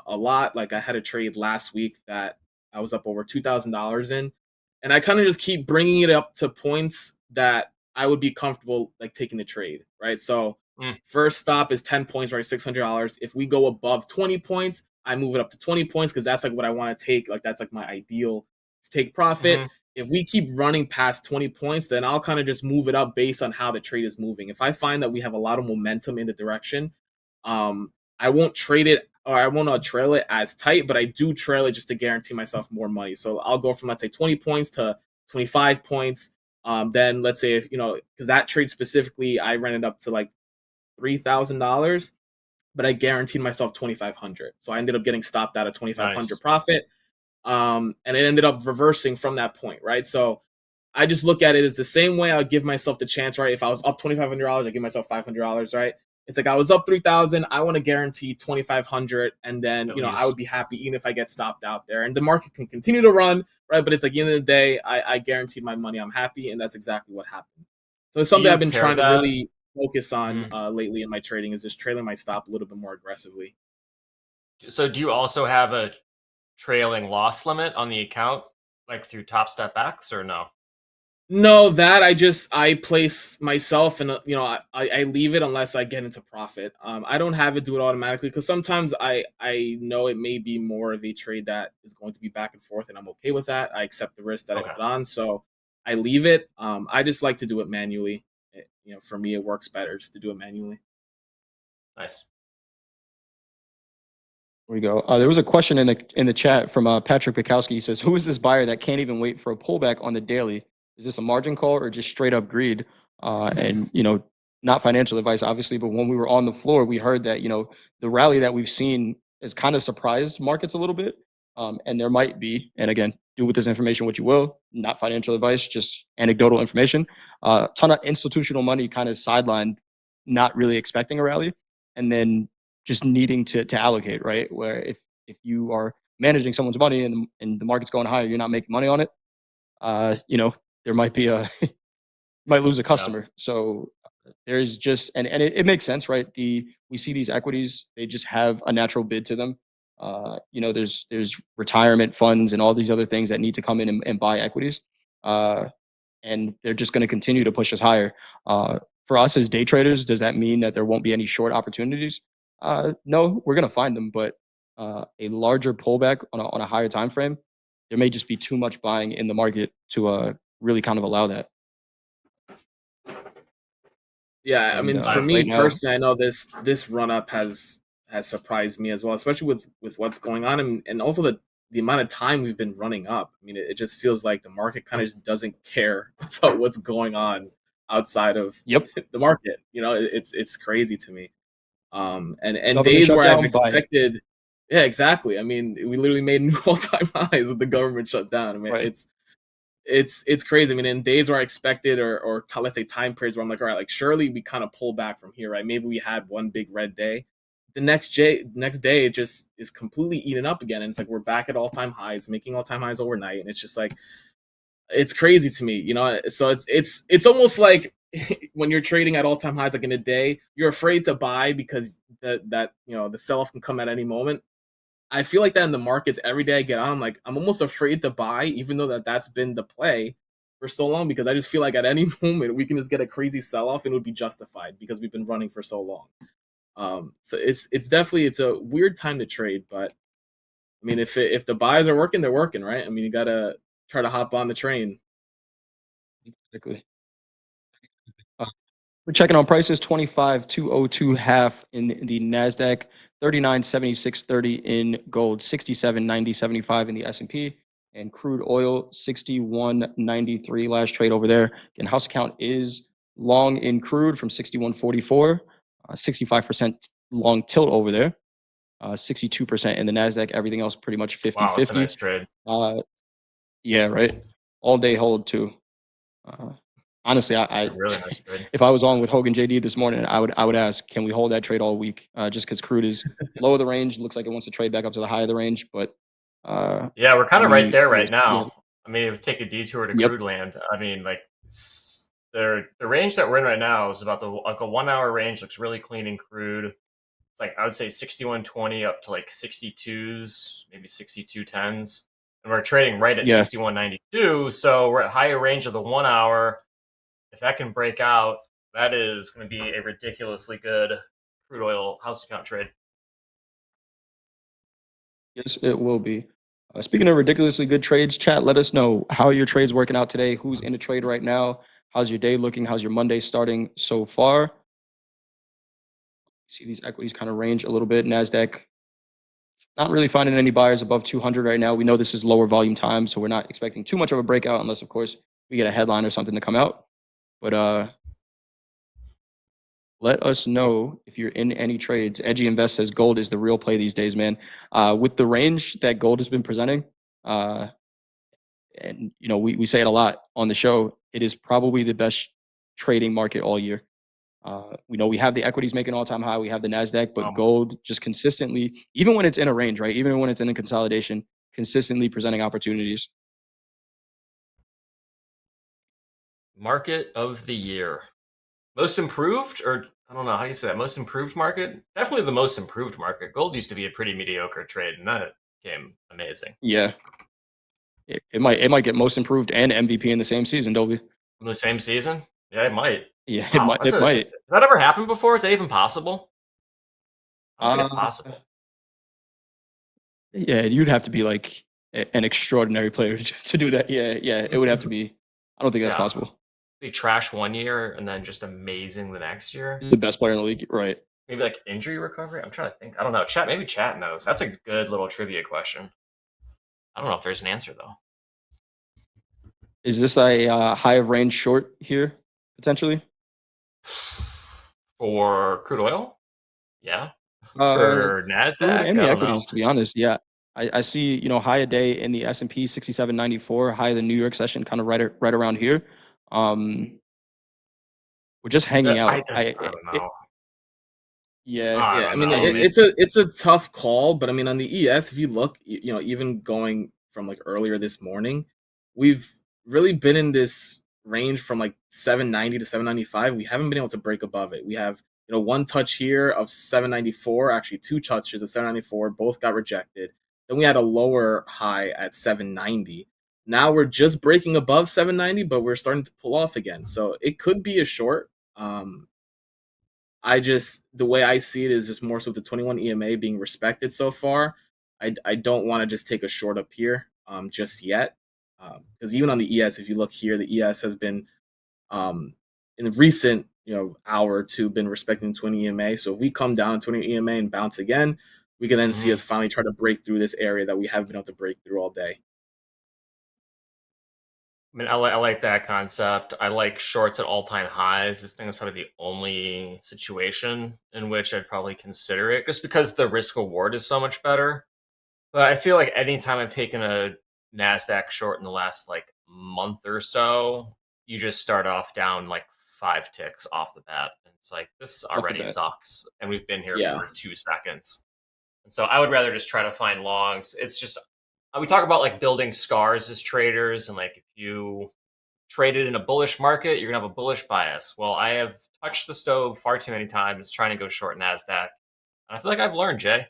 a lot. Like I had a trade last week that I was up over $2,000 in, and I kind of just keep bringing it up to points that I would be comfortable like taking the trade, right? So first stop is 10 points, right? $600. If we go above 20 points, I move it up to 20 points because that's like what I want to take. Like that's like my ideal to take profit. If we keep running past 20 points, then I'll kind of just move it up based on how the trade is moving. If I find that we have a lot of momentum in the direction, I won't trade it, or I won't trail it as tight, but I do trail it just to guarantee myself more money. So I'll go from, let's say, 20 points to 25 points. Then let's say, if, because that trade specifically, I ran it up to like $3,000, but I guaranteed myself 2,500. So I ended up getting stopped out of 2,500 profit. And it ended up reversing from that point, right? So I just look at it as the same way I would give myself the chance, right? If I was up $2,500, I give myself $500, right? It's like I was up 3,000. I want to guarantee 2,500, and then I would be happy even if I get stopped out there. And the market can continue to run, right? But it's like at the end of the day, I guaranteed my money. I'm happy, and that's exactly what happened. So it's something I've been trying to really focus on lately in my trading, is just trailing my stop a little bit more aggressively. So do you also have a trailing loss limit on the account, like through Topstep X, or no? No, that I place myself, and I leave it unless I get into profit. I don't have it do it automatically because sometimes I know it may be more of a trade that is going to be back and forth, and I'm okay with that. I accept the risk that I put on, so I leave it. I just like to do it manually. For me, it works better just to do it manually. Nice. There we go. There was a question in the chat from Patrick Pikowski. He says, "Who is this buyer that can't even wait for a pullback on the daily? Is this a margin call or just straight up greed?" And not financial advice, obviously, but when we were on the floor, we heard that the rally that we've seen has kind of surprised markets a little bit. And there might be, and again, do with this information what you will, not financial advice, just anecdotal information. A ton of institutional money kind of sidelined, not really expecting a rally, and then just needing to allocate, right? Where if you are managing someone's money and the market's going higher, you're not making money on it. There might be might lose a customer. So there's just and it makes sense, right? We see these equities, they just have a natural bid to them. There's retirement funds and all these other things that need to come in and buy equities. And they're just going to continue to push us higher. For us as day traders, does that mean that there won't be any short opportunities? No, we're going to find them, but a larger pullback on a higher time frame, there may just be too much buying in the market to really kind of allow that. Yeah, I mean, for me right now, personally, I know this run up has surprised me as well, especially with what's going on and also the amount of time we've been running up. I mean, it just feels like the market kind of just doesn't care about what's going on outside of the market. It's crazy to me. And Government days where I've shutdown, buy it. expected, yeah, exactly. I mean, we literally made new all-time highs with the government shutdown. I mean, it's crazy. I mean, in days where I expected or let's say time periods where I'm like, all right, like surely we kind of pull back from here, right? Maybe we had one big red day. The next day it just is completely eaten up again. And it's like we're back at all-time highs, making all-time highs overnight. And it's just like it's crazy to me, So it's almost like when you're trading at all-time highs like in a day, you're afraid to buy because that the sell-off can come at any moment. I feel like that in the markets every day I get on. I'm almost afraid to buy, even though that's been the play for so long, because I just feel like at any moment we can just get a crazy sell-off and it would be justified because we've been running for so long. So it's definitely a weird time to trade, but I mean if the buys are working, they're working, right? I mean you gotta try to hop on the train. Exactly. We're checking on prices 25,202 half in the NASDAQ, 39.7630 in gold, 67.9075 in the S&P, and crude oil 61.93 last trade over there. Again, house account is long in crude from 61.44, 65% long tilt over there, 62% in the NASDAQ. Everything else pretty much 50-50. Wow, that's a nice trade. Yeah, right. All day hold too. Honestly, I really nice trade. if I was on with Hogan JD this morning, I would ask, can we hold that trade all week? Just because crude is low of the range, looks like it wants to trade back up to the high of the range, but yeah, we're kind of right there right now. I mean, if we take a detour to Yep. crude land, I mean, like the range that we're in right now is about a 1 hour range. Looks really clean in crude. It's like I would say 61.20 up to like 62s, maybe 62.10s, and we're trading right at 61.92. So we're at higher range of the 1 hour. If that can break out, that is going to be a ridiculously good crude oil house account trade. Yes, it will be. Speaking of ridiculously good trades, chat, let us know how are your trades working out today. Who's in a trade right now? How's your day looking? How's your Monday starting so far? See these equities kind of range a little bit. NASDAQ, not really finding any buyers above 200 right now. We know this is lower volume time, so we're not expecting too much of a breakout unless, of course, we get a headline or something to come out. But let us know if you're in any trades. Edgy Invest says gold is the real play these days, man. With the range that gold has been presenting, and we say it a lot on the show, it is probably the best trading market all year. We know we have the equities making all-time high, we have the NASDAQ, but gold just consistently, even when it's in a range, right? Even when it's in a consolidation, consistently presenting opportunities. Market of the year. Most improved, or I don't know how you say that. Most improved market? Definitely the most improved market. Gold used to be a pretty mediocre trade, and that became amazing. Yeah. It might get most improved and MVP in the same season, Dolby. In the same season? Yeah, it might. Yeah, Wow, it might. Has that ever happened before? Is that even possible? I don't think it's possible. Yeah, you'd have to be like an extraordinary player to do that. Yeah, it would have to be. I don't think that's possible. Be trash 1 year and then just amazing the next year. The best player in the league, right? Maybe like injury recovery. I'm trying to think. I don't know. Maybe chat knows. That's a good little trivia question. I don't know if there's an answer though. Is this a high of range short here potentially? For crude oil? Yeah. For Crude NASDAQ? and I the don't know. equities, to be honest. Yeah. I see, high a day in the S&P 6794, high of the New York session, kind of right around here. We're just hanging out. I don't know. Yeah. I Yeah, I don't mean know. it's a tough call, but I mean on the ES, if you look, even going from like earlier this morning, we've really been in this range from like 790 to 795. We haven't been able to break above it. We have one touch here of 794, actually two touches of 794, both got rejected. Then we had a lower high at 790. Now we're just breaking above 790, but we're starting to pull off again. So it could be a short. The way I see it is just more so the 21 EMA being respected so far. I don't want to just take a short up here just yet, because even on the ES, if you look here, the ES has been in the recent hour or two been respecting 20 EMA. So if we come down 20 EMA and bounce again, we can then see us finally try to break through this area that we haven't been able to break through all day. I mean, I like that concept. I like shorts at all-time highs. This thing is probably the only situation in which I'd probably consider it, just because the risk reward is so much better. But I feel like anytime I've taken a NASDAQ short in the last like month or so, you just start off down like 5 ticks off the bat. And it's like, this Off the already bat. sucks. And we've been here Yeah. for 2 seconds. And so I would rather just try to find longs. It's just, we talk about like building scars as traders, and like if you traded in a bullish market, you're gonna have a bullish bias. Well, I have touched the stove far too many times trying to go short NASDAQ. And I feel like I've learned, Jay,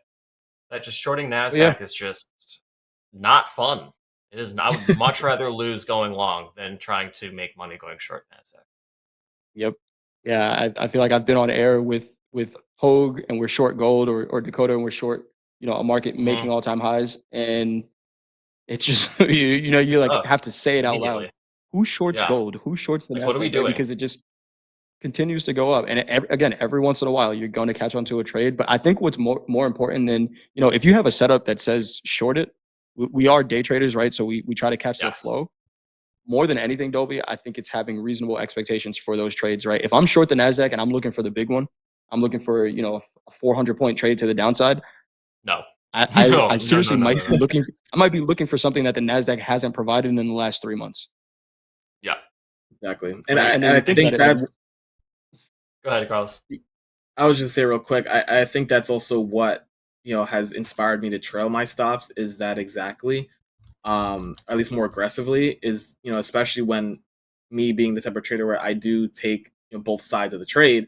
that just shorting NASDAQ yeah. is just not fun. It is not. I would much rather lose going long than trying to make money going short NASDAQ. Yep. Yeah, I feel like I've been on air with Hoag and we're short gold, or Dakota and we're short, a market making all-time highs, and it just you like Sucks have to say it out loud. immediately. Who shorts Yeah. gold? Who shorts the Like, what are we NASDAQ, right? doing? Because it just continues to go up. And again, every once in a while, you're going to catch onto a trade. But I think what's more important than, if you have a setup that says short it, we are day traders, right? So we try to catch the Yes. flow. More than anything, Dolby, I think it's having reasonable expectations for those trades, right? If I'm short the NASDAQ and I'm looking for the big one, I'm looking for, a 400-point trade to the downside. No. I seriously no. might be looking. I might be looking for something that the NASDAQ hasn't provided in the last 3 months. Yeah. Exactly. And Right? I you think that that's. Go ahead, Carlos. I was just say real quick. I think that's also what has inspired me to trail my stops. Is that exactly, at least more aggressively, is especially when me being the type of trader where I do take both sides of the trade.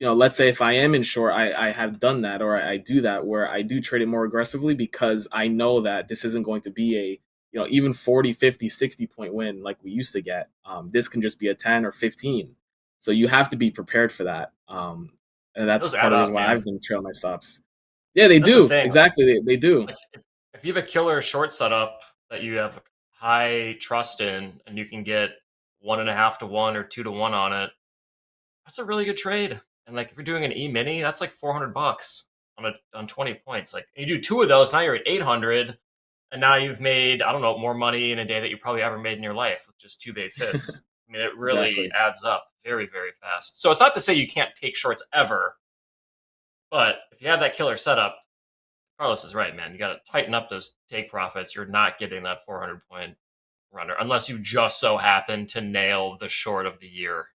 Let's say if I am in short, I have done that, or I do that where I do trade it more aggressively because I know that this isn't going to be a even 40, 50, 60 point win like we used to get. This can just be a 10 or 15. So you have to be prepared for that. And that's Those part add of the up, reason why man. I've been trailing my stops. Yeah, they That's the do. thing. Exactly. They do. Like, if you have a killer short setup that you have high trust in, and you can get 1.5 to 1 or 2 to 1 on it, that's a really good trade. And like if you're doing an E-mini, that's like $400 on 20 points. Like you do 2 of those, now you're at 800, and now you've made, I don't know, more money in a day that you probably ever made in your life with just 2 base hits. I mean, it really Exactly. adds up very, very fast. So it's not to say you can't take shorts ever, but if you have that killer setup, Carlos is right, man. You got to tighten up those take profits. You're not getting that 400-point runner unless you just so happen to nail the short of the year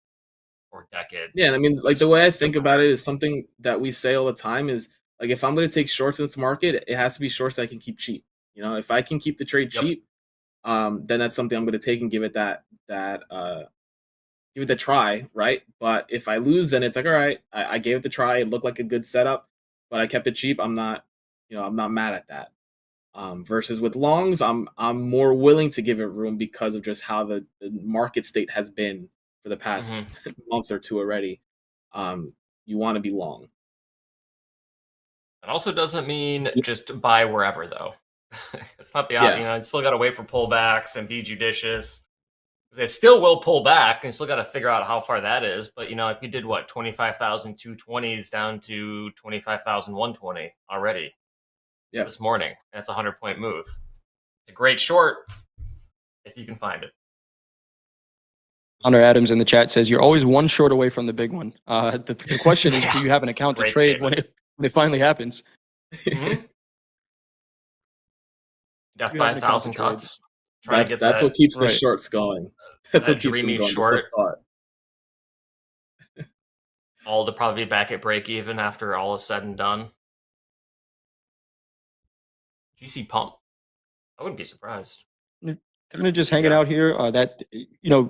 or decade. Yeah, and I mean, like the way I think about it is something that we say all the time is like if I'm going to take shorts in this market, it has to be shorts that I can keep cheap. If I can keep the trade cheap, then that's something I'm going to take and give it the try, right? But if I lose, then it's like, all right, I gave it the try. It looked like a good setup, but I kept it cheap. I'm not mad at that. Versus with longs, I'm more willing to give it room because of just how the market state has been for the past month or two already. You want to be long. It also doesn't mean just buy wherever, though. It's not the Yeah. you still got to wait for pullbacks and be judicious. They still will pull back, and you still got to figure out how far that is. But if you did 25,220s down to 25,120 already this morning, that's a 100-point move. It's a great short if you can find it. Hunter Adams in the chat says you're always one short away from the big one. The question is, do you have an account to Great trade statement. when it finally happens? Mhm. Death You by have a an account to thousand trade. cuts. Trying to get That's that what keeps the Right. shorts going. That's what keeps them dreamy going. Just the short. thought. All to probably be back at break even after all is said and done. GC pump. I wouldn't be surprised. Kind of just hanging out here.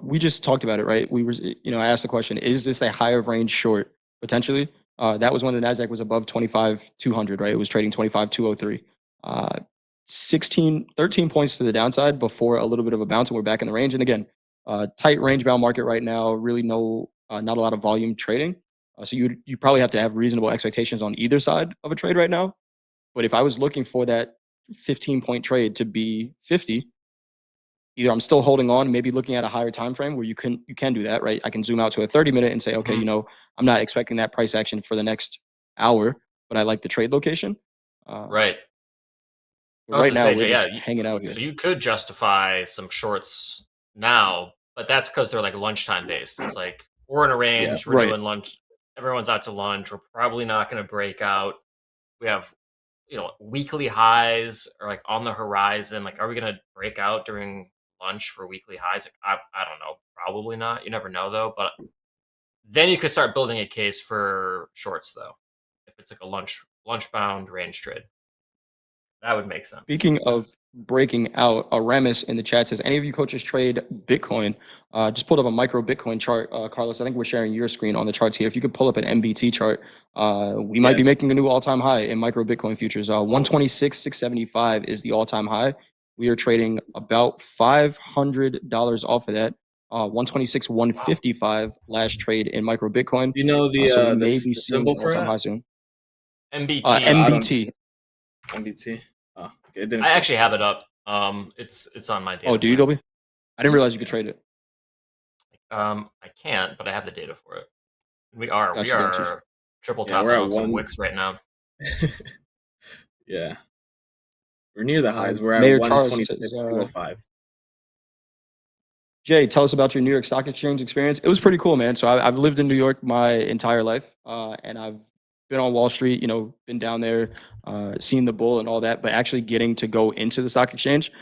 We just talked about it, right? I asked the question: is this a higher range short potentially? That was when the NASDAQ was above 25,200, right? It was trading 25,203. 13 points to the downside before a little bit of a bounce, and we're back in the range. And again, tight range bound market right now. Really, not a lot of volume trading. So you probably have to have reasonable expectations on either side of a trade right now. But if I was looking for that 15-point trade to be 50, either I'm still holding on, maybe looking at a higher time frame where you can do that, right? I can zoom out to a 30-minute and say, okay, I'm not expecting that price action for the next hour, but I like the trade location. Right. Right now, we're just hanging out here. So you could justify some shorts now, but that's because they're like lunchtime based. It's like we're in a range, we're right. doing lunch, everyone's out to lunch. We're probably not going to break out. We have, weekly highs are like on the horizon. Like, are we going to break out during lunch for weekly highs? Like, I don't know. Probably not. You never know though. But then you could start building a case for shorts though, if it's like a lunch bound range trade. That would make sense. Speaking of breaking out, Aramis in the chat says, any of you coaches trade Bitcoin? Just pulled up a micro Bitcoin chart, Carlos. I think we're sharing your screen on the charts here. If you could pull up an MBT chart, we might be making a new all-time high in micro Bitcoin futures. 126,675 is the all-time high. We are trading about $500 off of that. 126,155 last trade in micro Bitcoin. Do you know so we the may be seeing symbol an for all-time that? high soon. MBT. MBT. MBT. Oh, okay. I actually have it up. It's on my data. Oh, do you, Dolby? I didn't realize you could trade it. I can't, but I have the data for it. We are Gotcha. triple Yeah, topping we're at on some one- wicks right now. Yeah. We're near the highs. We're at Mayor Charles says, 126,205. Jay, tell us about your New York Stock Exchange experience. It was pretty cool, man. So I've lived in New York my entire life, and I've been on Wall Street, been down there, seen the bull and all that, but actually getting to go into the stock exchange,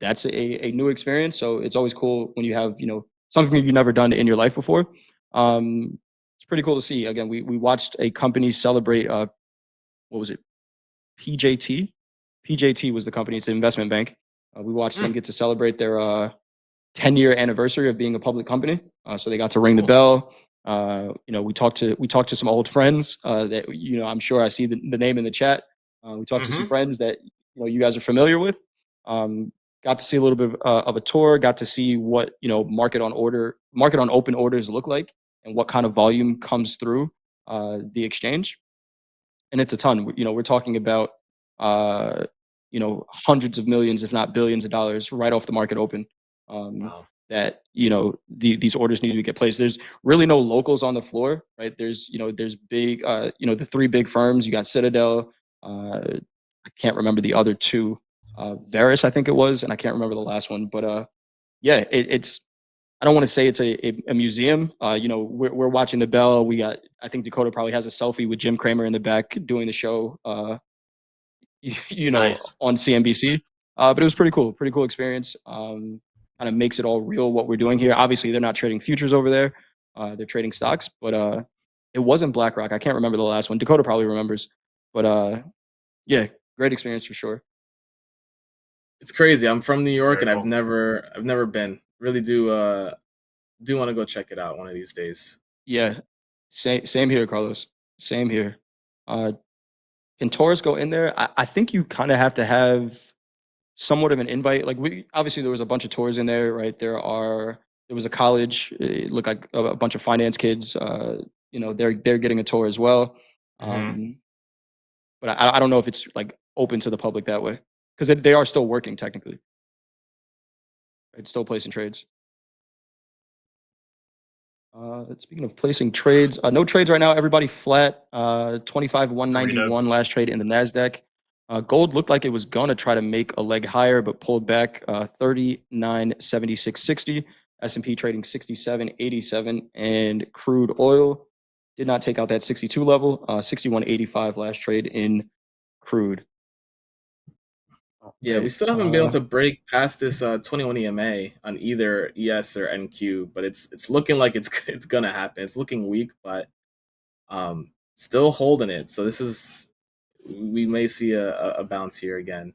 that's a new experience. So it's always cool when you have, something you've never done in your life before. It's pretty cool to see. Again, we watched a company celebrate, what was it? PJT? PJT was the company. It's an investment bank. We watched them get to celebrate their 10-year anniversary of being a public company. So they got to ring the bell. We talked to some old friends that I'm sure I see the name in the chat. We talked to some friends that you guys are familiar with. Got to see a little bit of a tour. Got to see what market on open orders look like and what kind of volume comes through the exchange. And it's a ton. We're talking about hundreds of millions, if not billions of dollars, right off the market open. Wow. That these orders need to get placed. There's really no locals on the floor, right? There's big the three big firms. You got Citadel. I can't remember the other two. Varus, I think it was, and I can't remember the last one. But it's. I don't want to say it's a museum. We're watching the bell. I think Dakota probably has a selfie with Jim Cramer in the back doing the show. Nice. On CNBC. But it was pretty cool experience. Kind of makes it all real what we're doing here. Obviously, they're not trading futures over there. They're trading stocks, but it wasn't BlackRock. I can't remember the last one. Dakota probably remembers. But yeah, great experience for sure. It's crazy. I'm from New York, Very and cool. I've never been. Really do want to go check it out one of these days. Yeah, same here, Carlos. Same here. Can Taurus go in there? I think you kind of have to have somewhat of an invite. Like obviously there was a bunch of tours in there, right? There was a college. It looked like a bunch of finance kids. They're getting a tour as well. But I don't know if it's like open to the public that way because they are still working technically. It's still placing trades. Speaking of placing trades, no trades right now. Everybody flat. 25,191 last trade in the NASDAQ. Gold looked like it was going to try to make a leg higher, but pulled back 39.7660. S&P trading 67.87, and crude oil did not take out that 62 level, 61.85 last trade in crude. Yeah, we Right. still haven't been able to break past this 21 EMA on either ES or NQ, but it's looking like it's gonna happen. It's looking weak, but still holding it. So we may see a bounce here again.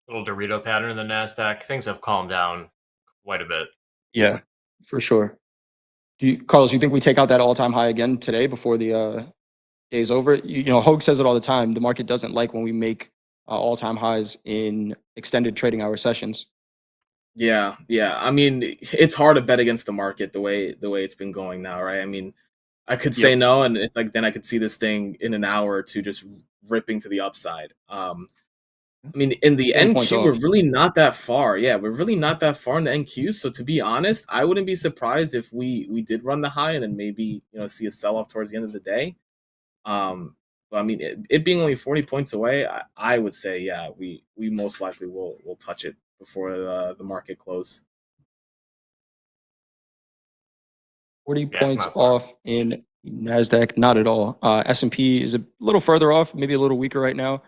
Little Dorito pattern in the NASDAQ. Things have calmed down quite a bit. Yeah, for sure. Carlos, you think we take out that all-time high again today before the day's over? You know, Hoag says it all the time. The market doesn't like when we make all-time highs in extended trading hour sessions. Yeah. I mean, it's hard to bet against the market the way it's been going now, right? I mean, I could say Yep. no, and it's like then I could see this thing in an hour or two just ripping to the upside. I mean, in the 40 points NQ, we're off. really not that far. Yeah, we're really not that far in the NQ. So to be honest, I wouldn't be surprised if we did run the high and then maybe see a sell off towards the end of the day. But I mean, it being only 40 points away, I would say yeah, we most likely will touch it before the market close. 40 Yeah, it's points not far. off in NASDAQ, not at all. S&P is a little further off, maybe a little weaker right now.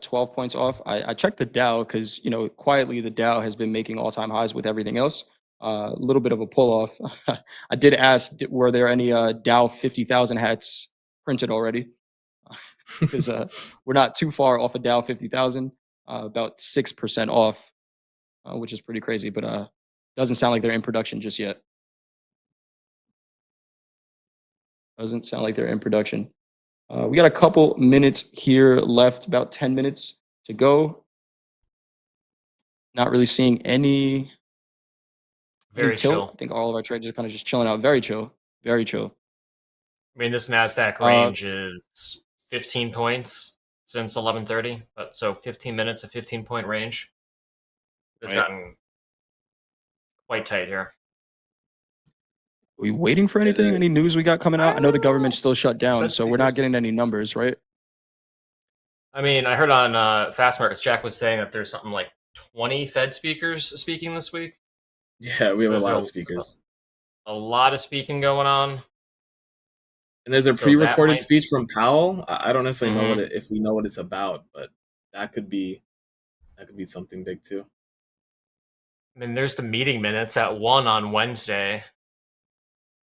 12 points off. I checked the Dow because, quietly the Dow has been making all-time highs with everything else. A little bit of a pull-off. I did ask, were there any Dow 50,000 hats printed already? Because we're not too far off of Dow 50,000, about 6% off, which is pretty crazy, but doesn't sound like they're in production just yet. Doesn't sound like they're in production. We got a couple minutes here left, about 10 minutes to go. Not really seeing any Very tilt. chill. I think all of our traders are kind of just chilling out. Very chill. Very chill. I mean, this NASDAQ range is 15 points since 11:30, but so 15 minutes, a 15-point range. It's Right. gotten quite tight here. Are we waiting for anything? Any news we got coming out? I know the government's still shut down, Fed so we're speakers. not getting any numbers, right? I mean, I heard on Fast Markets, Jack was saying that there's something like 20 Fed speakers speaking this week. Yeah, we have a There's lot of speakers. A lot of speaking going on. And there's a So that pre-recorded might- speech from Powell. I don't necessarily know Mhm. if we know what it's about, but that could be something big too. I mean, there's the meeting minutes at 1 on Wednesday.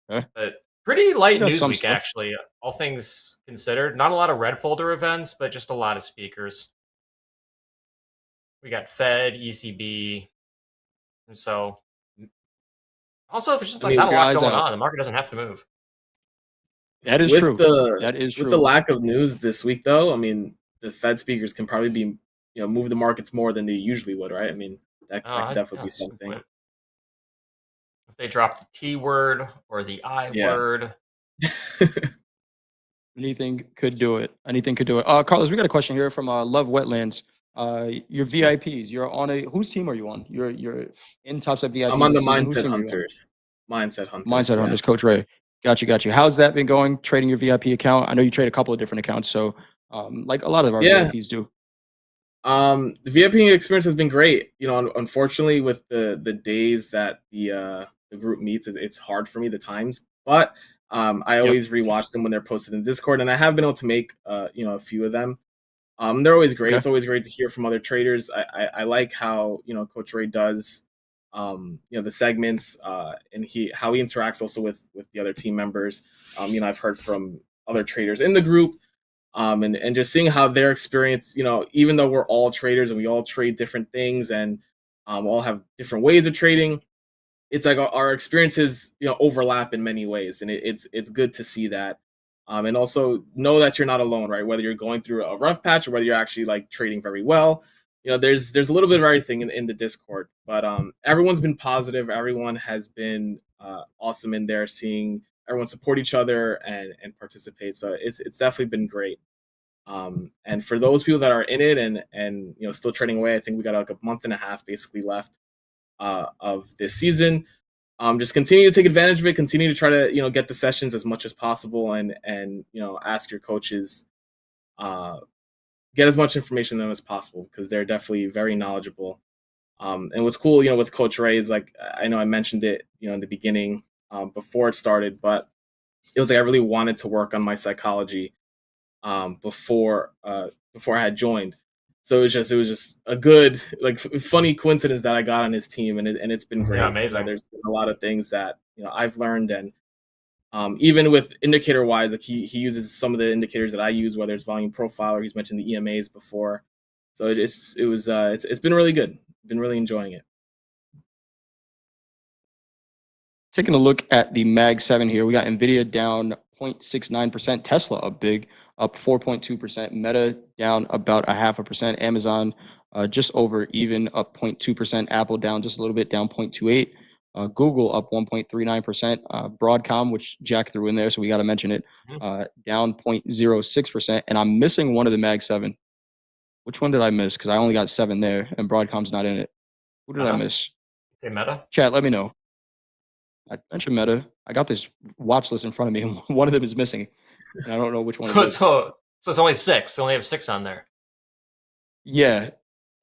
Okay. But pretty light got news some week, stuff. actually, all things considered. Not a lot of red folder events, but just a lot of speakers. We got Fed, ECB, and so also there's just I like mean, not a lot eyes going out. on. The market doesn't have to move. That is with true. the That is with the true. lack of news this week, though, I mean, the Fed speakers can probably be move the markets more than they usually would, right? I mean, that could definitely be that's a good something. point. If they drop the T word or the I Yeah. word, Anything could do it. Anything could do it. Carlos, we got a question here from Love Wetlands. Your VIPs. You're on whose team are you on? You're in Topstep VIP. I'm on the this season. Whose Mindset team are you on? Hunters. Mindset Hunters. Mindset yeah. Hunters, Coach Ray. Got you. How's that been going? Trading your VIP account? I know you trade a couple of different accounts, so like a lot of our Yeah. VIPs do. The VIP experience has been great. Unfortunately, with the days that the group meets, it's hard for me, the times. But I always rewatch them when they're posted in Discord, and I have been able to make a few of them. They're always great. Okay. It's always great to hear from other traders. I like how Coach Ray does the segments and how he interacts also with the other team members. I've heard from other traders in the group. And just seeing how their experience, even though we're all traders and we all trade different things and all have different ways of trading, it's like our experiences, overlap in many ways, and it's good to see that. And also know that you're not alone, right? Whether you're going through a rough patch or whether you're actually like trading very well, there's a little bit of everything in the Discord. But everyone's been positive. Everyone has been awesome in there, seeing everyone support each other and participate. So it's definitely been great. And for those people that are in it and still trading away, I think we got like a month and a half basically left of this season. Just continue to take advantage of it. Continue to try to get the sessions as much as possible, and ask your coaches, get as much information from them as possible, because they're definitely very knowledgeable. And what's cool, with Coach Ray is like, I know I mentioned it, in the beginning, before it started, but it was like I really wanted to work on my psychology before I had joined. So it was just a good, like, funny coincidence that I got on his team, and it's been great. Yeah, amazing. There's been a lot of things that I've learned, and even with indicator wise, like he uses some of the indicators that I use, whether it's volume profile or he's mentioned the EMAs before. So it's been really good. Been really enjoying it. Taking a look at the Mag 7 here, we got Nvidia down 0.69%, Tesla up big, up 4.2%, Meta down about 0.5%, Amazon just over even, up 0.2%, Apple down just a little bit, down 0.28%, Google up 1.39%, Broadcom, which Jack threw in there, so we got to mention it, down 0.06%, and I'm missing one of the Mag 7. Which one did I miss? Because I only got 7 there, and Broadcom's not in it. Who did I miss? Say Meta? Chat, let me know. I mentioned Meta. I got this watch list in front of me, and one of them is missing, and I don't know which one it is. So it's only 6. So only have 6 on there. Yeah,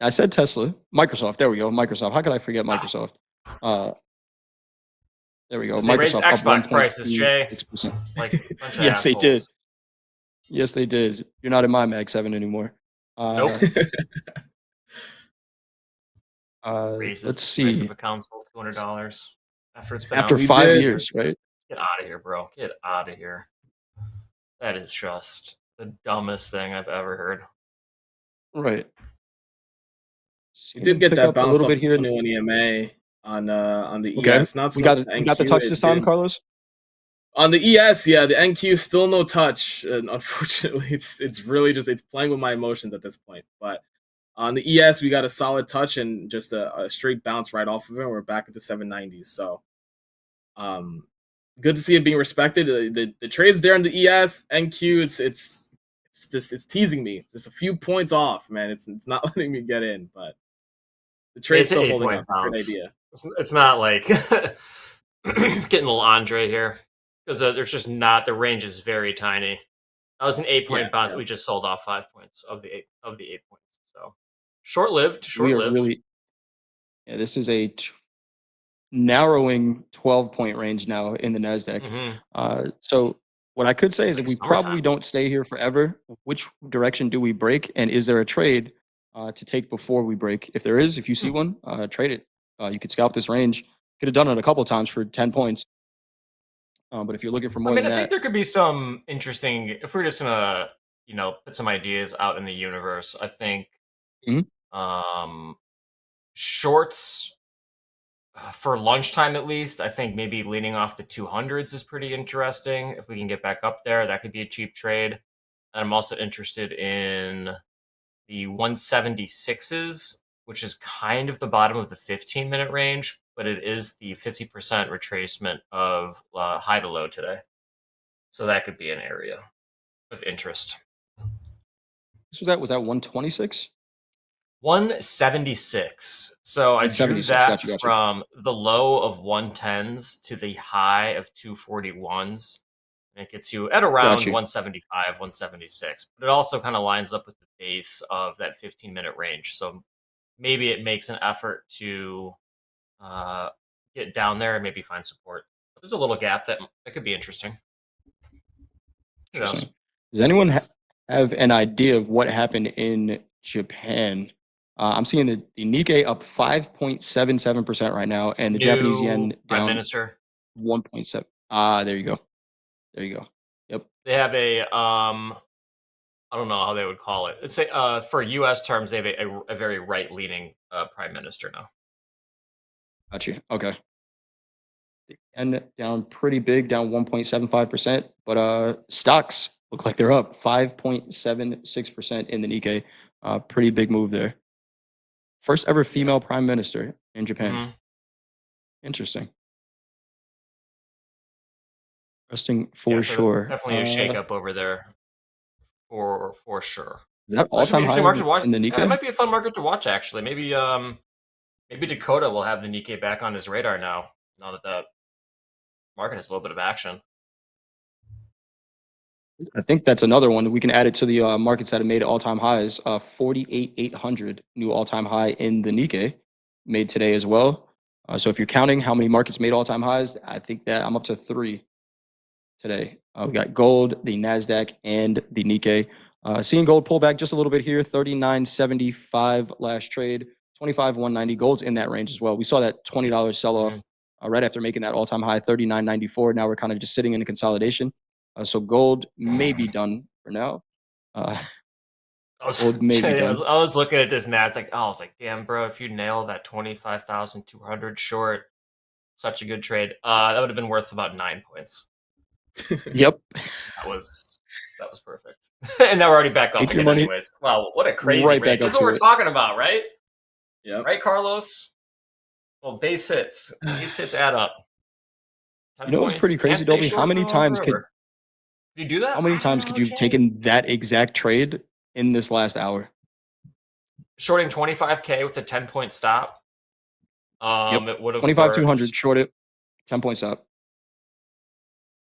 I said Tesla, Microsoft. There we go, Microsoft. How could I forget Microsoft? There we go. They raised Microsoft Xbox prices, Jay. 6%. Like a bunch of Yes, they did. assholes. Yes, they did. You're not in my Mag 7 anymore. Nope. Let's Raise see. the console $200 after it's been After out. 5 years, right? Get out of here, bro. Get out of here. That is just the dumbest thing I've ever heard. Right. You did get Pick that up a bounce little off bit here. the new EMA on the Okay. ES. Not so We much got the NQ, touch it this time, did. Carlos? On the ES, yeah, the NQ still no touch. And unfortunately, it's really just it's playing with my emotions at this point. But on the ES, we got a solid touch and just a straight bounce right off of it. We're back at the 790s. So, good to see it being respected. The trade's there on the ES, NQ. It's teasing me. Just a few points off, man. It's not letting me get in, but the trade's It's an still holding 8-point up. bounce. Good idea. It's not like getting a little Andre here because there's just not. The range is very tiny. That was an 8-point bounce. We just sold off 5 points of the 8 points. So short-lived. We are really. Yeah, this is a narrowing 12-point range now in the NASDAQ. So what I could say is that we probably don't stay here forever. Which direction do we break? And is there a trade to take before we break? If there is, if you see one, trade it. You could scalp this range. Could have done it a couple of times for 10 points. But if you're looking for more than I that, think there could be some interesting. If we're just gonna, put some ideas out in the universe, I think shorts for lunchtime at least. I think maybe leaning off the 200s is pretty interesting. If we can get back up there, that could be a cheap trade. And I'm also interested in the 176s, which is kind of the bottom of the 15-minute range, but it is the 50% retracement of high to low today. So that could be an area of interest. was that 126? 176. So I drew 176. that Gotcha. from the low of 110s to the high of 241s. And it gets you at around 175, 176. But it also kind of lines up with the base of that 15-minute range. So maybe it makes an effort to get down there and maybe find support. But there's a little gap that could be interesting. Who knows? Does anyone have an idea of what happened in Japan? I'm seeing the Nikkei up 5.77% right now, and the Japanese yen Prime down Minister 1.7. There you go. Yep. They have a I don't know how they would call it. It's a for U.S. terms, they have a very right-leaning prime minister now. Gotcha. Okay. And down pretty big, down 1.75%. But stocks look like they're up 5.76% in the Nikkei. Pretty big move there. First ever female prime minister in Japan. Interesting. Interesting for sure. Definitely a shakeup over there for sure. Is that So should be all-time an interesting high market to watch. in the Yeah, Nikkei? it might be a fun market to watch actually. Maybe Dakota will have the Nikkei back on his radar now that the market has a little bit of action. I think that's another one. We can add it to the markets that have made all-time highs. 48,800 new all-time high in the Nikkei. made today as well. So if you're counting how many markets made all-time highs, I think that I'm up to 3 today. We got gold, the NASDAQ, and the Nikkei. Seeing gold pull back just a little bit here, 39.75 last trade, 25.190. Gold's in that range as well. We saw that $20 sell-off right after making that all-time high, 39.94. Now we're kind of just sitting in a consolidation. So gold may be done for now. Gold may be done. I was looking at this NASDAQ. I was like, damn, bro, if you nail that 25,200 short, such a good trade. That would have been worth about 9 points. Yep. That was perfect. And now we're already back up Take your again money anyways. Wow, what a crazy right rate. back This is up what to we're it. talking about, right? Yeah. Right, Carlos? Well, base hits. Base hits add up. 10 You know what's points. pretty You can't crazy, stay Dolby? short How many for long times could forever. Did you do that? how many times could you have taken that exact trade in this last hour? Shorting 25K with a 10-point stop. Yep. It would have 25,200 worked. short it, 10 points up.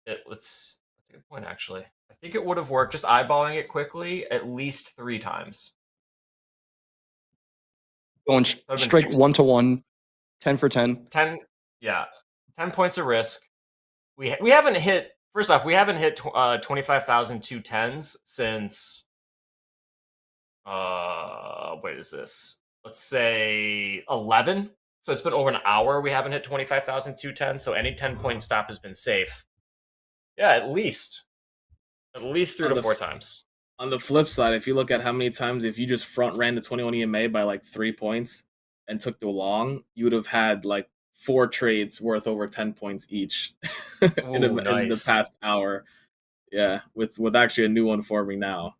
That's a good point, actually. I think it would have worked just eyeballing it quickly at least 3 times. Going That would've been straight 6 1-to-1, 10 for 10. 10, yeah, 10 points of risk. We haven't hit. First off, we haven't hit 25,210s since. What is this? Let's say 11. So it's been over an hour. We haven't hit 25,210. So any 10-point stop has been safe. Yeah, at least 3 to 4 times. On the flip side, if you look at how many times if you just front ran the 21 EMA by like 3 points and took the long, you would have had like 4 trades worth over 10 points each in the Nice. past hour. Yeah, with actually a new one forming now.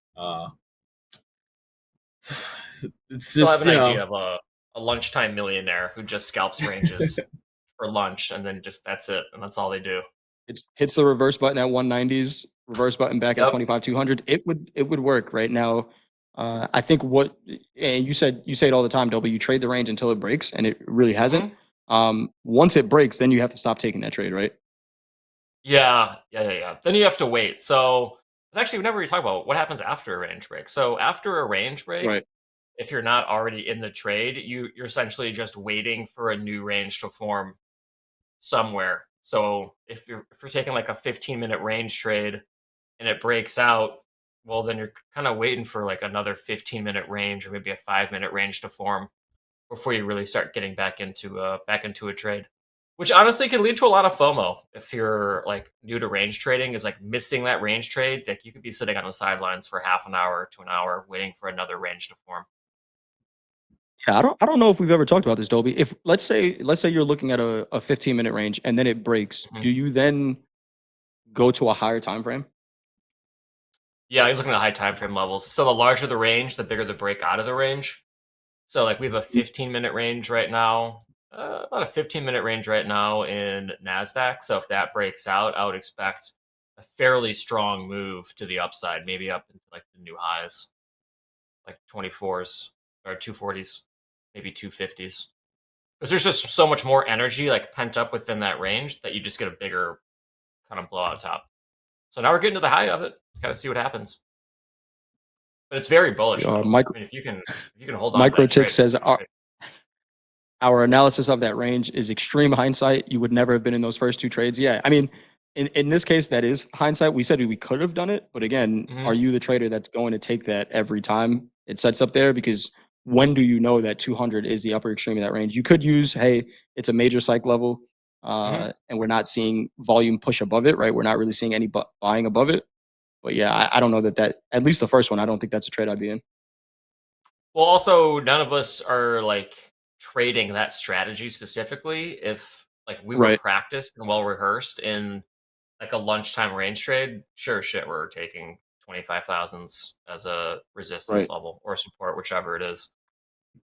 It's Still just have an idea of a lunchtime millionaire who just scalps ranges for lunch, and then just that's it, and that's all they do. It hits the reverse button at 190s, reverse button back at 25,200. It would work right now. I think and you say it all the time, Dolby. You trade the range until it breaks, and it really hasn't. Once it breaks, then you have to stop taking that trade, right? Yeah. Then you have to wait. So actually, we never really talk about what happens after a range break. So after a range break, Right. if you're not already in the trade, you're essentially just waiting for a new range to form somewhere. So if you're taking like a 15-minute range trade and it breaks out, well, then you're kind of waiting for like another 15-minute range or maybe a 5-minute range to form before you really start getting back into a trade. Which honestly can lead to a lot of FOMO if you're like new to range trading, is like missing that range trade. Like you could be sitting on the sidelines for half an hour to an hour waiting for another range to form. Yeah, I don't know if we've ever talked about this, Dolby. If let's say you're looking at a 15-minute range and then it breaks, do you then go to a higher time frame? Yeah, you're looking at high time frame levels. So the larger the range, the bigger the break out of the range. So like we have a 15-minute range right now, about a 15-minute range right now in NASDAQ. So if that breaks out, I would expect a fairly strong move to the upside, maybe up into like the new highs, like 24s or 240s, maybe 250s. Because there's just so much more energy like pent up within that range that you just get a bigger kind of blowout top. So now we're getting to the high of it. Kind of see what happens. But it's very bullish. I mean, if you can hold on to that trade, Microtick it's says great. our analysis of that range is extreme hindsight. You would never have been in those first 2 trades. Yeah, I mean, in this case, that is hindsight. We said we could have done it, but again, are you the trader that's going to take that every time it sets up there? Because when do you know that 200 is the upper extreme of that range? You could use, hey, it's a major psych level, and we're not seeing volume push above it, right? We're not really seeing any buying above it. But yeah, I don't know that at least the first one, I don't think that's a trade I'd be in. Well, also, none of us are like trading that strategy specifically. If like we were Right. practiced and well rehearsed in like a lunchtime range trade, sure shit, we're taking 25,000s as a resistance Right. level or support, whichever it is,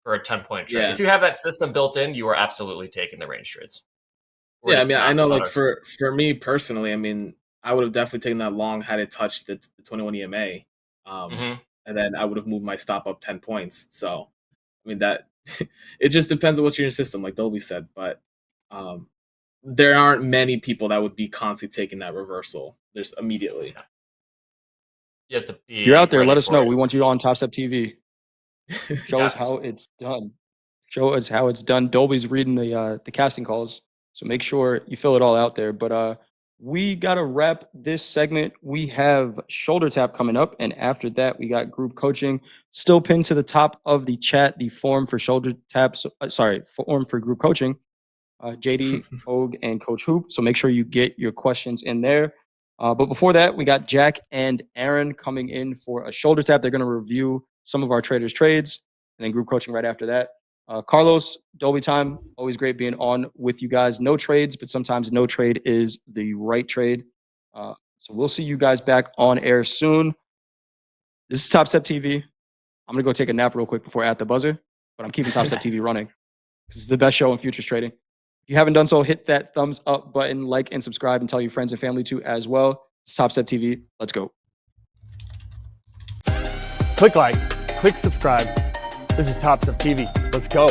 for a 10-point trade. Yeah. If you have that system built in, you are absolutely taking the range trades. We're Yeah, I just mean, I not know, without like our- for me personally, I mean, I would have definitely taken that long had it touched the 21 EMA, and then I would have moved my stop up 10 points. So, I mean, that it just depends on what's in your system, like Dolby said. But there aren't many people that would be constantly taking that reversal. There's immediately. You have to be If you're out there, ready let us for know. it. We want you on Topstep TV. Show us Yes. how it's done. show us how it's done. Dolby's reading the casting calls, so make sure you fill it all out there. But we gotta wrap this segment. We have shoulder tap coming up, and after that, we got group coaching. Still pinned to the top of the chat, the form for shoulder taps. Form for group coaching. JD, Hoag, and Coach Hoop. So make sure you get your questions in there. But before that, we got Jack and Aaron coming in for a shoulder tap. They're going to review some of our traders' trades and then group coaching right after that. Carlos, Dolby time. Always great being on with you guys. No trades, but sometimes no trade is the right trade. So we'll see you guys back on air soon. This is Top Step TV. I'm going to go take a nap real quick before at the buzzer, but I'm keeping Top Step TV running. This is the best show in futures trading. If you haven't done so, hit that thumbs up button, like and subscribe, and tell your friends and family to as well. It's Top Step TV. Let's go. Click like, click subscribe. This is Topstep TV. Let's go.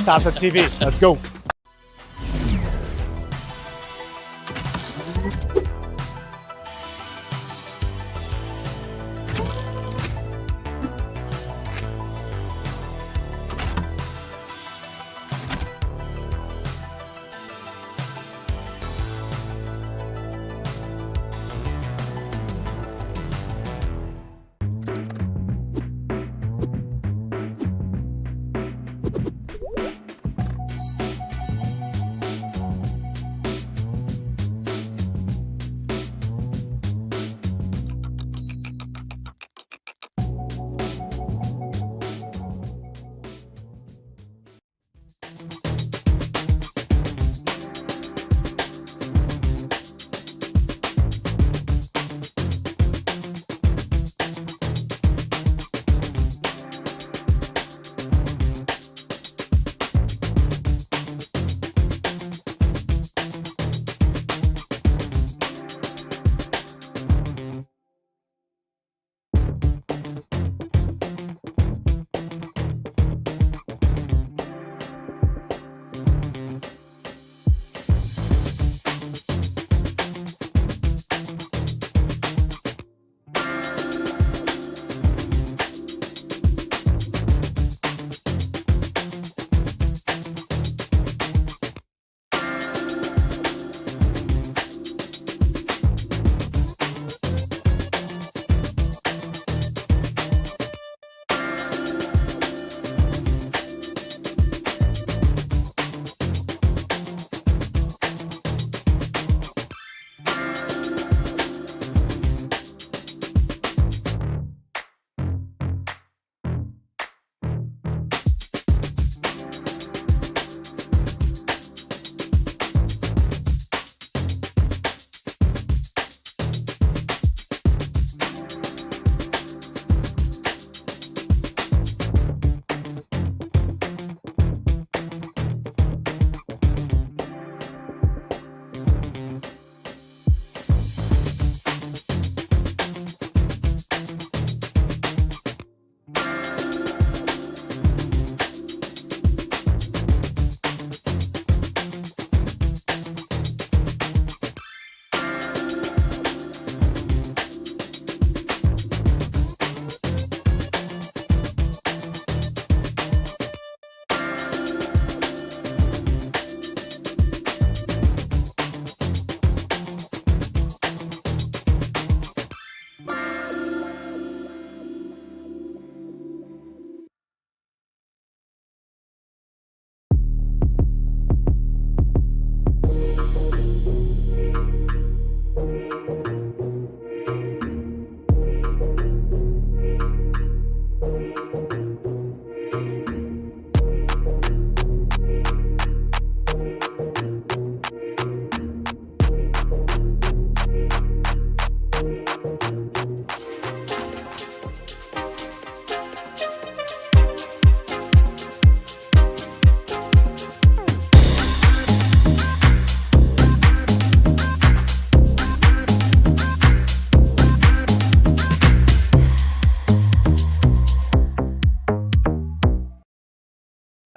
Topstep TV. Let's go.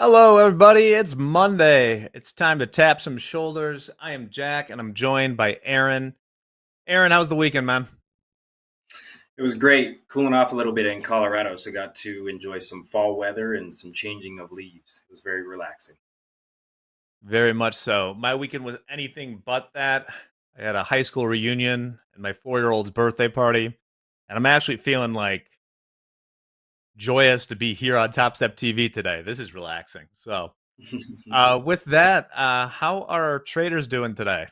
Hello, everybody. It's Monday. It's time to tap some shoulders. I am Jack, and I'm joined by Aaron. Aaron, how was the weekend, man? It was great, cooling off a little bit in Colorado, so got to enjoy some fall weather and some changing of leaves. It was very relaxing. Very much so. My weekend was anything but that. I had a high school reunion and my 4-year-old's birthday party, and I'm actually feeling like joyous to be here on Topstep TV today. This is relaxing. So, with that, how are traders doing today?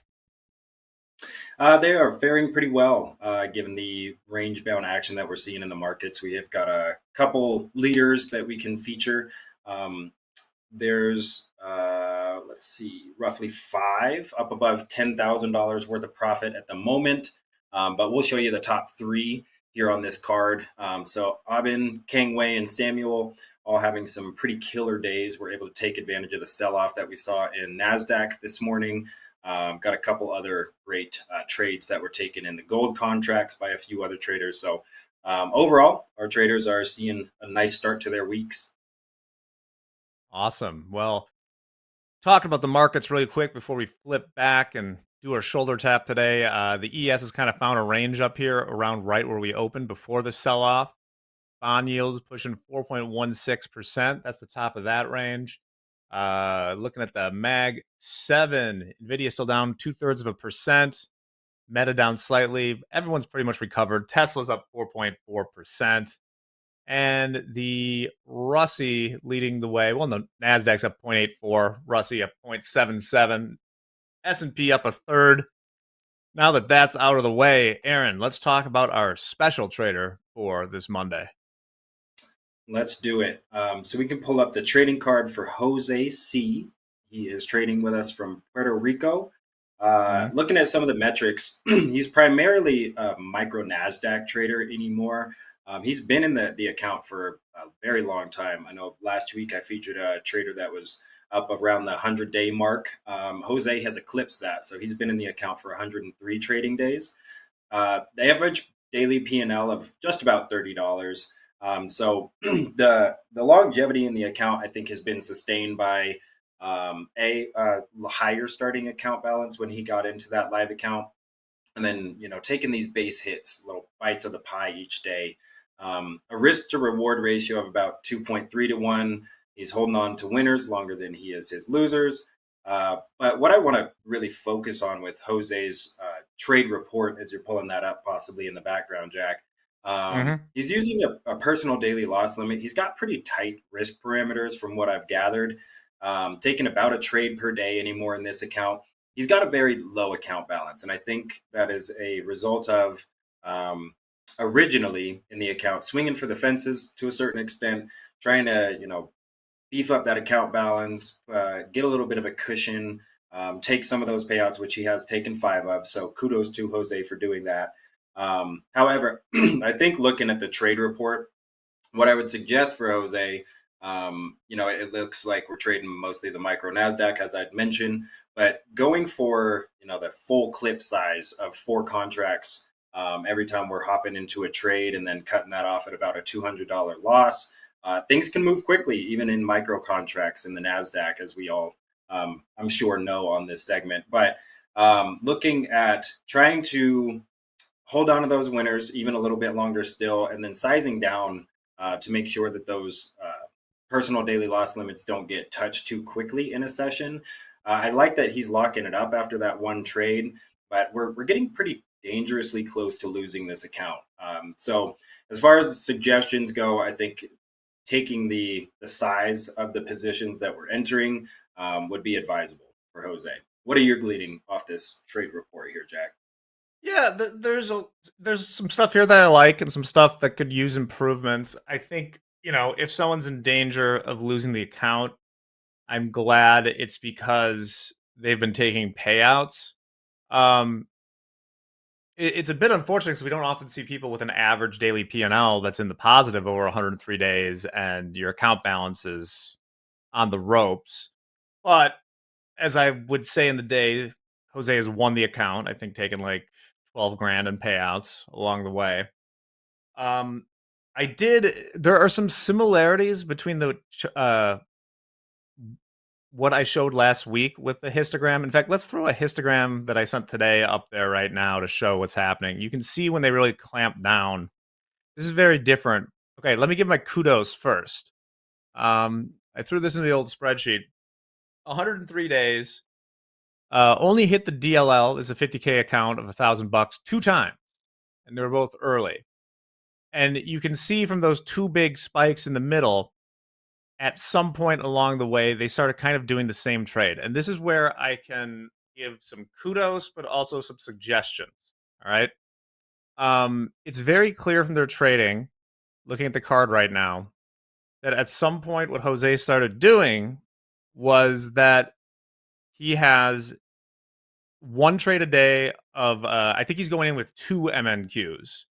They are faring pretty well, given the range-bound action that we're seeing in the markets. We have got a couple leaders that we can feature. There's, let's see, roughly 5 up above $10,000 worth of profit at the moment. But we'll show you the top 3 here on this card. So Abin, Kang Wei, and Samuel all having some pretty killer days. We're able to take advantage of the sell-off that we saw in NASDAQ this morning. Got a couple other great trades that were taken in the gold contracts by a few other traders. So overall, our traders are seeing a nice start to their weeks. Awesome. Well, talking about the markets really quick before we flip back and do our shoulder tap today. The ES has kind of found a range up here around right where we opened before the sell-off. Bond yields pushing 4.16%. That's the top of that range. Looking at the Mag 7, Nvidia still down 0.2%. Meta down slightly. Everyone's pretty much recovered. Tesla's up 4.4%. And the Russie leading the way. Well, no, NASDAQ's up 0.84. Russie up 0.77. S&P up a third. Now that that's out of the way, Aaron, let's talk about our special trader for this Monday. Let's do it. So we can pull up the trading card for Jose C. He is trading with us from Puerto Rico. Looking at some of the metrics, he's primarily a micro NASDAQ trader anymore. He's been in the account for a very long time. I know last week I featured a trader that was up around the 100-day mark. Jose has eclipsed that, so he's been in the account for 103 trading days. The average daily P&L of just about $30. So the longevity in the account, I think, has been sustained by a higher starting account balance when he got into that live account, and then taking these base hits, little bites of the pie each day. A risk to reward ratio of about 2.3 to 1. He's holding on to winners longer than he is his losers. But what I want to really focus on with Jose's trade report, as you're pulling that up possibly in the background, Jack, he's using a personal daily loss limit. He's got pretty tight risk parameters from what I've gathered, taking about a trade per day anymore in this account. He's got a very low account balance, and I think that is a result of originally in the account swinging for the fences to a certain extent, trying to beef up that account balance, get a little bit of a cushion, take some of those payouts, which he has taken 5 of. So kudos to Jose for doing that. However, I think looking at the trade report, what I would suggest for Jose, it looks like we're trading mostly the micro NASDAQ, as I'd mentioned, but going for, the full clip size of 4 contracts every time we're hopping into a trade and then cutting that off at about a $200 loss. Things can move quickly, even in micro contracts in the NASDAQ, as we all, I'm sure, know on this segment. But looking at trying to hold on to those winners even a little bit longer still, and then sizing down to make sure that those personal daily loss limits don't get touched too quickly in a session. I like that he's locking it up after that one trade, but we're getting pretty dangerously close to losing this account. So as far as suggestions go, I think taking the size of the positions that we're entering would be advisable for Jose. What are you gleaning off this trade report here, Jack? Yeah, there's some stuff here that I like and some stuff that could use improvements. I think, if someone's in danger of losing the account, I'm glad it's because they've been taking payouts. It's a bit unfortunate because we don't often see people with an average daily P&L that's in the positive over 103 days and your account balance is on the ropes. But as I would say in the day, Jose has won the account, I think taking like 12 grand in payouts along the way. There are some similarities between the what I showed last week with the histogram. In fact, let's throw a histogram that I sent today up there right now to show what's happening. You can see when they really clamp down. This is very different. Okay, let me give my kudos first. I threw this in the old spreadsheet. 103 days. Only hit the DLL is a 50K account of $1,000 2 times, and they were both early. And you can see from those 2 big spikes in the middle, at some point along the way, they started kind of doing the same trade. And this is where I can give some kudos, but also some suggestions. All right. It's very clear from their trading, looking at the card right now, that at some point what Jose started doing was that he has 1 trade a day of, I think he's going in with 2 MNQs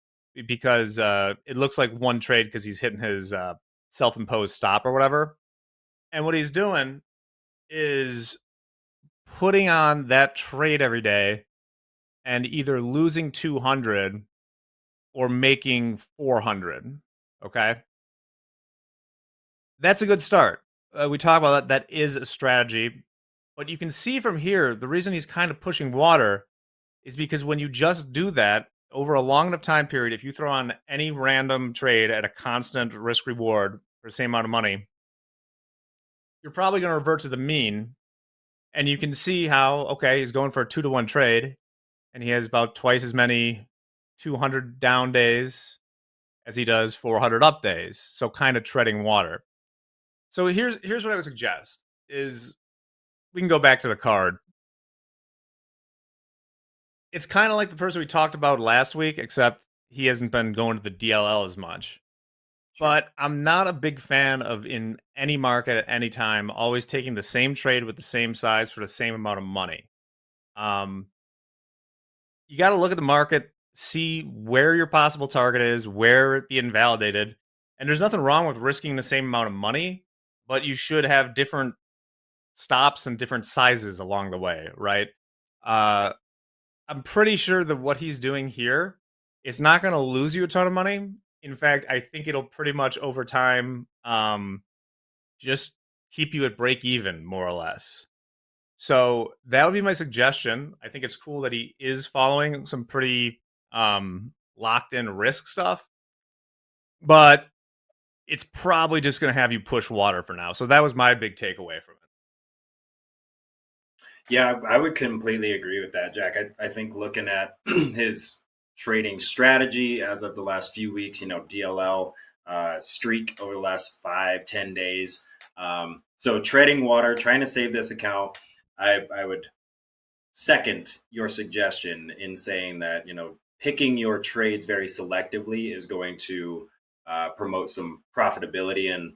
because it looks like 1 trade because he's hitting his self-imposed stop or whatever. And what he's doing is putting on that trade every day and either losing 200 or making 400. Okay. That's a good start. We talk about that. That is a strategy. But you can see from here, the reason he's kind of pushing water is because when you just do that over a long enough time period, if you throw on any random trade at a constant risk reward for the same amount of money, you're probably going to revert to the mean. And you can see how, okay, he's going for a 2-to-1 trade, and he has about twice as many 200 down days as he does 400 up days. So kind of treading water. So here's what I would suggest is we can go back to the card. It's kind of like the person we talked about last week, except he hasn't been going to the DLL as much. But I'm not a big fan of, in any market at any time, always taking the same trade with the same size for the same amount of money. You got to look at the market, see where your possible target is, where it be invalidated. And there's nothing wrong with risking the same amount of money, but you should have different stops and different sizes along the way, right? I'm pretty sure that what he's doing here is not going to lose you a ton of money. In fact, I think it'll pretty much over time just keep you at break even, more or less. So that would be my suggestion. I think it's cool that he is following some pretty locked in risk stuff, but it's probably just going to have you push water for now. So that was my big takeaway from it. Yeah, I would completely agree with that, Jack. I think looking at his trading strategy as of the last few weeks, DLL streak over the last 5-10 days. So treading water, trying to save this account, I would second your suggestion in saying that, picking your trades very selectively is going to promote some profitability and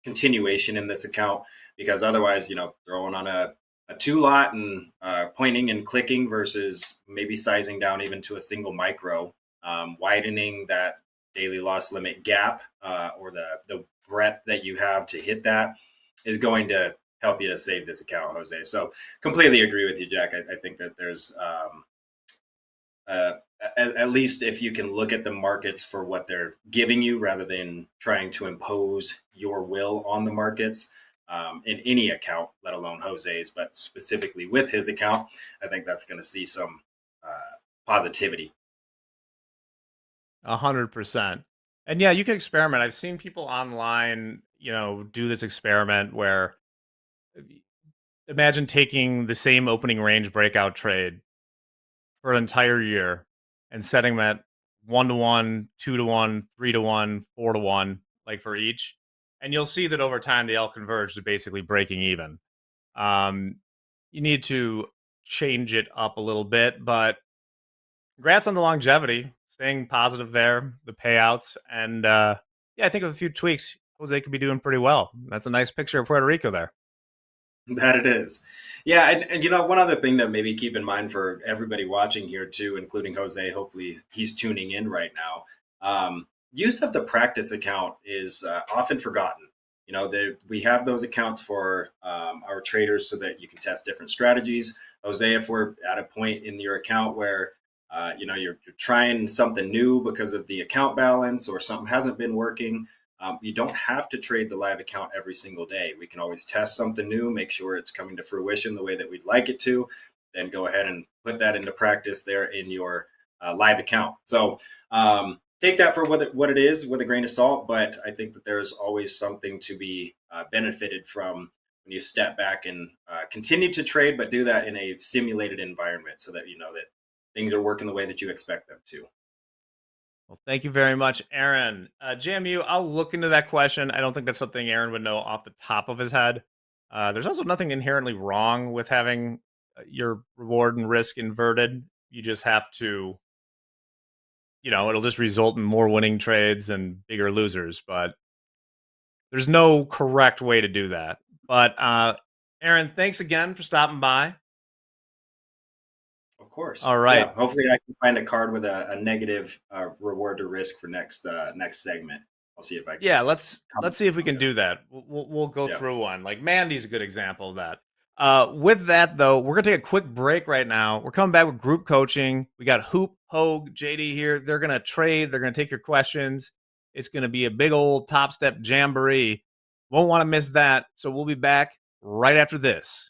continuation in this account, because otherwise, throwing on a 2-lot and pointing and clicking versus maybe sizing down even to a single micro, widening that daily loss limit gap or the breadth that you have to hit that is going to help you to save this account, Jose. So completely agree with you, Jack. I think that there's at least if you can look at the markets for what they're giving you rather than trying to impose your will on the markets. In any account, let alone Jose's, but specifically with his account, I think that's going to see some positivity. 100%. And yeah, you can experiment. I've seen people online, do this experiment where imagine taking the same opening range breakout trade for an entire year and setting them at 1-to-1, 2-to-1, 3-to-1, 4-to-1, like for each. And you'll see that over time, they all converge to basically breaking even. You need to change it up a little bit, but congrats on the longevity, staying positive there, the payouts. And yeah, I think with a few tweaks, Jose could be doing pretty well. That's a nice picture of Puerto Rico there. That it is. Yeah. And one other thing to maybe keep in mind for everybody watching here too, including Jose, hopefully he's tuning in right now. Use of the practice account is often forgotten. We have those accounts for our traders so that you can test different strategies. Jose, if we're at a point in your account where you're trying something new because of the account balance or something hasn't been working, You don't have to trade the live account every single day. We can always test something new, make sure it's coming to fruition the way that we'd like it to, then go ahead and put that into practice there in your live account. So take that for what it is with a grain of salt, but I think that there's always something to be benefited from when you step back and continue to trade, but do that in a simulated environment so that you know that things are working the way that you expect them to. Well, thank you very much, Aaron. JMU, I'll look into that question. I don't think that's something Aaron would know off the top of his head. There's also nothing inherently wrong with having your reward and risk inverted. You just have to, it'll just result in more winning trades and bigger losers, but there's no correct way to do that. But Aaron, thanks again for stopping by. Of course. All right. Yeah, hopefully I can find a card with a negative reward to risk for next segment. I'll see if I can. Yeah, let's see if we can do that. We'll go through one. Like Mandy's a good example of that. With that though, we're gonna take a quick break right now. We're coming back with group coaching. We got Hoop, Hoag, JD here. They're gonna trade. They're gonna take your questions. It's gonna be a big old Top Step jamboree. Won't want to miss that. So we'll be back right after this.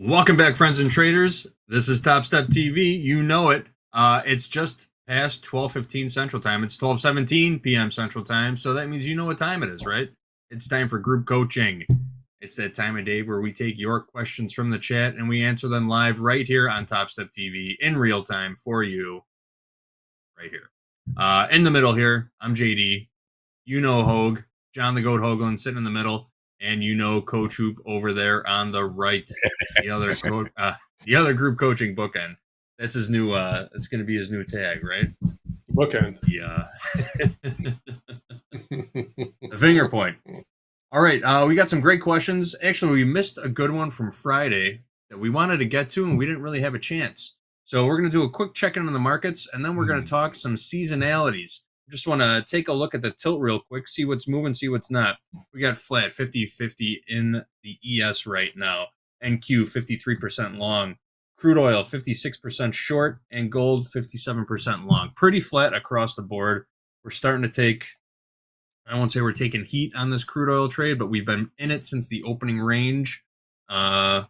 Welcome back, friends and traders. This is TopstepTV. You know it. It's just past 12:15 Central Time. It's 12:17 p.m. Central Time, so that means you know what time it is, right? It's time for group coaching. It's that time of day where we take your questions from the chat and we answer them live right here on TopstepTV in real time for you right here. In the middle here, I'm JD. You know Hoag, John the Goat Hoagland sitting in the middle, and you know Coach Hoop over there on the right, the other group coaching bookend. That's his new. It's going to be his new tag, right? Bookend. Yeah. The finger point. All right, we got some great questions. Actually, we missed a good one from Friday that we wanted to get to, and we didn't really have a chance. So we're going to do a quick check-in on the markets, and then we're going to talk some seasonalities. Just want to take a look at the tilt real quick, see what's moving, see what's not. We got flat 50-50 in the ES right now. NQ 53% long. Crude oil 56% short, and gold 57% long. Pretty flat across the board. We're starting to take, I won't say we're taking heat on this crude oil trade, but we've been in it since the opening range. In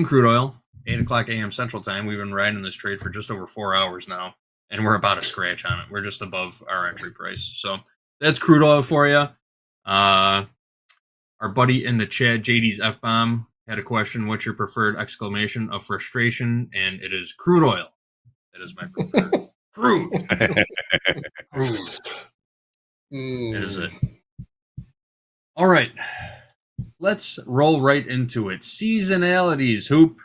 crude oil, 8 o'clock a.m. Central Time, we've been riding this trade for just over 4 hours now, and we're about a scratch on it. We're just above our entry price. So that's crude oil for you. Our buddy in the chat, JD's F-Bomb, had a question, what's your preferred exclamation of frustration? And it is crude oil. That is my preferred. Crude. Crude. That is it. All right. Let's roll right into it. Seasonalities, Hoop.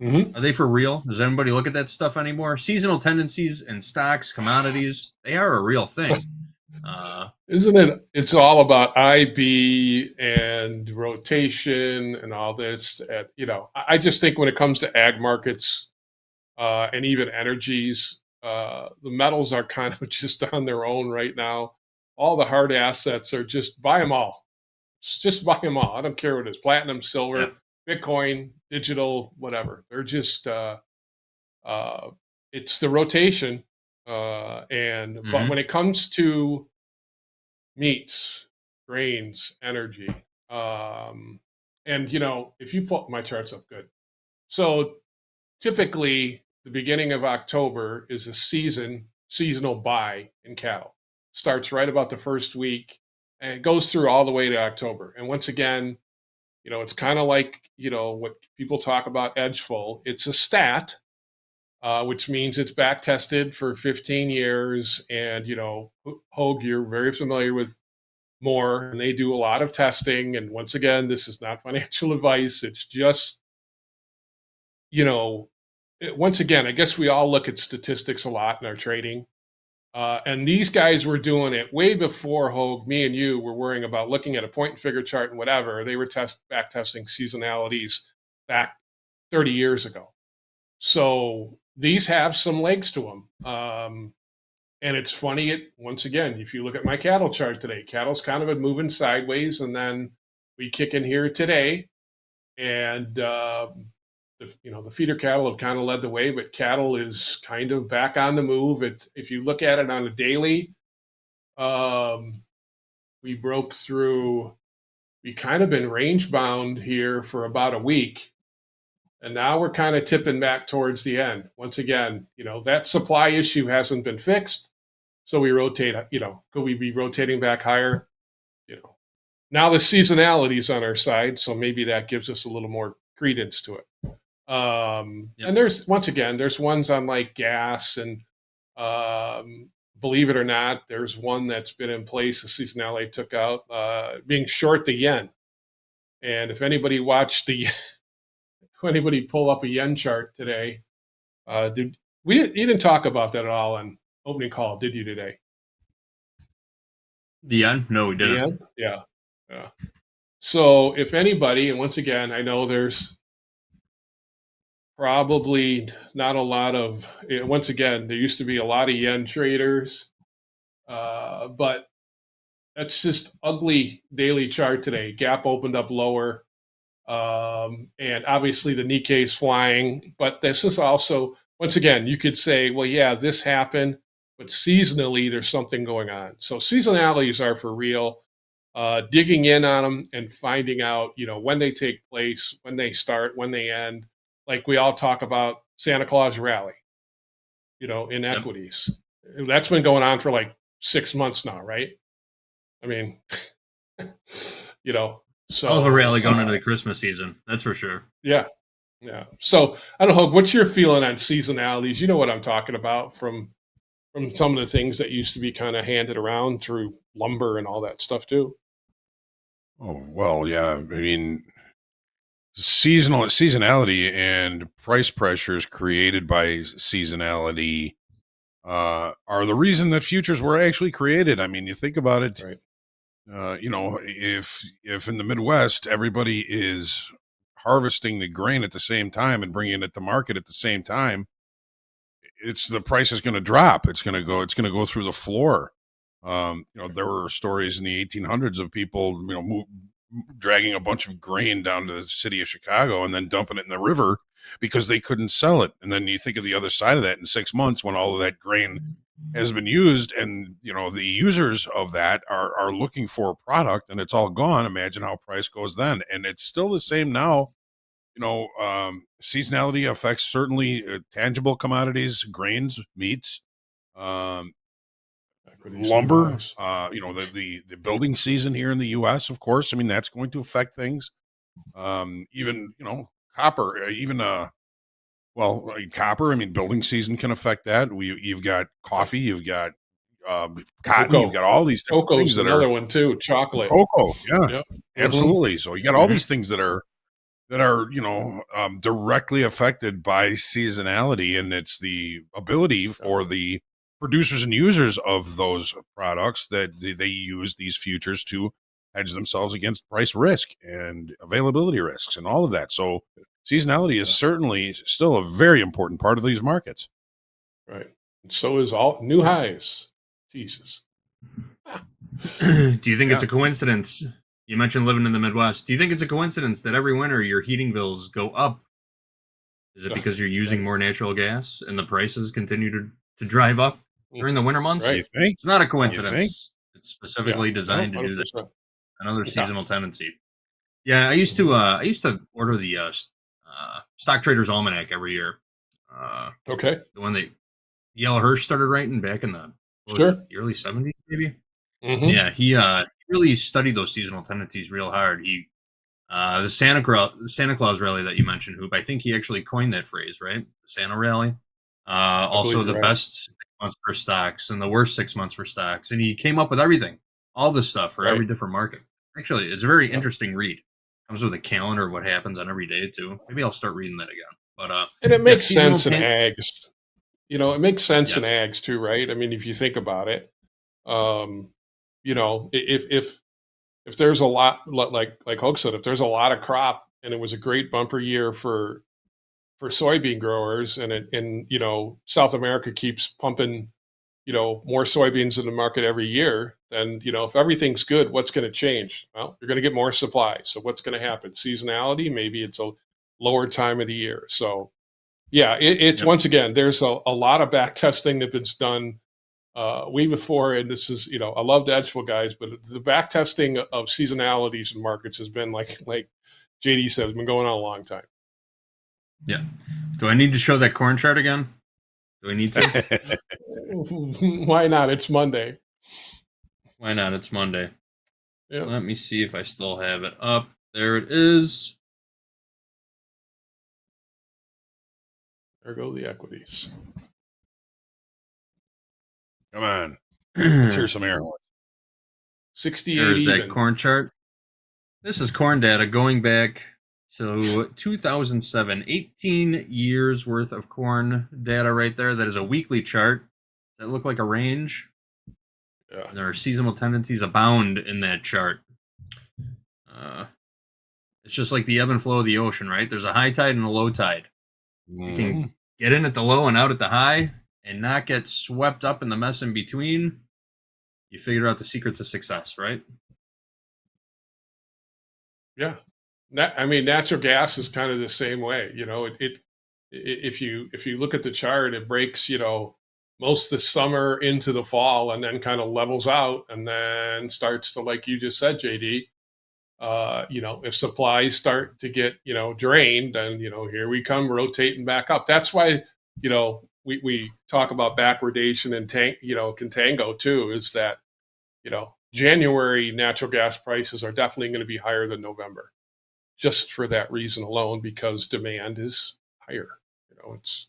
Are they for real? Does anybody look at that stuff anymore? Seasonal tendencies in stocks, commodities, they are a real thing. Isn't it? It's all about IB and rotation and all this. I just think when it comes to ag markets and even energies, the metals are kind of just on their own right now. All the hard assets are just buy them all. Just buy them all. I don't care what it is. Platinum, silver, Bitcoin, digital, whatever. They're just it's the rotation. But when it comes to meats, grains, energy, and if you pull my charts up good. So typically the beginning of October is a seasonal buy in cattle. Starts right about the first week and it goes through all the way to October. And once again, it's kind of like, what people talk about edge full. It's a stat, which means it's back tested for 15 years. And, Hoag, you're very familiar with Moore, and they do a lot of testing. And once again, this is not financial advice. It's just, once again, I guess we all look at statistics a lot in our trading. And these guys were doing it way before Hoag, me and you were worrying about looking at a point and figure chart and whatever. They were back testing seasonalities back 30 years ago. So these have some legs to them. And it's funny, once again, if you look at my cattle chart today, cattle's kind of been moving sideways, and then we kick in here today, and the feeder cattle have kind of led the way, but cattle is kind of back on the move. If you look at it on a daily, we broke through. We kind of been range bound here for about a week. And now we're kind of tipping back towards the end. Once again, that supply issue hasn't been fixed. So we rotate, could we be rotating back higher? Now the seasonality is on our side. So maybe that gives us a little more credence to it. And there's ones on like gas and believe it or not, there's one that's been in place. The seasonality took out being short the yen. And if anybody watched anybody pull up a yen chart today, you didn't talk about that at all on opening call, did you today? The yen? No, we didn't. Yeah. So if anybody, and once again, I know there's probably not a lot of, once again, there used to be a lot of yen traders, but that's just ugly daily chart today. Gap opened up lower. And obviously the Nikkei is flying, but this is also, once again, you could say, well, yeah, this happened, but seasonally there's something going on. So seasonalities are for real. digging in on them and finding out, when they take place, when they start, when they end. Like we all talk about Santa Claus rally, in equities. That's been going on for like 6 months now, right? I mean, so All of a rally going into the Christmas season, that's for sure. Yeah. So I don't know, what's your feeling on seasonalities? You know what I'm talking about from some of the things that used to be kind of handed around through lumber and all that stuff too. Oh, well, yeah. I mean, seasonality and price pressures created by seasonality are the reason that futures were actually created. I mean, you think about it. Right. If in the Midwest everybody is harvesting the grain at the same time and bringing it to market at the same time, the price is going to drop. It's going to go through the floor. There were stories in the 1800s of people, dragging a bunch of grain down to the city of Chicago and then dumping it in the river because they couldn't sell it. And then you think of the other side of that in 6 months when all of that grain has been used and, the users of that are looking for a product and it's all gone. Imagine how price goes then. And it's still the same now. Seasonality affects certainly tangible commodities, grains, meats, lumber, the building season here in the U.S., of course. I mean, that's going to affect things. Even, copper, copper, I mean, building season can affect that. You've got coffee, you've got cotton, Cocoa. you've got all these different Cocoa's things that another are one too. Chocolate. cocoa. Yeah, Yep. absolutely. So you got all these things that are directly affected by seasonality, and it's the ability for the producers and users of those products that they use these futures to hedge themselves against price risk and availability risks and all of that. So seasonality is certainly still a very important part of these markets. Right. And so is all new highs. Jesus. Do you think it's a coincidence? You mentioned living in the Midwest. Do you think it's a coincidence that every winter your heating bills go up? Is it because you're using more natural gas and the prices continue to drive up during the winter months? Right. You think? It's not a You think? coincidence. It's specifically designed to do that. 100%. Another seasonal tendency. Yeah, I used to order the Stock Traders Almanac every year. Okay. The one that Yale Hirsch started writing back in the the early 70s, maybe. Mhm. Yeah, he really studied those seasonal tendencies real hard. The Santa Claus rally that you mentioned, Hoop, I think he actually coined that phrase, right? The Santa rally. Also, believe the you're right. best 6 months for stocks and the worst 6 months for stocks, and he came up with everything, all this stuff for every Right. different market. Actually, it's a very Yep. interesting read. Comes with a calendar of what happens on every day too. Maybe I'll start reading that again. But And it makes seasonal sense in ags. It makes sense Yeah. in ags too, right? I mean, if you think about it, if there's a lot, like Hoke said, if there's a lot of crop and it was a great bumper year for soybean growers, and South America keeps pumping more soybeans in the market every year, then if everything's good, what's going to change? Well, you're going to get more supply. So what's going to happen? Seasonality, maybe it's a lower time of the year. So yeah, it's once again, there's a lot of back testing that's been done way before, and this is, I love the Edgeville guys, but the back testing of seasonalities in markets has been like JD said, has been going on a long time. Yeah. Do I need to show that corn chart again? Do I need to? Why not? It's Monday. Why not? It's Monday. Yeah. Let me see if I still have it up. There it is. There go the equities. Come on. Let's hear some air horns. 68 There's that even. corn chart. This is corn data going back to 2007. 18 years worth of corn data right there. That is a weekly chart that look like a range. Yeah. There are seasonal tendencies abound in that chart. It's just like the ebb and flow of the ocean, right? There's a high tide and a low tide. You can get in at the low and out at the high and not get swept up in the mess in between. You figure out the secret to success, right? Yeah. I mean, natural gas is kind of the same way. If you look at the chart, it breaks, most of the summer into the fall, and then kind of levels out, and then starts to, like you just said, JD. If supplies start to get drained, then here we come rotating back up. That's why we talk about backwardation and contango too. Is that January natural gas prices are definitely going to be higher than November, just for that reason alone, because demand is higher. It's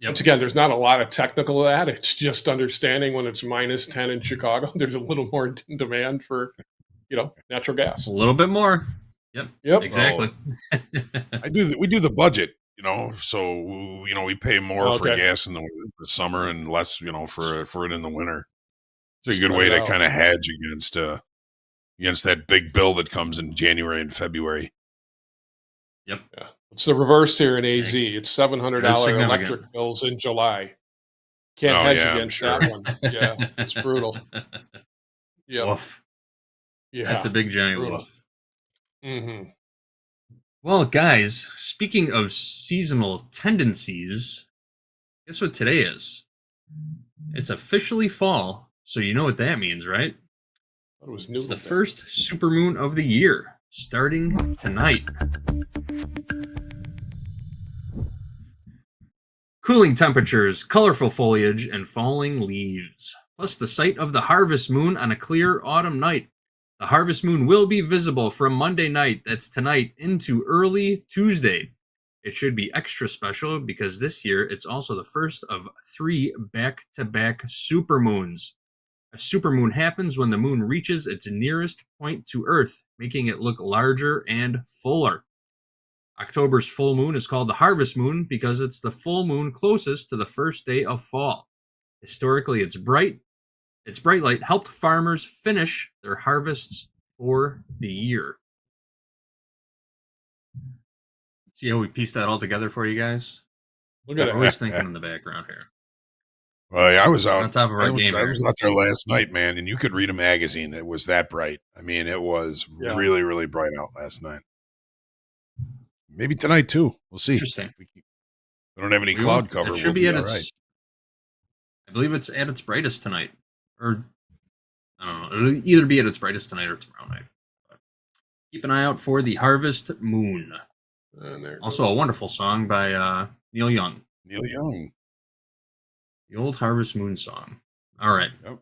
once again, there's not a lot of technical to that. It's just understanding when it's minus 10 in Chicago, there's a little more demand for natural gas. A little bit more. Yep. Exactly. We do the budget, so we pay more for gas in the summer and less, for it in the winter. It's a good way to kind of hedge against that big bill that comes in January and February. Yep. Yeah. It's the reverse here in AZ. It's $700 electric bills in July. Can't hedge against that one. Yeah, it's brutal. Yeah. Woof. Yeah. That's a big giant woof. Mm-hmm. Well, guys, speaking of seasonal tendencies, guess what today is? It's officially fall, so you know what that means, right? It's the first supermoon of the year, starting tonight. Cooling temperatures, colorful foliage, and falling leaves, plus the sight of the harvest moon on a clear autumn night. The harvest moon will be visible from Monday night, that's tonight, into early Tuesday. It should be extra special because this year it's also the first of 3 back-to-back supermoons. A supermoon happens when the moon reaches its nearest point to Earth, making it look larger and fuller. October's full moon is called the harvest moon because it's the full moon closest to the first day of fall. Historically, its bright light helped farmers finish their harvests for the year. See how we pieced that all together for you guys? Look at We're always thinking in the background here. Well, yeah, I was out. On top of our game. I was out there last night, man, and you could read a magazine. It was that bright. I mean, it was really, really bright out last night. Maybe tonight too. We'll see. Interesting. We don't have any cloud cover. It should be at its. I believe it's at its brightest tonight, or I don't know. It'll either be at its brightest tonight or tomorrow night. But keep an eye out for the harvest moon. Also, a wonderful song by Neil Young. Neil Young. The old Harvest Moon song. All right. Yep.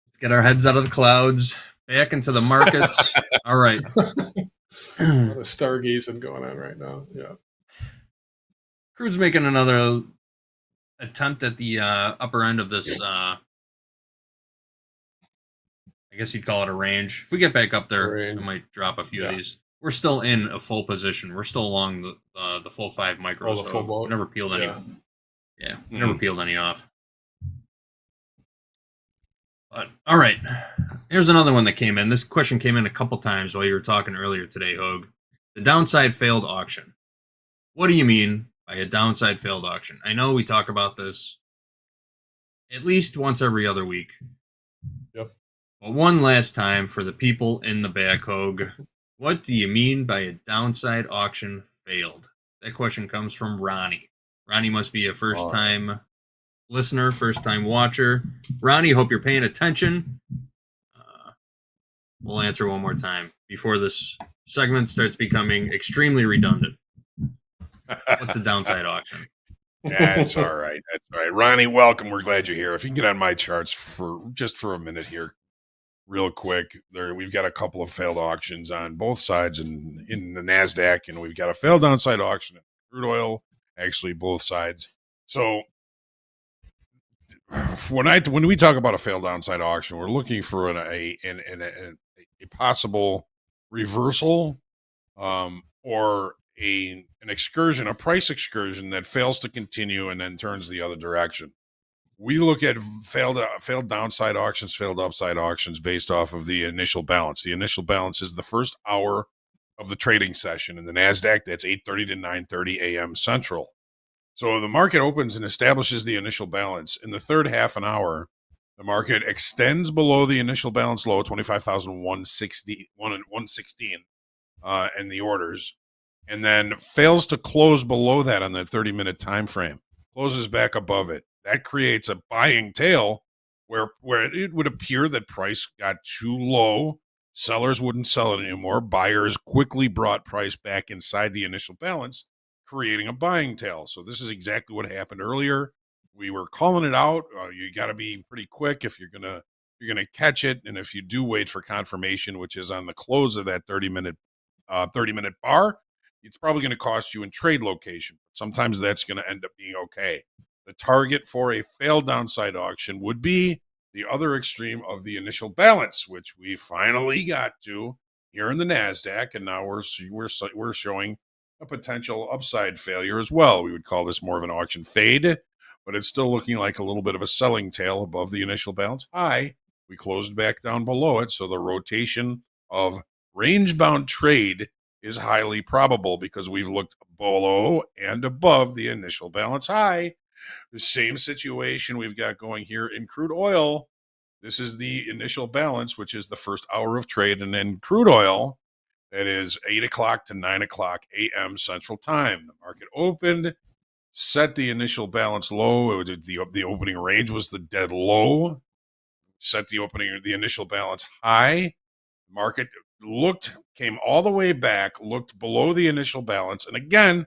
Let's get our heads out of the clouds, back into the markets. All right. A lot of stargazing going on right now. Yeah. Crude's making another attempt at the upper end of this. I guess you'd call it a range. If we get back up there, I might drop a few of these. We're still in a full position. We're still along the full 5 micros. The full boat. Never peeled any. Yeah, never peeled any off. But all right, here's another one that came in. This question came in a couple times while you were talking earlier today, Hoag. The downside failed auction. What do you mean by a downside failed auction? I know we talk about this at least once every other week. Yep. But one last time for the people in the back, Hoag. What do you mean by a downside auction failed? That question comes from Ronnie. Ronnie must be a first-time listener, first-time watcher. Ronnie, hope you're paying attention. We'll answer one more time before this segment starts becoming extremely redundant. What's a downside auction? That's all right. That's all right. Ronnie, welcome. We're glad you're here. If you can get on my charts for a minute here, real quick. We've got a couple of failed auctions on both sides in the NASDAQ, and we've got a failed downside auction in crude oil, actually both sides. So when we talk about a failed downside auction, we're looking for a possible reversal or an excursion, a price excursion that fails to continue and then turns the other direction. We look at failed downside auctions, failed upside auctions based off of the initial balance. The initial balance is the first hour of the trading session in the NASDAQ. That's 8:30 to 9:30 a.m. Central. So the market opens and establishes the initial balance. In the third half an hour, the market extends below the initial balance low, 25,116 in the orders, and then fails to close below that on the 30-minute time frame. Closes back above it. that creates a buying tail where it would appear that price got too low. Sellers wouldn't sell it anymore. Buyers quickly brought price back inside the initial balance, creating a buying tail. So this is exactly what happened earlier. We were calling it out. You got to be pretty quick if you're gonna catch it, and if you do wait for confirmation, which is on the close of that 30-minute bar, it's probably going to cost you in trade location. Sometimes that's going to end up being okay. The target for a failed downside auction would be the other extreme of the initial balance, which we finally got to here in the NASDAQ, and now we're showing a potential upside failure as well. We would call this more of an auction fade, but it's still looking like a little bit of a selling tail above the initial balance high. We closed back down below it, so the rotation of range-bound trade is highly probable because we've looked below and above the initial balance high. The same situation we've got going here in crude oil. This is the initial balance, which is the first hour of trade, and then crude oil, that is 8 o'clock to 9 o'clock a.m. Central Time. The market opened, set the initial balance low. The opening range was the dead low. Set the initial balance high. Market came all the way back, looked below the initial balance, and again,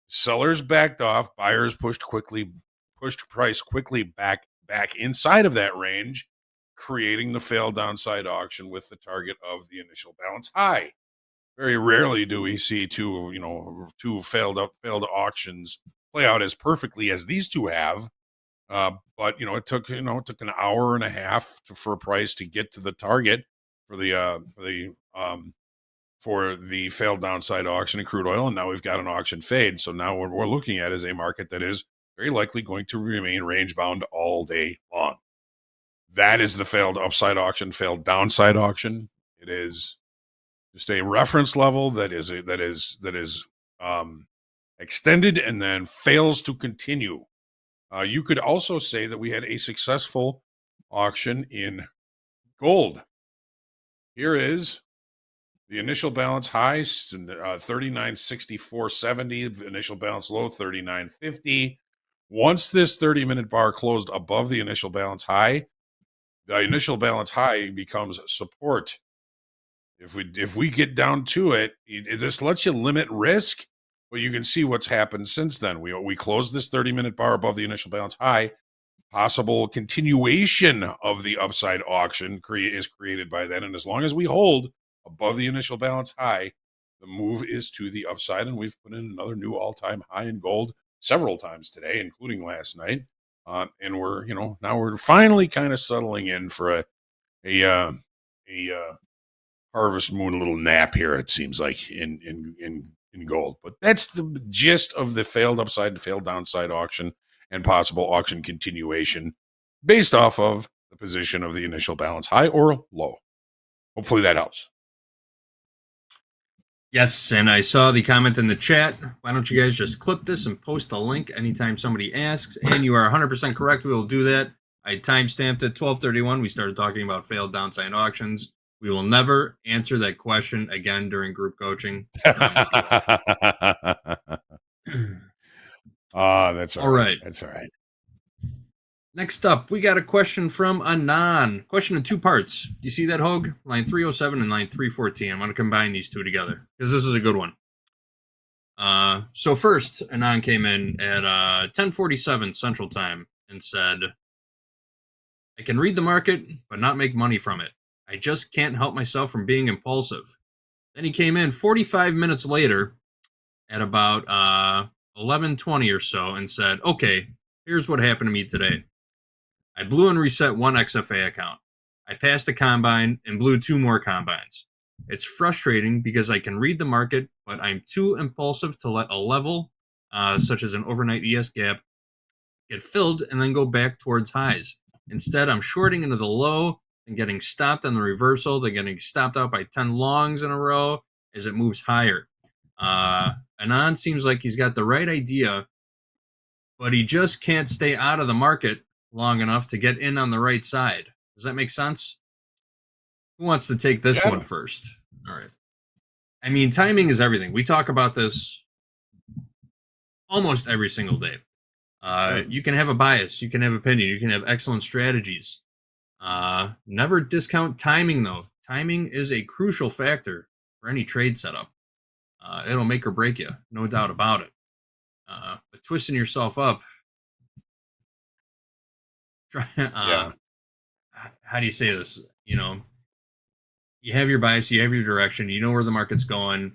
sellers backed off. Buyers pushed price quickly back inside of that range, creating the failed downside auction with the target of the initial balance high. Very rarely do we see two failed auctions play out as perfectly as these two have. But it took an hour and a half for price to get to the target for the failed downside auction in crude oil, and now we've got an auction fade. So now what we're looking at is a market that is very likely going to remain range bound all day long. That is the failed upside auction, failed downside auction. It is just a reference level that is extended and then fails to continue. You could also say that we had a successful auction in gold. Here is the initial balance high, 39.6470. The initial balance low, 39.50. Once this 30-minute bar closed above the initial balance high, the initial balance high becomes support. If we get down to it, this lets you limit risk, but you can see what's happened since then. We closed this 30-minute bar above the initial balance high. Possible continuation of the upside auction is created by then, and as long as we hold above the initial balance high, the move is to the upside, and we've put in another new all-time high in gold several times today, including last night. And now we're finally kind of settling in for a harvest moon little nap here, it seems like, in gold. But that's the gist of the failed upside and failed downside auction and possible auction continuation based off of the position of the initial balance high or low. Hopefully that helps. Yes, and I saw the comment in the chat. Why don't you guys just clip this and post the link anytime somebody asks? And you are 100% correct. We will do that. I timestamped at 12:31. We started talking about failed downside auctions. We will never answer that question again during group coaching. That's all right. That's all right. Next up, we got a question from Anon. Question in two parts. You see that, Hoag? Line 307 and line 314. I'm going to combine these two together because this is a good one. So first, Anon came in at 10:47 Central Time and said, I can read the market, but not make money from it. I just can't help myself from being impulsive. Then he came in 45 minutes later at about 11:20 or so and said, okay, here's what happened to me today. I blew and reset one XFA account. I passed a combine and blew two more combines. It's frustrating because I can read the market, but I'm too impulsive to let a level, such as an overnight ES gap, get filled and then go back towards highs. Instead, I'm shorting into the low and getting stopped on the reversal. They're getting stopped out by 10 longs in a row as it moves higher. Anon seems like he's got the right idea, but he just can't stay out of the market long enough to get in on the right side. Does that make sense? Who wants to take this one first? All right. I mean, timing is everything. We talk about this almost every single day. You can have a bias, you can have opinion, you can have excellent strategies. Never discount timing, though. Timing is a crucial factor for any trade setup. It'll make or break you, no doubt about it. But twisting yourself up, Yeah. how do you say this? You know, you have your bias, you have your direction, you know where the market's going.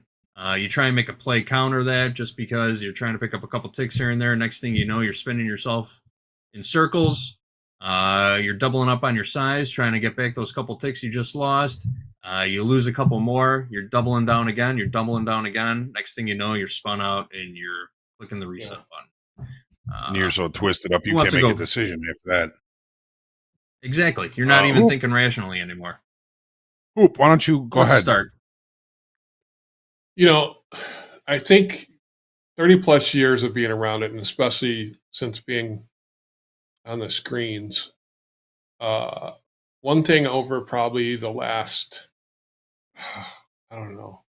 You try and make a play counter that just because you're trying to pick up a couple ticks here and there. Next thing you know, you're spinning yourself in circles. You're doubling up on your size, trying to get back those couple ticks you just lost. You lose a couple more, you're doubling down again, you're doubling down again. Next thing you know, you're spun out and you're clicking the reset button. And you're so twisted up, who you wants can't to make a go? decision after that. Exactly. You're not even Hoop, thinking rationally anymore. Hoop, why don't you Who go wants to ahead? start? You know, I think 30 plus years of being around it, and especially since being on the screens, one thing over probably the last, I don't know.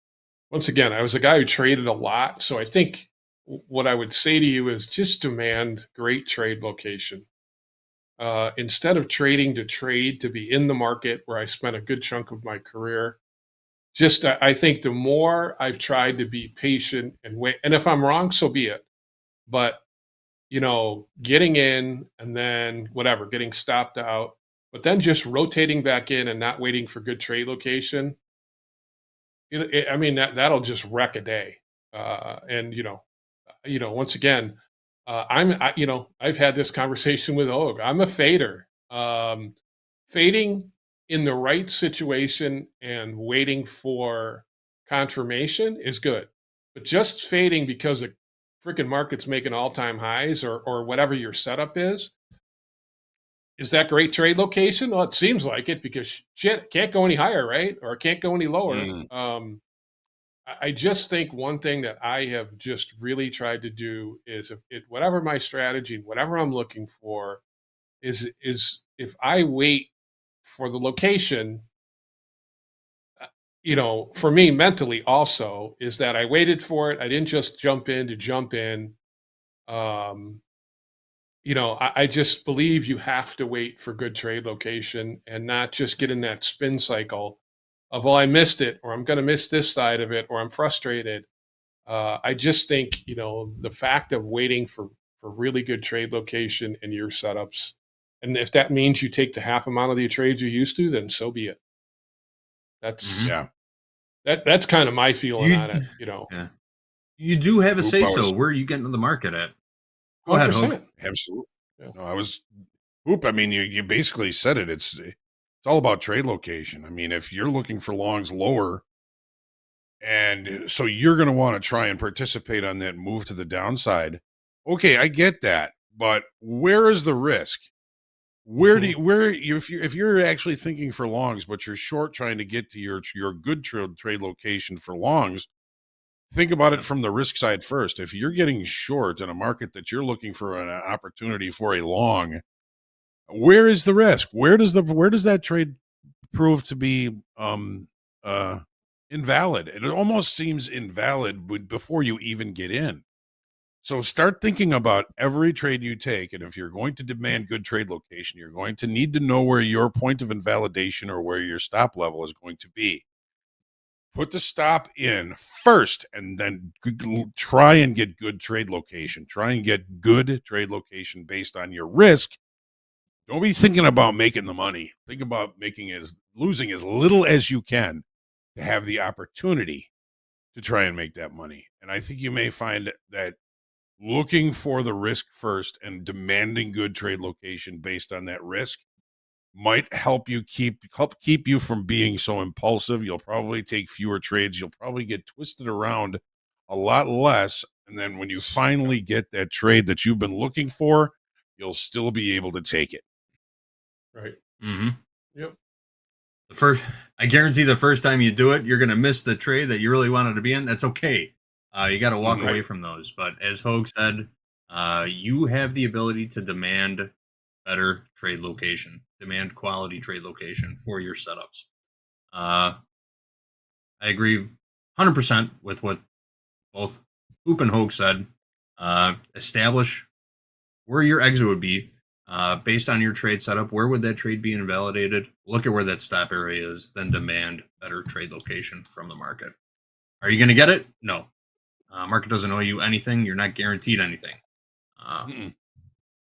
Once again, I was a guy who traded a lot. So I think what I would say to you is just demand great trade location. Instead of trading to trade to be in the market where I spent a good chunk of my career, just I think the more I've tried to be patient and wait, and if I'm wrong, so be it. But you know, getting in and then whatever, getting stopped out, but then just rotating back in and not waiting for good trade location. I mean that'll just wreck a day. And once again, I've had this conversation with Og. I'm a fader. Fading in the right situation and waiting for confirmation is good, but just fading because the freaking market's making all-time highs or whatever your setup is that great trade location? Well, it seems like it because shit can't go any higher, right? Or it can't go any lower. I just think one thing that I have just really tried to do is whatever my strategy, whatever I'm looking for, is if I wait for the location, for me mentally also is that I waited for it. I didn't just jump in to jump in. I just believe you have to wait for good trade location and not just get in that spin cycle of, well, I missed it, or I'm going to miss this side of it, or I'm frustrated. I just think, the fact of waiting for really good trade location in your setups, and if that means you take the half amount of the trades you're used to, then so be it. That's that's kind of my feeling on it. Yeah. You do have a Hoop, say I so. was- Where are you getting to the market at? Go ahead, Hoag. 100%. Absolutely. No, I was Hoop. I mean, you basically said it. It's all about trade location. I mean, if you're looking for longs lower, and so you're going to want to try and participate on that move to the downside. Okay, I get that, but where is the risk? If you're actually thinking for longs, but you're short trying to get to your good trade location for longs, think about it from the risk side first. If you're getting short in a market that you're looking for an opportunity for a long, where is the risk? Where does that trade prove to be invalid? It almost seems invalid before you even get in. So start thinking about every trade you take, and if you're going to demand good trade location, you're going to need to know where your point of invalidation or where your stop level is going to be. Put the stop in first, and then try and get good trade location. Try and get good trade location based on your risk. Don't be thinking about making the money. Think about losing as little as you can to have the opportunity to try and make that money. And I think you may find that looking for the risk first and demanding good trade location based on that risk might help keep you from being so impulsive. You'll probably take fewer trades. You'll probably get twisted around a lot less. And then when you finally get that trade that you've been looking for, you'll still be able to take it. Right. Mm-hmm. Yep. I guarantee the first time you do it, you're going to miss the trade that you really wanted to be in. That's okay. You got to walk away from those. But as Hoag said, you have the ability to demand better trade location, demand quality trade location for your setups. I agree 100% with what both Hoop and Hoag said. Establish where your exit would be based on your trade setup. Where would that trade be invalidated? Look at where that stop area is, then demand better trade location from the market. Are you going to get it? No. Market doesn't owe you anything. You're not guaranteed anything.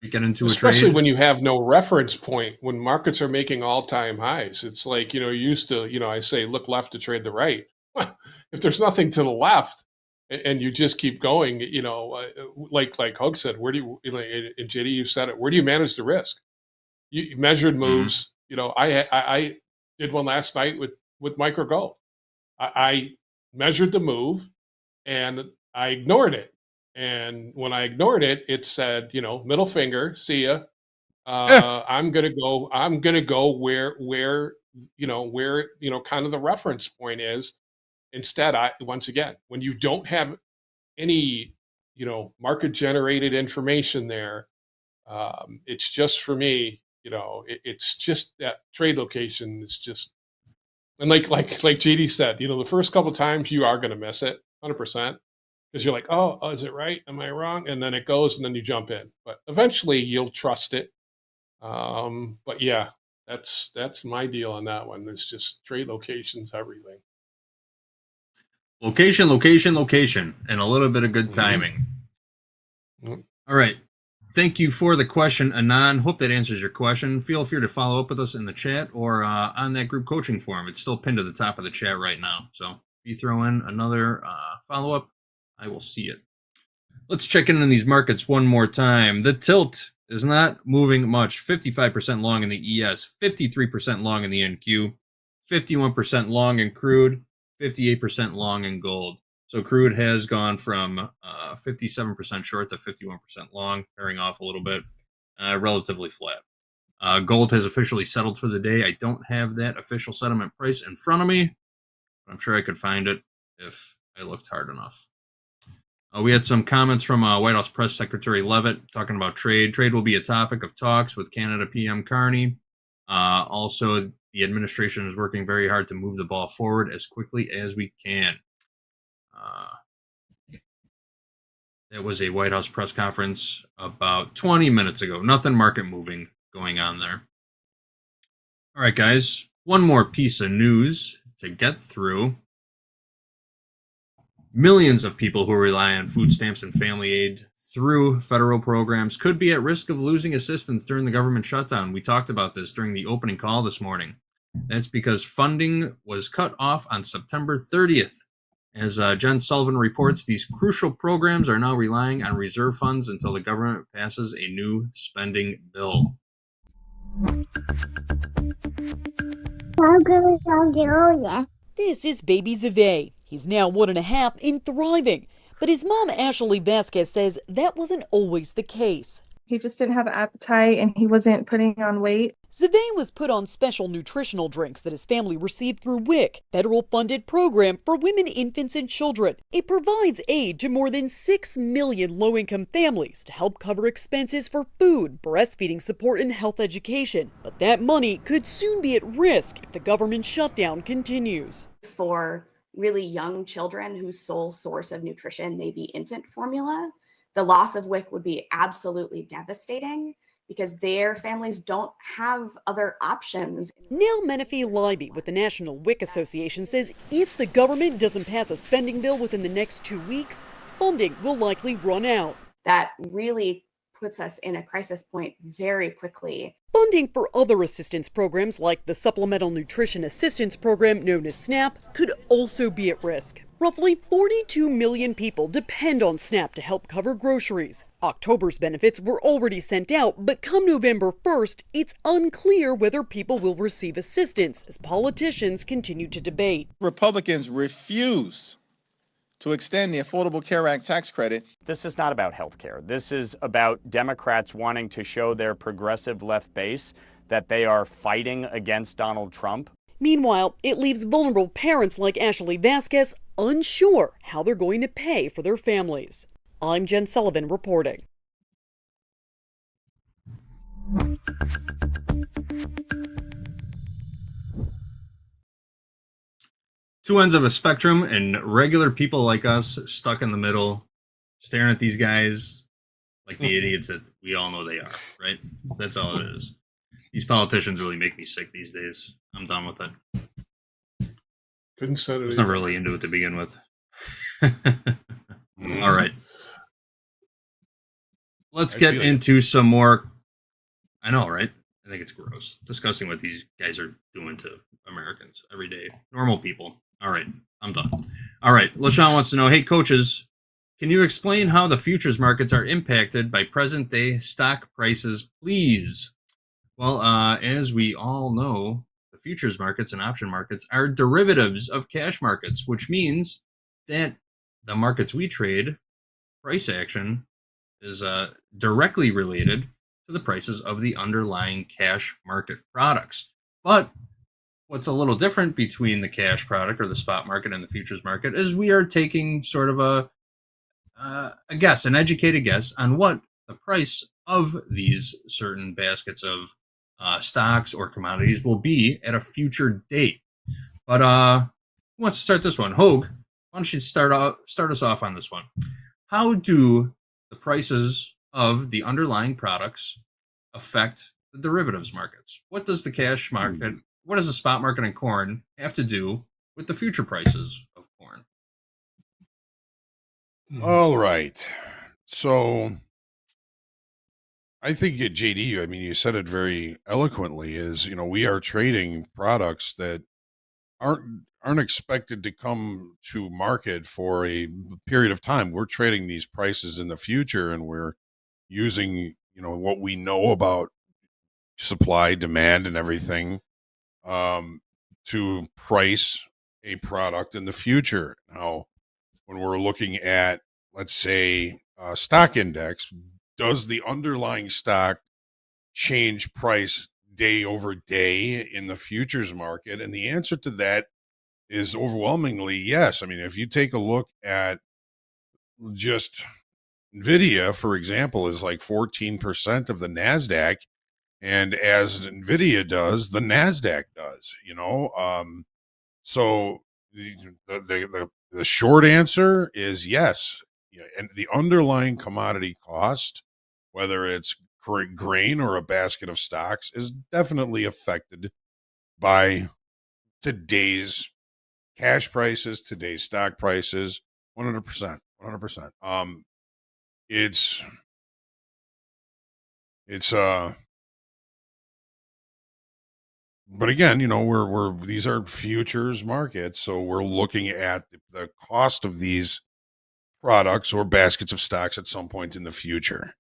We get into especially a trade when you have no reference point, when markets are making all-time highs. It's like, you used to, I say look left to trade the right. If there's nothing to the left and you just keep going, like Hoag said, where do you, and JD, you said it, where do you manage the risk? You measured moves. I did one last night with micro gold. I measured the move and I ignored it. And when I ignored it, it said, middle finger, see ya. I'm gonna go where kind of the reference point is. Instead, once again, when you don't have any, market generated information there, it's just, for me, it's just that trade location is just, and like JD said, the first couple of times you are going to miss it 100%. Because you're like, oh, is it right? Am I wrong? And then it goes, and then you jump in. But eventually, you'll trust it. But yeah, that's my deal on that one. It's just trade locations, everything. Location, and a little bit of good timing. All right. Thank you for the question, Anon. Hope that answers your question. Feel free to follow up with us in the chat or on that group coaching forum. It's still pinned to the top of the chat right now. So if you throw in another follow-up, I will see it. Let's check in on these markets one more time. The tilt is not moving much. 55% long in the ES, 53% long in the NQ, 51% long in crude, 58% long in gold. So crude has gone from 57% short to 51% long, pairing off a little bit, relatively flat. Gold has officially settled for the day. I don't have that official settlement price in front of me, but I'm sure I could find it if I looked hard enough. We had some comments from White House Press Secretary Leavitt talking about trade. Trade will be a topic of talks with Canada PM Carney. Also, the administration is working very hard to move the ball forward as quickly as we can. That was a White House press conference about 20 minutes ago. Nothing market moving going on there. All right, guys. One more piece of news to get through. Millions of people who rely on food stamps and family aid through federal programs could be at risk of losing assistance during the government shutdown. We talked about this during the opening call this morning. That's because funding was cut off on September 30th. As Jen Sullivan reports, these crucial programs are now relying on reserve funds until the government passes a new spending bill. This is baby Zave. He's now 1.5 and thriving. But his mom, Ashley Vasquez, says that wasn't always the case. He just didn't have an appetite and he wasn't putting on weight. Zave was put on special nutritional drinks that his family received through WIC, federal-funded program for women, infants, and children. It provides aid to more than 6 million low-income families to help cover expenses for food, breastfeeding support, and health education. But that money could soon be at risk if the government shutdown continues. For really young children whose sole source of nutrition may be infant formula, the loss of WIC would be absolutely devastating because their families don't have other options. Nell Menifee-Leiby with the National WIC Association says if the government doesn't pass a spending bill within the next 2 weeks, funding will likely run out. That really puts us in a crisis point very quickly. Funding for other assistance programs like the Supplemental Nutrition Assistance Program known as SNAP could also be at risk. Roughly 42 million people depend on SNAP to help cover groceries. October's benefits were already sent out, but come November 1st, it's unclear whether people will receive assistance as politicians continue to debate. Republicans refuse to extend the Affordable Care Act tax credit. This is not about health care. This is about Democrats wanting to show their progressive left base that they are fighting against Donald Trump. Meanwhile, it leaves vulnerable parents like Ashley Vasquez unsure how they're going to pay for their families. I'm Jen Sullivan reporting. Two ends of a spectrum, and regular people like us stuck in the middle, staring at these guys like the idiots that we all know they are, right? That's all it is. These politicians really make me sick these days. I'm done with it. Couldn't say it. I was never really into it to begin with. All right. Let's get into some more. I know, right? I think it's gross. Discussing what these guys are doing to Americans every day. Normal people. All right. I'm done. All right. LaShawn wants to know, hey, coaches, can you explain how the futures markets are impacted by present day stock prices, please? Well, as we all know, the futures markets and option markets are derivatives of cash markets, which means that the markets we trade, price action, is directly related to the prices of the underlying cash market products. But what's a little different between the cash product or the spot market and the futures market is we are taking sort of a guess, an educated guess on what the price of these certain baskets of stocks or commodities will be at a future date. But who wants to start this one? Hoag, why don't you start us off on this one? How do the prices of the underlying products affect the derivatives markets? What does the cash market, what does the spot market in corn have to do with the future prices of corn? All right. So I think at JD, I mean, you said it very eloquently, is, you know, we are trading products that aren't expected to come to market for a period of time. We're trading these prices in the future, and we're using, you know, what we know about supply, demand, and everything to price a product in the future. Now, when we're looking at, let's say, a stock index, does the underlying stock change price day over day in the futures market? And the answer to that is overwhelmingly yes. I mean, if you take a look at just NVIDIA, for example, is like 14% of the NASDAQ. And as NVIDIA does, the NASDAQ does, you know? So the short answer is yes. Yeah, and the underlying commodity cost, whether it's grain or a basket of stocks, is definitely affected by today's cash prices, today's stock prices, 100%, 100%. It's but again, you know, we're these are futures markets, so we're looking at the cost of these products or baskets of stocks at some point in the future.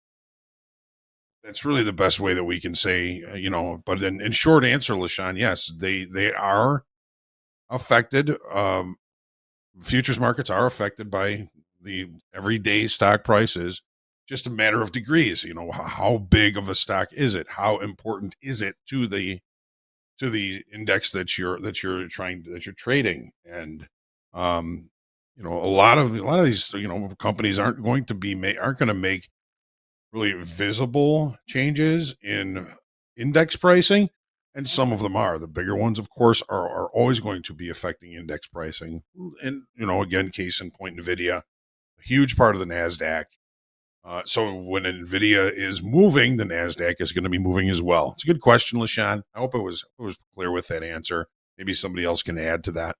That's really the best way that we can say, you know. But in short answer, LaShawn, yes, they are affected. Futures markets are affected by the everyday stock prices. Just a matter of degrees. You know, how big of a stock is it? How important is it to the index that you're trading? And you know, a lot of these, you know, companies aren't going to make really visible changes in index pricing, and some of them are. The bigger ones, of course, are always going to be affecting index pricing. And, you know, again, case in point, NVIDIA, a huge part of the NASDAQ. So when NVIDIA is moving, the NASDAQ is going to be moving as well. It's a good question, LaShawn. I hope it was clear with that answer. Maybe somebody else can add to that.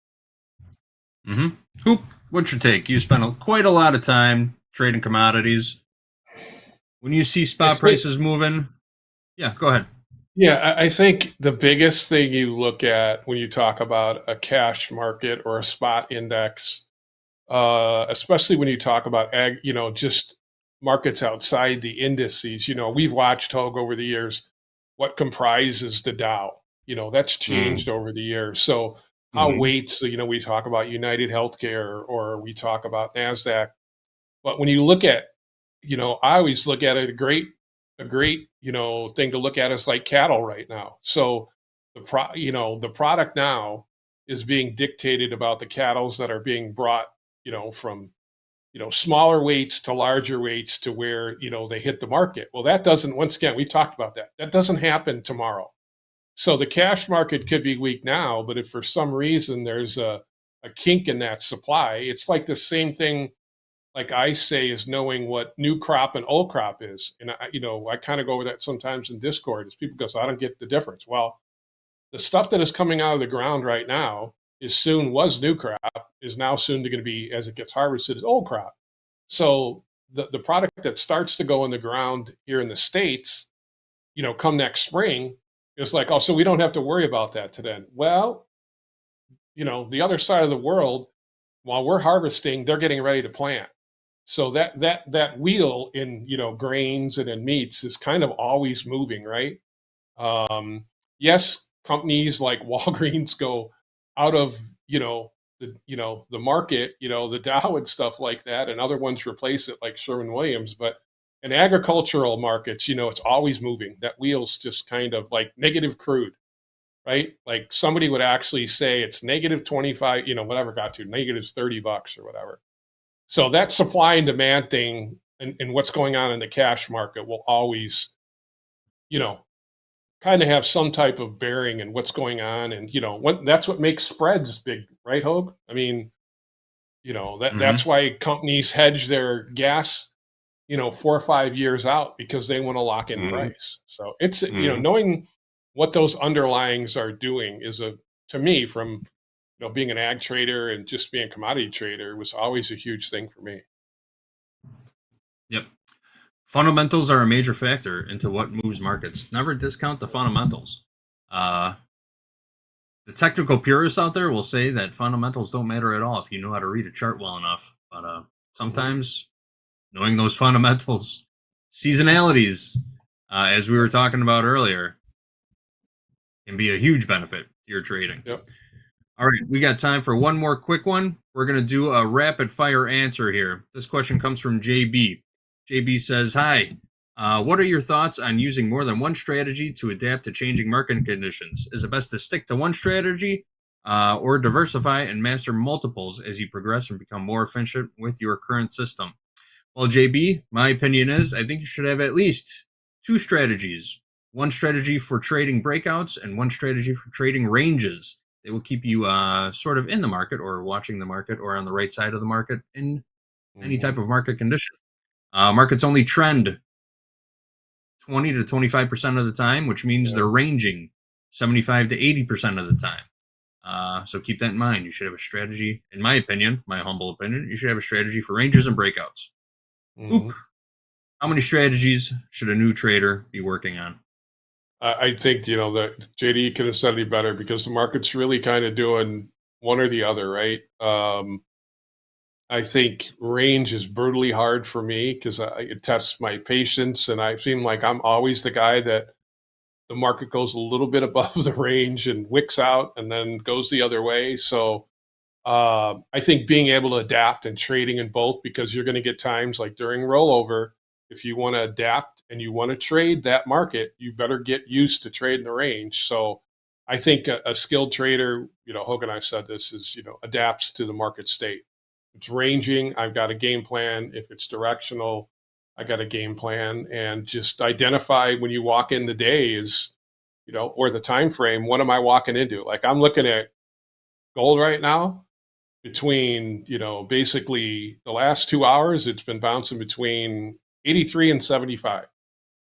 Mm-hmm. Hoop, what's your take? You spent quite a lot of time trading commodities. When you see spot prices moving, yeah, go ahead. Yeah, I think the biggest thing you look at when you talk about a cash market or a spot index, especially when you talk about you know, just markets outside the indices. You know, we've watched, Hoag, over the years what comprises the Dow. You know, that's changed over the years. So how weights, you know, we talk about United Healthcare or we talk about NASDAQ. But when you look at, you know, I always look at it a great, you know, thing to look at is like cattle right now. So you know, the product now is being dictated about the cattles that are being brought, you know, from, you know, smaller weights to larger weights to where, you know, they hit the market. Well, that doesn't, once again, we've talked about that. That doesn't happen tomorrow. So the cash market could be weak now, but if for some reason there's a kink in that supply, it's like the same thing like I say, is knowing what new crop and old crop is. And I kind of go over that sometimes in Discord as people go, so I don't get the difference. Well, the stuff that is coming out of the ground right now was new crop, is now soon to going to be, as it gets harvested, is old crop. So the product that starts to go in the ground here in the States, come next spring, it's like, oh, so we don't have to worry about that today. Well, the other side of the world, while we're harvesting, they're getting ready to plant. So that wheel in, grains and in meats is kind of always moving, right? Yes, companies like Walgreens go out of, the market, the Dow and stuff like that, and other ones replace it like Sherwin-Williams. But in agricultural markets, it's always moving. That wheel's just kind of like negative crude, right? Like somebody would actually say it's negative 25, whatever got to negative $30 or whatever. So that supply and demand thing and what's going on in the cash market will always, kind of have some type of bearing in what's going on. And, that's what makes spreads big, right, Hoag? I mean, that's why companies hedge their gas, 4 or 5 years out, because they want to lock in price. So it's, knowing what those underlyings are doing is to me, from, being an ag trader and just being a commodity trader, was always a huge thing for me. Yep. Fundamentals are a major factor into what moves markets. Never discount the fundamentals. The technical purists out there will say that fundamentals don't matter at all if you know how to read a chart well enough. But sometimes knowing those fundamentals, seasonalities, as we were talking about earlier, can be a huge benefit to your trading. Yep. All right, we got time for one more quick one. We're going to do a rapid fire answer here. This question comes from JB. JB says, hi, what are your thoughts on using more than one strategy to adapt to changing market conditions? Is it best to stick to one strategy or diversify and master multiples as you progress and become more efficient with your current system? Well, JB, my opinion is I think you should have at least 2 strategies. One strategy for trading breakouts and one strategy for trading ranges. They will keep you sort of in the market or watching the market or on the right side of the market in any type of market condition. Markets only trend 20 to 25% of the time, which means they're ranging 75 to 80% of the time. So keep that in mind. You should have a strategy, in my opinion, my humble opinion, you should have a strategy for ranges and breakouts. Oop. How many strategies should a new trader be working on? I think, that JD could have said it better, because the market's really kind of doing one or the other, right? I think range is brutally hard for me because it tests my patience, and I seem like I'm always the guy that the market goes a little bit above the range and wicks out and then goes the other way. So I think being able to adapt and trading in both, because you're going to get times like during rollover, if you want to adapt and you want to trade that market, you better get used to trading the range. So I think a skilled trader, Hoag and I said this, is, adapts to the market state. If it's ranging, I've got a game plan. If it's directional, I got a game plan. And just identify when you walk in the day is, or the time frame, what am I walking into? Like I'm looking at gold right now between, basically the last 2 hours, it's been bouncing between 83 and 75.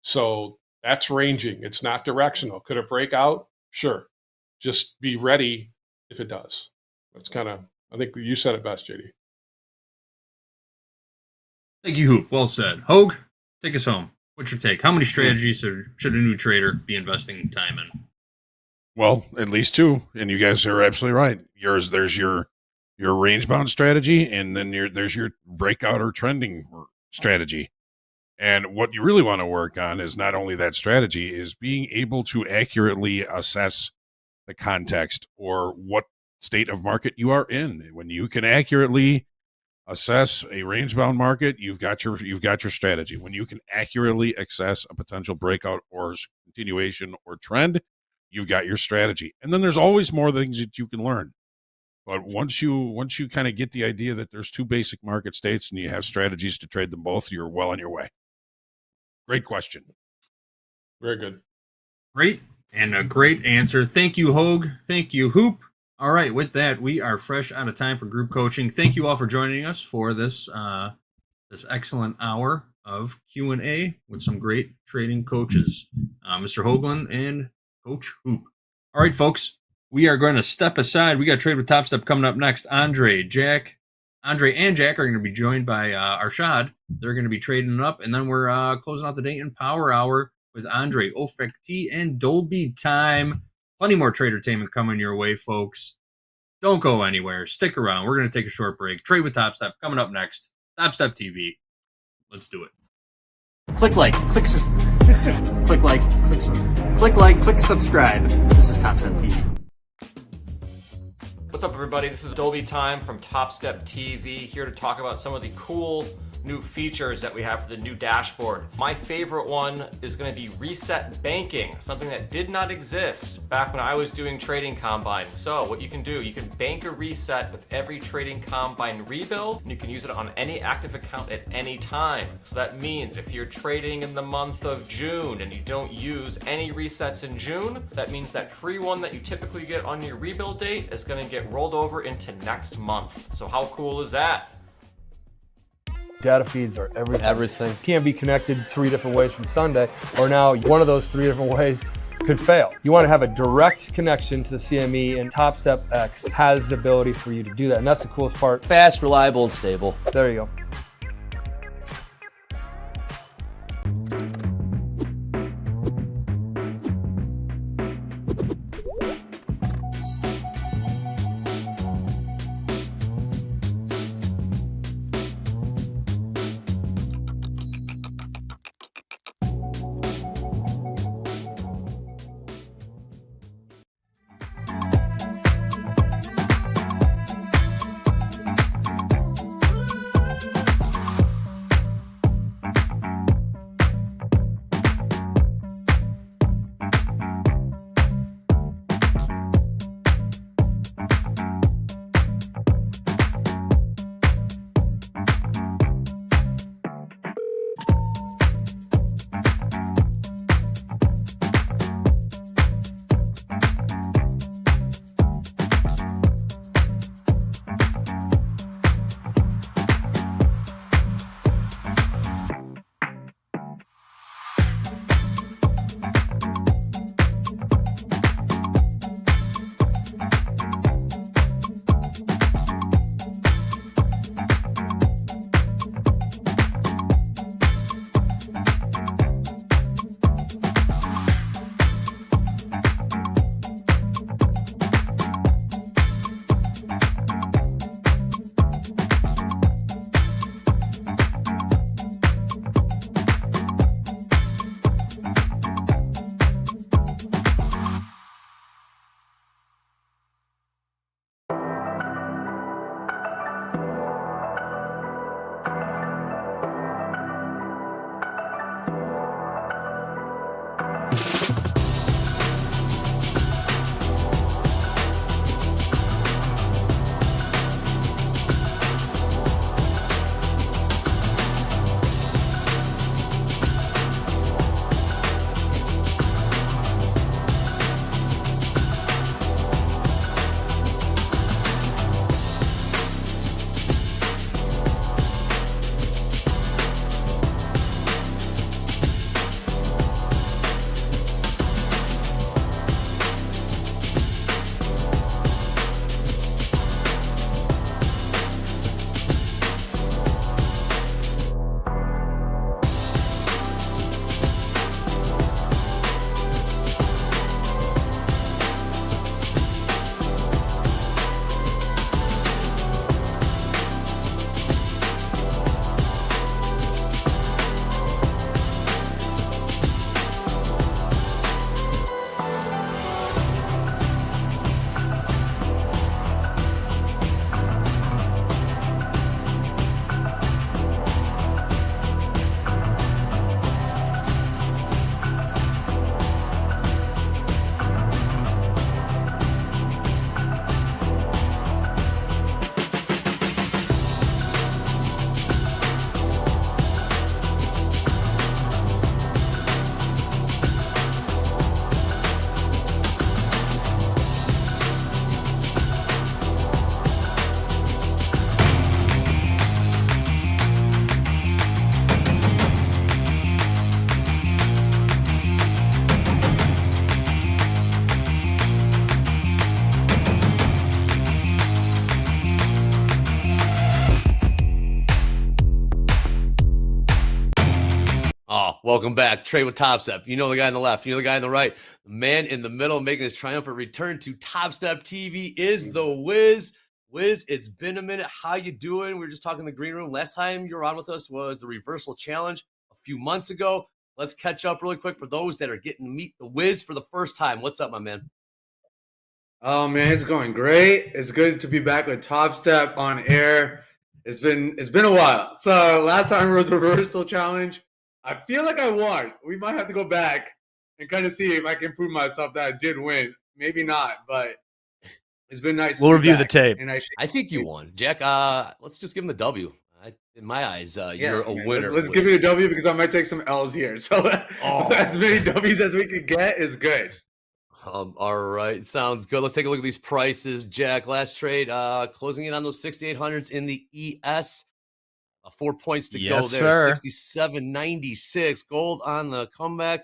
So that's ranging. It's not directional. Could it break out? Sure. Just be ready if it does. That's kind of, I think you said it best, JD. Thank you, Hoop. Well said. Hoag, take us home. What's your take? How many strategies should a new trader be investing time in? Well, at least 2, and you guys are absolutely right. There's your range bound strategy, and then there's your breakout or trending strategy. And what you really want to work on is not only that strategy, is being able to accurately assess the context or what state of market you are in. When you can accurately assess a range bound market, you've got your strategy. When you can accurately assess a potential breakout or continuation or trend, you've got your strategy. And then there's always more things that you can learn. But once you kind of get the idea that there's 2 basic market states and you have strategies to trade them both, you're well on your way. Great question. Very good. Great, and a great answer. Thank you, Hoag. Thank you, Hoop. All right, with that, we are fresh out of time for group coaching. Thank you all for joining us for this this excellent hour of Q&A with some great trading coaches, Mr. Hoagland and Coach Hoop. All right, folks, we are going to step aside. We got Trade with Topstep coming up next. Andre and Jack are going to be joined by Arshad. They're going to be trading up, and then we're closing out the Dayton Power Hour with Andre, Ofek and Dolby Time. Plenty more tradertainment coming your way, folks. Don't go anywhere. Stick around. We're going to take a short break. Trade with Topstep coming up next. TopstepTV. Let's do it. Click like, click subscribe. This is TopstepTV. What's up, everybody? This is Dolby Time from TopstepTV, here to talk about some of the cool new features that we have for the new dashboard. My favorite one is going to be reset banking, something that did not exist back when I was doing Trading Combine. So what you can do, you can bank a reset with every Trading Combine rebuild, and you can use it on any active account at any time. So that means if you're trading in the month of June and you don't use any resets in June, that means that free one that you typically get on your rebuild date is going to get rolled over into next month. So how cool is that? Data feeds are everything. Can't be connected 3 different ways from Sunday, or now one of those 3 different ways could fail. You want to have a direct connection to the CME, and Topstep X has the ability for you to do that, and that's the coolest part. Fast, reliable, and stable. There you go. Welcome back. Trade with Topstep. You know the guy on the left. You know the guy on the right. The man in the middle making his triumphant return to Topstep TV is the Wiz. Wiz, it's been a minute. How you doing? We were just talking in the green room. Last time you were on with us was the reversal challenge a few months ago. Let's catch up really quick for those that are getting to meet the Wiz for the first time. What's up, my man? Oh man, it's going great. It's good to be back with Topstep on air. It's been a while. So last time was a reversal challenge. I feel like I won. We might have to go back and kind of see if I can prove myself that I did win. Maybe not, but it's been nice. We'll review the tape. And I think you won, Jack. Let's just give him the W. In my eyes, you're a winner. Let's give me a W because I might take some L's here. So as many W's as we can get is good. All right, sounds good. Let's take a look at these prices, Jack. Last trade, closing in on those 6,800s in the ES. 4 points to go there. Sir. 67.96. Gold on the comeback.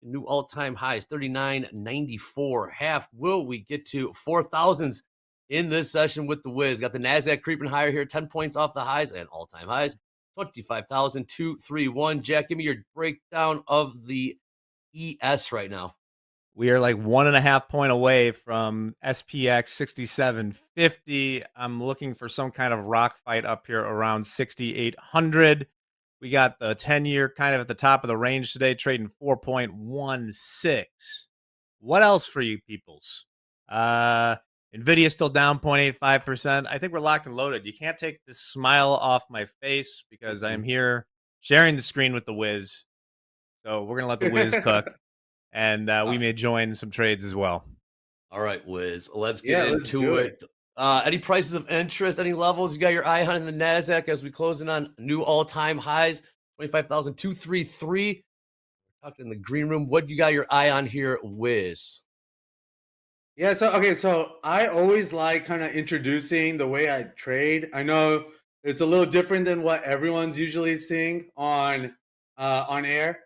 New all-time highs, 39.94. Half. Will we get to 4,000s in this session with the Wiz? Got the NASDAQ creeping higher here, 10 points off the highs and all-time highs. 25,231. Jack, give me your breakdown of the ES right now. We are like 1.5 point away from SPX 6750. I'm looking for some kind of rock fight up here around 6,800. We got the 10-year kind of at the top of the range today, trading 4.16. What else for you peoples? NVIDIA still down 0.85%. I think we're locked and loaded. You can't take this smile off my face because I am here sharing the screen with the Wiz. So we're going to let the Wiz cook. And we may join some trades as well. All right, Wiz, let's get into it. Any prices of interest, any levels you got your eye on in the NASDAQ as we close in on new all-time highs, 25,233. Talking in the green room, what you got your eye on here, Wiz? Yeah, so I always like kind of introducing the way I trade. I know it's a little different than what everyone's usually seeing on air.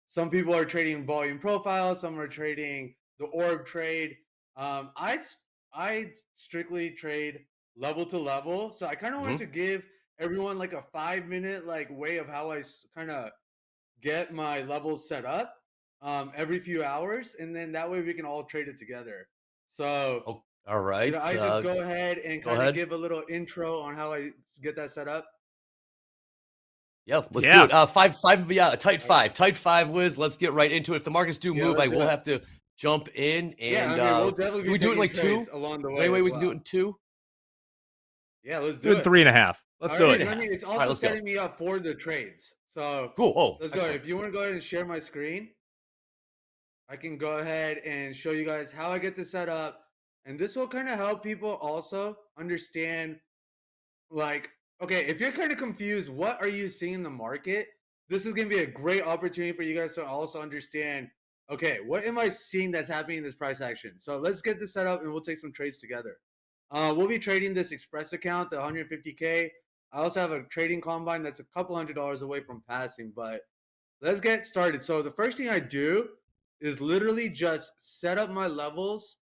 Some people are trading volume profiles, some are trading the orb trade. I strictly trade level to level. So I kind of wanted to give everyone like a 5-minute like way of how I kind of get my levels set up every few hours, and then that way we can all trade it together. So all right, should I just go ahead and kind of give a little intro on how I get that set up? Yeah, let's do it. Tight five, Wiz. Let's get right into it. If the markets do move, I will have to jump in and we'll definitely can we do it in like 2? Along the way. Is there any way we can do it in 2? Yeah, let's do it. 3.5. Let's do it. I mean, it's also setting me up for the trades. So cool. Let's go. If you want to go ahead and share my screen, I can go ahead and show you guys how I get this set up, and this will kind of help people also understand, like, okay, if you're kind of confused, what are you seeing in the market? This is going to be a great opportunity for you guys to also understand, okay, what am I seeing that's happening in this price action? So let's get this set up and we'll take some trades together. We'll be trading this Express account, the 150K. I also have a trading combine that's a couple $100 away from passing, but let's get started. So the first thing I do is literally just set up my levels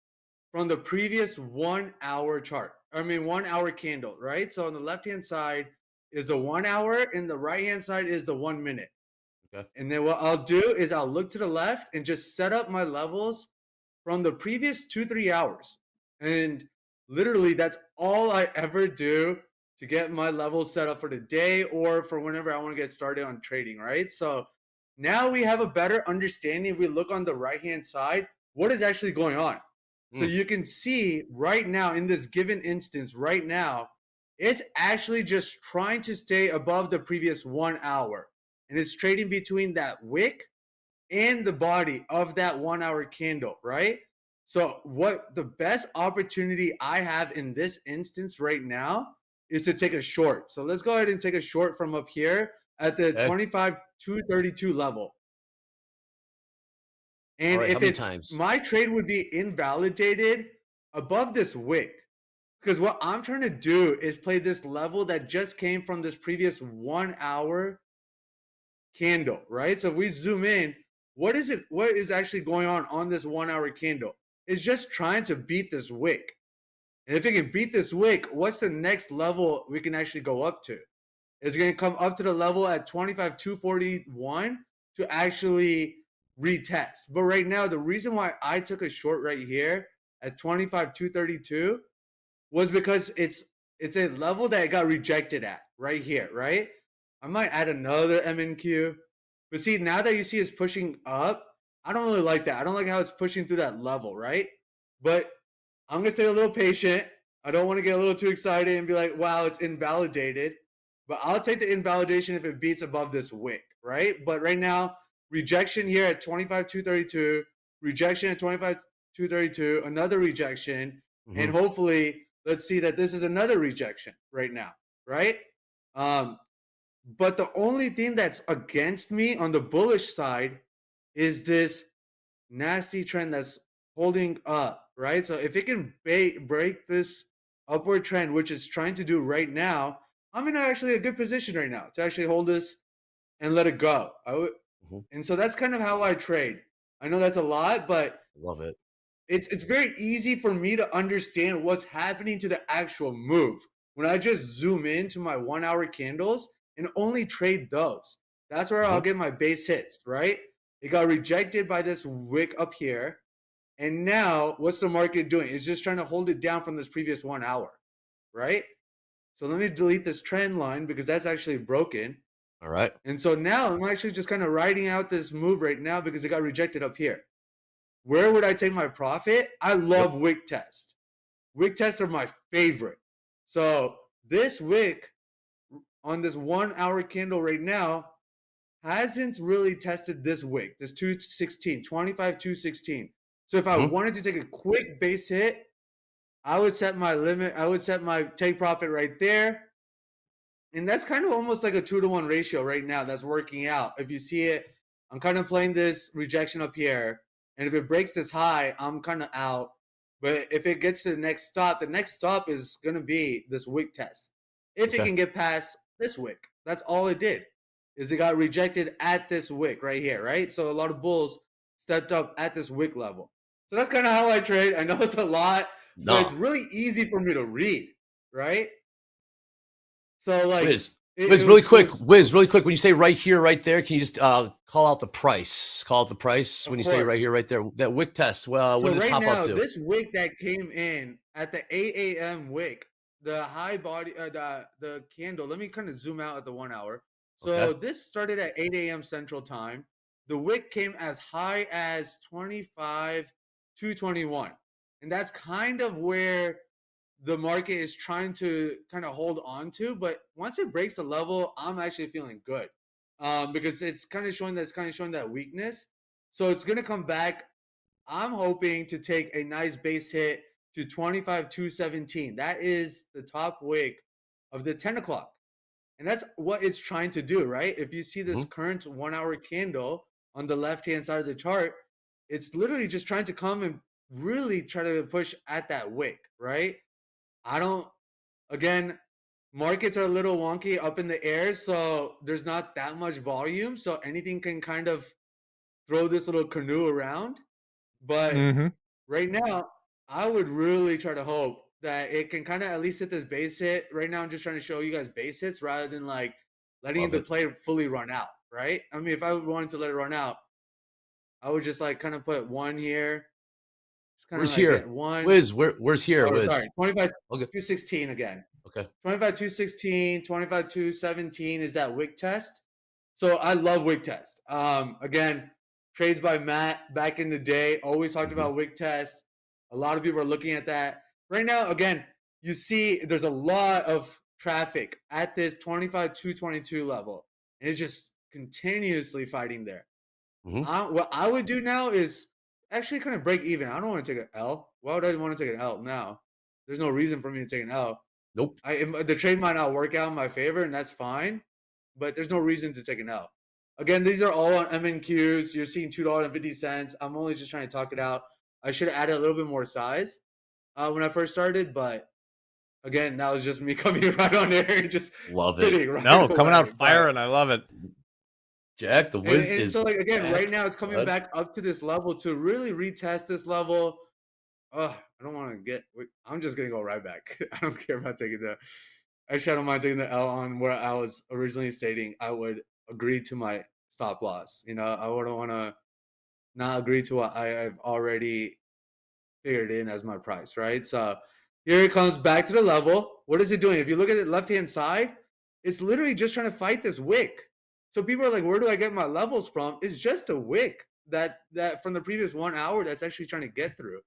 from the previous 1 hour chart. 1 hour candle, right? So on the left-hand side is the 1 hour and the right-hand side is the 1 minute. Okay. And then what I'll do is I'll look to the left and just set up my levels from the previous 2-3 hours. And literally that's all I ever do to get my levels set up for the day or for whenever I want to get started on trading, right? So now we have a better understanding. If we look on the right-hand side, what is actually going on? So you can see right now in this given instance right now, it's actually just trying to stay above the previous 1 hour. And it's trading between that wick and the body of that 1 hour candle, right? So what the best opportunity I have in this instance right now is to take a short. So let's go ahead and take a short from up here at the 25,232 level. And if it's my trade would be invalidated above this wick, because what I'm trying to do is play this level that just came from this previous 1 hour candle, right? So if we zoom in, what is actually going on this 1 hour candle? It's just trying to beat this wick. And if it can beat this wick, what's the next level we can actually go up to? It's going to come up to the level at 25,241 to actually retest. But right now, the reason why I took a short right here at 25,232 was because it's a level that got rejected at right here, right? I might add another MNQ. But see, now that you see it's pushing up, I don't really like that. I don't like how it's pushing through that level, right? But I'm going to stay a little patient. I don't want to get a little too excited and be like, wow, it's invalidated. But I'll take the invalidation if it beats above this wick, right? But right now, rejection here at 25,232, rejection at 25,232, another rejection, and hopefully, let's see that this is another rejection right now, right? But the only thing that's against me on the bullish side is this nasty trend that's holding up, right? So if it can break this upward trend, which it's trying to do right now, I'm in actually a good position right now to actually hold this and let it go. And so that's kind of how I trade. I know that's a lot, but love it. It's very easy for me to understand what's happening to the actual move when I just zoom into my 1 hour candles and only trade those. That's where I'll get my base hits, right? It got rejected by this wick up here. And now what's the market doing? It's just trying to hold it down from this previous 1 hour, right? So let me delete this trend line because that's actually broken. All right. And so now I'm actually just kind of riding out this move right now because it got rejected up here. Where would I take my profit? I love wick test. Wick tests are my favorite. So this wick on this 1 hour candle right now hasn't really tested this wick, this 216, 25,216. So if I wanted to take a quick base hit, I would set my limit. I would set my take profit right there. And that's kind of almost like a 2-to-1 ratio right now that's working out. If you see it, I'm kind of playing this rejection up here. And if it breaks this high, I'm kind of out. But if it gets to the next stop is going to be this wick test. If it can get past this wick, that's all it did. Is it got rejected at this wick right here, right? So a lot of bulls stepped up at this wick level. So that's kind of how I trade. I know it's a lot, but it's really easy for me to read, right? So like, Wiz, really quick. When you say right here, right there, can you just call out the price? Call out the price when you say right here, right there. That wick test. Well, what did it pop up to? This wick that came in at the 8 a.m. wick, the high body, the candle. Let me kind of zoom out at the 1 hour. So this started at 8 a.m. Central Time. The wick came as high as 25,221, and that's kind of where the market is trying to kind of hold on to. But once it breaks the level, I'm actually feeling good because it's kind of showing that weakness. So it's going to come back. I'm hoping to take a nice base hit to 25,217. That is the top wick of the 10 o'clock. And that's what it's trying to do, right? If you see this current 1 hour candle on the left-hand side of the chart, it's literally just trying to come and really try to push at that wick, right? Again, markets are a little wonky up in the air, so there's not that much volume. So anything can kind of throw this little canoe around. But right now, I would really try to hope that it can kind of at least hit this base hit. Right now, I'm just trying to show you guys base hits rather than like letting the play fully run out, right? I mean, if I wanted to let it run out, I would just like kind of put one here. Where's here? Wiz, where's here? Wiz. Sorry, 25,216 again. Okay. 25,216, 25,217 is that wick test. So I love wick test. Again, trades by Matt back in the day always talked about wick test. A lot of people are looking at that. Right now, again, you see there's a lot of traffic at this 25,222 level. And it's just continuously fighting there. What I would do now is actually kind of break even. I don't want to take an L. Why would I want to take an L now? There's no reason for me to take an L. Nope. The trade might not work out in my favor, and that's fine. But there's no reason to take an L. Again, these are all on MNQs. You're seeing $2.50. I'm only just trying to talk it out. I should have added a little bit more size when I first started, but again, that was just me coming right on there and just spitting right coming out away. firing. I love it. Jack, the Wiz and is so like again, back. right now it's coming back up to this level to really retest this level. I don't want to get. I'm just gonna go right back. I don't care about taking that. Actually, I don't mind taking the L on where I was originally stating I would agree to my stop loss. You know, I wouldn't want to not agree to what I've already figured in as my price, right? So here it comes back to the level. What is it doing? If you look at the left-hand side, it's literally just trying to fight this wick. So people are like, where do I get my levels from? It's just a wick that from the previous 1 hour that's actually trying to get through.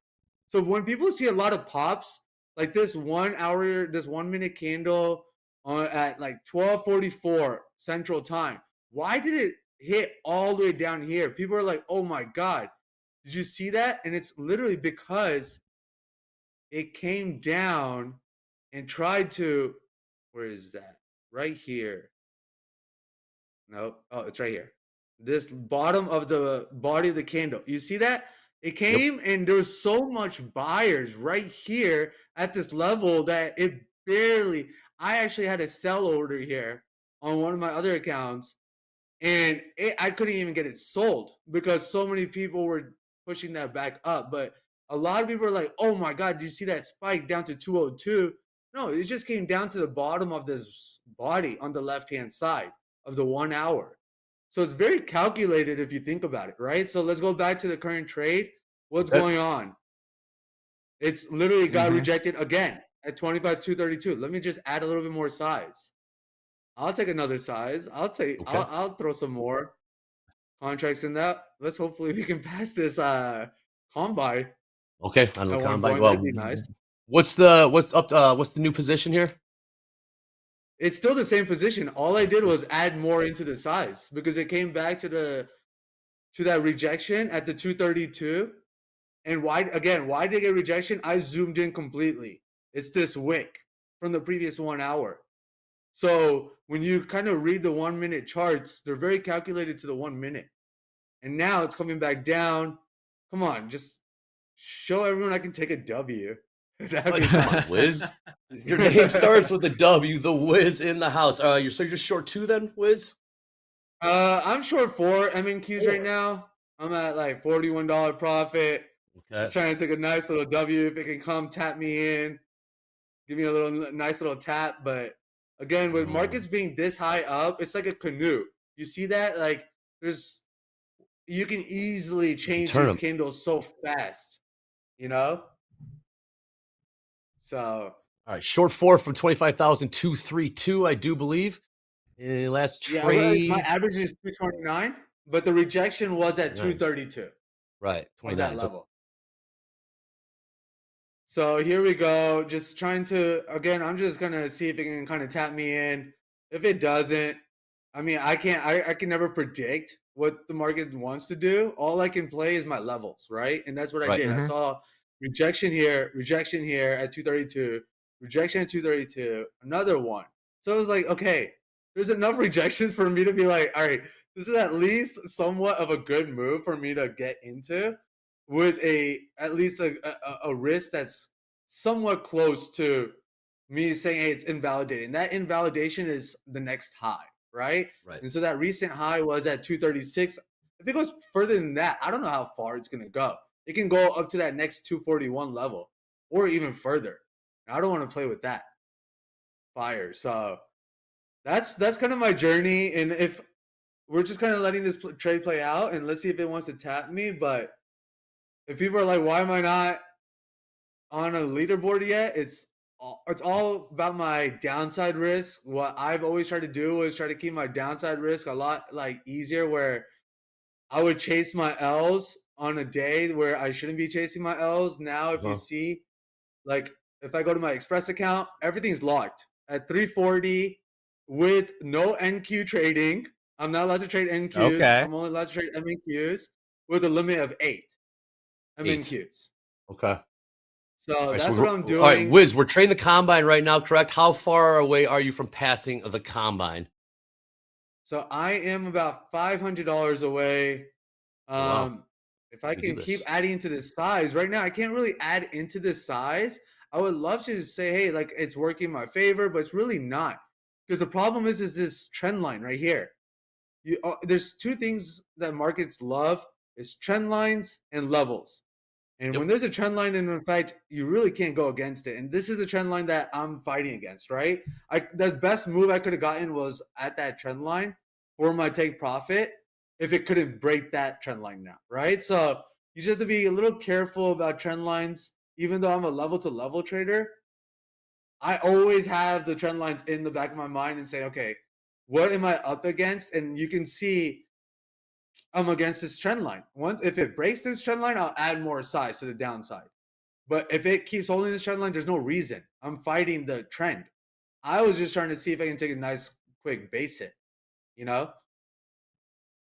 So when people see a lot of pops, like this 1 hour, this 1 minute candle at like 12:44 Central Time, why did it hit all the way down here? People are like, oh my God, did you see that? And it's literally because it came down and tried to, where is that? Right here. Nope. Oh, it's right here. This bottom of the body of the candle. You see that? It came and there was so much buyers right here at this level that it barely, I actually had a sell order here on one of my other accounts, and I couldn't even get it sold because so many people were pushing that back up. But a lot of people are like, oh my God, do you see that spike down to 202? No, it just came down to the bottom of this body on the left-hand side of the 1 hour. So it's very calculated if you think about it, right? So let's go back to the current trade. What's going on? It's literally got rejected again at 25,232. Let me just add a little bit more size. I'll take another size. I'll throw some more contracts in that. Let's hopefully we can pass this combine. Okay, on the at one combine. point. Well, That'd be nice. what's the new position here? It's still the same position. All I did was add more into the size because it came back to that rejection at the 232. And why did it get rejection? I zoomed in completely. It's this wick from the previous 1 hour. So when you kind of read the 1 minute charts, they're very calculated to the 1 minute. And now it's coming back down. Come on, just show everyone I can take a W. Come on, Wiz. Your name starts with a W. The Wiz in the house. You're just short 2 then, Wiz? I'm short 4 MNQs right now. I'm at like $41 profit. Okay. Just trying to take a nice little W. If it can come tap me in, give me a nice little tap. But again, with markets being this high up, it's like a canoe. You see that? Like you can easily change these candles so fast, you know? So all right, short 4 from 25,232, I do believe. Last trade. Yeah, my average is 229, but the rejection was at 232. Right, 29. That level. So here we go. Just trying to, again, I'm just gonna see if it can kind of tap me in. If it doesn't, I mean, I can never predict what the market wants to do. All I can play is my levels, right? And that's what I did. I saw rejection here at 232, rejection at 232, another one. So it was like, okay, there's enough rejections for me to be like, all right, this is at least somewhat of a good move for me to get into with at least a risk that's somewhat close to me saying, hey, it's invalidating. That invalidation is the next high, right? And so that recent high was at 236. If it goes further than that, I don't know how far it's going to go. It can go up to that next 241 level or even further. I don't want to play with that fire. So that's kind of my journey. And if we're just kind of letting this trade play out and let's see if it wants to tap me. But if people are like, why am I not on a leaderboard yet? It's all about my downside risk. What I've always tried to do is try to keep my downside risk a lot like easier, where I would chase my L's on a day where I shouldn't be chasing my L's. Now, if you see, like if I go to my Express account, everything's locked at 340 with no NQ trading. I'm not allowed to trade NQs. Okay. I'm only allowed to trade MNQs with a limit of 8 MNQs. Okay. So that's what I'm doing. All right, Wiz, we're trading the combine right now, correct? How far away are you from passing the combine? So I am about $500 away. Wow. If I can keep adding into this size, right now I can't really add into this size. I would love to say, hey, like it's working in my favor, but it's really not. Because the problem is this trend line right here. There's two things that markets love: is trend lines and levels. And when there's a trend line, and in fact, you really can't go against it. And this is the trend line that I'm fighting against, right? The best move I could have gotten was at that trend line for my take profit if it couldn't break that trend line now, right? So you just have to be a little careful about trend lines. Even though I'm a level to level trader, I always have the trend lines in the back of my mind and say, okay, what am I up against? And you can see I'm against this trend line. Once if it breaks this trend line, I'll add more size to the downside. But if it keeps holding this trend line, there's no reason. I'm fighting the trend. I was just trying to see if I can take a nice quick base hit, you know?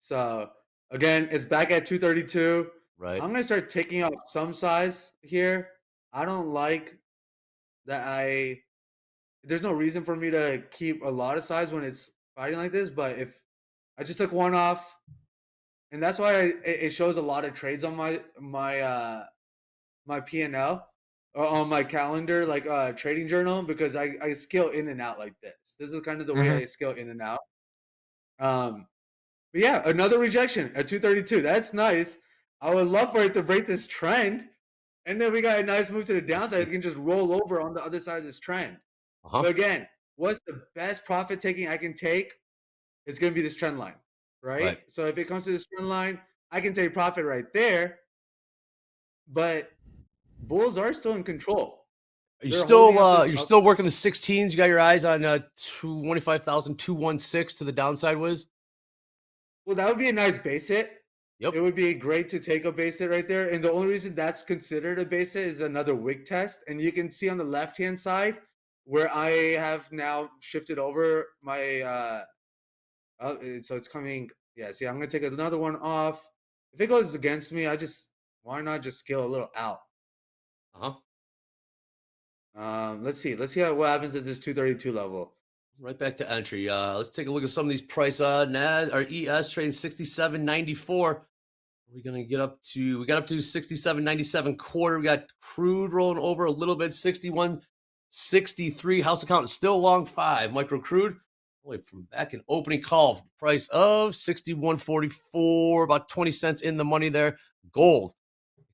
So again, it's back at 232. Right. I'm gonna start taking out some size here. I don't like that there's no reason for me to keep a lot of size when it's fighting like this, but if I just took one off, and that's why it shows a lot of trades on my P&L or on my calendar, like trading journal, because I scale in and out like this. This is kind of the way I scale in and out. But yeah, another rejection at 232. That's nice. I would love for it to break this trend. And then we got a nice move to the downside. We can just roll over on the other side of this trend. But again, what's the best profit taking I can take? It's going to be this trend line, right? So if it comes to this trend line, I can take profit right there. But bulls are still in control. Are you still working the 16s? You got your eyes on 25,216 to the downside, Wiz? Well, that would be a nice base hit. Yep. It would be great to take a base hit right there. And the only reason that's considered a base hit is another wick test. And you can see on the left-hand side where I have now shifted over my so it's coming. Yeah, see, I'm going to take another one off. If it goes against me, why not just scale a little out? Let's see what happens at this 232 level. Right back to entry. Let's take a look at some of these price. NAS or ES trading 67.94. We're gonna get up to 67.97 quarter. We got crude rolling over a little bit, 61.63. House account is still long 5. Micro crude only from back in opening call, price of 61.44, about 20 cents in the money there. Gold,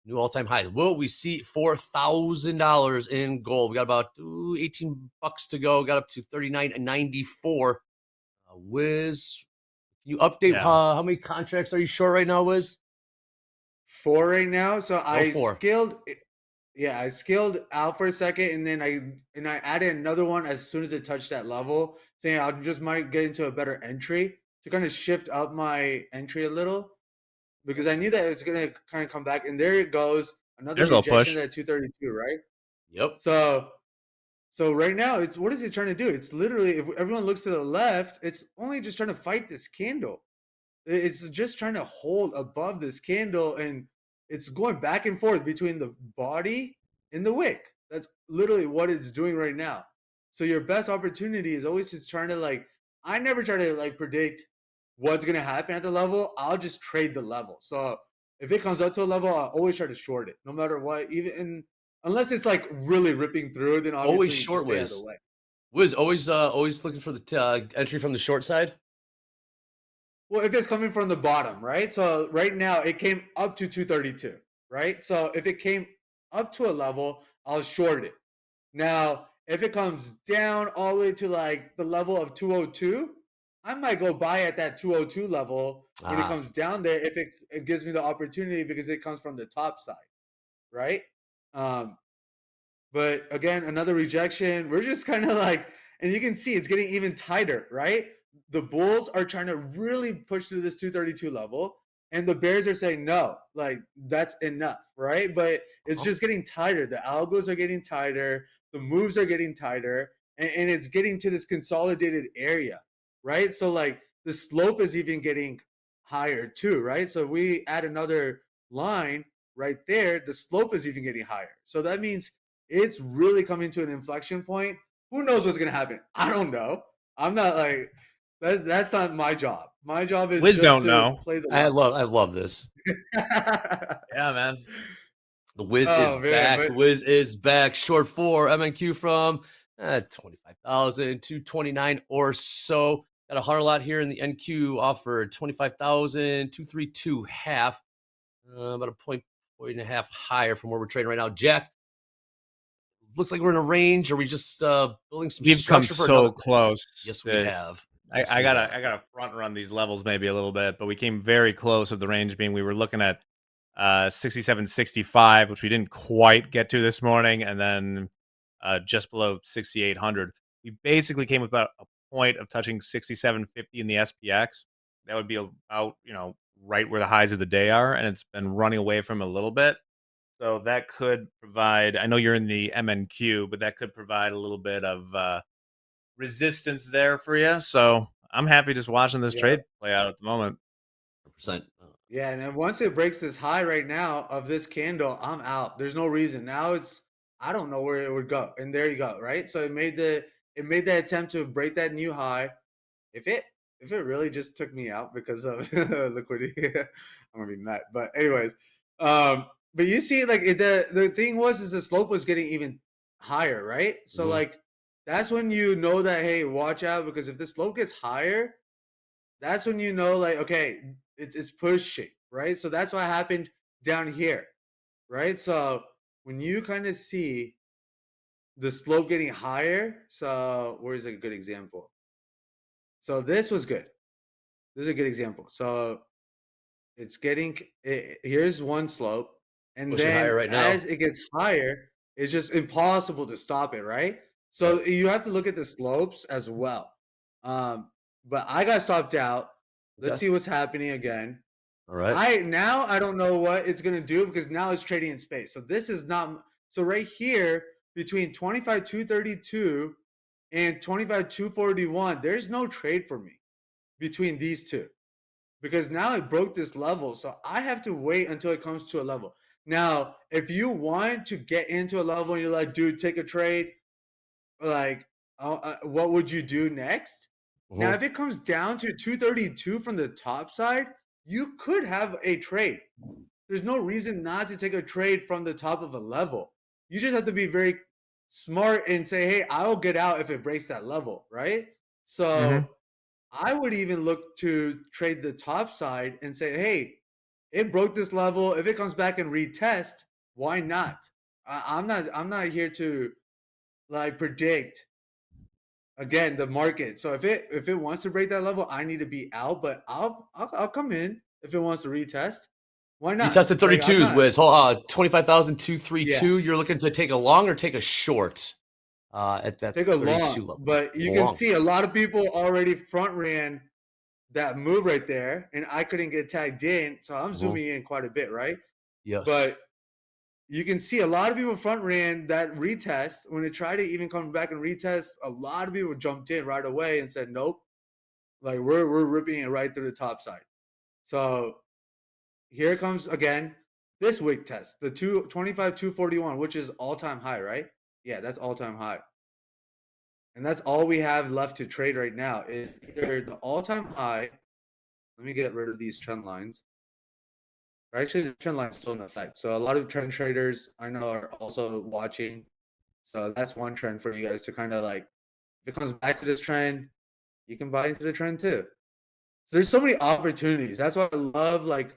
new all-time high. Will we see $4,000 in gold? We got about 18 bucks to go. Got up to 39.94. Wiz, can you update how many contracts are you short right now, Wiz? 4 right now. So I 4. I scaled out for a second, and then I added another one as soon as it touched that level, saying I just might get into a better entry to kind of shift up my entry a little, because I knew that it's gonna kind of come back. And there it goes, another rejection at 232, right? Yep. So right now, what is it trying to do? It's literally, if everyone looks to the left, it's only just trying to fight this candle. It's just trying to hold above this candle, and it's going back and forth between the body and the wick. That's literally what it's doing right now. So your best opportunity is always just trying to I never try to predict what's going to happen at the level. I'll just trade the level. So if it comes up to a level, I always try to short it, no matter what. Unless it's really ripping through, then obviously Always short, Wiz. Wiz, always looking for the entry from the short side. Well, if it's coming from the bottom, right? So right now it came up to 232, right? So if it came up to a level, I'll short it. Now, if it comes down all the way to the level of 202, I might go buy at that 202 level when it comes down there, if it gives me the opportunity, because it comes from the top side, right? But again, another rejection. We're just kind of and you can see it's getting even tighter, right? The bulls are trying to really push through this 232 level, and the bears are saying no, that's enough, right? But it's just getting tighter. The algos are getting tighter, the moves are getting tighter, and it's getting to this consolidated area, right? So the slope is even getting higher too, right? So we add another line right there, the slope is even getting higher. So that means it's really coming to an inflection point. Who knows what's going to happen? I don't know. I'm not that's not my job. My job is Wiz just don't to know. play the I love this. Yeah, man. The Wiz is back. The Wiz is back. Short 4 MNQ from 25,000 to 29 or so. Got a 100 lot here in the NQ offer 25,000, 232 half. About a point and a half higher from where we're trading right now. Jack, looks like we're in a range. Are we just building some We've come structure for so another? close. Yes, we that have. I, Yes, I we gotta have. I gotta front run these levels maybe a little bit, but we came very close of the range being we were looking at 67.65, which we didn't quite get to this morning, and then just below 6,800. We basically came about a point of touching 67.50 in the SPX. That would be about right where the highs of the day are, and it's been running away from a little bit. So that could provide. I know you're in the MNQ, but that could provide a little bit of resistance there for you. So I'm happy just watching this Yeah. trade play out at the moment. 100%. Yeah, and then once it breaks this high right now of this candle, I'm out. There's no reason. Now I don't know where it would go. And there you go, right? So it made that attempt to break that new high. If it really just took me out because of liquidity, I'm gonna be mad. But anyways, but you see, like the thing is the slope was getting even higher, right? So like that's when you know that, hey, watch out, because if the slope gets higher, that's when you know, like, okay, it's pushing, right? So that's what happened down here, right? So when you kind of see the slope getting higher, so where's a good example? So this was good. This is a good example. So it's getting here's one slope, and Pushing then higher right now. as it gets higher, it's just impossible to stop it, right? So you have to look at the slopes as well. But I got stopped out. Let's Okay. see what's happening again. All right. I don't know what it's gonna do, because now it's trading in space. So this is not so right here between 25,232 and 25,241. There's no trade for me between these two, because now it broke this level. So I have to wait until it comes to a level. Now, if you want to get into a level and you're like, dude, take a trade, like, what would you do next? Now, if it comes down to 232 from the top side, you could have a trade. There's no reason not to take a trade from the top of a level. You just have to be very smart and say, hey, I'll get out if it breaks that level, right? So I would even look to trade the top side and say, hey, it broke this level. If it comes back and retest, why not? I'm not here to like predict again the market. So if it wants to break that level, I need to be out, but I'll come in if it wants to retest. Why You not? tested Like, I'm 32s, not- Wiz. 25,232. You're looking to take a long or take a short at that Take a 32 long, level? but you A can long. see a lot of people already front ran that move right there, and I couldn't get tagged in, so I'm zooming in quite a bit, right? Yes. But you can see a lot of people front ran that retest. When they tried to even come back and retest, a lot of people jumped in right away and said, nope, like we're ripping it right through the top side. So here comes again this wick test, the 25,241, which is all-time high, right? Yeah, that's all-time high. And that's all we have left to trade right now is either the all-time high. Let me get rid of these trend lines. Or actually, the trend line is still in effect. So a lot of trend traders I know are also watching. So that's one trend for you guys to kind of like, if it comes back to this trend, you can buy into the trend too. So there's so many opportunities. That's why I love like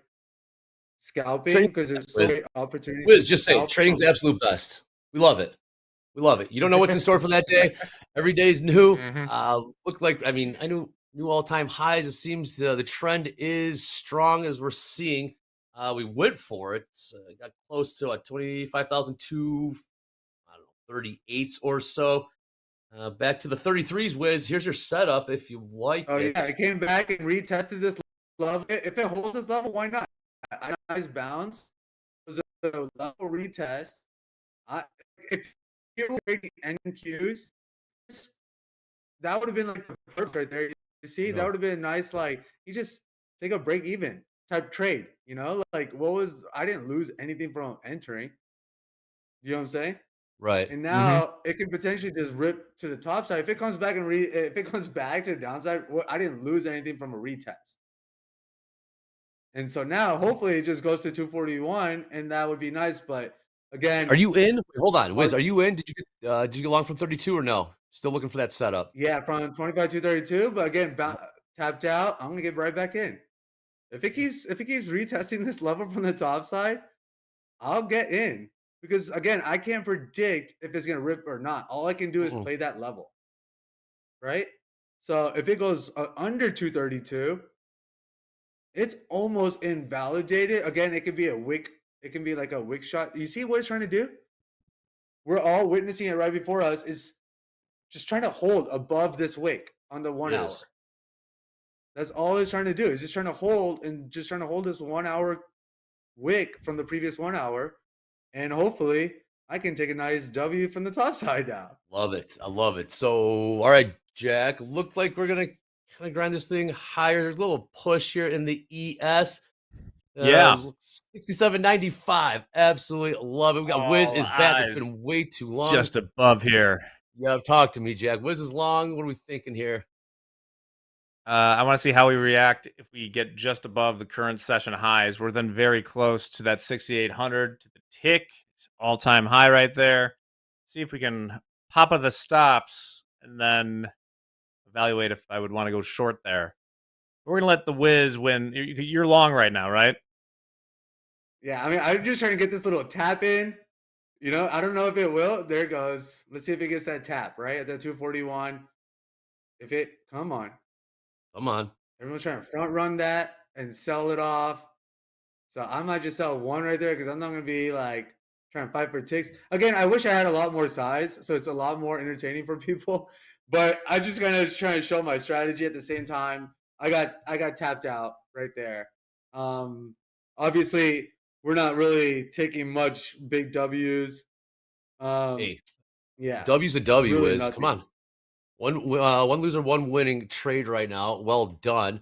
scalping, because there's so many opportunities. Wiz, to just say it. scalp Trading's the from. absolute best. We love it. We love it. You don't know what's in store for that day. Every day's new. Look like, I mean, I knew new all-time highs. It seems the trend is strong as we're seeing. We went for it. Got close to 25,002, I don't know, 38s or so. Back to the 33s, Wiz. Here's your setup if you like Oh it. yeah, I came back and retested this level. If it holds this level, why not? I nice bounce. It was a level retest. If you were trading NQs, that would have been like the perfect right there. You see, that would have been nice. Like you just take a break even type trade. You know, like I didn't lose anything from entering. You know what I'm saying? Right. And now it can potentially just rip to the top side. If it comes back and if it comes back to the downside, I didn't lose anything from a retest. And so now hopefully it just goes to 241, and that would be nice. But again, Are you in? Wait, hold on, Wiz. Are you in? Did you get long from 32 or no? Still looking for that setup. Yeah, from 25 to 32. But again, tapped out. I'm gonna get right back in. If it keeps retesting this level from the top side, I'll get in because again, I can't predict if it's gonna rip or not. All I can do is Mhm. play that level, right? So if it goes under 232, it's almost invalidated. Again, it could be a wick. It can be like a wick shot. You see what it's trying to do? We're all witnessing it right before us. Is just trying to hold above this wick on the 1 It hour. is. That's all it's trying to do. Is just trying to hold and just trying to hold this 1 hour wick from the previous 1 hour, and hopefully I can take a nice W from the top side now. Love it. I love it. So, all right, Jack. Looked like we're gonna kind of grind this thing higher. There's a little push here in the ES. Yeah. 67.95. Absolutely love it. We got Wiz All is back. It's eyes been way too long. just above here. Yeah, talk to me, Jack. Wiz is long. What are we thinking here? I want to see how we react if we get just above the current session highs. We're then very close to that 6,800 to the tick. It's all-time high right there. See if we can pop of the stops and then evaluate if I would want to go short there. We're going to let the Wiz win. You're long right now, right? Yeah, I mean, I'm just trying to get this little tap in. You know, I don't know if it will. There it goes. Let's see if it gets that tap, right? At that 241. If it, come on. Come on. Everyone's trying to front run that and sell it off. So I might just sell one right there because I'm not going to be like trying to fight for ticks. Again, I wish I had a lot more size, so it's a lot more entertaining for people. But I just kind of trying to show my strategy at the same time. I got tapped out right there. Obviously, we're not really taking much big W's. Hey, Yeah, W's a W, really Wiz. nothing. Come on. One loser, one winning trade right now. Well done.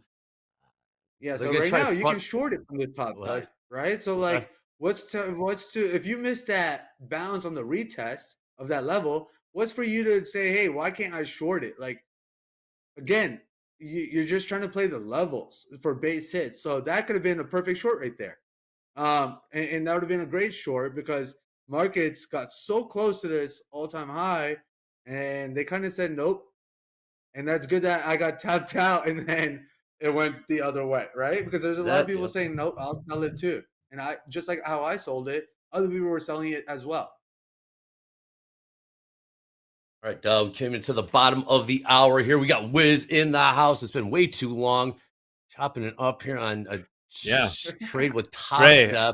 Yeah, They're so gonna right try now you can front. short it from the top Go ahead. side, right? So Okay. like, what's to if you miss that bounce on the retest of that level, what's for you to say, hey, why can't I short it? Like, again, you're just trying to play the levels for base hits, so that could have been a perfect short right there, and that would have been a great short because markets got so close to this all-time high, and they kind of said nope. And that's good that I got tapped out and then it went the other way, right? Because there's a lot of That, people yep. saying, nope, I'll sell it too. And I just like how I sold it, other people were selling it as well. All right, we came into the bottom of the hour here. We got Wiz in the house. It's been way too long. Chopping it up here on a trade with Great. Topstep.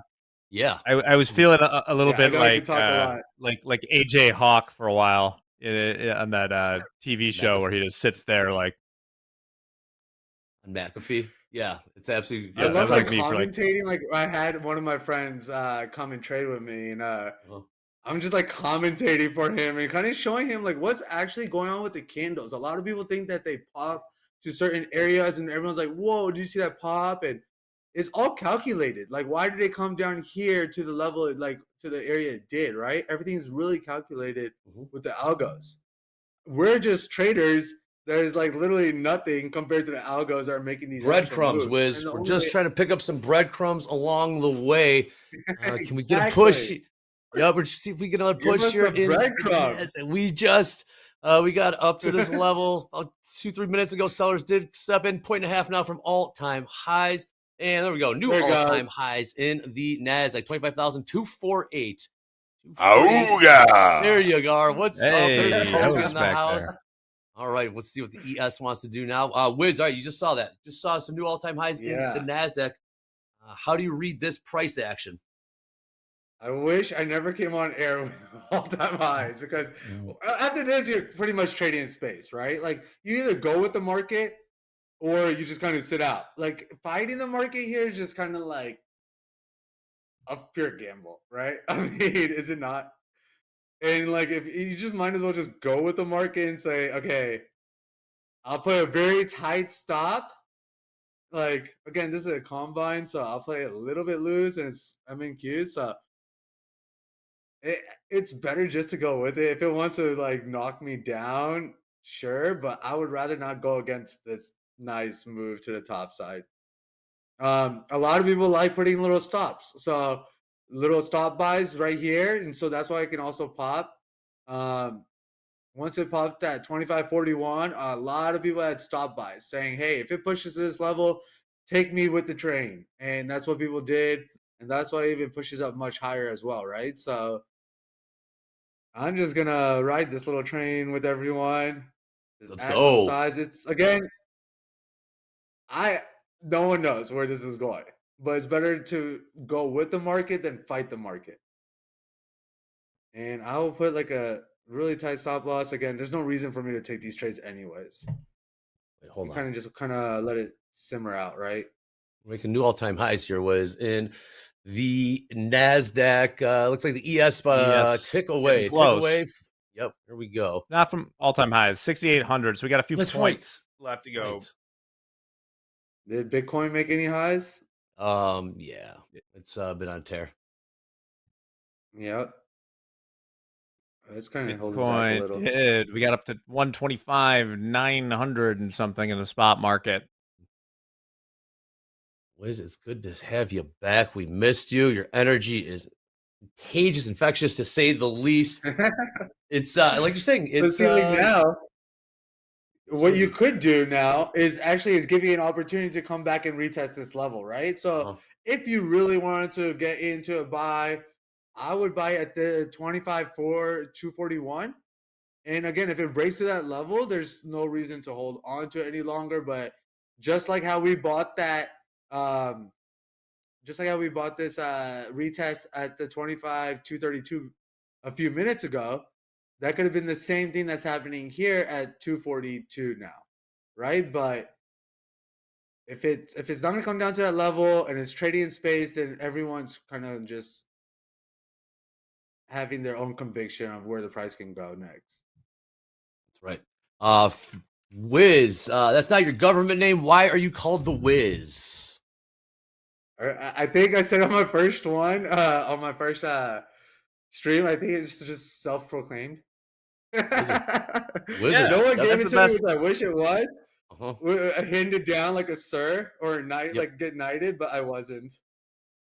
Yeah. I was feeling a little Yeah, I bit know you talk a lot. like AJ Hawk for a while on that TV show where he just sits there like On McAfee. Yeah, it's absolutely. I Yeah, love sounds like like me for like commentating. Like I had one of my friends come and trade with me, and I'm just like commentating for him and kind of showing him like what's actually going on with the candles. A lot of people think that they pop to certain areas, and everyone's like, "Whoa, did you see that pop?" And it's all calculated. Like, why did they come down here to the level, like to the area it did? Right? Everything's really calculated with the algos. We're just traders. There's like literally nothing compared to the algos that are making these actual Breadcrumbs, moves. Wiz. And the We're only just way, trying to pick up some breadcrumbs along the way. Can we get a exactly. push? Yeah, we're just see if we get another Give push us here. the breadcrumbs. Yes, and we just we got up to this level about 2-3 minutes ago. Sellers did step in, 1.5 now from all-time highs. And there we go. New There we go. all-time highs in the NASDAQ. 25,248. Auga! There you go. What's up? There's Hey, Hogan Hogan's in the back house. there. All right, let's see what the ES wants to do now. Wiz, all right, you just saw that. Just saw some new all-time highs in the NASDAQ. How do you read this price action? I wish I never came on air with all-time highs because after this, you're pretty much trading in space, right? Like you either go with the market or you just kind of sit out. Like fighting the market here is just kind of like a pure gamble, right? I mean, is it not? And like if you just might as well just go with the market and say, okay, I'll play a very tight stop. Like again, this is a combine, so I'll play a little bit loose, and I'm in queue, so it's better just to go with it. If it wants to like knock me down, sure, but I would rather not go against this nice move to the top side. A lot of people like putting little stops, so little stop buys right here, and so that's why I can also pop. Once it popped at 25.41, a lot of people had stop buys saying, hey, if it pushes to this level, take me with the train. And that's what people did. and that's why it even pushes up much higher as well, right? So I'm just gonna ride this little train with everyone. Just Let's add some go. size. It's again, no one knows where this is going, but it's better to go with the market than fight the market. And I will put like a really tight stop loss. Again, there's no reason for me to take these trades anyways. Wait, hold Kind on. of just kind of let it simmer out, right? Making new all-time highs here was in the NASDAQ. Looks like the ES about a ES tick getting away. Tick close. away. Yep, here we go. Not from all-time highs, 6,800. So we got a few That's points left to go. Right. Did Bitcoin make any highs? Yeah, it's been on tear. Yep. It's kind of holding back a Bitcoin little. did. We got up to 125, 900 and something in the spot market. Wiz, it's good to have you back. We missed you. Your energy is contagious, infectious, to say the least. It's like you're saying. But It's see, like now, what you so- could do now is give you an opportunity to come back and retest this level, right? So if you really wanted to get into a buy, I would buy at the 25.4 241. And again, if it breaks to that level, there's no reason to hold on to it any longer. But just like how we bought that, just like how we bought this retest at the 25.232 a few minutes ago, that could have been the same thing that's happening here at 242 now, right? But if it's not going to come down to that level and it's trading in space, then everyone's kind of just having their own conviction of where the price can go next. That's right. Wiz, that's not your government name. Why are you called the Wiz? I think I said on my first one, on my first stream, I think it's just self-proclaimed. Wizard. No one gave it to best. me, which I wish it was. Handed down like a sir or a knight, like get knighted, but I wasn't.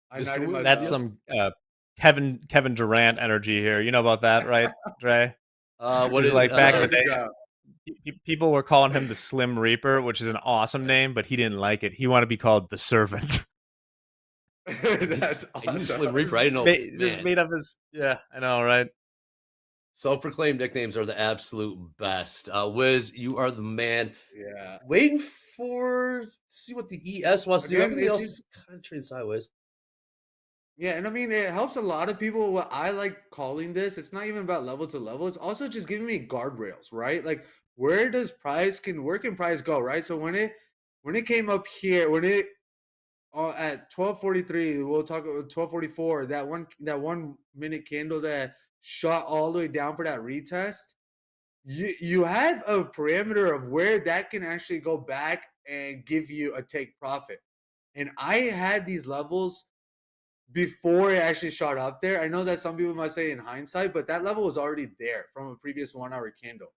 I Mr. knighted Wiz. myself. That's some Kevin Durant energy here. You know about that, right, Dre? What It's is like it? back in the day? People were calling him the Slim Reaper, which is an awesome name, but he didn't like it. He wanted to be called the Servant. That's I knew awesome. Slim Reaper. I didn't know. Just made up his. Yeah, I know, right? Self-proclaimed nicknames are the absolute best. Wiz, you are the man. Yeah. Waiting for see what the ES wants to do. Again, Everything else it's is kind of trading sideways. Yeah, and I mean, it helps a lot of people. What I like calling this, it's not even about level to level. It's also just giving me guardrails, right? Like, where can price go, right? So when it came up here, when it at 12:43, we'll talk about 12:44. That 1 minute candle that shot all the way down for that retest. You have a parameter of where that can actually go back and give you a take profit. And I had these levels before it actually shot up there. I know that some people might say in hindsight, but that level was already there from a previous 1 hour candle.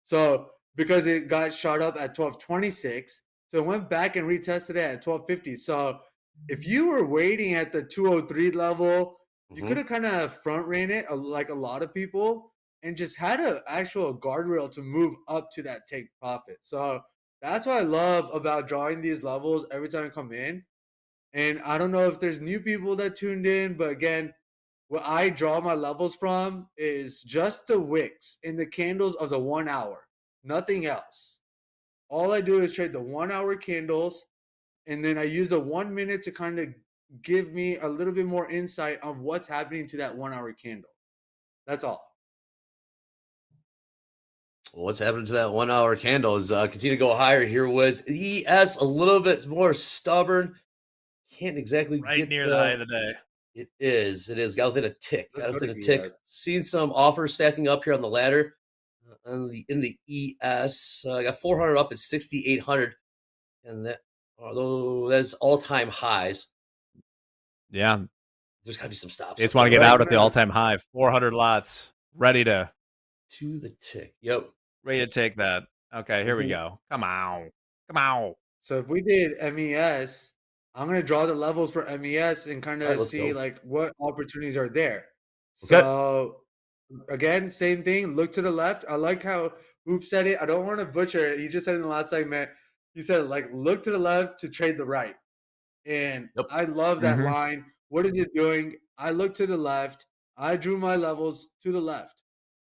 So because it got shot up at 12:26, so it went back and retested it at 12:50. So if you were waiting at the 203 level, you could have kind of front ran it like a lot of people and just had an actual guardrail to move up to that take profit. So that's what I love about drawing these levels every time I come in. And I don't know if there's new people that tuned in, but again, what I draw my levels from is just the wicks in the candles of the 1 hour, nothing else. All I do is trade the 1 hour candles, and then I use the 1 minute to kind of give me a little bit more insight on what's happening to that 1 hour candle. That's all. Well, what's happening to that 1 hour candle is continue to go higher here. Was ES a little bit more stubborn? Can't exactly get near the high of the day. It is. Got within a tick. Let's Got go to within a tick. ES. Seen some offers stacking up here on the ladder. In the ES, I got 400 up at 6,800, and that although that's all time highs. Yeah, There's got to be some stops. they just want to get out at the all-time high. 400 lots, ready to the tick. Yep, ready to take that. Okay, here we go. Come on. So if we did MES, I'm going to draw the levels for MES and kind All right, of let's see go. like what opportunities are there. Okay. So again, same thing. Look to the left. I like how Oop said it. I don't want to butcher it. He just said in the last segment, he said like look to the left to trade the right. And I love that line. what is it doing? I look to the left. I drew my levels to the left.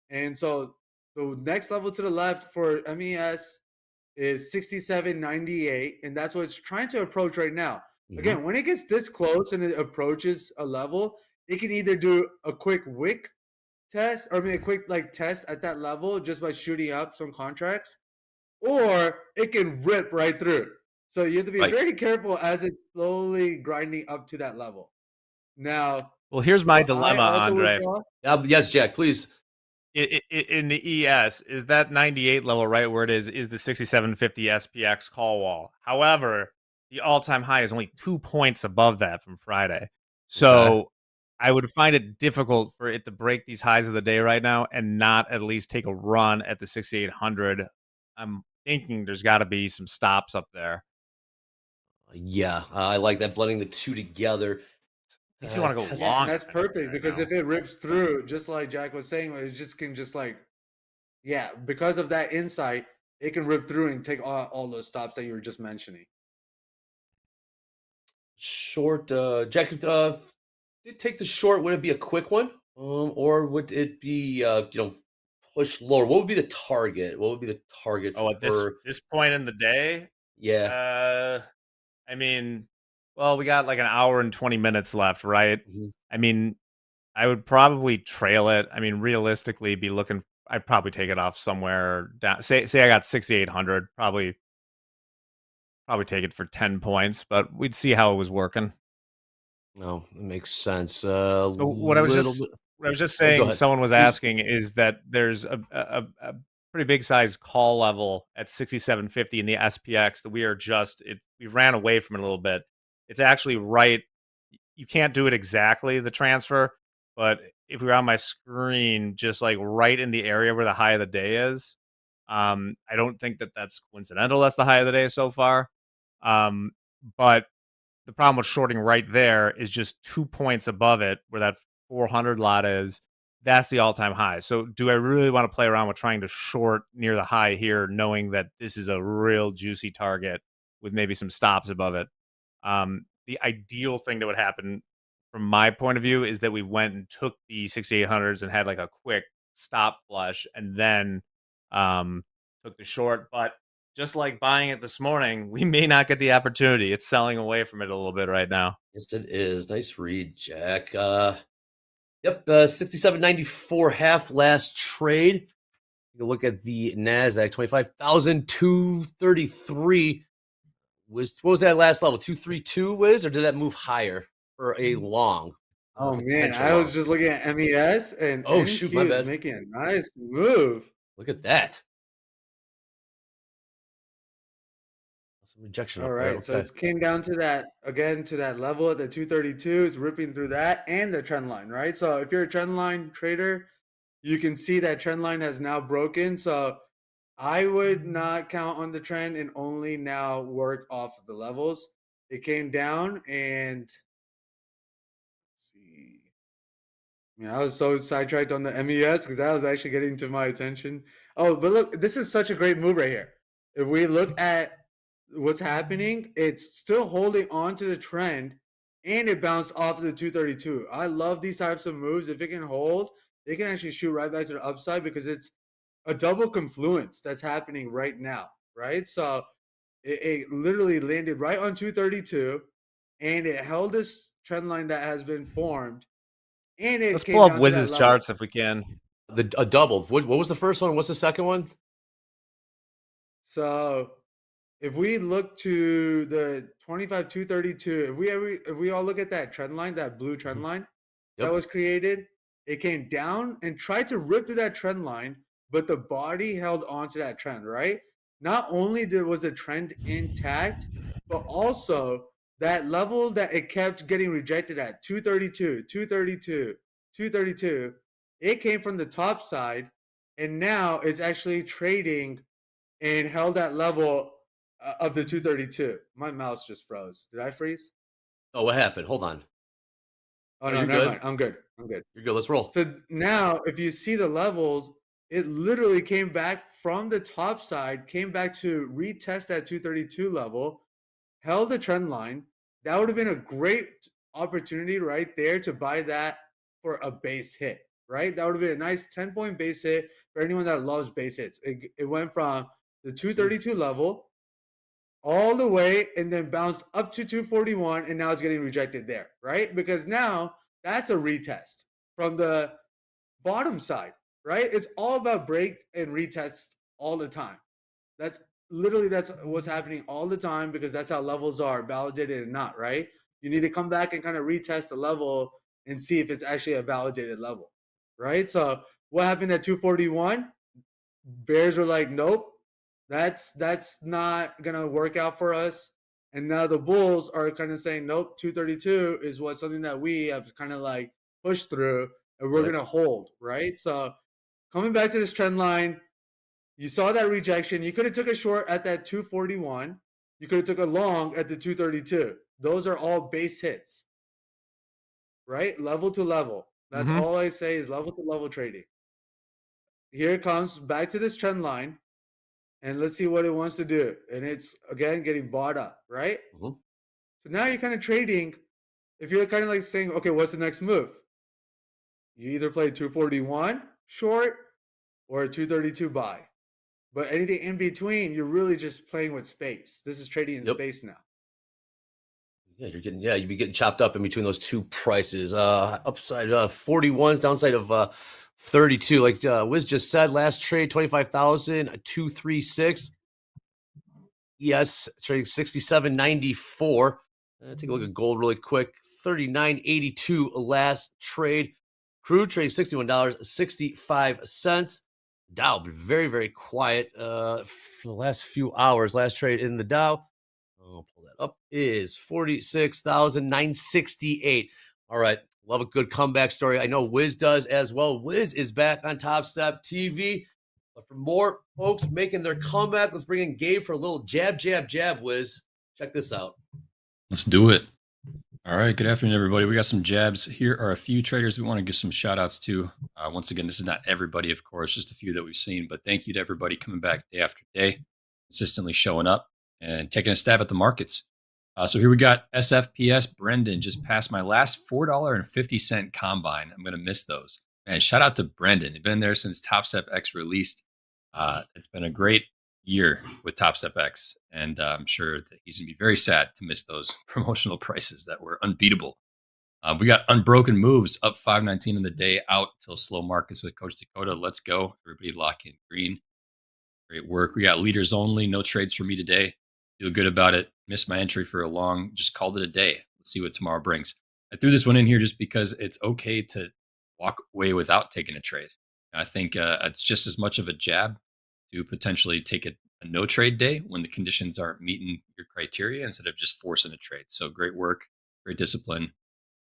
And so the next level to the left for MES is 67.98, and that's what it's trying to approach right now. Again, when it gets this close and it approaches a level, it can either do a quick wick test, or I mean a quick like test at that level just by shooting up some contracts, or it can rip right through. So you have to be very careful as it's slowly grinding up to that level. Now, Well, here's my what I dilemma, also would Andre. draw- Yes, Jack, please. In the ES, is that 98 level right where it is the 6750 SPX call wall. However, the all-time high is only 2 points above that from Friday. So I would find it difficult for it to break these highs of the day right now and not at least take a run at the 6800. I'm thinking there's got to be some stops up there. Yeah, I like that, blending the two together. Makes you want to go Yeah, long. that's perfect because if it rips through, just like Jack was saying, it just can just like, yeah, because of that insight, it can rip through and take all those stops that you were just mentioning. Short, Jack, did take the short, would it be a quick one? Or would it be, push lower? What would be the target? What would be the target Oh, at this point in the day? Yeah. I mean, well, we got like an hour and 20 minutes left, right? I mean, I would probably trail it. I mean, realistically, I'd probably take it off somewhere down. Say I got 6,800, probably take it for 10 points, but we'd see how it was working. No, it makes sense. So what I was just Go saying, ahead. someone was Please. asking, is that there's a pretty big size call level at 6750 in the SPX that we ran away from it a little bit. It's actually right. You can't do it exactly, the transfer, but if we were on my screen, just like right in the area where the high of the day is, I don't think that that's coincidental. That's the high of the day so far. But the problem with shorting right there is just 2 points above it where that 400 lot is. That's the all-time high. So do I really want to play around with trying to short near the high here, knowing that this is a real juicy target with maybe some stops above it? The ideal thing that would happen from my point of view is that we went and took the 6800s and had like a quick stop flush and then took the short. But just like buying it this morning, we may not get the opportunity. It's selling away from it a little bit right now. Yes, it is. Nice read, Jack. Yep, 67.94 half last trade. You look at the NASDAQ, 25,233. What was that last level? 232, Wiz, or did that move higher for a long? Oh man, potential I was long? just looking at MES and Oh, shoot, my NQ is bad. making a nice move. Look at that. Some rejection All up there. right, so Okay. it came down to that again to that level at the 232. It's ripping through that and the trend line, right? So if you're a trend line trader, you can see that trend line has now broken. So I would not count on the trend and only now work off of the levels. It came down and let's see. I mean, I was so sidetracked on the MES because that was actually getting to my attention. Oh, but look, this is such a great move right here. If we look at what's happening, it's still holding on to the trend and it bounced off of the 232. I love these types of moves. If it can hold, they can actually shoot right back to the upside because it's a double confluence that's happening right now, right? So it literally landed right on 232 and it held this trend line that has been formed. And it Let's came pull up down to that Wiz's level. charts if we can. A double. What was the first one? What's the second one? So if we look to the 25,232, if we all look at that trend line, that blue trend line that was created, it came down and tried to rip through that trend line, but the body held on to that trend, right? Not only was the trend intact, but also that level that it kept getting rejected at 232, 232, 232, it came from the top side, and now it's actually trading and held that level of the 232. My mouse just froze. Did I freeze? Oh, what happened? Hold on. Oh, Oh, no, you're never good. mind. I'm good. I'm good. You're good. Let's roll. So now, if you see the levels, it literally came back from the top side, came back to retest that 232 level, held the trend line. That would have been a great opportunity right there to buy that for a base hit, right? That would have been a nice 10-point base hit for anyone that loves base hits. It went from the 232 level all the way and then bounced up to 241, and now it's getting rejected there, right? Because now that's a retest from the bottom side, right? It's all about break and retest all the time. That's what's happening all the time, because that's how levels are, validated or not, right? You need to come back and kind of retest the level and see if it's actually a validated level, right? So what happened at 241? Bears were like, nope, that's not gonna work out for us. And now the Bulls are kind of saying, nope, 232 is what something that we have kind of like pushed through, and we're gonna hold, right? So coming back to this trend line, you saw that rejection. You could have took a short at that 241. You could have took a long at the 232. Those are all base hits, right? Level to level. That's all I say is level to level trading. Here it comes back to this trend line, and let's see what it wants to do. And it's, again, getting bought up, right? So now you're kind of trading. If you're kind of like saying, okay, what's the next move? You either play 241 short or a 232 buy. But anything in between, you're really just playing with space. This is trading in space now. Yeah, you'd be getting chopped up in between those two prices. Upside 41s, downside of 32. Like Wiz just said, last trade 25,000, 236. Yes, trading 67.94. Take a look at gold really quick. 39.82 last trade. Crude trading $61.65. Dow been very, very quiet for the last few hours. Last trade in the Dow, I'll pull that up, is 46,968. All right, love a good comeback story. I know Wiz does as well. Wiz is back on TopstepTV. But for more folks making their comeback, let's bring in Gabe for a little jab, Wiz. Check this out. Let's do it. All right. Good afternoon, everybody. We got some jabs. Here are a few traders we want to give some shout outs to. Once again, this is not everybody, of course, just a few that we've seen, but thank you to everybody coming back day after day, consistently showing up and taking a stab at the markets. So here we got SFPS Brendan just passed my last $4.50 combine. I'm going to miss those. Man, shout out to Brendan. He's been there since Topstep X released. It's been a great year with Topstep X, and I'm sure that he's gonna be very sad to miss those promotional prices that were unbeatable. We got Unbroken Moves up 519 in the day, out till slow markets with Coach Dakota. Let's go. Everybody lock in green. Great work. We got Leaders Only. No trades for me today. Feel good about it. Missed my entry for a long. Just called it a day. Let's see what tomorrow brings. I threw this one in here just because it's okay to walk away without taking a trade. I think it's just as much of a jab to potentially take a no trade day when the conditions aren't meeting your criteria instead of just forcing a trade. So great work, great discipline.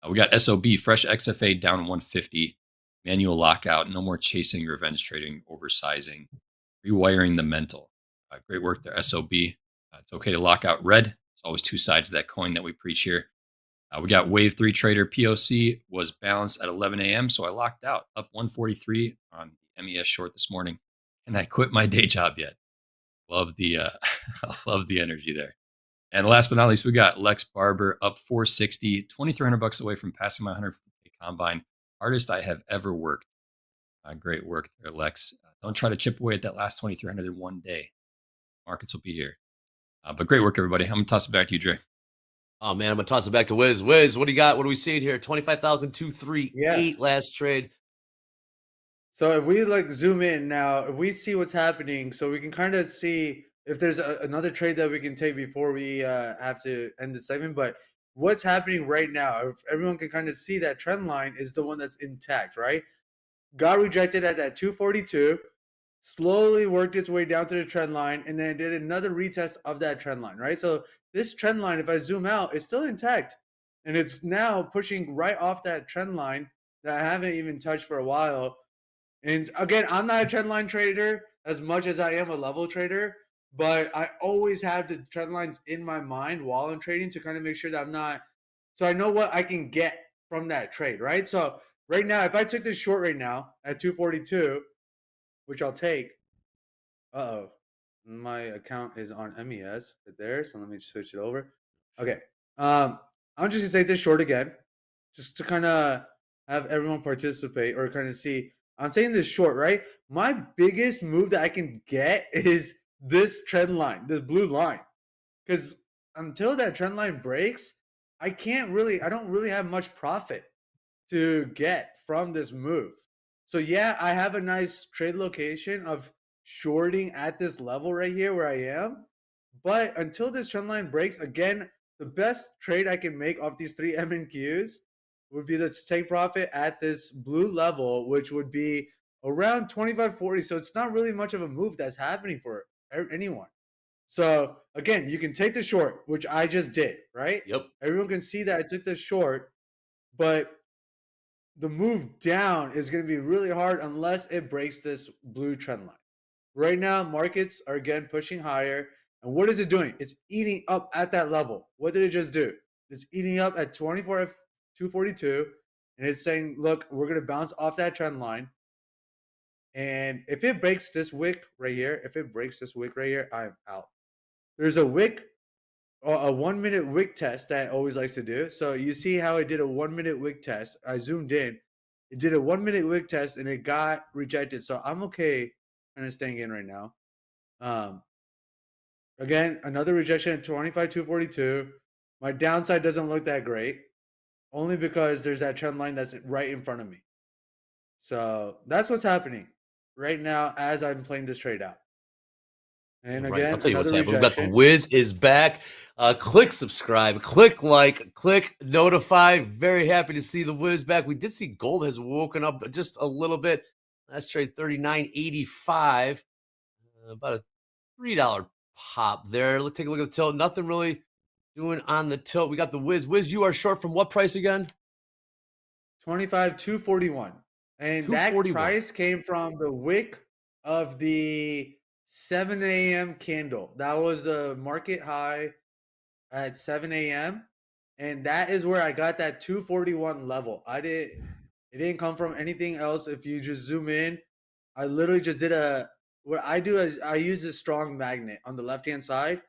We got SOB, fresh XFA down 150, manual lockout, no more chasing, revenge trading, oversizing, rewiring the mental. Great work there, SOB. It's okay to lock out red. There's always two sides of that coin that we preach here. We got Wave 3 Trader POC was balanced at 11 a.m. So I locked out up 143 on the MES short this morning. And I quit my day job yet. Love the love the energy there. And last but not least, we got Lex Barber up 460, $2,300 away from passing my 150K combine. Hardest I have ever worked. Great work there, Lex. Don't try to chip away at that last 2,300 in one day. Markets will be here. But great work, everybody. I'm gonna toss it back to you, Dre. Oh man, I'm gonna toss it back to Wiz. Wiz, what do you got? What do we see here? 25,238 last trade. So if we like zoom in now, if we see what's happening, so we can kind of see if there's another trade that we can take before we have to end the segment. But what's happening right now, if everyone can kind of see that trend line is the one that's intact, right? Got rejected at that 242, slowly worked its way down to the trend line, and then did another retest of that trend line, right? So this trend line, if I zoom out, is still intact. And it's now pushing right off that trend line that I haven't even touched for a while. And again, I'm not a trend line trader as much as I am a level trader, but I always have the trend lines in my mind while I'm trading to kind of make sure that I'm not, so I know what I can get from that trade, right? So right now, if I took this short right now at 242, which I'll take, my account is on MES right there, so let me switch it over. Okay, I'm just gonna take this short again. just to kind of have everyone participate or kind of see. I'm saying this short, right? My biggest move that I can get is this trend line, this blue line. Because until that trend line breaks, I don't really have much profit to get from this move. So yeah, I have a nice trade location of shorting at this level right here where I am. But until this trend line breaks, again, the best trade I can make off these 3 MNQs would be to take profit at this blue level, which would be around 25.40. So it's not really much of a move that's happening for anyone. So again, you can take the short, which I just did, right? Yep. Everyone can see that I took the short, but the move down is going to be really hard unless it breaks this blue trend line. Right now, markets are again pushing higher. And what is it doing? It's eating up at that level. What did it just do? It's eating up at 24,242. And it's saying, look, we're going to bounce off that trend line. And if it breaks this wick right here, I'm out. There's a wick, a 1 minute wick test that it always likes to do. So you see how it did a 1 minute wick test. I zoomed in. It did a 1 minute wick test and it got rejected. So I'm okay kind of staying in right now. Again, another rejection at 25,242. My downside doesn't look that great, only because there's that trend line that's right in front of me. So that's what's happening right now as I'm playing this trade out. And Right, again, I'll tell you what's another happening. We've got the rejection. Wiz is back. Click subscribe, click like, click notify. Very happy to see the Wiz back. We did see gold has woken up just a little bit. Last trade 39.85, about a $3 pop there. Let's take a look at the tilt. Nothing really doing on the tilt. We got the Wiz. Wiz, you are short from what price again? 25,241. And that 241. price came from the wick of the 7 a.m. candle. That was the market high at 7 a.m. And that is where I got that 241 level. It didn't come from anything else. If you just zoom in, I literally just did what I do is I use a strong magnet on the left-hand side.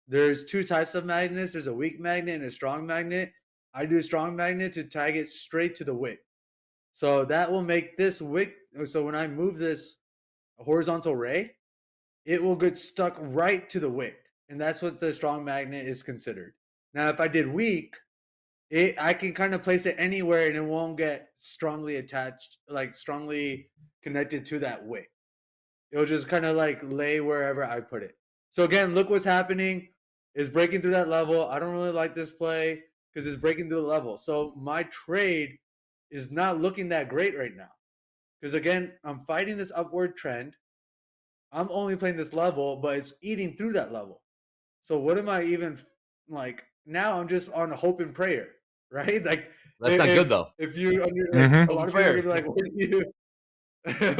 There's 2 types of magnets. There's a weak magnet and a strong magnet. I do a strong magnet to tag it straight to the wick. So that will make this wick. So when I move this horizontal ray, it will get stuck right to the wick. And that's what the strong magnet is considered. Now, if I did weak, I can kind of place it anywhere and it won't get strongly attached, like strongly connected to that wick. It'll just kind of like lay wherever I put it. So again, look what's happening. It's breaking through that level. I don't really like this play because it's breaking through the level. So my trade is not looking that great right now. Because again, I'm fighting this upward trend. I'm only playing this level, but it's eating through that level. So what am I even like? Now I'm just on hope and prayer, right? Like That's not good though. If you like, a lot of people are gonna be like, "What do you?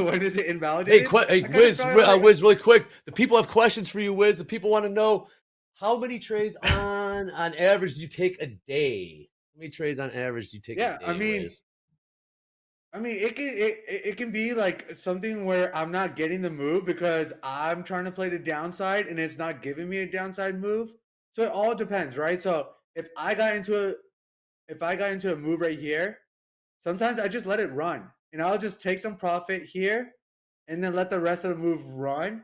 When is it invalidated?" Hey, Wiz, Wiz, really quick. The people have questions for you, Wiz. The people want to know how many trades on average do you take a day? How many trades on average do you take a day? Wiz? It can be like something where I'm not getting the move because I'm trying to play the downside and it's not giving me a downside move. So it all depends, right? So if I got into a move right here, sometimes I just let it run and I'll just take some profit here and then let the rest of the move run.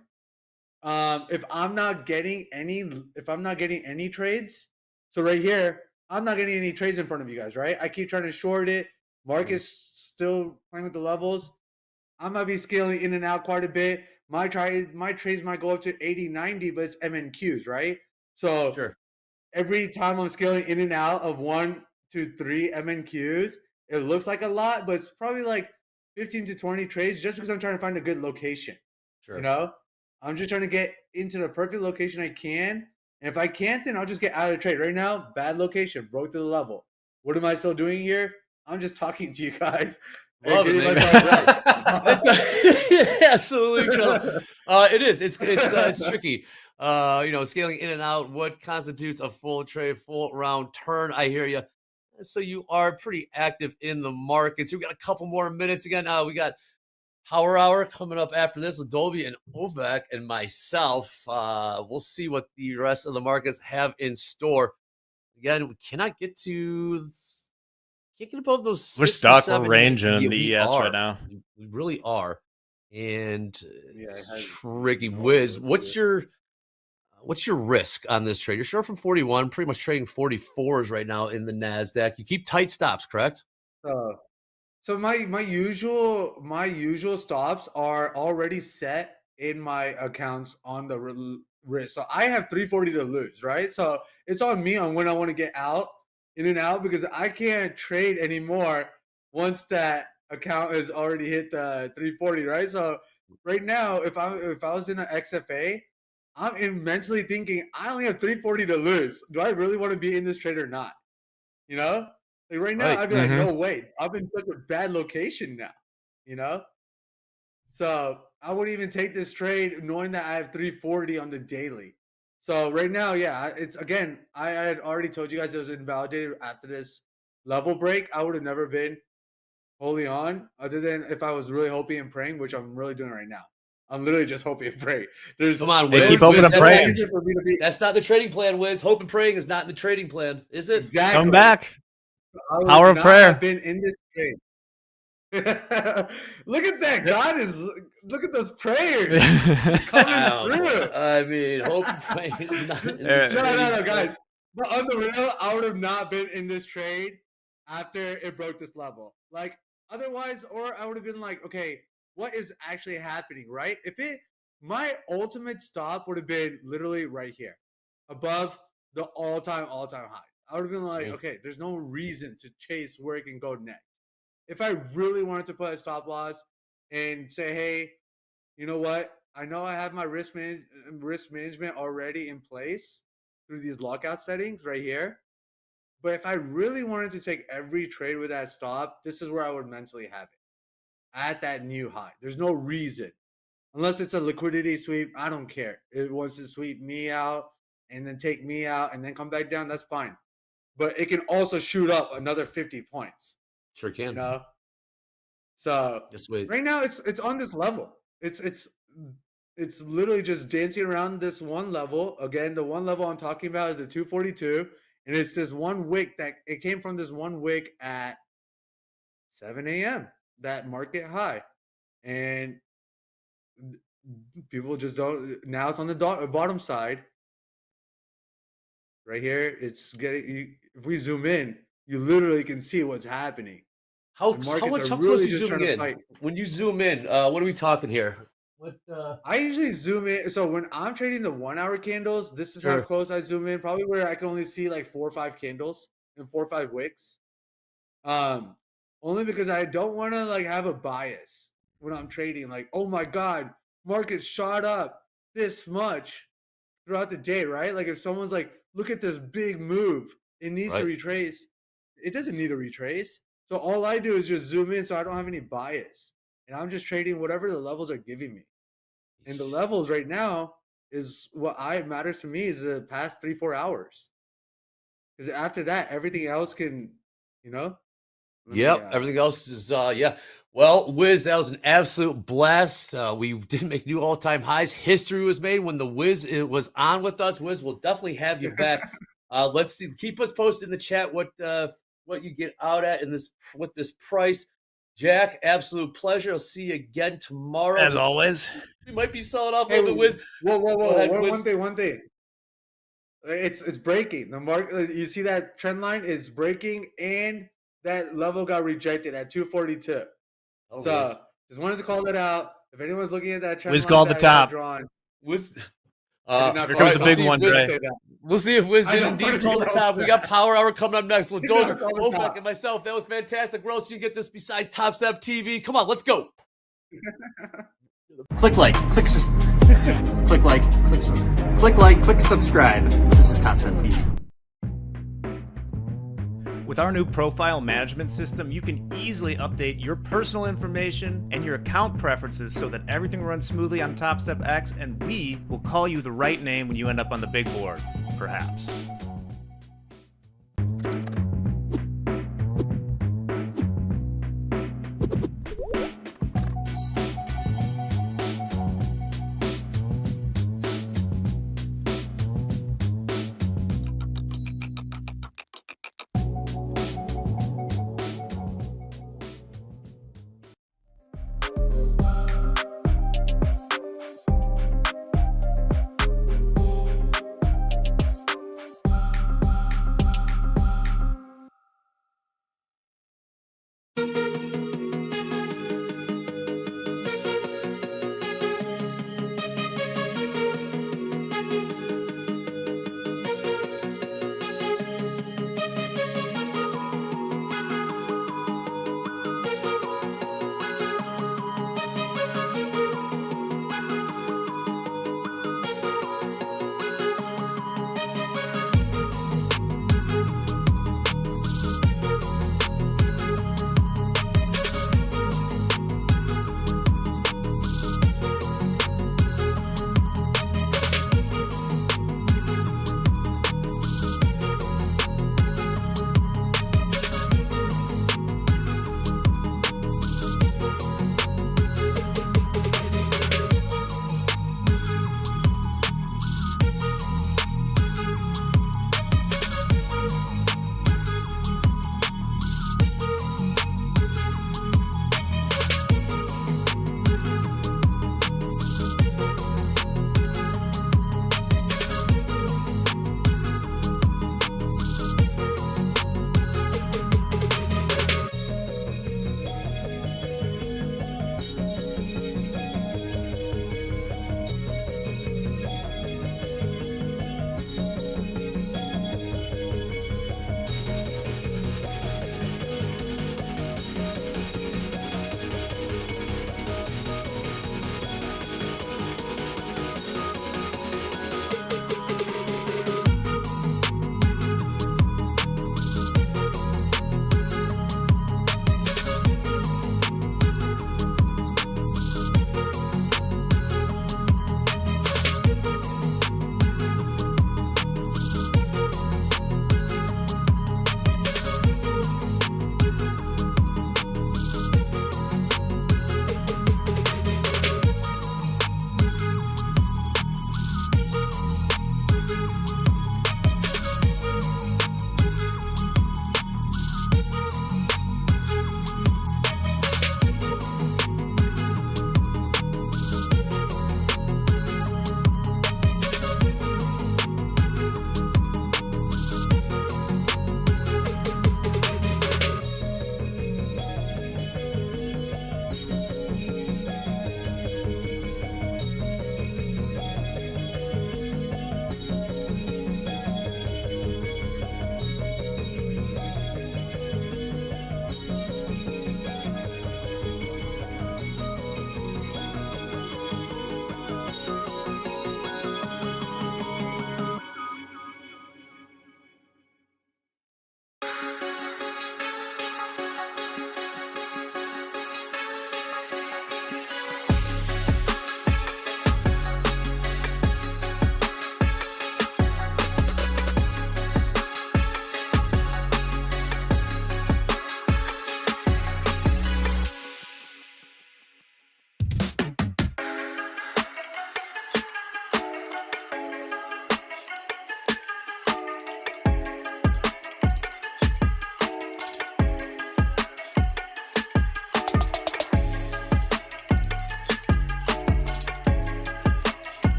If I'm not getting any trades, so right here, I'm not getting any trades in front of you guys, right? I keep trying to short it. Market's still playing with the levels. I might be scaling in and out quite a bit. My trades might go up to 80, 90, but it's MNQs, right? So every time I'm scaling in and out of 1 to 3 MNQs, it looks like a lot, but it's probably like 15 to 20 trades just because I'm trying to find a good location. Sure. You know? I'm just trying to get into the perfect location I can. And if I can't, then I'll just get out of the trade. Right now, bad location, broke to the level. What am I still doing here? I'm just talking to you guys. Love it, man. Absolutely incredible. It is. It's tricky. Scaling in and out. What constitutes a full trade, full round turn? I hear you. So you are pretty active in the market. So we got a couple more minutes again. We got Power Hour coming up after this with Dolby and Ovak and myself. We'll see what the rest of the markets have in store. Again, we cannot get to can't get above those. We're 6 to stuck. 7. We're ranging Yeah, the we ES are. right now. We really are. And Yeah, it has tricky. no Wiz, idea. what's your risk on this trade? You're short from 41, pretty much trading 44s right now in the NASDAQ. You keep tight stops, correct? So my usual stops are already set in my accounts on the risk. So I have 340 to lose, right? So it's on me on when I want to get out, in and out, because I can't trade anymore once that account has already hit the 340, right? So right now, if I was in an XFA, I'm mentally thinking I only have 340 to lose. Do I really want to be in this trade or not? You know? Like right now, Right. I'd be like, no way. I'm in such a bad location now, you know? So I wouldn't even take this trade knowing that I have 340 on the daily. So right now, yeah, it's again, I had already told you guys it was invalidated after this level break. I would have never been wholly on, other than if I was really hoping and praying, which I'm really doing right now. I'm literally just hoping and praying. There's Come on, Hey, Wiz. keep hoping and Wiz, praying. That's not the trading plan, Wiz. Hope and praying is not in the trading plan, is it? Exactly. Come back. I would Power of not prayer. have been in this trade. Look at that. God is, look at those prayers coming through. I mean, hope and praying is not in the No, trading No, plan. guys. But on the real, I would have not been in this trade after it broke this level. Like, otherwise, or I would have been like, okay, what is actually happening, right? My ultimate stop would have been literally right here, above the all-time high. I would have been like, okay, there's no reason to chase where it can go next. If I really wanted to put a stop loss and say, hey, you know what? I know I have my risk management already in place through these lockout settings right here. But if I really wanted to take every trade with that stop, this is where I would mentally have it, at that new high. There's no reason. Unless it's a liquidity sweep, I don't care. It wants to sweep me out and then take me out and then come back down, that's fine. But it can also shoot up another 50 points. Sure can. You know? So Just wait. right now it's on this level. It's literally just dancing around this one level. Again, the one level I'm talking about is the 242. And it's this one wick that it came from this one wick at 7 a.m. that market high. And people just don't. Now it's on the bottom side. Right here, it's getting. If we zoom in, you literally can see what's happening. How close are you zooming in? When you zoom in, what are we talking here? I usually zoom in. So when I'm trading the 1 hour candles, this is how close I zoom in. Probably where I can only see like 4 or 5 candles and 4 or 5 wicks. Only because I don't want to like have a bias when I'm trading. Like, oh my God, market shot up this much throughout the day, right? Like if someone's like, look at this big move, it needs to retrace. It doesn't need to retrace. So all I do is just zoom in so I don't have any bias. And I'm just trading whatever the levels are giving me. And the levels right now is what matters to me is the past 3-4 hours. Because after that, everything else can, you know? Yep, everything else is yeah. Well, Wiz, that was an absolute blast. We did make new all-time highs. History was made when the Wiz was on with us. Wiz, we'll definitely have you back. Let's see. Keep us posted in the chat what you get out at in this with this price. Jack, absolute pleasure. I'll see you again tomorrow. As always. We might be selling off a little bit, Wiz. Whoa. Ahead, One thing. It's breaking. The market, you see that trend line? It's breaking, and that level got rejected at 242. Oh, so Wiz. just wanted to call that out. If anyone's looking at that trend Wiz line, called the that I got top. drawn, Wiz. Here comes the big one, Dre. We'll see if Wiz did indeed call the top. We got Power Hour coming up next with Doherty, Hoagland, and myself. That was fantastic. Where else can you get this besides TopstepTV? Come on, let's go. Click like, click subscribe. This is TopstepTV. With our new profile management system, you can easily update your personal information and your account preferences so that everything runs smoothly on Topstep X, and we will call you the right name when you end up on the big board, perhaps.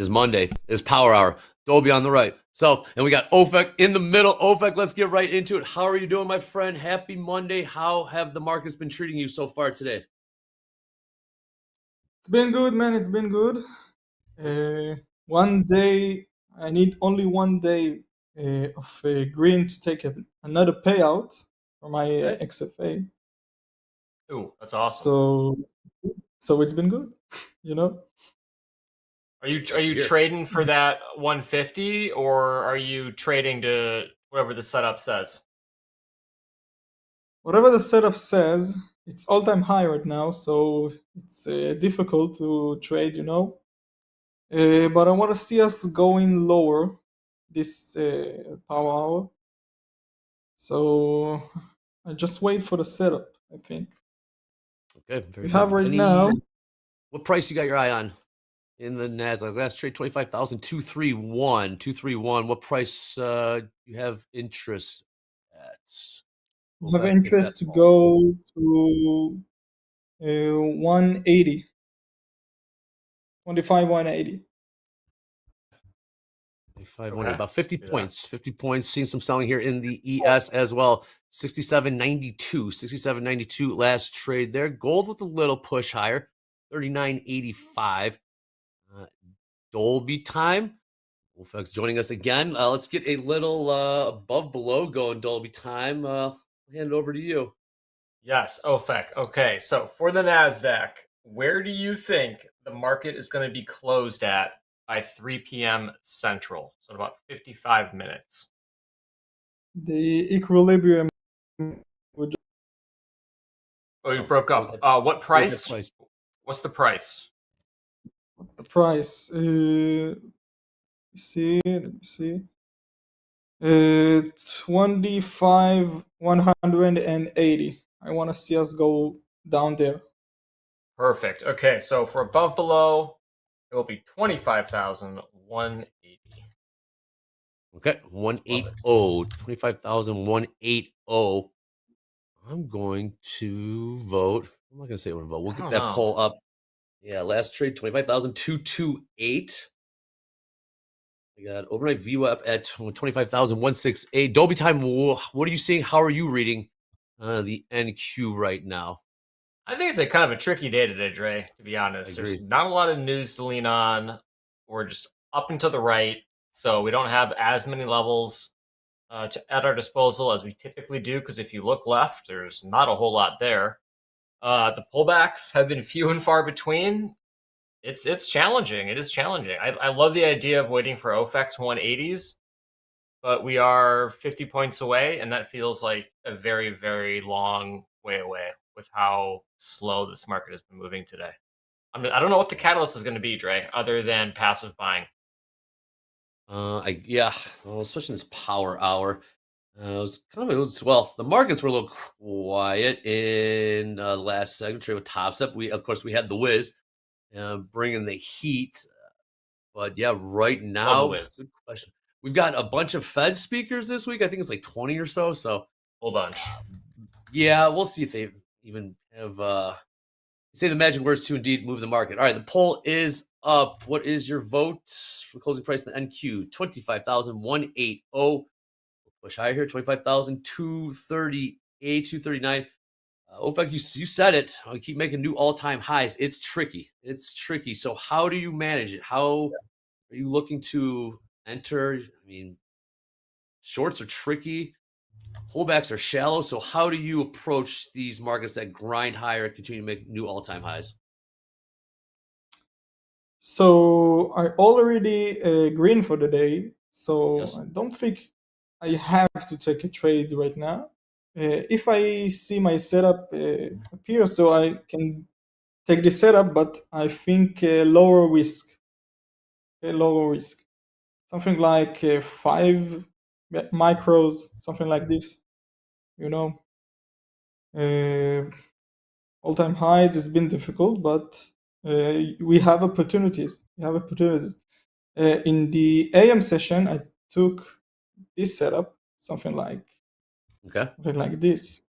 is Monday. It's Power Hour. Dolby on the right. So, and we got OFEC in the middle. OFEC, let's get right into it. How are you doing, my friend? Happy Monday. How have the markets been treating you so far today? It's been good, man. It's been good. One day, I need only 1 day of green to take another payout for my XFA. Ooh, that's awesome. So it's been good, you know. Are you trading for that 150, or are you trading to whatever the setup says? Whatever the setup says, it's all-time high right now, so it's difficult to trade, you know. But I want to see us going lower this power hour. So I just wait for the setup, I think. Okay, very We good. have right now. What price you got your eye on in the NASDAQ? Last trade, 25,231. 231. What price you have interest at? I have interest to go to 180. 25, 180. 500, about 50 points. 50 points. Seeing some selling here in the ES as well. 67.92. 67.92 last trade there. Gold with a little push higher. 39.85. Dolby time. Wolfex joining us again. Let's get a little above below going, Dolby time. Hand it over to you. Yes, OFEC. Okay, so for the NASDAQ, where do you think the market is going to be closed at by 3 p.m. Central? So in about 55 minutes. The equilibrium would. Oh, you broke up. What price? What's the price? What's the price? Let me see. 25, 180. I want to see us go down there. Perfect. Okay, so for above below, it will be 25,180. Okay, 180. 25,180. I'm going to vote. I'm not going to say I'm going to vote. We'll get that poll up. Yeah, last trade, 25,228. We got overnight VWAP at 25,168. Dolby time, what are you seeing? How are you reading the NQ right now? I think it's a kind of a tricky day today, Dre, to be honest. There's not a lot of news to lean on. We're just up and to the right, so we don't have as many levels at our disposal as we typically do, because if you look left, there's not a whole lot there. The pullbacks have been few and far between. It's challenging. It is challenging. I love the idea of waiting for OFEX 180s, but we are 50 points away, and that feels like a very, very long way away with how slow this market has been moving today. I mean, I don't know what the catalyst is going to be, Dre, other than passive buying. Well, especially in this power hour. The markets were a little quiet in the last segment trade with Topstep. We had the Wiz bringing the heat. But yeah, right now, good question. We've got a bunch of Fed speakers this week. I think it's like 20 or so. So whole bunch. Yeah, we'll see if they even have say the magic words to indeed move the market. All right, the poll is up. What is your vote for the closing price in the NQ? 25,180. Push higher here. 25,238, 239. OFEC, you said it. I keep making new all-time highs. It's tricky. So how do you manage it? How are you looking to enter? I mean, shorts are tricky. Pullbacks are shallow. So how do you approach these markets that grind higher and continue to make new all-time highs? So I already green for the day. So I don't think I have to take a trade right now. If I see my setup appear, so I can take the setup, but I think lower risk. Lower risk. Something like 5 micros, something like this. You know, all-time highs has been difficult, but we have opportunities. In the AM session, I took this setup, something like this.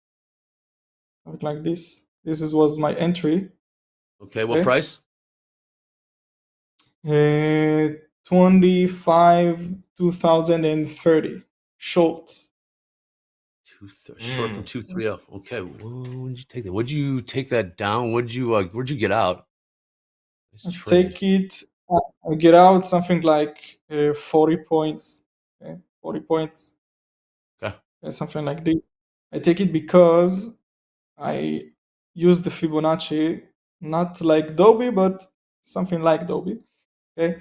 This was my entry. Okay, what price? 25 2030 short. Short from 230. Okay, when did you take that? Would you take that down? Where'd you get out? Nice trade. Take it, I get out something like 40 points. Okay? 40 points. Okay. Something like this. I take it because I use the Fibonacci, not like Dobby, but something like Dobby. Okay.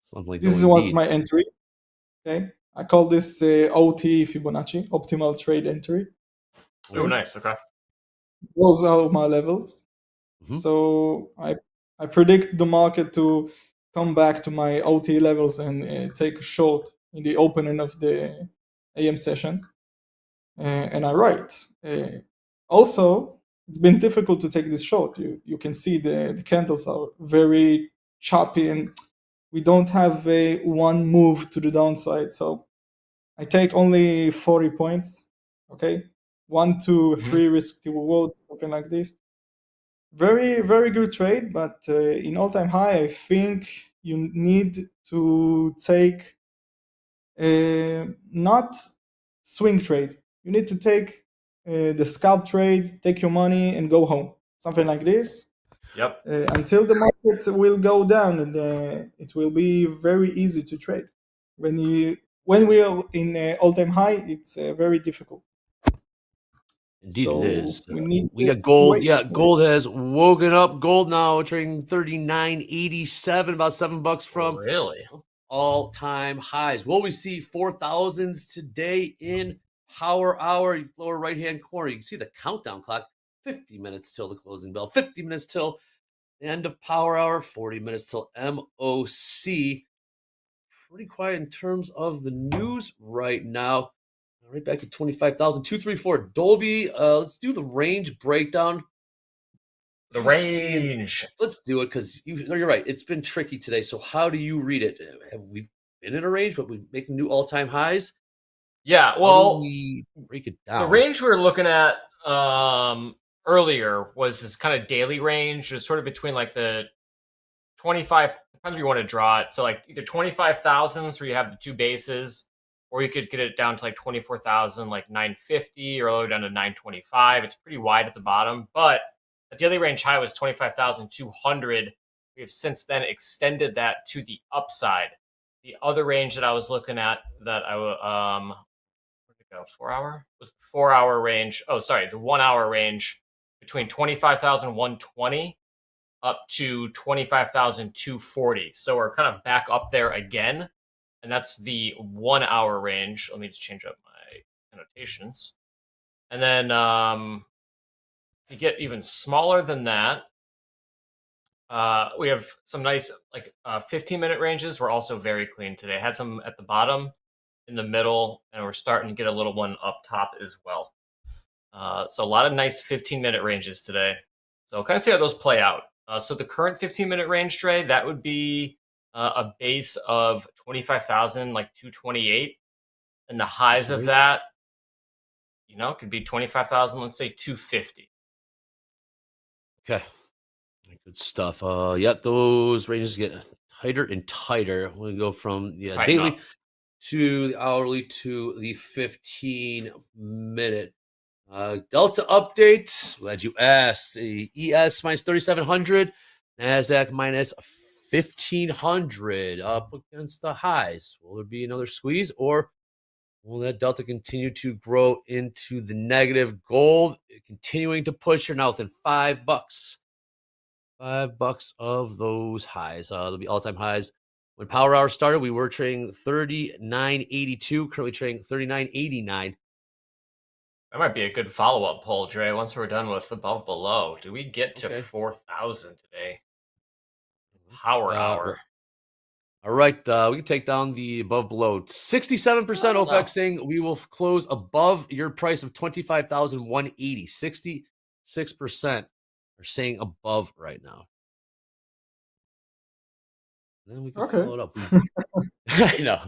Something like This Dobby was indeed. my entry. Okay. I call this OT Fibonacci, optimal trade entry. Oh, nice. Okay. Those are my levels. So I predict the market to come back to my OT levels and take a short in the opening of the AM session. And I write. Also, it's been difficult to take this short. You can see the candles are very choppy and we don't have a one move to the downside. So I take only 40 points. Okay. 1, 2, 3 risk to reward, something like this. Very, very good trade, but in all-time high, I think you need to take not swing trade. You need to take the scalp trade, take your money, and go home. Something like this. Yep. Until the market will go down, and it will be very easy to trade. When we are in all-time high, it's very difficult. Indeed, So it is. we got gold. Yeah, gold has woken up. Gold now trading 39.87, about $7 from really all-time highs. Will we see 4,000s today in Power Hour? Lower right-hand corner, you can see the countdown clock. 50 minutes till the closing bell. 50 minutes till the end of Power Hour. 40 minutes till MOC. Pretty quiet in terms of the news right now. Right back to 25,000. 234 Dolby. Let's do the range breakdown. The range. Let's do it because you're right. It's been tricky today. So how do you read it? Have we been in a range, but we're making new all-time highs? Yeah, How do well, we break it down? the range we were looking at earlier was this kind of daily range. It was sort of between like the 25, depends if you want to draw it. So like either 25,000s where you have the two bases, or you could get it down to like 24,000, like 950, or lower down to 925. It's pretty wide at the bottom, but the daily range high was 25,200. We have since then extended that to the upside. The other range that I was looking at that I where'd it go? 4 hour was the 4 hour range. Oh, sorry, the 1 hour range between 25,120 up to 25,240. So we're kind of back up there again. And that's the 1 hour range. Let me just change up my annotations. And then if you get even smaller than that, we have some nice like 15-minute ranges. We're also very clean today. Had some at the bottom, in the middle, and we're starting to get a little one up top as well. So a lot of nice 15-minute ranges today. So we'll kind of see how those play out. So the current 15-minute range trade, that would be a base of 25,000, like 228. And the highs of that, could be 25,000, let's say 250. Okay. Good stuff. Yeah, those ranges get tighter and tighter. We'll go from daily to the hourly to the 15-minute. Delta update. Glad you asked. The ES minus 3,700. NASDAQ minus 1,500. Up against the highs. Will there be another squeeze, or will that delta continue to grow into the negative? Gold continuing to push here now within $5. $5 of those highs. They'll be all-time highs. When Power Hour started, we were trading 39.82. Currently trading 39.89. That might be a good follow-up poll, Dre. Once we're done with above below, do we get to 4,000 today? Power Hour. All right, we can take down the above below. 67% OFX saying we will close above your price of 25,180. 66% are saying above right now. Then we can follow it up. I know.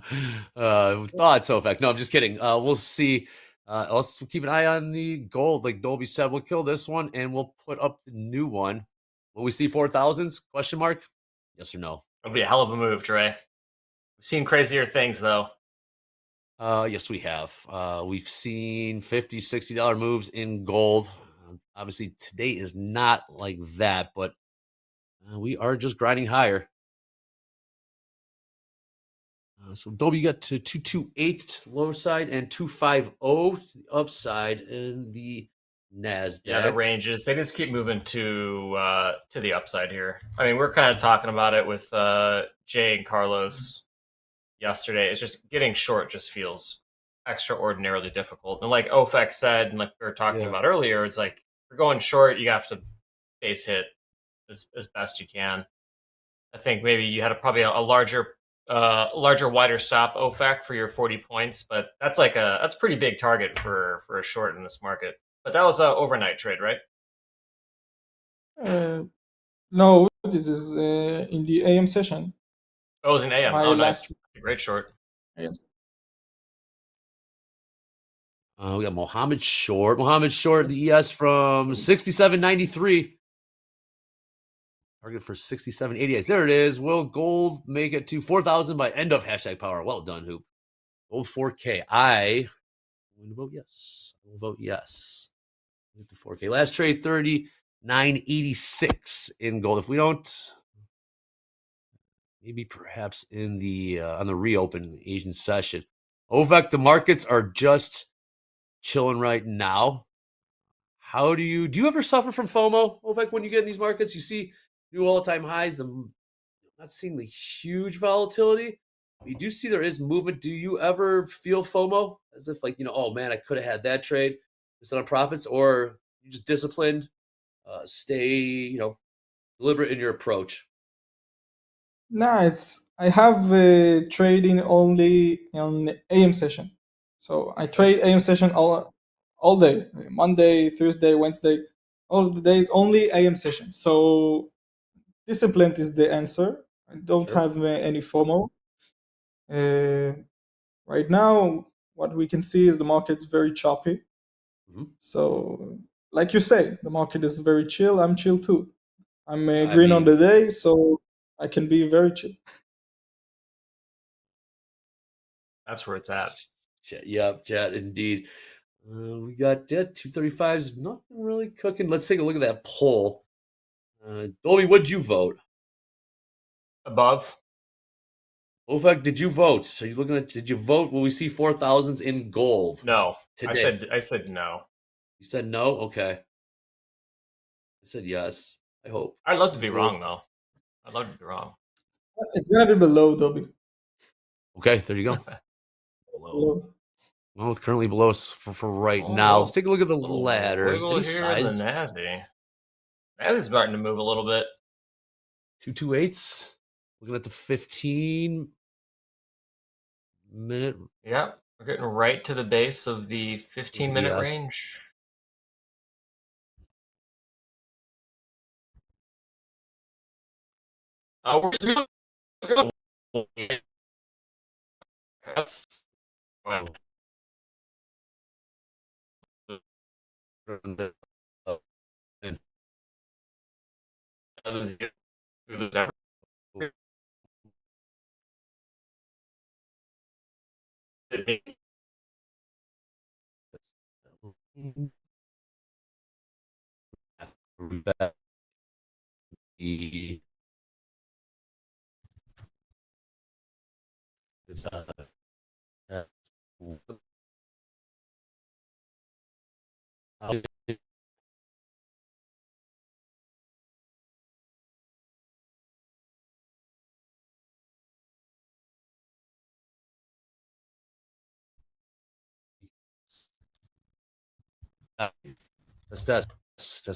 Thought so. Fact. No, I'm just kidding. We'll see. Let's keep an eye on the gold. Like Dolby said, we'll kill this one and we'll put up the new one. Will we see 4,000s? Question mark. Yes or no? It'll be a hell of a move, Dre. We've seen crazier things, though. Yes, we have. We've seen $50, $60 moves in gold. Obviously, today is not like that, but we are just grinding higher. So Dolby got to 228 to the lower side and 250 to the upside in the NASDAQ. Yeah, the ranges, they just keep moving to the upside here. I mean, we're kind of talking about it with Jay and Carlos yesterday. It's just getting short just feels extraordinarily difficult. And like OFEC said, and like we were talking about earlier, it's like if you're going short, you have to base hit as best you can. I think maybe you had probably a larger, wider stop OFAC for your 40 points, but that's like that's a pretty big target for a short in this market. But that was an overnight trade, right? No, this is in the AM session. Oh, it was an AM. My Oh, last nice. Great short. AM. We got Mohammed Short. Mohammed Short, the ES from 67.93. Target for 67.88. There it is. Will gold make it to 4,000 by end of hashtag power? Well done, Hoop. Gold 4K. I will vote yes. I will vote yes. Get to 4K. Last trade 39.86 in gold. If we don't, maybe perhaps in the on the reopen Asian session. OVEC, the markets are just chilling right now. How do you ever suffer from FOMO, OVEC, when you get in these markets? You see new all-time highs. Not seeing the huge volatility. You do see there is movement. Do you ever feel FOMO as if like, oh man, I could have had that trade instead of profits, or you just disciplined, stay, deliberate in your approach? No, I have trading only on the AM session. So I trade AM session all day, Monday, Thursday, Wednesday, all the days only AM session. So discipline is the answer. I don't have any FOMO. Right now, what we can see is the market's very choppy. So, like you say, the market is very chill. I'm chill too. I'm green on the day, so I can be very chill. That's where it's at. Yep, chat, indeed. We got 235s. Nothing really cooking. Let's take a look at that poll. Dolby, what'd you vote? Above. OFEC, did you vote? Are you looking at? Did you vote? Will we see 4,000s in gold? No. Today. I said no. You said no? Okay. I said yes. I hope. I'd love to be wrong, though. I'd love to be wrong. It's gonna be below, Dobby. Okay, there you go. Below. Well, it's currently below us for right now. Let's take a look at the ladder. Wiggle here in the NASDAQ. NASDAQ's starting to move a little bit. 228s. Looking at the 15 minute. Yep, we're getting right to the base of the 15-minute range. That's wow.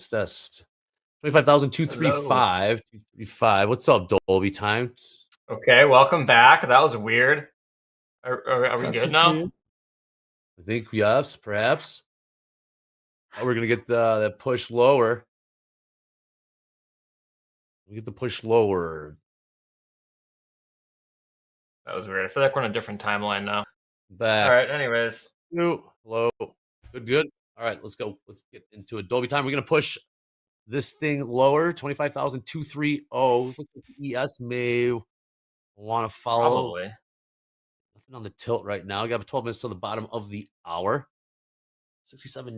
Test. 25,235. 235. What's up, Dolby time? Okay, welcome back. That was weird. Are we good now? I think yes, perhaps. Oh, we're gonna get that push lower. We get the push lower. That was weird. I feel like we're on a different timeline now. Back. All right. Anyways. Hello. Good. All right, let's go. Let's get into Dolby time. We're gonna push this thing lower. 25,230. Look at the ES may Want to follow? Probably. Nothing on the tilt right now. I got 12 minutes till the bottom of the hour. 67.90. I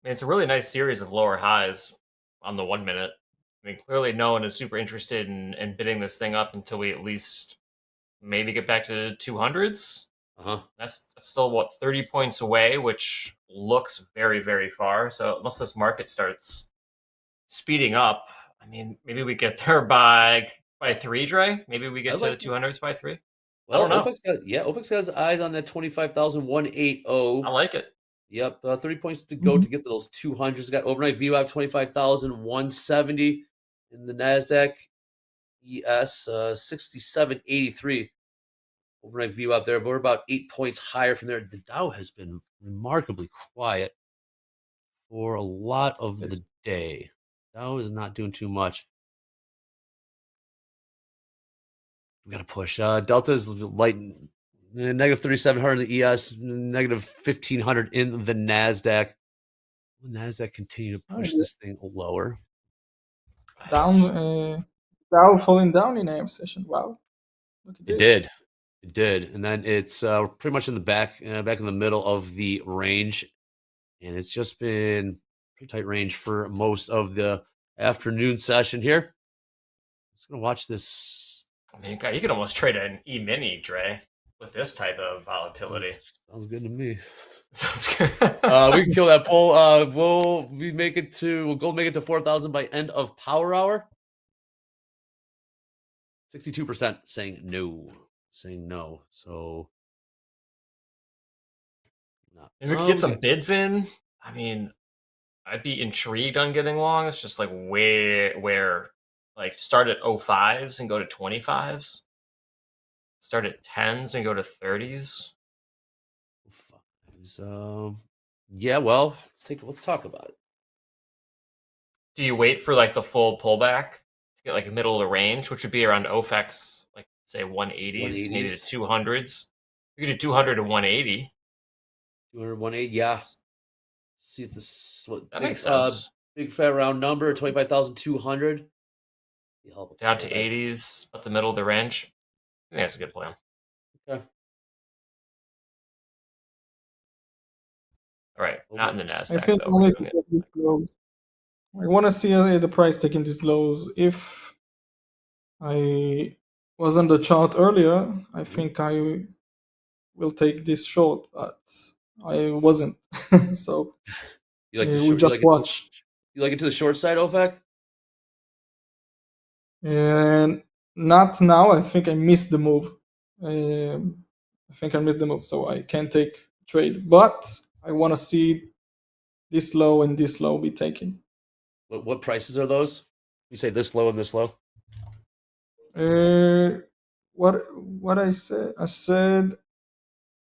mean, it's a really nice series of lower highs on the 1 minute. I mean, clearly no one is super interested in bidding this thing up until we at least maybe get back to 200s. That's still, what, 30 points away, which looks very, very far. So unless this market starts speeding up, I mean, maybe we get there by 3, Dre? Maybe we get to the 200s by 3? Well, I don't know. OFX has eyes on that 25,180. I like it. Yep, 30 points to go to get to those 200s. Got overnight VWAP 25,170 in the NASDAQ ES 67.83. Overnight VWAP there, but we're about 8 points higher from there. The Dow has been remarkably quiet for a lot of the day. Dow is not doing too much. We got to push. Delta is light, negative 3,700 in the ES, negative 1,500 in the NASDAQ. Will NASDAQ continue to push this thing lower? Down falling down in AM session. Wow. Look at this. It did. And then it's pretty much in the back in the middle of the range. And it's just been pretty tight range for most of the afternoon session here. Just going to watch this. I mean, you could almost trade an E-mini, Dre, with this type of volatility. Sounds good to me. Sounds good. We can kill that poll. Will gold make it to 4,000 by end of power hour? 62% saying no. So Maybe we could get some bids in. I mean, I'd be intrigued on getting long. It's just like where like start at 05s and go to 25s. Start at 10s and go to 30s. Yeah, well, let's talk about it. Do you wait for like the full pullback to get like a middle of the range, which would be around OFX, like say 180s, maybe the 200s? You could do 200 to 180. 200, 180, yeah. See if this that makes sense. Big fat round number, 25,200. Down to 80s, but the middle of the range. I think that's a good plan. Okay. All right, not in the NASDAQ. I feel only to get these lows. I want to see the price taking these lows. If I was on the chart earlier, I think I will take this short, but I wasn't. So you like we to just watch. You like it to the short side, OFAC? And not now. I think I missed the move. So I can't take trade. But I want to see this low and this low be taken. What prices are those? You say this low and this low? What I said? I said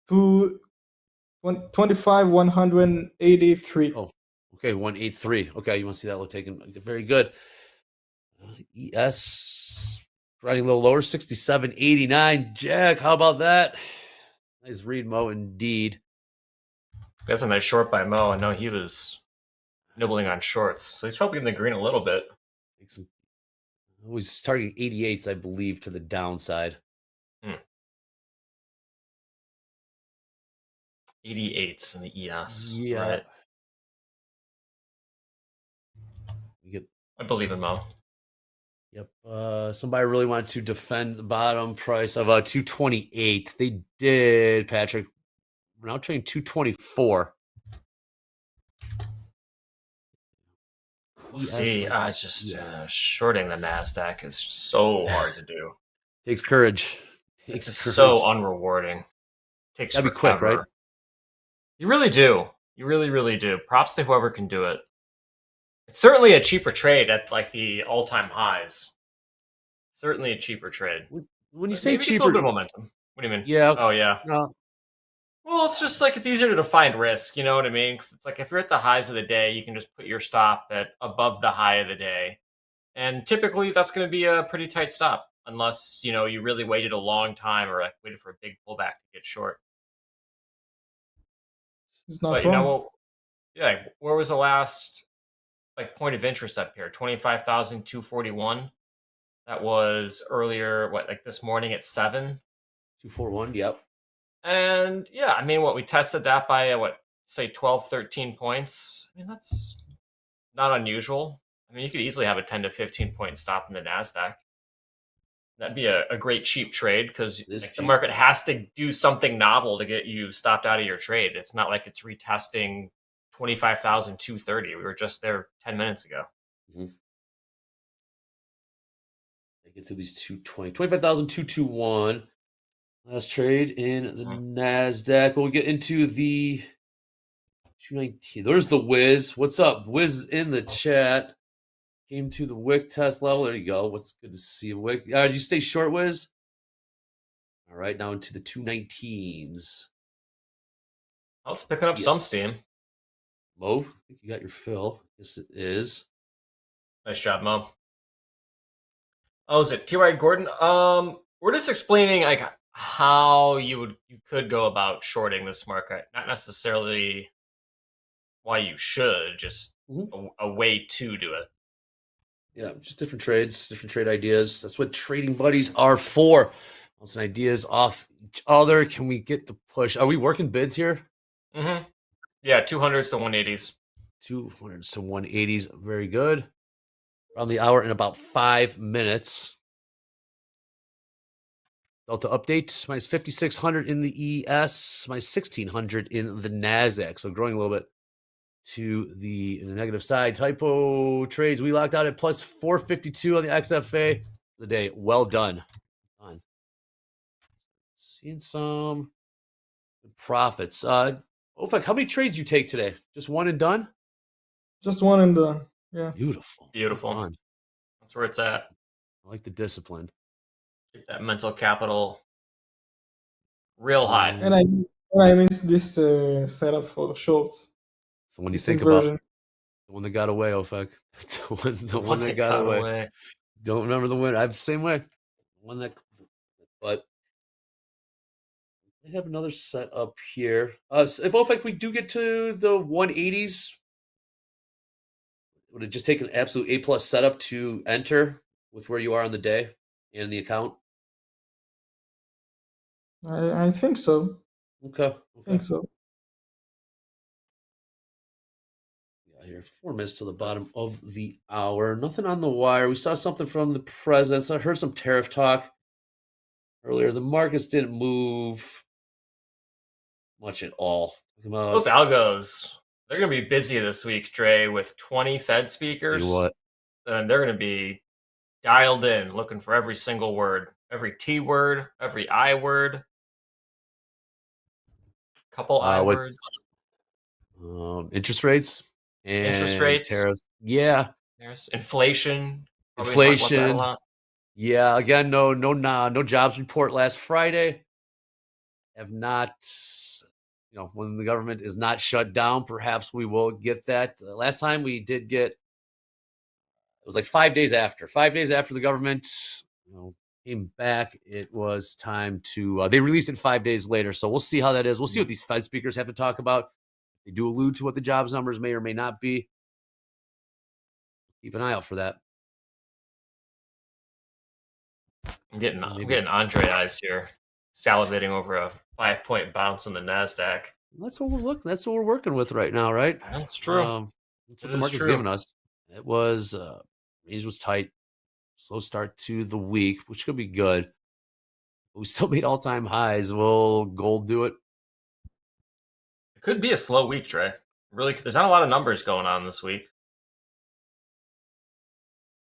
25,183. Oh, okay, 183. Okay, you want to see that low taken? Very good. ES riding a little lower, 67.89. Jack, how about that? Nice read, Mo, indeed. That's a nice short by Mo. I know he was nibbling on shorts, so he's probably in the green a little bit. He's targeting 88s, I believe, to the downside. 88s in the ES. Yeah. Right. I believe in Mo. Yep. Somebody really wanted to defend the bottom price of 228. They did, Patrick. We're now trading 224. We'll see. Shorting the NASDAQ is so hard to do. Takes courage. It's just so unrewarding. Takes gotta be quick, right? You really do. You really, really do. Props to whoever can do it. It's certainly a cheaper trade at like the all-time highs. Certainly a cheaper trade. When you say a cheaper, little bit of momentum. What do you mean? Yeah. Oh yeah. No. Well, it's just like it's easier to define risk. You know what I mean? 'Cause it's like if you're at the highs of the day, you can just put your stop at above the high of the day, and typically that's going to be a pretty tight stop, unless you really waited a long time or like waited for a big pullback to get short. It's not But wrong. where was the last like point of interest up here? 25,241. That was earlier, like this morning at 7. 241. Yep. And yeah, I mean, we tested that by say 12, 13 points. I mean, that's not unusual. I mean, you could easily have a 10 to 15 point stop in the NASDAQ. That'd be a great cheap trade because the market has to do something novel to get you stopped out of your trade. It's not like it's retesting 25,230. We were just there 10 minutes ago. Mm-hmm. Get through these 220, 25,221. Last trade in the NASDAQ. We'll get into the 219. There's the Wiz. What's up? Wiz in the chat. Came to the wick test level. There you go. What's good to see you, wick. Did you stay short, Wiz? All right, now into the 219s. Oh, it's picking up some steam. Mo, I think you got your fill. Yes, it is. Nice job, Mo. Oh, is it T.Y. Gordon? We're just explaining like how you could go about shorting this market, not necessarily why you should, just a way to do it. Yeah, just different trades, different trade ideas. That's what trading buddies are for. Bouncing ideas off each other. Can we get the push? Are we working bids here? Mm-hmm. Yeah, 200s to 180s. 200s to 180s. Very good. Around the hour in about 5 minutes. Delta update. Minus 5,600 in the ES. Minus 1,600 in the NASDAQ. So growing a little bit to the negative side. Typo trades. We locked out at plus 452 on the XFA the day. Well done. Seeing some profits. Ofek, how many trades you take today? Just one and done? Just one and done. Yeah. Beautiful. Beautiful. That's where it's at. I like the discipline. Keep that mental capital real high. And I miss this setup for shorts. So when you This think inversion. about the one that got away, Ofek. the one that got away. Don't remember the win. I have the same way. One that, but I have another set up here. So if Ofek, we do get to the 180s, would it just take an absolute A+ setup to enter with where you are on the day and the account? I think so. Okay. I think so. Yeah, here 4 minutes to the bottom of the hour. Nothing on the wire. We saw something from the president. So I heard some tariff talk earlier. The markets didn't move much at all. Those algos, they're going to be busy this week, Dre, with 20 Fed speakers. What? And they're going to be dialed in, looking for every single word, every T word, every I word, couple I words. Interest rates and Interest rates, tariffs. Yeah. There's inflation. Inflation. Yeah. Again, no jobs report last Friday. Have not, when the government is not shut down, perhaps we will get that. Last time we did get, it was like 5 days after. 5 days after the government came back, it was time to, they released it 5 days later. So we'll see how that is. We'll see what these Fed speakers have to talk about. They do allude to what the jobs numbers may or may not be. Keep an eye out for that. I'm getting Andre eyes here, salivating over a 5-point bounce on the NASDAQ. That's what we're working with right now, right? That's true. That's what the market's giving us. It was range was tight, slow start to the week, which could be good. But we still made all-time highs. Will gold do it? It could be a slow week, Trey. Really, there's not a lot of numbers going on this week.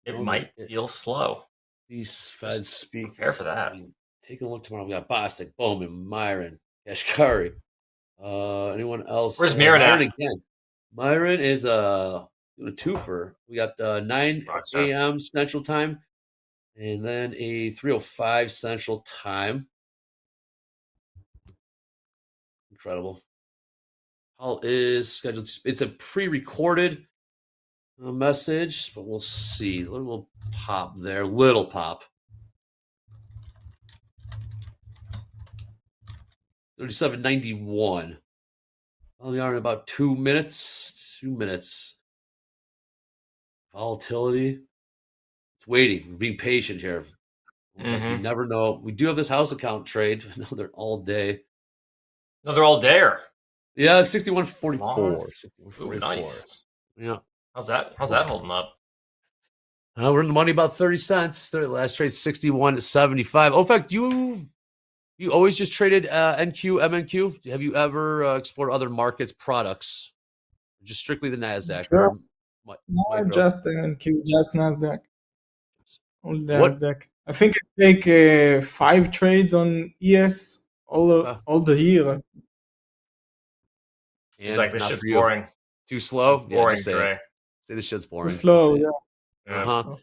It might feel slow. These Fed speakers. Prepare for that. Take a look tomorrow. We got Bostic, Bowman, Myron, Kashkari. Anyone else? Where's Myron at? Again. Myron is doing a twofer. We got 9 a.m. Central Time, and then a 3:05 Central Time. Incredible. Call is scheduled. It's a pre-recorded message, but we'll see. A little pop there. Little pop. 37.91. We are in about 2 minutes. 2 minutes. Volatility waiting. We're being patient here. In fact, you Mhm. never know. We do have this house account trade. Another all day. Another all dayer. Yeah, 61.44. Ooh, 61.44. nice. Yeah. How's that holding up? We're in the money about 30 cents. The last trade 61.75. Oh, in fact, you always just traded NQ, MNQ. Have you ever explored other markets, products? Just strictly the NASDAQ or Not micro? just NQ, just NASDAQ. Only What? NASDAQ. I think I take 5 trades on ES all the year. He's And like, this not shit's for you. boring. Too slow? It's Yeah, boring, just say Dre. it. Say this shit's boring. Too Just slow, say it. yeah. Uh-huh.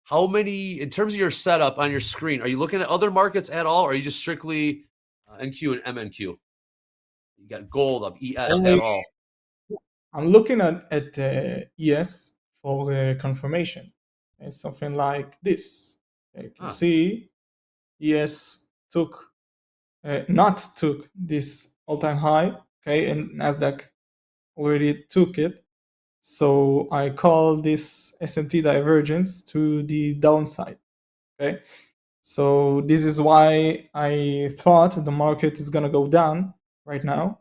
How many, in terms of your setup on your screen, are you looking at other markets at all, or are you just strictly NQ and MNQ? You got gold up, ES at all? I'm looking at ES for confirmation. It's something like this. You can see ES not took this all-time high, okay, and NASDAQ already took it. So I call this S&T divergence to the downside, okay? So this is why I thought the market is gonna go down right now.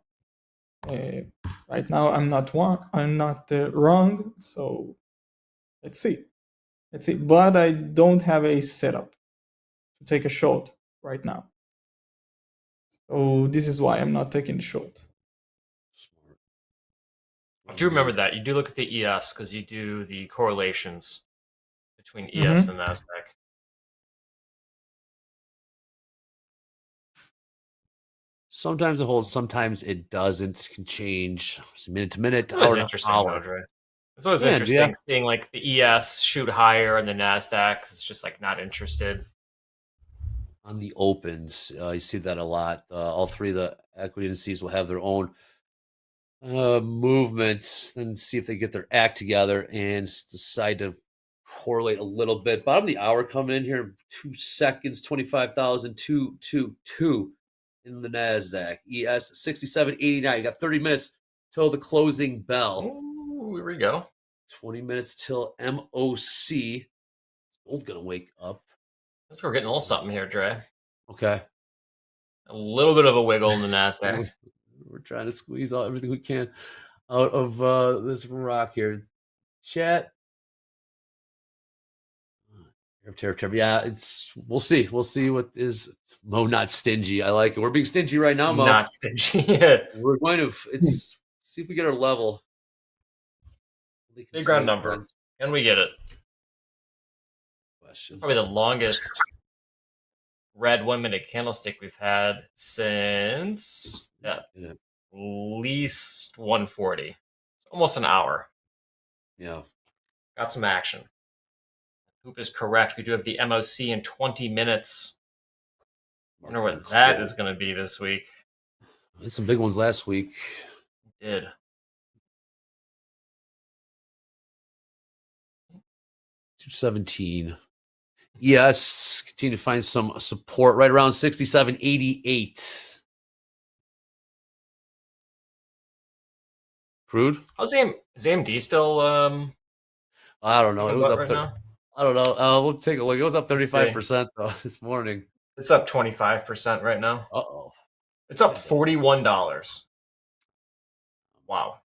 Right now I'm not wrong. So let's see. But I don't have a setup to take a short right now. So this is why I'm not taking the short. I do remember that. You do look at the ES because you do the correlations between ES Mhm. and NASDAQ. Sometimes it holds, sometimes it doesn't. It can change minute to minute, It's always hour to interesting, though, hour. Dre. It's always Yeah, interesting yeah. seeing like the ES shoot higher and the NASDAQ is just like not interested. On the opens, you see that a lot. All three of the equity indices will have their own movements, then see if they get their act together and decide to correlate a little bit. Bottom of the hour coming in here, 2 seconds, 25,222 in the NASDAQ. ES 67.89. You got 30 minutes till the closing bell. Ooh, here we go. 20 minutes till MOC. Is gold gonna wake up? Looks like we're getting a little something here, Dre. Okay. A little bit of a wiggle in the NASDAQ. We're trying to squeeze out everything we can out of this rock here. Chat. Tariff. Yeah, we'll see. We'll see what is Mo not stingy. I like it. We're being stingy right now, Mo. Not stingy. Yeah. We're going to see if we get our level. Big round number. Can we get it? Question. Probably the longest red 1 minute candlestick we've had since at least 140. Almost an hour. Yeah. Got some action. Hoop is correct. We do have the MOC in 20 minutes. I wonder what that is going to be this week. We had some big ones last week. We did. $217. Yes, continue to find some support right around 67.88. Crude? How's is AMD still I don't know. It was up right now? I don't know. We'll take a look. It was up 35% though this morning. It's up 25% right now. Uh-oh. It's up $41. Wow.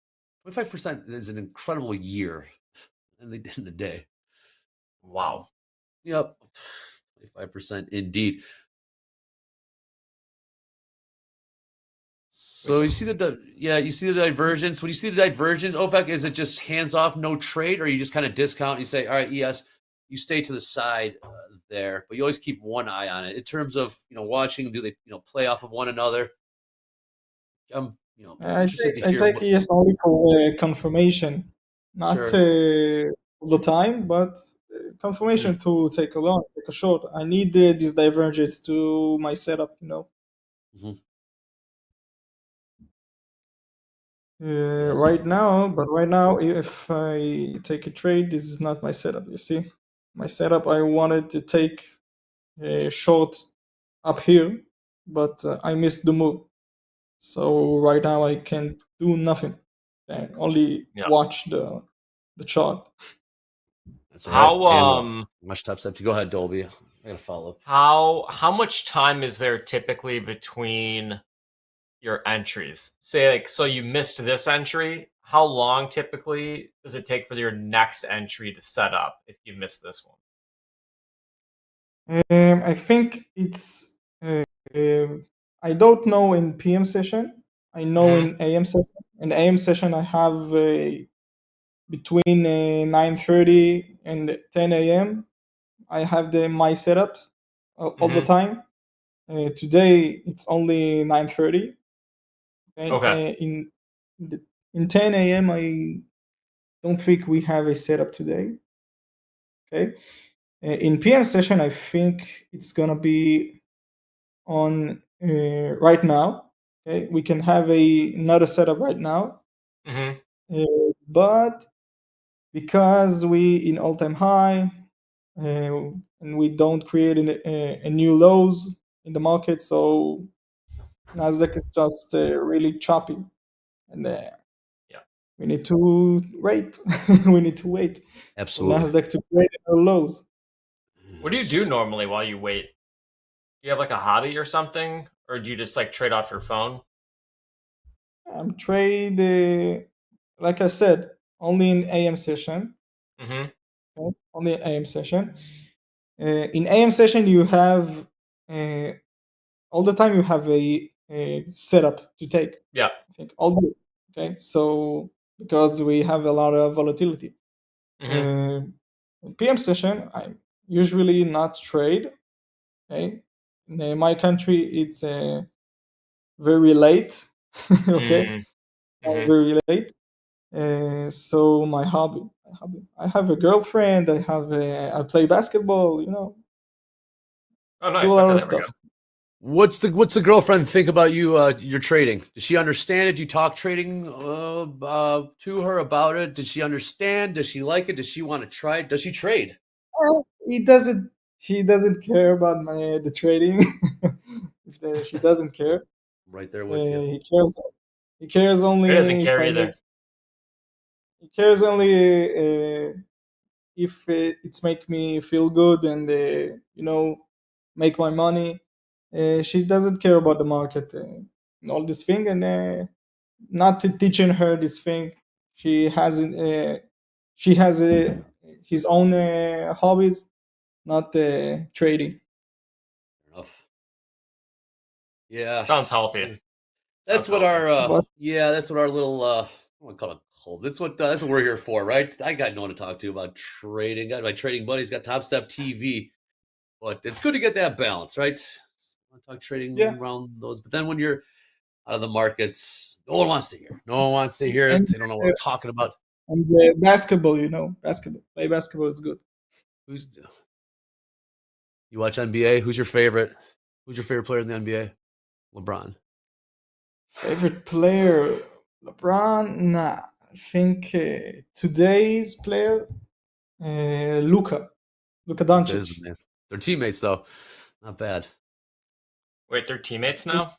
25% is an incredible year. And they did in a day. Wow. Yep. 25% indeed. So you see you see the divergence. When you see the divergence, OFAC, is it just hands off, no trade, or you just kind of discount and you say, all right, yes, you stay to the side there, but you always keep one eye on it in terms of watching. Do they play off of one another? I Interested to take hear. ES only for confirmation, not all the time, but confirmation to take a short. I need this divergence to my setup, Mm-hmm. Right now, if I take a trade, this is not my setup. You see, my setup, I wanted to take a short up here, but I missed the move. So right now I can't do nothing. I only watch the chart. That's all How right. And, much Topstep to go ahead, Dolby. I gotta follow. how much time is there typically between your entries? Say like, so you missed this entry. How long typically does it take for your next entry to set up if you missed this one? I think it's. I don't know in PM session. I know in AM session. In AM session, I have between 9:30 and 10 a.m. I have my setups all the time. Today it's only 9:30. Okay. In 10 a.m. I don't think we have a setup today. Okay. In PM session, I think it's gonna be on right now. Okay, we can have another setup right now. But because we in all-time high and we don't create a new lows in the market, so NASDAQ is just really choppy, and we need to wait. We need to wait Absolutely. for NASDAQ to create lows. What do you do normally while you wait? Do you have like a hobby or something, or do you just like trade off your phone? I'm trade, like I said, only in AM session. Okay? Only in AM session. In AM session, you have all the time. You have a setup to take. Yeah. I think all day. Okay, so because we have a lot of volatility. In PM session, I usually not trade. Okay, in my country, it's very late. Okay, very late. So my hobby, I have a girlfriend. I play basketball. Oh, I nice. do a lot Okay, of there we stuff. go. What's the girlfriend think about you? Your trading? Does she understand it? Do you talk trading to her about it? Does she understand? Does she like it? Does she want to try it? Does she trade? He doesn't. She doesn't care about the trading. She doesn't care. Right there with you. He cares. He cares only He doesn't if care I either. make. He cares only if it's make me feel good and make my money. She doesn't care about the market and all this thing, and not teaching her this thing. She hasn't. She has his own hobbies, not trading. Enough. Yeah. Sounds healthy. That's Sounds what healthy. our that's what our little I want to call it a cult. That's what we're here for, right? I got no one to talk to about trading. Got my trading buddies, got TopstepTV. But it's good to get that balance, right? I want to talk trading around those. But then when you're out of the markets, no one wants to hear. No one wants to hear it. They don't know what we're talking about. And basketball, basketball. Play basketball is good. You watch NBA? Who's your favorite? Who's your favorite player in the NBA? LeBron. Favorite player? LeBron? Nah. I think today's player, Luka Doncic. Man. They're teammates though. Not bad. Wait, they're teammates now?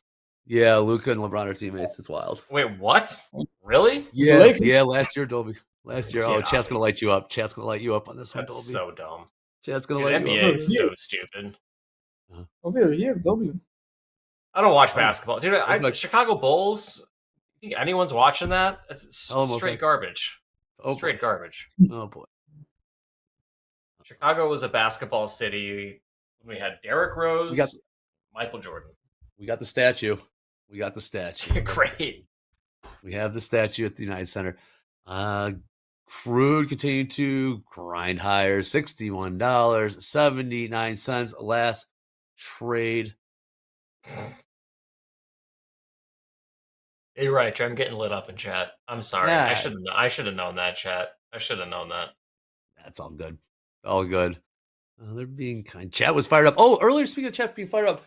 Yeah, Luka and LeBron are teammates. It's wild. Wait, what? Really? Yeah, last year, Dolby. Last year. Get Chat's out. gonna light you up. Chat's gonna light you up on this one, That's Dolby. so dumb. Chat's gonna Dude, light you NBA up. is so stupid. Over here, W. I don't watch basketball, dude. Chicago Bulls. You think anyone's watching that? It's straight garbage. Straight garbage. Oh boy. Chicago was a basketball city when we had Derrick Rose, Michael Jordan. We got the statue. Great. We have the statue at the United Center. Crude continued to grind higher. $61.79 last trade. You're right, Trey. I'm getting lit up in chat. I'm sorry. Yeah. I should have known that, chat. I should have known that. That's all good. All good. They're being kind. Chat was fired up. Oh, earlier, speaking of chat being fired up,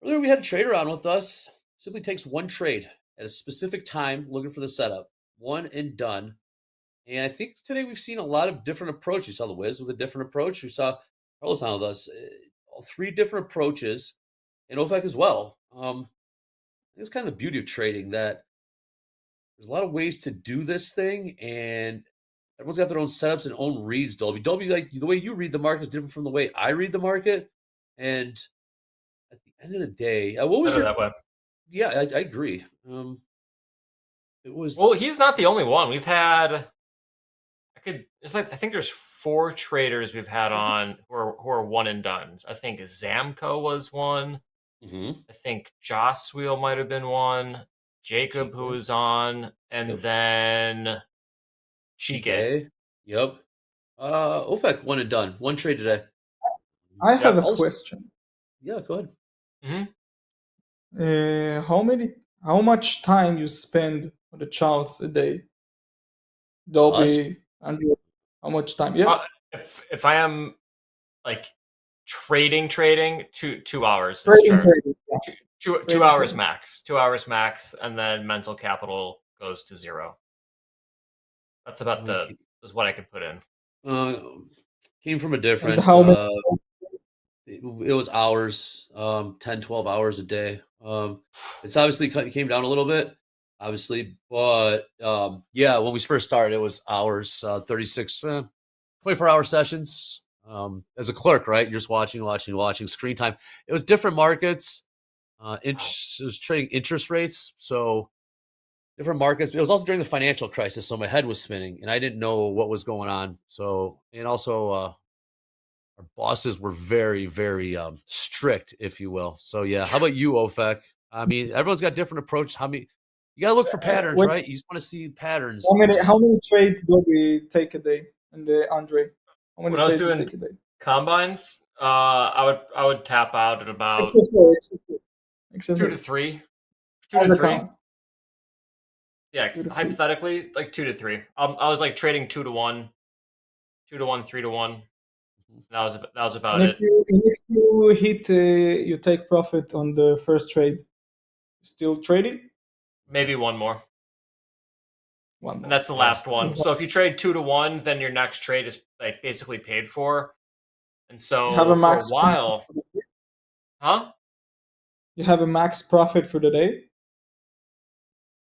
earlier we had a trader on with us. Simply takes one trade at a specific time, looking for the setup. One and done. And I think today we've seen a lot of different approaches. You saw the Wiz with a different approach. We saw Carlos on with us. All three different approaches. And OFAC as well. It's kind of the beauty of trading that there's a lot of ways to do this thing, and everyone's got their own setups and own reads. Dolby, like the way you read the market is different from the way I read the market. And at the end of the day, what was Better your? that way. Yeah, I agree. It was. Well, he's not the only one. We've had. It's like I think there's 4 traders we've had on who are one and dones. I think Zamco was one. I think Joss Wheel might have been one. Jacob, who was on, and then Chike. Yep. OFAC one and done. One trade today. I have a question. Yeah, go ahead. How much time you spend on the charts a day? Dolby, Andrew, how much time? Yeah. If I am like trading 2 hours. Trading, yeah. Two Trading, hours trading. max. 2 hours max, and then mental capital goes to 0. That's about is what I could put in. Came from a different. how many- it was hours, 10, 12 hours a day. It's obviously came down a little bit, obviously, but yeah, when we first started, it was hours, 36, 24-hour sessions. As a clerk, right? You're just watching screen time. It was different markets. It was trading interest rates, so different markets. It was also during the financial crisis, so my head was spinning, and I didn't know what was going on. So, and also, our bosses were very, very strict, if you will. So, yeah. How about you, OFAC? I mean, everyone's got different approach. You gotta look for patterns, right? You just want to see patterns. How many trades do we take a day? And Andre, how many When I was trades do you doing take a day? combines, I would tap out at about Except 2 to 3. 2 All to the 3. time. Yeah, 2 to 3. hypothetically, like 2 to 3. I was like trading 2 to 1, 2 to 1, 3 to 1. That was about And it. if you hit, you take profit on the first trade, still trading? Maybe one more. One more. And that's the last one. So if you trade 2 to 1, then your next trade is like basically paid for. And so You have a for max a while, You have a max profit for the day?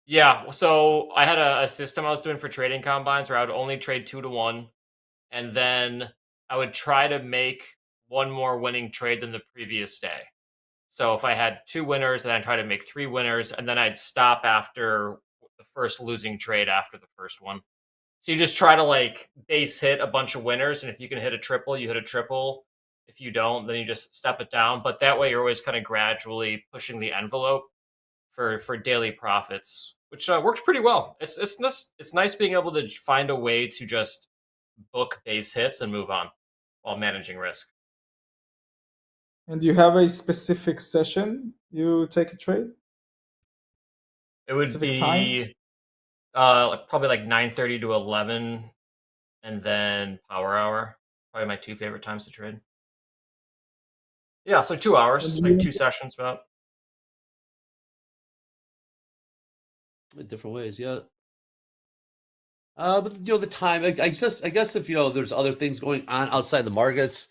Yeah, so I had a system I was doing for trading combines where I would only trade 2 to 1, and then I would try to make one more winning trade than the previous day. So if I had 2 winners, then I'd try to make 3 winners, and then I'd stop after the first losing trade after the first one. So you just try to like base hit a bunch of winners, and if you can hit a triple, you hit a triple. If you don't, then you just step it down. But that way, you're always kind of gradually pushing the envelope for daily profits, which works pretty well. It's nice being able to find a way to just book base hits and move on while managing risk. And you have a specific session you take a trade? It would Specific time? be probably like 9:30 to 11, and then power hour. Probably my 2 favorite times to trade. Yeah, so 2 hours, like 2 sessions about. In different ways, yeah. But the time, I guess if there's other things going on outside the markets,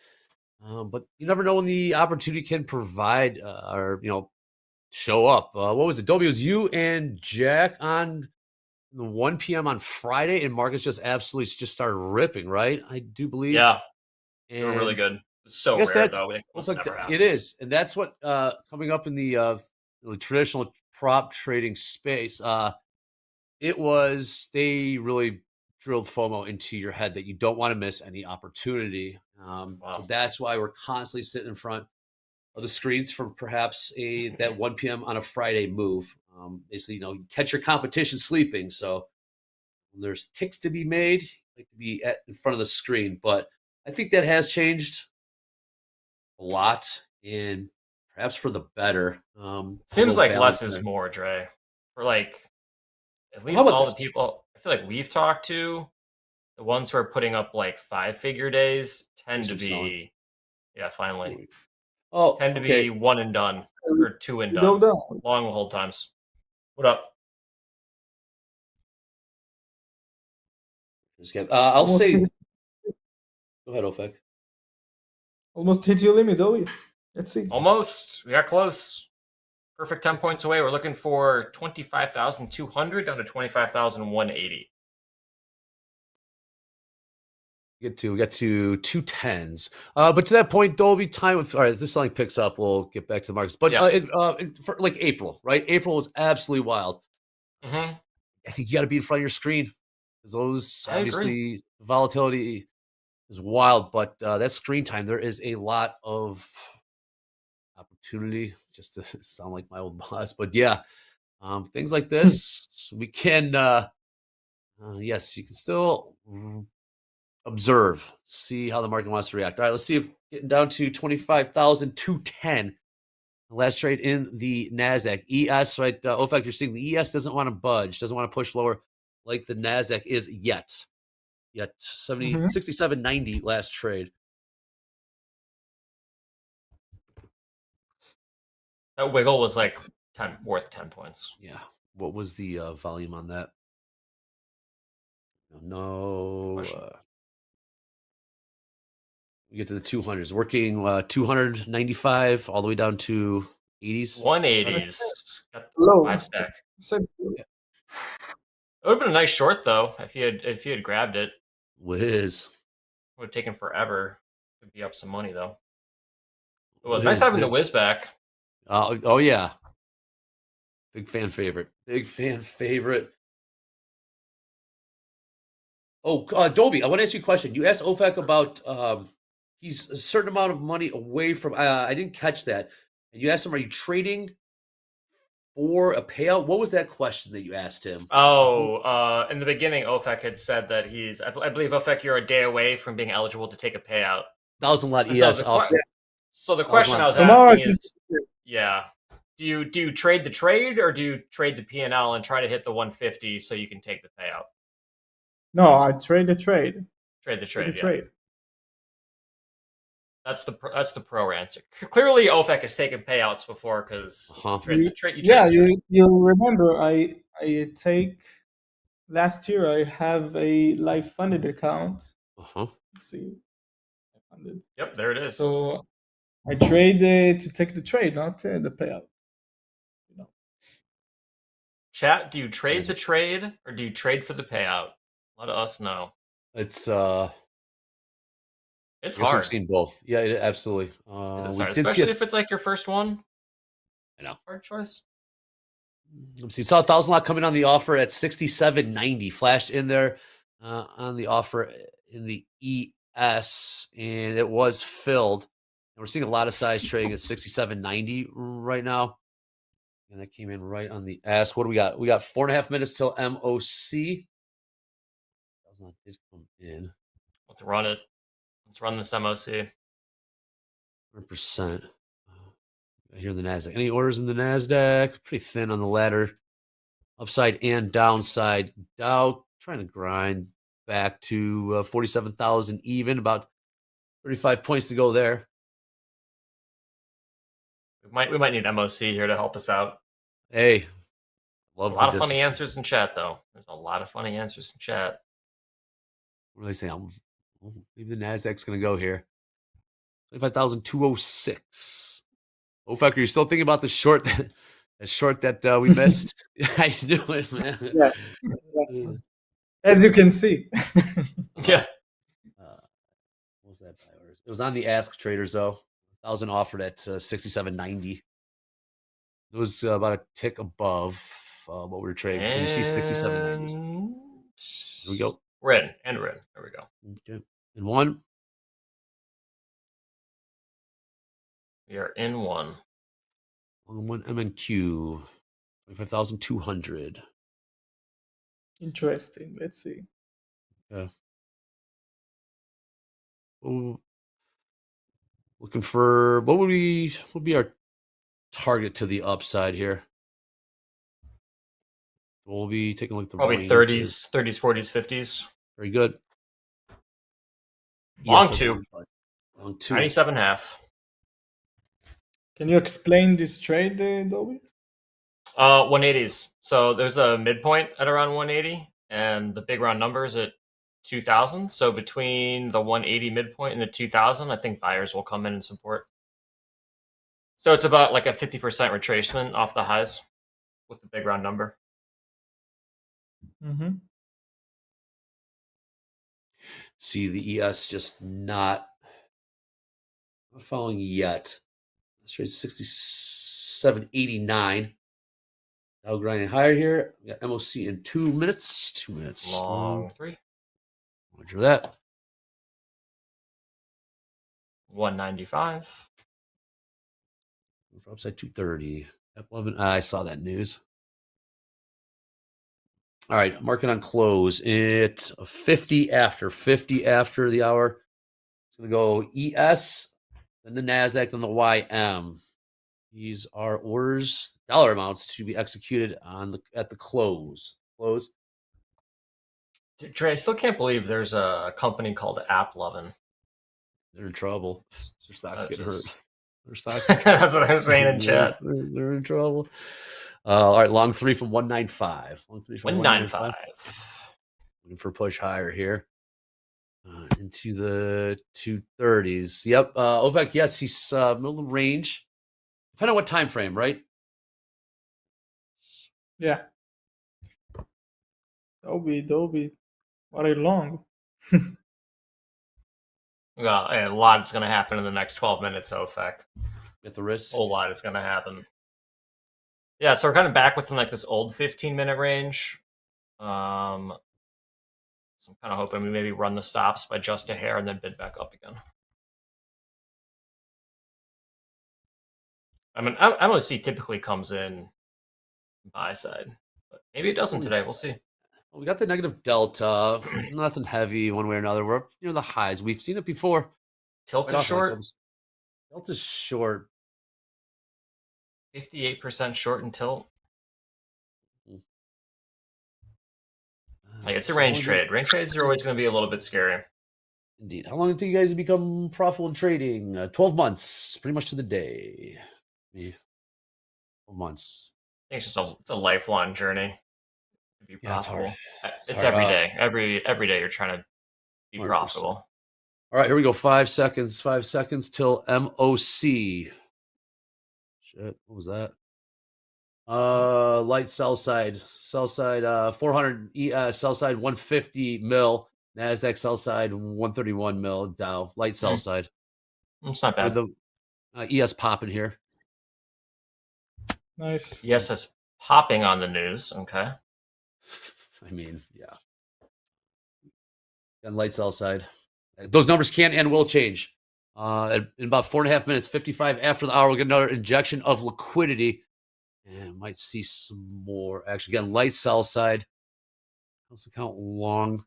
but you never know when the opportunity can provide or show up. What was it? Dobie, was you and Jack on the 1 p.m. on Friday, and markets just absolutely just started ripping, right? I do believe. Yeah, they were really good. It's so rare though. It is, and that's what coming up in the traditional prop trading space. They really drilled FOMO into your head that you don't want to miss any opportunity. So that's why we're constantly sitting in front of the screens for perhaps that 1 p.m. on a Friday move. Basically, catch your competition sleeping. So when there's ticks to be made, you like to be in front of the screen. But I think that has changed a lot, and perhaps for the better. Seems like less is more, Dre. For like at least all the people I feel like we've talked to, the ones who are putting up like 5-figure days tend to be finally. Tend to be 1 and done or 2 and done. Long hold times. What up? I'll say. Go ahead, Ofek. Almost hit your limit, though. Let's see. Almost. We got close. Perfect 10 points away. We're looking for 25,200 down to 25,180. We got to 210s. But to that point, Dolby time. All right, this selling picks up. We'll get back to the markets. But for like April, right? April was absolutely wild. Mm-hmm. I think you got to be in front of your screen because those I agree. obviously volatility is wild. But that screen time, there is a lot of opportunity. Just to sound like my old boss, but yeah, things like this we can. Yes, you can still observe, see how the market wants to react. All right, let's see if getting down to 25,210. Last trade in the NASDAQ. ES, right? OFAC, you're seeing the ES doesn't want to budge, doesn't want to push lower like the NASDAQ is yet. 67.90 last trade. That wiggle was like worth 10 points. Yeah. What was the volume on that? No. We get to the 200s. Working 295 all the way down to 80s. 180s. Got Low. 5 stack. So, It would have been a nice short though if you had grabbed it. Whiz. Would have taken forever to be up some money though. It was nice having the whiz back. Oh yeah. Big fan favorite. Big fan favorite. Oh, Dolby, I want to ask you a question. You asked OFAC about he's a certain amount of money away from. I didn't catch that. And you asked him, "Are you trading for a payout?" What was that question that you asked him? Oh, in the beginning, OFAC had said that he's. I believe OFAC, you're a day away from being eligible to take a payout. That was a lot. And ES. So the question I was asking is, do you trade the trade or do you trade the P&L and try to hit the 150 so you can take the payout? No, I trade the trade. Trade the trade. The trade. That's the pro answer. Clearly, OFAC has taken payouts before because you remember I take last year I have a live funded account. Let's see. Funded. Yep, there it is. So I trade to take the trade, not the payout. Chat, do you trade the trade or do you trade for the payout? Let us know. It's hard. We've seen both. Yeah, absolutely. It's hard, especially if it's like your first one. I know. Hard choice. Let's see. Saw 1,000 lot coming on the offer at 67.90. Flashed in there on the offer in the ES, and it was filled. And we're seeing a lot of size trading at 67.90 right now. And that came in right on the ask. What do we got? We got 4.5 minutes till MOC. Did come in. Let's run it. Let's run this MOC. 100%. Here in the NASDAQ. Any orders in the NASDAQ? Pretty thin on the ladder. Upside and downside. Dow trying to grind back to 47,000 even. About 35 points to go there. We might need MOC here to help us out. Hey, love a lot of funny answers in chat though. There's a lot of funny answers in chat. What do they say? Maybe the NASDAQ's going to go here. 25,206. OFAC, are you still thinking about the short that we missed? I knew it, man. Yeah. As you can see. Yeah. What was that? It was on the Ask Traders, though. 1,000 offered at 67.90. It was about a tick above what we were trading. And you see 67.90. Here we go. We're in. There we go. Okay. And one. We are in one. On one MNQ. 25,200. Interesting. Let's see. Yeah. Well, looking for what would be our target to the upside here? We'll be taking a look at the probably 30s, 40s, 50s. Very good. Long two. Long two. 97.5. Can you explain this trade, Dobby? 180s. So there's a midpoint at around 180, and the big round number is at 2,000. So between the 180 midpoint and the 2,000, I think buyers will come in and support. So it's about like a 50% retracement off the highs with the big round number. Mm-hmm. See the ES just not following yet. Straight 67.89. Now grinding higher here. We got MOC in 2 minutes. 2 minutes. Long 3. Roger that. 195. For upside 230. F11. I saw that news. All right, market on close. It 50 after the hour. It's going to go ES, then the NASDAQ, then the YM. These are orders, dollar amounts to be executed at the close. Close. Trey, I still can't believe there's a company called AppLovin. They're in trouble. Their stocks get hurt. Their stocks. That's what I'm saying in chat. They're in trouble. All right, long 3 from 195. Long 3 from 195. Looking for a push higher here. Into the 230s. Yep. Ovek, yes, he's middle of the range. Depending on what time frame, right? Yeah. That'll be very long. Well, a lot is going to happen in the next 12 minutes, Ovek. At the risk. A whole lot is going to happen. Yeah, so we're kind of back within like this old 15-minute range. So I'm kind of hoping we maybe run the stops by just a hair and then bid back up again. I mean, MOC typically comes in buy side, but maybe it doesn't today. We'll see. Well, we got the negative delta. Nothing heavy one way or another. We're up near the highs. We've seen it before. Tilt is short. Delta's short. 58% short in tilt. Like, it's a range trade. Range trades are always going to be a little bit scary. Indeed. How long until you guys become profitable in trading? 12 months, pretty much to the day. 12 months. I think it's just a lifelong journey to be profitable. It's hard. every day. Every day you're trying to be 100%. profitable. All right, here we go. 5 seconds. 5 seconds till MOC. Shit, what was that? Light sell side 400 sell side 150 mil, NASDAQ sell side 131 mil, Dow light sell side. It's not bad. With the ES popping here. Nice. ES is popping on the news. Okay. I mean, yeah. And light sell side. Those numbers can and will change. In about 4.5 minutes, 55 after the hour, we'll get another injection of liquidity. And might see some more. Actually, again, light sell side. House account long.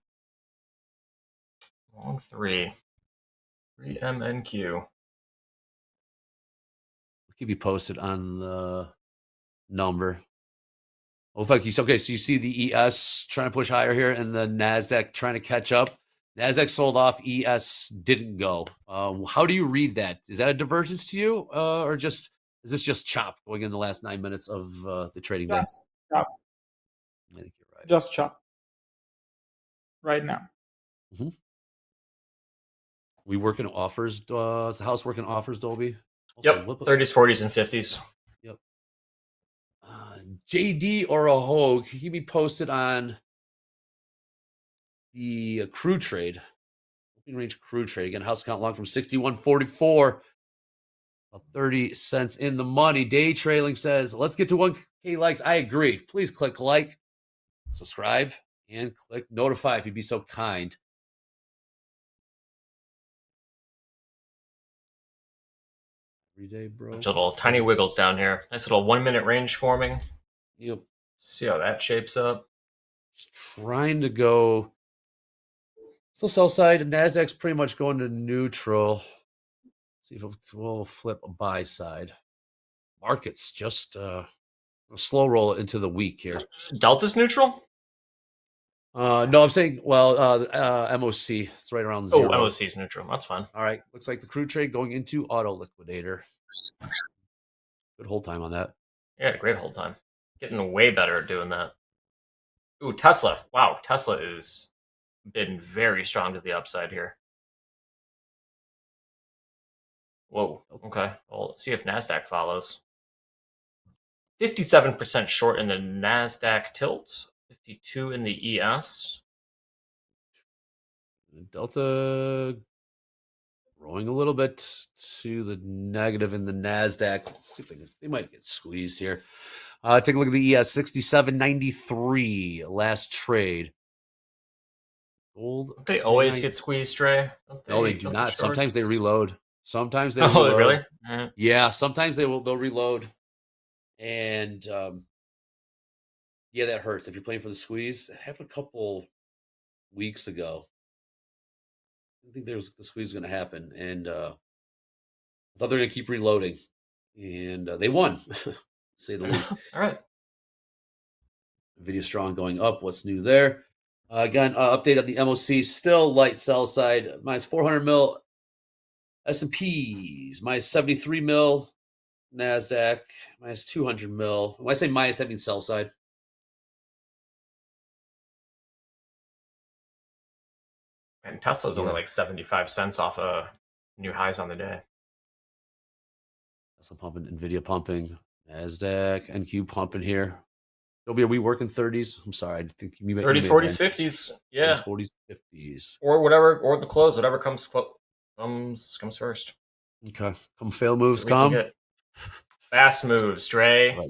Long 3. 3MNQ. We'll keep you posted on the number. Oh, fuck you. Okay, so you see the ES trying to push higher here and the NASDAQ trying to catch up. NASDAQ sold off, ES didn't go. How do you read that? Is that a divergence to you, or just is this just chop going in the last 9 minutes of the trading day? Just chop. I think you're right. Just chop. Right now. Mm-hmm. We work in offers. Is the house working offers, Dolby? Yep. 30s, 40s, and 50s. Yep. JD or a Hoag, keep me posted on the Crude trade. Open range Crude trade. Again, house account long from 61.44. About 30 cents in the money. Day trailing says, let's get to 1K likes. I agree. Please click like, subscribe, and click notify if you'd be so kind. Every day, bro. Bunch of little tiny wiggles down here. Nice little 1 minute range forming. Yep. See how that shapes up. Just trying to go. Still sell side. NASDAQ's pretty much going to neutral. See if we'll flip a buy side. Markets just slow roll into the week here. Delta's neutral? No, I'm saying, MOC. It's right around 0. Oh, MOC's neutral. That's fine. All right. Looks like the Crude trade going into auto liquidator. Good hold time on that. Yeah, great hold time. Getting way better at doing that. Ooh, Tesla. Wow, Tesla has been very strong to the upside here. Whoa. Okay. Well, let's see if NASDAQ follows. 57% short in the NASDAQ tilt. 52 in the ES. Delta growing a little bit to the negative in the NASDAQ. Let's see if they might get squeezed here. Take a look at the 67.93 last trade. Gold. Don't they always get squeezed, Trey? No, they do not. Sometimes they reload. Sometimes they Oh, reload. really? Yeah, sometimes they'll reload. And yeah, that hurts. If you're playing for the squeeze, it happened a couple weeks ago. I think the squeeze was going to happen. And I thought they were going to keep reloading. And they won, to say the least. All right. Nvidia strong going up. What's new there? Again, update on the MOC. Still light sell side. Minus 400 mil S&Ps. Minus 73 mil NASDAQ. Minus 200 mil. When I say minus, that means sell side. And Tesla's only like 75 cents off of new highs on the day. Tesla pumping, Nvidia pumping, NASDAQ, NQ pumping here. Are we working 30s? I'm sorry. I think you 30s, 40s, 50s. Yeah. 40s, 50s. Or whatever, or the close, whatever comes first. Okay. Come fail moves, We can come. get fast moves, Dre. Right.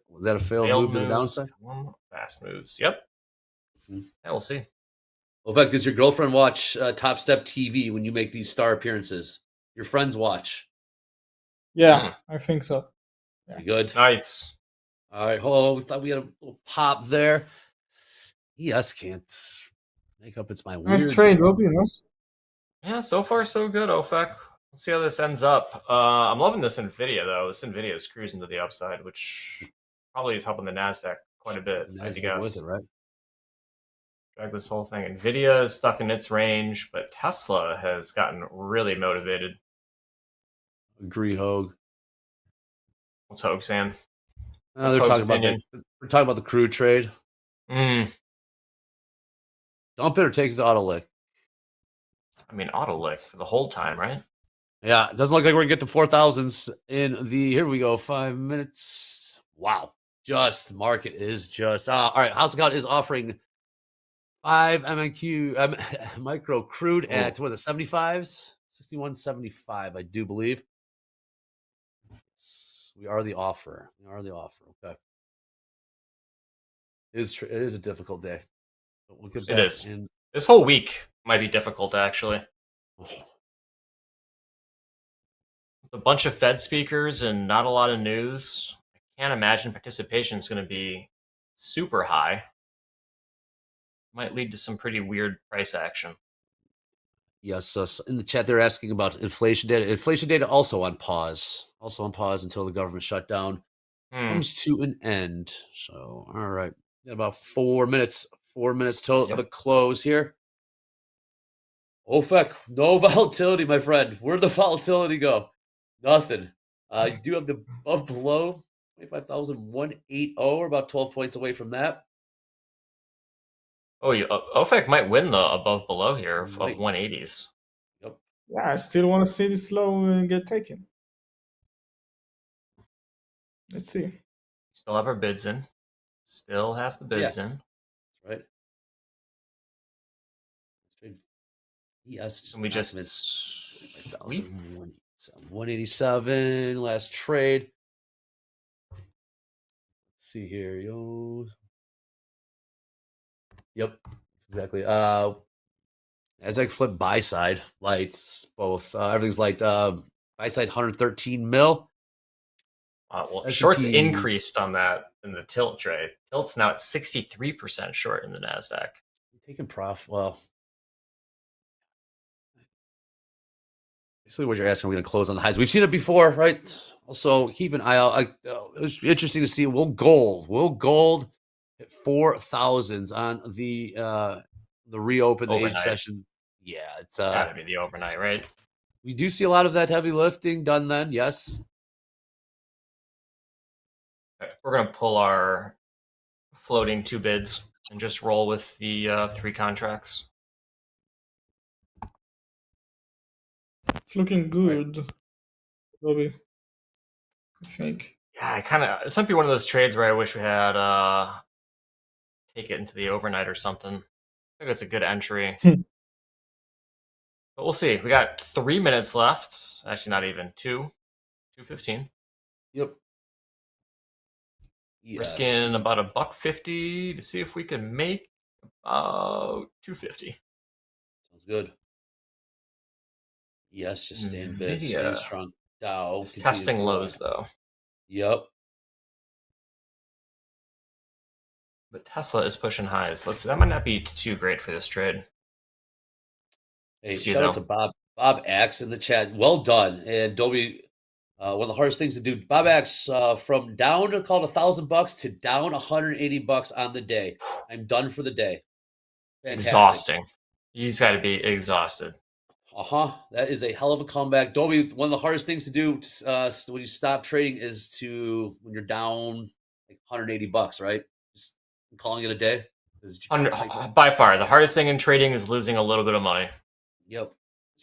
Was that a failed Failed move to the moves, downside? fast moves. Yep. Yeah, we'll see. Well, in fact, does your girlfriend watch TopstepTV when you make these star appearances? Your friends watch. Yeah, I think so. Yeah. Good. Nice. All right. Hold on. We thought we had a little pop there. ES can't make up its mind. Nice trade, Robbie. Nice. Yeah, so far so good, OFAC. Let's see how this ends up. I'm loving this NVIDIA, though. This NVIDIA is cruising to the upside, which probably is helping the NASDAQ quite a bit, I guess. With it, right? Drag this whole thing. NVIDIA is stuck in its range, but Tesla has gotten really motivated. Agree, Hoag. What's Hoag saying? They're talking about we're talking about the Crude trade. Mm. Dump it or take it to auto lick. I mean, auto lick for the whole time, right? Yeah, it doesn't look like we're gonna get to 4,000s in the. Here we go, 5 minutes. Wow, just market is just all right. House Account is offering 5 MNQ micro crude at what is it, 75s, 61.75, I do believe. We are the offer. We are the offer. Okay. It is a difficult day. But we'll get back It is. in. This whole week might be difficult, actually. A bunch of Fed speakers and not a lot of news. I can't imagine participation is going to be super high. Might lead to some pretty weird price action. Yes, in the chat they're asking about inflation data. Inflation data also on pause. Also on pause until the government shutdown comes to an end. So, all right. About 4 minutes. 4 minutes till the close here. OFAC, no volatility, my friend. Where'd the volatility go? Nothing. You do have the above below 25,180. We're about 12 points away from that. Oh, OFAC might win the above below here of 180s. Yep. Yeah, I still want to see this low get taken. Let's see. Still have our bids in. Still have the bids in. That's right. Yes, just we just 187 last trade. Let's see here, yo. Yep, exactly. NASDAQ flip buy side lights both. Everything's light. Buy side 113 mil. Well, shorts increased on that in the tilt trade. Tilt's now at 63% short in the NASDAQ. Taking prof. Well, basically what you're asking, we're going to close on the highs. We've seen it before, right? Also, keep an eye out. It was interesting to see. Will gold hit 4,000s on the reopen the Asian session? Yeah, it's gotta be the overnight, right? We do see a lot of that heavy lifting done then. Yes. We're gonna pull our floating 2 bids and just roll with the 3 contracts. It's looking good, Robbie. I think. Yeah, this might be one of those trades where I wish we had take it into the overnight or something. I think it's a good entry. But we'll see. We got 3 minutes left. Actually, not even 2:15. Yep. Risking about $1.50 to see if we can make 250. Sounds good. Yes, just staying big, staying NVIDIA strong. Dow is continue to testing grow. lows though. Yep. But Tesla is pushing highs. Let's see. That might not be too great for this trade. Hey, See you, shout out though. to Bob Axe in the chat. Well done. And Dobie, one of the hardest things to do. Bob Axe, from down to call it $1,000 to down $180 on the day. I'm done for the day. Fantastic. Exhausting. He's got to be exhausted. That is a hell of a comeback. Dobie, one of the hardest things to do when you stop trading is when you're down like $180, right? Just calling it a day. By far, the hardest thing in trading is losing a little bit of money. Yep.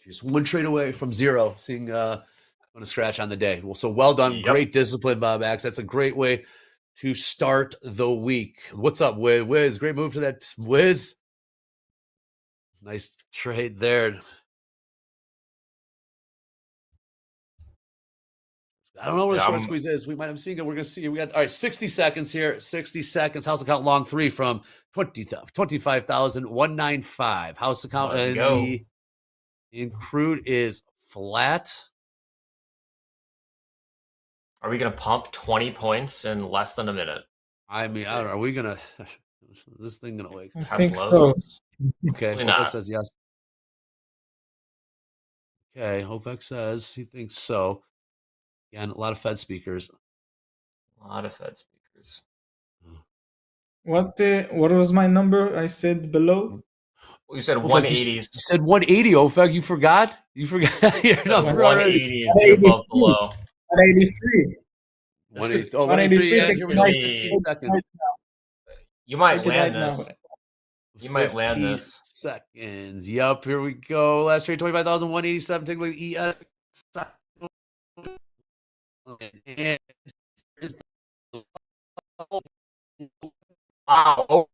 Just one trade away from zero, seeing on a scratch on the day. Well, so well done. Yep. Great discipline, Bob Axe. That's a great way to start the week. What's up, Wiz? Great move to that, Wiz. Nice trade there. I don't know where the short squeeze is. We might have seen it. We're going to see. We got, all right, 60 seconds here. 60 seconds. House account long 3 from 25,195. House account in Crude is flat. Are we going to pump 20 points in less than a minute? I mean, I don't know. Are we going to – is this thing going to wake? I think so. Okay. Probably Hofek not. says yes. Okay. Hofek says he thinks so. Again, a lot of Fed speakers. A lot of Fed speakers. What was my number? I said below. Well, you said Ofeg, 180s. You said 180, Ofeg. You forgot? You forgot your number already. 180s above below. 183. 183. 183. Yeah, here we go. 15 seconds. You might Take it land right this. now. You might land 15 this. seconds. Yup, here we go. Last trade, 25,187. Take a look at ES. And here's the- Wow.